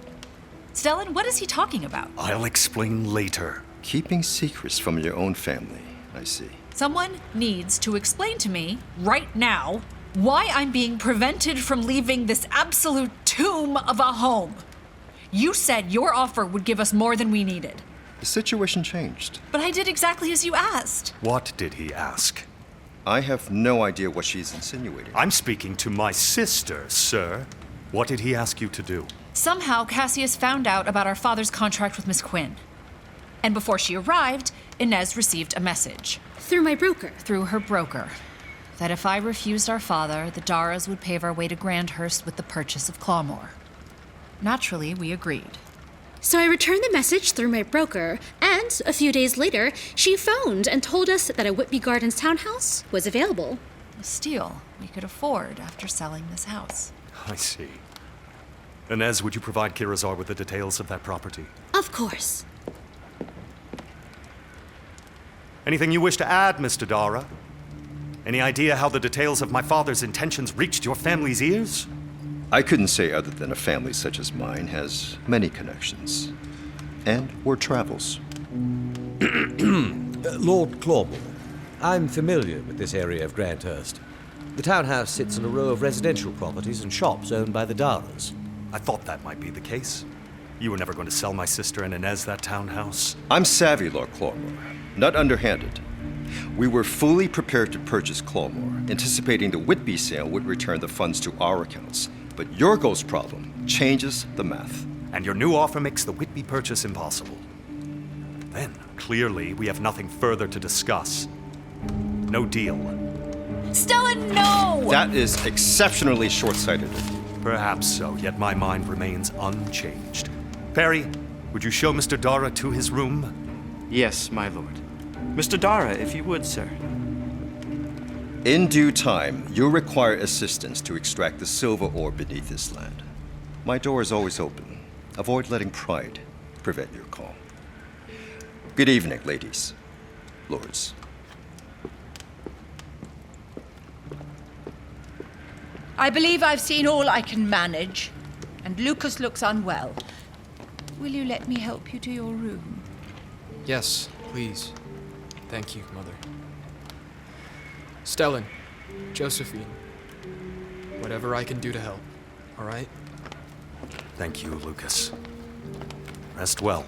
[SPEAKER 22] Stellan, what is he talking about?
[SPEAKER 17] I'll explain later.
[SPEAKER 16] Keeping secrets from your own family, I see.
[SPEAKER 22] Someone needs to explain to me, right now, why I'm being prevented from leaving this absolute tomb of a home. You said your offer would give us more than we needed.
[SPEAKER 16] The situation changed.
[SPEAKER 22] But I did exactly as you asked.
[SPEAKER 17] What did he ask?
[SPEAKER 16] I have no idea what she's insinuating.
[SPEAKER 17] I'm speaking to my sister, sir. What did he ask you to do?
[SPEAKER 22] Somehow, Cassius found out about our father's contract with Miss Quinn. And before she arrived, Inez received a message.
[SPEAKER 12] Through my broker?
[SPEAKER 22] Through her broker. That if I refused our father, the Daras would pave our way to Grandhurst with the purchase of Clawmoor. Naturally, we agreed.
[SPEAKER 12] So I returned the message through my broker, and a few days later, she phoned and told us that a Whitby Gardens townhouse was available.
[SPEAKER 22] A steal we could afford after selling this house.
[SPEAKER 17] I see. Inez, would you provide Kirazar with the details of that property?
[SPEAKER 12] Of course.
[SPEAKER 17] Anything you wish to add, Mr. Dara? Any idea how the details of my father's intentions reached your family's ears?
[SPEAKER 16] I couldn't say other than a family such as mine has many connections. And word travels.
[SPEAKER 9] Lord Clawmoor, I'm familiar with this area of Grandhurst. The townhouse sits in a row of residential properties and shops owned by the Daras.
[SPEAKER 17] I thought that might be the case. You were never going to sell my sister and Inez that townhouse.
[SPEAKER 16] I'm savvy, Lord Clawmoor, not underhanded. We were fully prepared to purchase Clawmoor, anticipating the Whitby sale would return the funds to our accounts. But your ghost problem changes the math.
[SPEAKER 17] And your new offer makes the Whitby purchase impossible. Then, clearly, we have nothing further to discuss. No deal.
[SPEAKER 22] Stellan, no!
[SPEAKER 16] That is exceptionally short-sighted.
[SPEAKER 17] Perhaps so, yet my mind remains unchanged. Perry, would you show Mr. Dara to his room?
[SPEAKER 8] Yes, my lord. Mr. Dara, if you would, sir.
[SPEAKER 16] In due time, you'll require assistance to extract the silver ore beneath this land. My door is always open. Avoid letting pride prevent your call. Good evening, ladies, lords.
[SPEAKER 14] I believe I've seen all I can manage, and Lucas looks unwell. Will you let me help you to your room?
[SPEAKER 13] Yes, please. Thank you, Mother. Stellan, Josephine, whatever I can do to help, all right?
[SPEAKER 17] Thank you, Lucas. Rest well.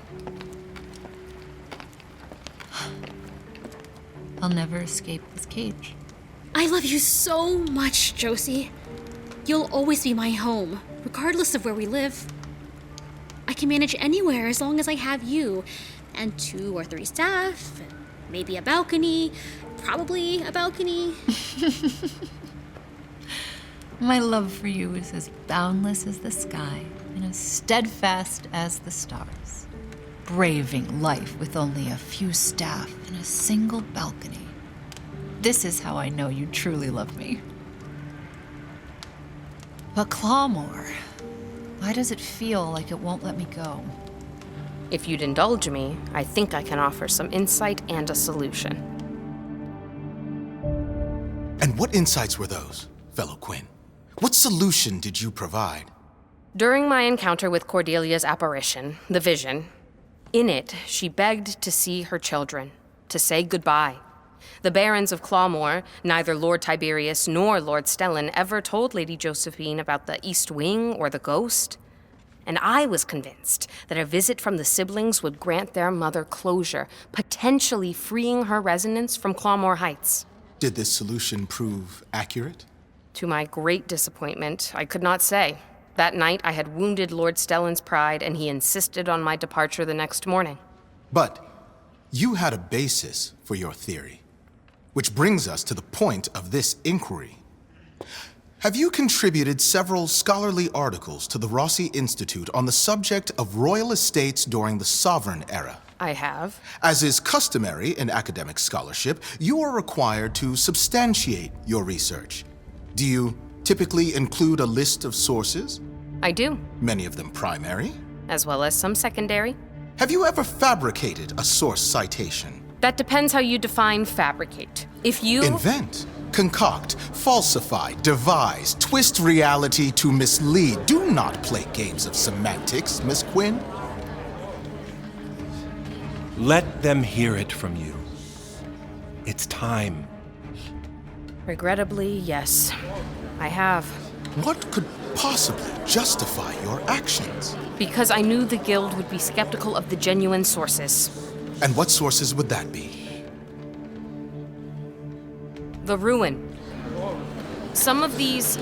[SPEAKER 22] I'll never escape this cage.
[SPEAKER 12] I love you so much, Josie. You'll always be my home, regardless of where we live. I can manage anywhere as long as I have you, and 2 or 3 staff, maybe a balcony, probably a balcony.
[SPEAKER 22] My love for you is as boundless as the sky and as steadfast as the stars, braving life with only a few staff and a single balcony. This is how I know you truly love me. But Clawmoor, why does it feel like it won't let me go?
[SPEAKER 3] If you'd indulge me, I think I can offer some insight and a solution.
[SPEAKER 6] And what insights were those, fellow Quinn? What solution did you provide?
[SPEAKER 3] During my encounter with Cordelia's apparition, the vision, in it, she begged to see her children, to say goodbye. The barons of Clawmoor, neither Lord Tiberius nor Lord Stellan, ever told Lady Josephine about the East Wing or the ghost. And I was convinced that a visit from the siblings would grant their mother closure, potentially freeing her residence from Clawmoor Heights.
[SPEAKER 6] Did this solution prove accurate?
[SPEAKER 3] To my great disappointment, I could not say. That night, I had wounded Lord Stellan's pride, and he insisted on my departure the next morning.
[SPEAKER 6] But you had a basis for your theory, which brings us to the point of this inquiry. Have you contributed several scholarly articles to the Rossi Institute on the subject of royal estates during the Sovereign era?
[SPEAKER 3] I have.
[SPEAKER 6] As is customary in academic scholarship, you are required to substantiate your research. Do you typically include a list of sources?
[SPEAKER 3] I do.
[SPEAKER 6] Many of them primary?
[SPEAKER 3] As well as some secondary.
[SPEAKER 6] Have you ever fabricated a source citation?
[SPEAKER 3] That depends how you define fabricate. If you...
[SPEAKER 6] Invent, concoct, falsify, devise, twist reality to mislead. Do not play games of semantics, Miss Quinn.
[SPEAKER 2] Let them hear it from you. It's time.
[SPEAKER 3] Regrettably, yes. I have.
[SPEAKER 6] What could possibly justify your actions?
[SPEAKER 3] Because I knew the Guild would be skeptical of the genuine sources.
[SPEAKER 6] And what sources would that be?
[SPEAKER 3] The ruin. Some of these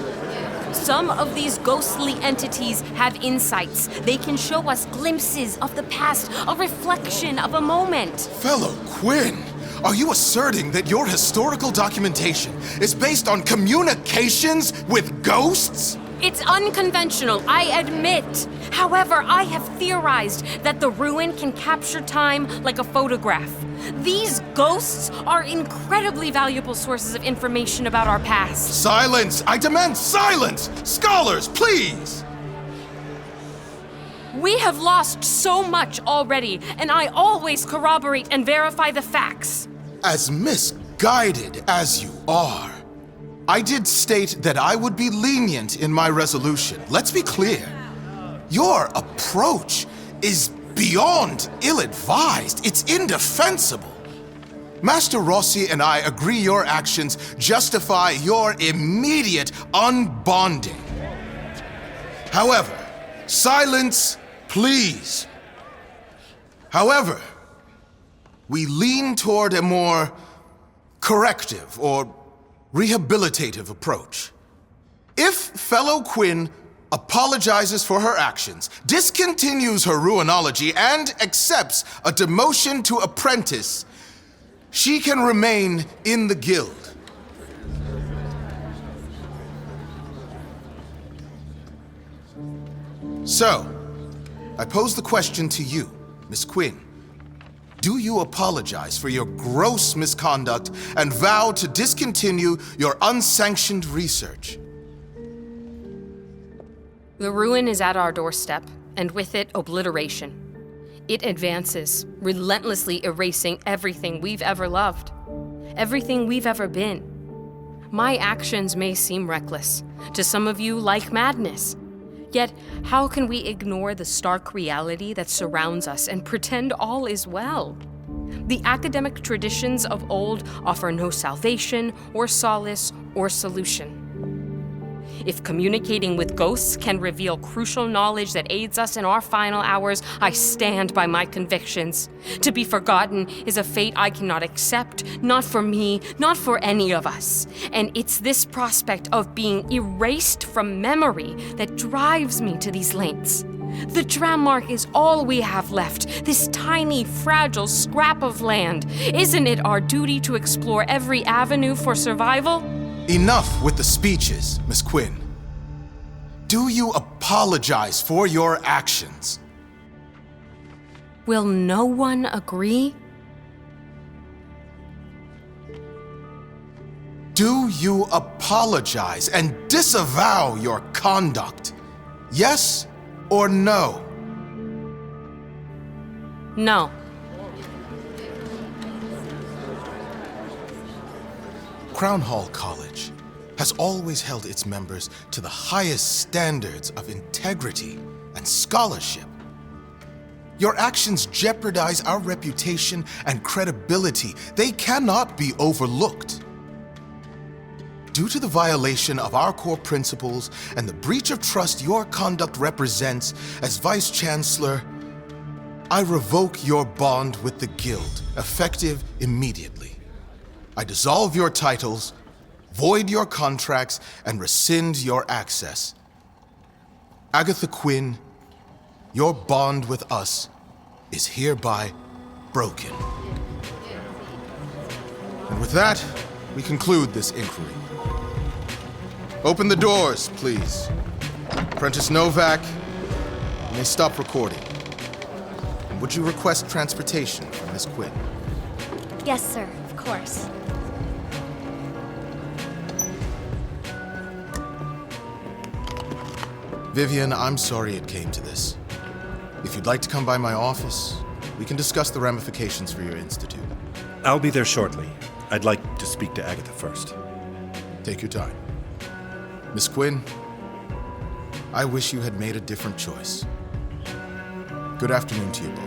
[SPEAKER 3] ghostly entities have insights. They can show us glimpses of the past, a reflection of a moment.
[SPEAKER 6] Fellow Quinn, are you asserting that your historical documentation is based on communications with ghosts?
[SPEAKER 3] It's unconventional, I admit. However, I have theorized that the ruin can capture time like a photograph. These ghosts are incredibly valuable sources of information about our past.
[SPEAKER 6] Silence! I demand silence! Scholars, please!
[SPEAKER 3] We have lost so much already, and I always corroborate and verify the facts.
[SPEAKER 6] As misguided as you are, I did state that I would be lenient in my resolution. Let's be clear. Your approach is beyond ill-advised. It's indefensible. Master Rossi and I agree your actions justify your immediate unbonding. However, silence, please. However, we lean toward a more corrective or rehabilitative approach. If fellow Quinn apologizes for her actions, discontinues her ruinology, and accepts a demotion to apprentice, she can remain in the Guild. So, I pose the question to you, Miss Quinn. Do you apologize for your gross misconduct and vow to discontinue your unsanctioned research?
[SPEAKER 3] The ruin is at our doorstep, and with it, obliteration. It advances, relentlessly erasing everything we've ever loved, everything we've ever been. My actions may seem reckless, to some of you like madness. Yet, how can we ignore the stark reality that surrounds us and pretend all is well? The academic traditions of old offer no salvation or solace or solution. If communicating with ghosts can reveal crucial knowledge that aids us in our final hours, I stand by my convictions. To be forgotten is a fate I cannot accept, not for me, not for any of us. And it's this prospect of being erased from memory that drives me to these lengths. The tram mark is all we have left, this tiny, fragile scrap of land. Isn't it our duty to explore every avenue for survival?
[SPEAKER 6] Enough with the speeches, Miss Quinn. Do you apologize for your actions?
[SPEAKER 3] Will no one agree?
[SPEAKER 6] Do you apologize and disavow your conduct? Yes or no?
[SPEAKER 3] No.
[SPEAKER 6] Crown Hall College has always held its members to the highest standards of integrity and scholarship. Your actions jeopardize our reputation and credibility. They cannot be overlooked. Due to the violation of our core principles and the breach of trust your conduct represents as Vice Chancellor, I revoke your bond with the Guild, effective immediately. I dissolve your titles, void your contracts, and rescind your access. Agatha Quinn, your bond with us is hereby broken. And with that, we conclude this inquiry. Open the doors, please. Apprentice Novak, you may stop recording. And would you request transportation from Miss Quinn?
[SPEAKER 1] Yes, sir, of course.
[SPEAKER 6] Vivian, I'm sorry it came to this. If you'd like to come by my office, we can discuss the ramifications for your institute.
[SPEAKER 2] I'll be there shortly. I'd like to speak to Agatha first.
[SPEAKER 6] Take your time. Miss Quinn, I wish you had made a different choice. Good afternoon to you both.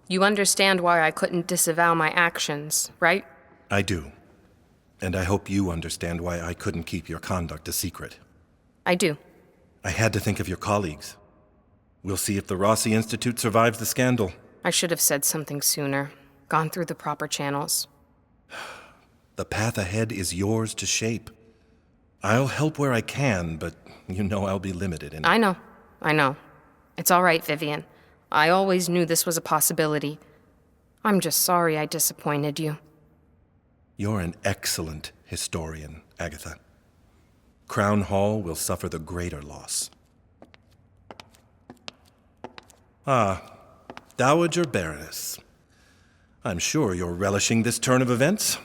[SPEAKER 3] You understand why I couldn't disavow my actions, right?
[SPEAKER 2] I do. And I hope you understand why I couldn't keep your conduct a secret.
[SPEAKER 3] I do.
[SPEAKER 2] I had to think of your colleagues. We'll see if the Rossi Institute survives the scandal.
[SPEAKER 3] I should have said something sooner, gone through the proper channels.
[SPEAKER 2] The path ahead is yours to shape. I'll help where I can, but you know I'll be limited in it.
[SPEAKER 3] I know. It's all right, Vivian. I always knew this was a possibility. I'm just sorry I disappointed you.
[SPEAKER 2] You're an excellent historian, Agatha. Crown Hall will suffer the greater loss. Ah, Dowager Baroness. I'm sure you're relishing this turn of events.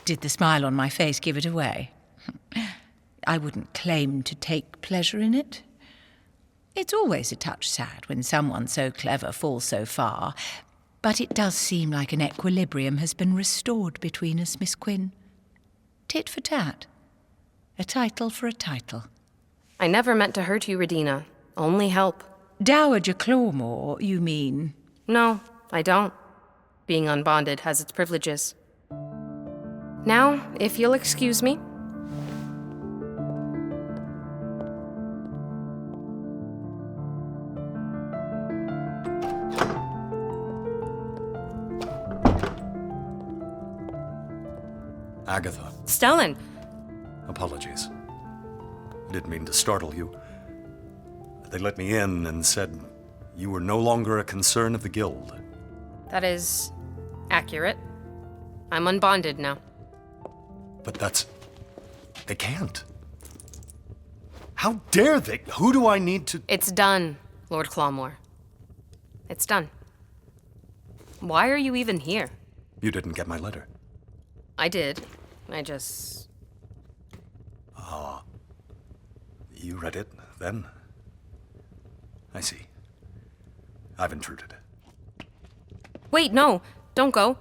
[SPEAKER 14] Did the smile on my face give it away? I wouldn't claim to take pleasure in it. It's always a touch sad when someone so clever falls so far, but it does seem like an equilibrium has been restored between us, Miss Quinn. Tit for tat. A title for a title.
[SPEAKER 3] I never meant to hurt you, Redina. Only help.
[SPEAKER 14] Dowager Clawmoor, you mean?
[SPEAKER 3] No, I don't. Being unbonded has its privileges. Now, if you'll excuse me.
[SPEAKER 17] Agatha.
[SPEAKER 3] Stellan!
[SPEAKER 17] Apologies. I didn't mean to startle you. They let me in and said you were no longer a concern of the guild.
[SPEAKER 3] That is accurate. I'm unbonded now.
[SPEAKER 17] But that's... They can't. How dare they? Who do I need to...
[SPEAKER 3] It's done, Lord Clawmoor. It's done. Why are you even here?
[SPEAKER 17] You didn't get my letter.
[SPEAKER 3] I did. I just...
[SPEAKER 17] Ah. You read it, then? I see. I've intruded.
[SPEAKER 3] Wait, no! Don't go.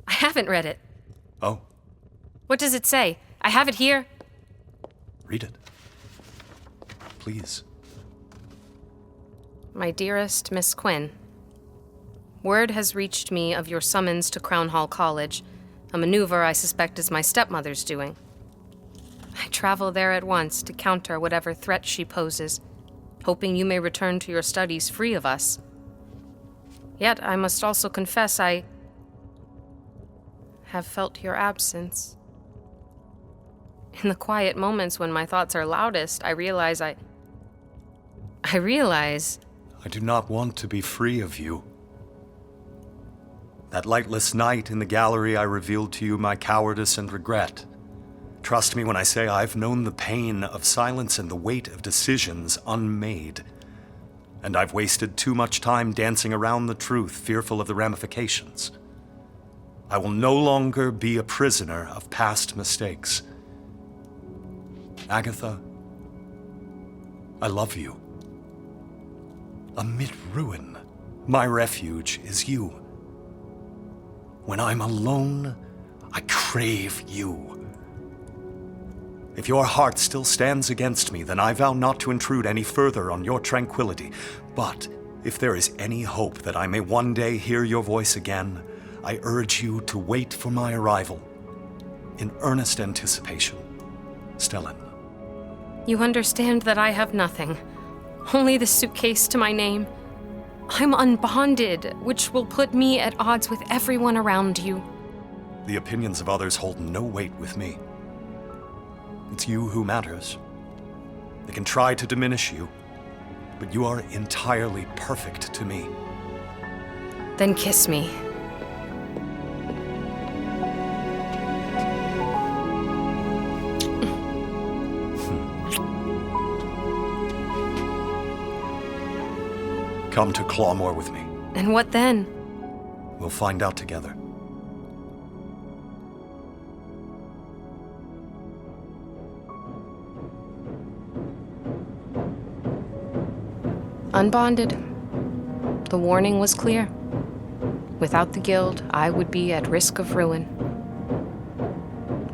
[SPEAKER 3] I haven't read it.
[SPEAKER 17] Oh?
[SPEAKER 3] What does it say? I have it here.
[SPEAKER 17] Read it. Please.
[SPEAKER 3] My dearest Miss Quinn, word has reached me of your summons to Crown Hall College, a maneuver I suspect is my stepmother's doing. I travel there at once to counter whatever threat she poses, hoping you may return to your studies free of us. Yet I must also confess I have felt your absence. In the quiet moments when my thoughts are loudest, I realize I
[SPEAKER 17] do not want to be free of you. That lightless night in the gallery, I revealed to you my cowardice and regret. Trust me when I say I've known the pain of silence and the weight of decisions unmade. And I've wasted too much time dancing around the truth, fearful of the ramifications. I will no longer be a prisoner of past mistakes. Agatha, I love you. Amid ruin, my refuge is you. When I'm alone, I crave you. If your heart still stands against me, then I vow not to intrude any further on your tranquility. But if there is any hope that I may one day hear your voice again, I urge you to wait for my arrival. In earnest anticipation, Stellan.
[SPEAKER 3] You understand that I have nothing. Only the suitcase to my name. I'm unbonded, which will put me at odds with everyone around you.
[SPEAKER 17] The opinions of others hold no weight with me. It's you who matters. They can try to diminish you, but you are entirely perfect to me.
[SPEAKER 3] Then kiss me.
[SPEAKER 17] Come to Clawmoor with me.
[SPEAKER 3] And what then?
[SPEAKER 17] We'll find out together.
[SPEAKER 3] Unbonded. The warning was clear. Without the guild, I would be at risk of ruin.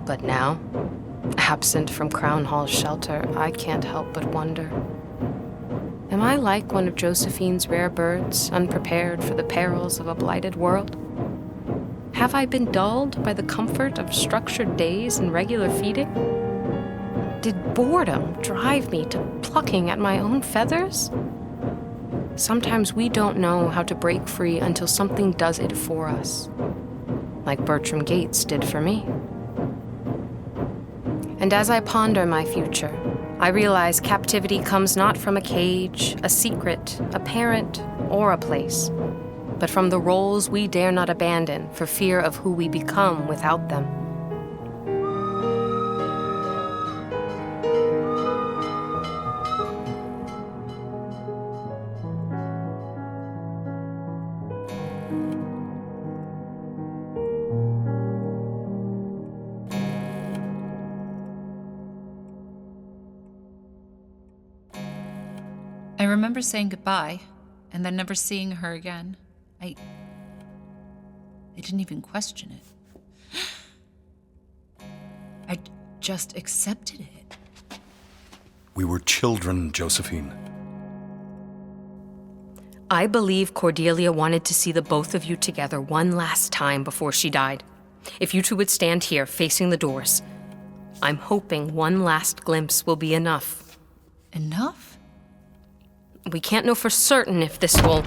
[SPEAKER 3] But now, absent from Crown Hall's shelter, I can't help but wonder. Am I like one of Josephine's rare birds, unprepared for the perils of a blighted world? Have I been dulled by the comfort of structured days and regular feeding? Did boredom drive me to plucking at my own feathers? Sometimes we don't know how to break free until something does it for us, like Bertram Gates did for me. And as I ponder my future, I realize captivity comes not from a cage, a secret, a parent, or a place, but from the roles we dare not abandon for fear of who we become without them.
[SPEAKER 22] I remember saying goodbye, and then never seeing her again. I didn't even question it. I just accepted it.
[SPEAKER 17] We were children, Josephine.
[SPEAKER 3] I believe Cordelia wanted to see the both of you together one last time before she died. If you two would stand here, facing the doors, I'm hoping one last glimpse will be enough.
[SPEAKER 22] Enough?
[SPEAKER 3] We can't know for certain if this will...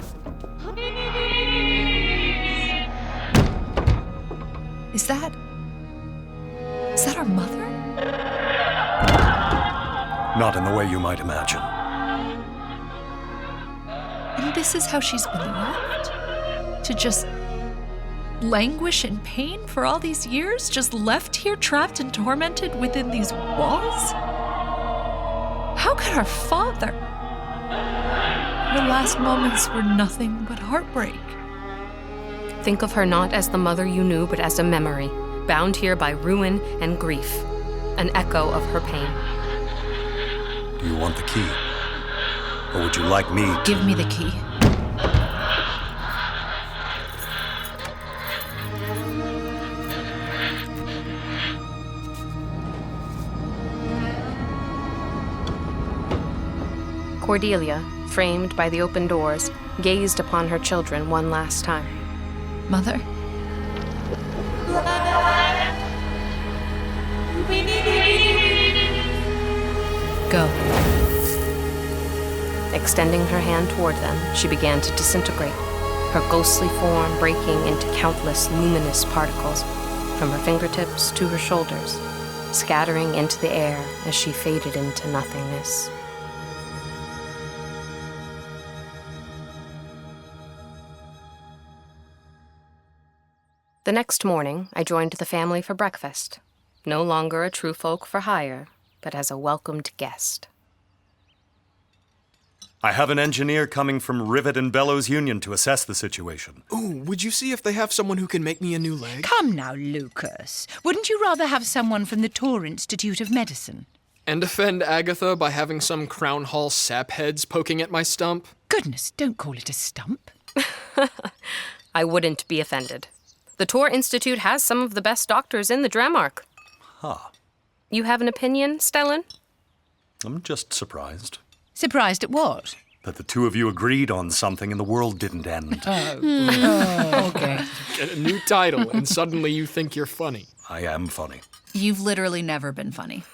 [SPEAKER 22] Is that our mother?
[SPEAKER 17] Not in the way you might imagine.
[SPEAKER 22] And this is how she's been left? To just languish in pain for all these years? Just left here trapped and tormented within these walls? How could our father? Her last moments were nothing but heartbreak.
[SPEAKER 3] Think of her not as the mother you knew, but as a memory, bound here by ruin and grief, an echo of her pain.
[SPEAKER 17] Do you want the key? Or would you like me to...
[SPEAKER 22] Give me the key.
[SPEAKER 3] Cordelia, framed by the open doors, gazed upon her children one last time.
[SPEAKER 22] Mother? Go.
[SPEAKER 3] Extending her hand toward them, she began to disintegrate, her ghostly form breaking into countless luminous particles, from her fingertips to her shoulders, scattering into the air as she faded into nothingness. The next morning, I joined the family for breakfast, no longer a true folk for hire, but as a welcomed guest.
[SPEAKER 17] I have an engineer coming from Rivet and Bellows Union to assess the situation.
[SPEAKER 13] Ooh, would you see if they have someone who can make me a new leg?
[SPEAKER 14] Come now, Lucas. Wouldn't you rather have someone from the Tor Institute of Medicine?
[SPEAKER 13] And offend Agatha by having some Crown Hall sapheads poking at my stump?
[SPEAKER 14] Goodness, don't call it a stump.
[SPEAKER 3] I wouldn't be offended. The Tor Institute has some of the best doctors in the Dramark.
[SPEAKER 17] Huh.
[SPEAKER 3] You have an opinion, Stellan?
[SPEAKER 17] I'm just surprised.
[SPEAKER 14] Surprised at what?
[SPEAKER 17] That the two of you agreed on something and the world didn't end.
[SPEAKER 14] Okay.
[SPEAKER 13] Get a new title, and suddenly you think you're funny.
[SPEAKER 17] I am funny.
[SPEAKER 22] You've literally never been funny.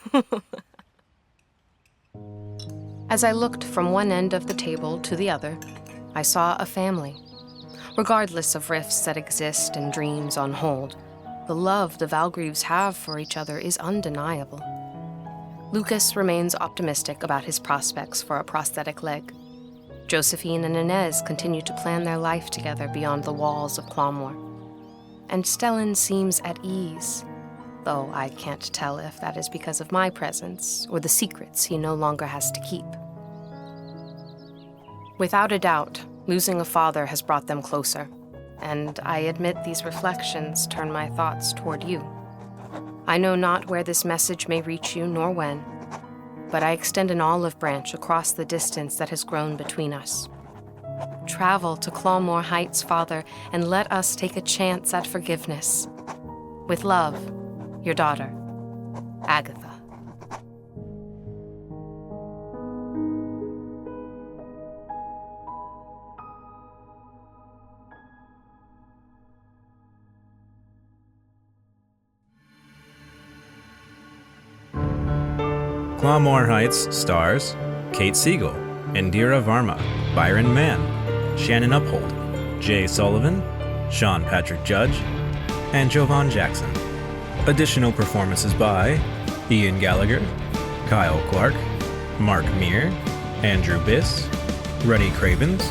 [SPEAKER 3] As I looked from one end of the table to the other, I saw a family. Regardless of rifts that exist and dreams on hold, the love the Valgreaves have for each other is undeniable. Lucas remains optimistic about his prospects for a prosthetic leg. Josephine and Inez continue to plan their life together beyond the walls of Clawmoor. And Stellan seems at ease, though I can't tell if that is because of my presence or the secrets he no longer has to keep. Without a doubt, losing a father has brought them closer, and I admit these reflections turn my thoughts toward you. I know not where this message may reach you nor when, but I extend an olive branch across the distance that has grown between us. Travel to Clawmoor Heights, Father, and let us take a chance at forgiveness. With love, your daughter, Agatha.
[SPEAKER 18] Clawmoor Heights stars Kate Siegel, Indira Varma, Byron Mann, Shannon Uphold, Jay Sullivan, Sean Patrick Judge, and Jovan Jackson. Additional performances by Ian Gallagher, Kyle Clark, Mark Meer, Andrew Biss, Ruddy Cravens,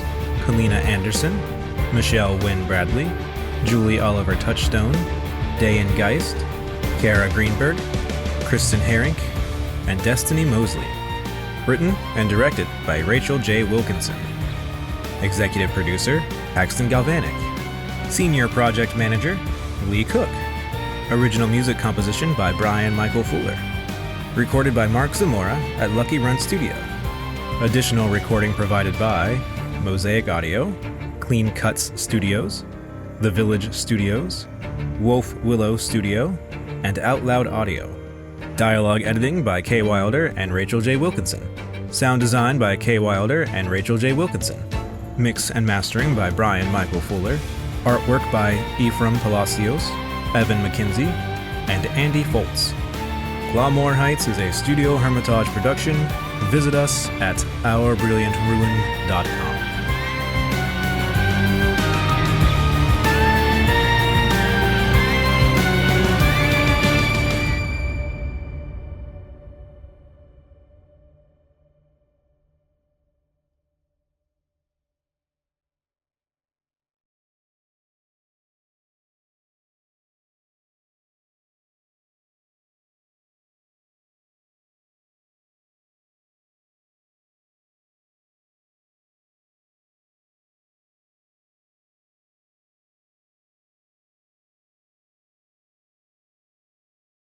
[SPEAKER 18] Callina Anderson, Michelle Wynn Bradley, Julie Oliver-Touchstone, Dain Geist, Kara Greenberg, Kristen Herink, and Destiny Mosely. Written and directed by Rachel J. Wilkinson. Executive producer, Paxton Galvanic. Senior project manager, Lee Cook. Original music composition by Brian Michael Fuller. Recorded by Mark Zamora at Lucky Run Studio. Additional recording provided by Mosaic Audio, Clean Cuts Studios, The Village Studios, Wolf Willow Studio, and Out Loud Audio. Dialogue editing by Kay Wilder and Rachel J. Wilkinson. Sound design by Kay Wilder and Rachel J. Wilkinson. Mix and mastering by Brian Michael Fuller. Artwork by Ephraim Palacios, Evan McKenzie, and Andy Foltz. Clawmoor Heights is a Studio Hermitage production. Visit us at ourbrilliantruin.com.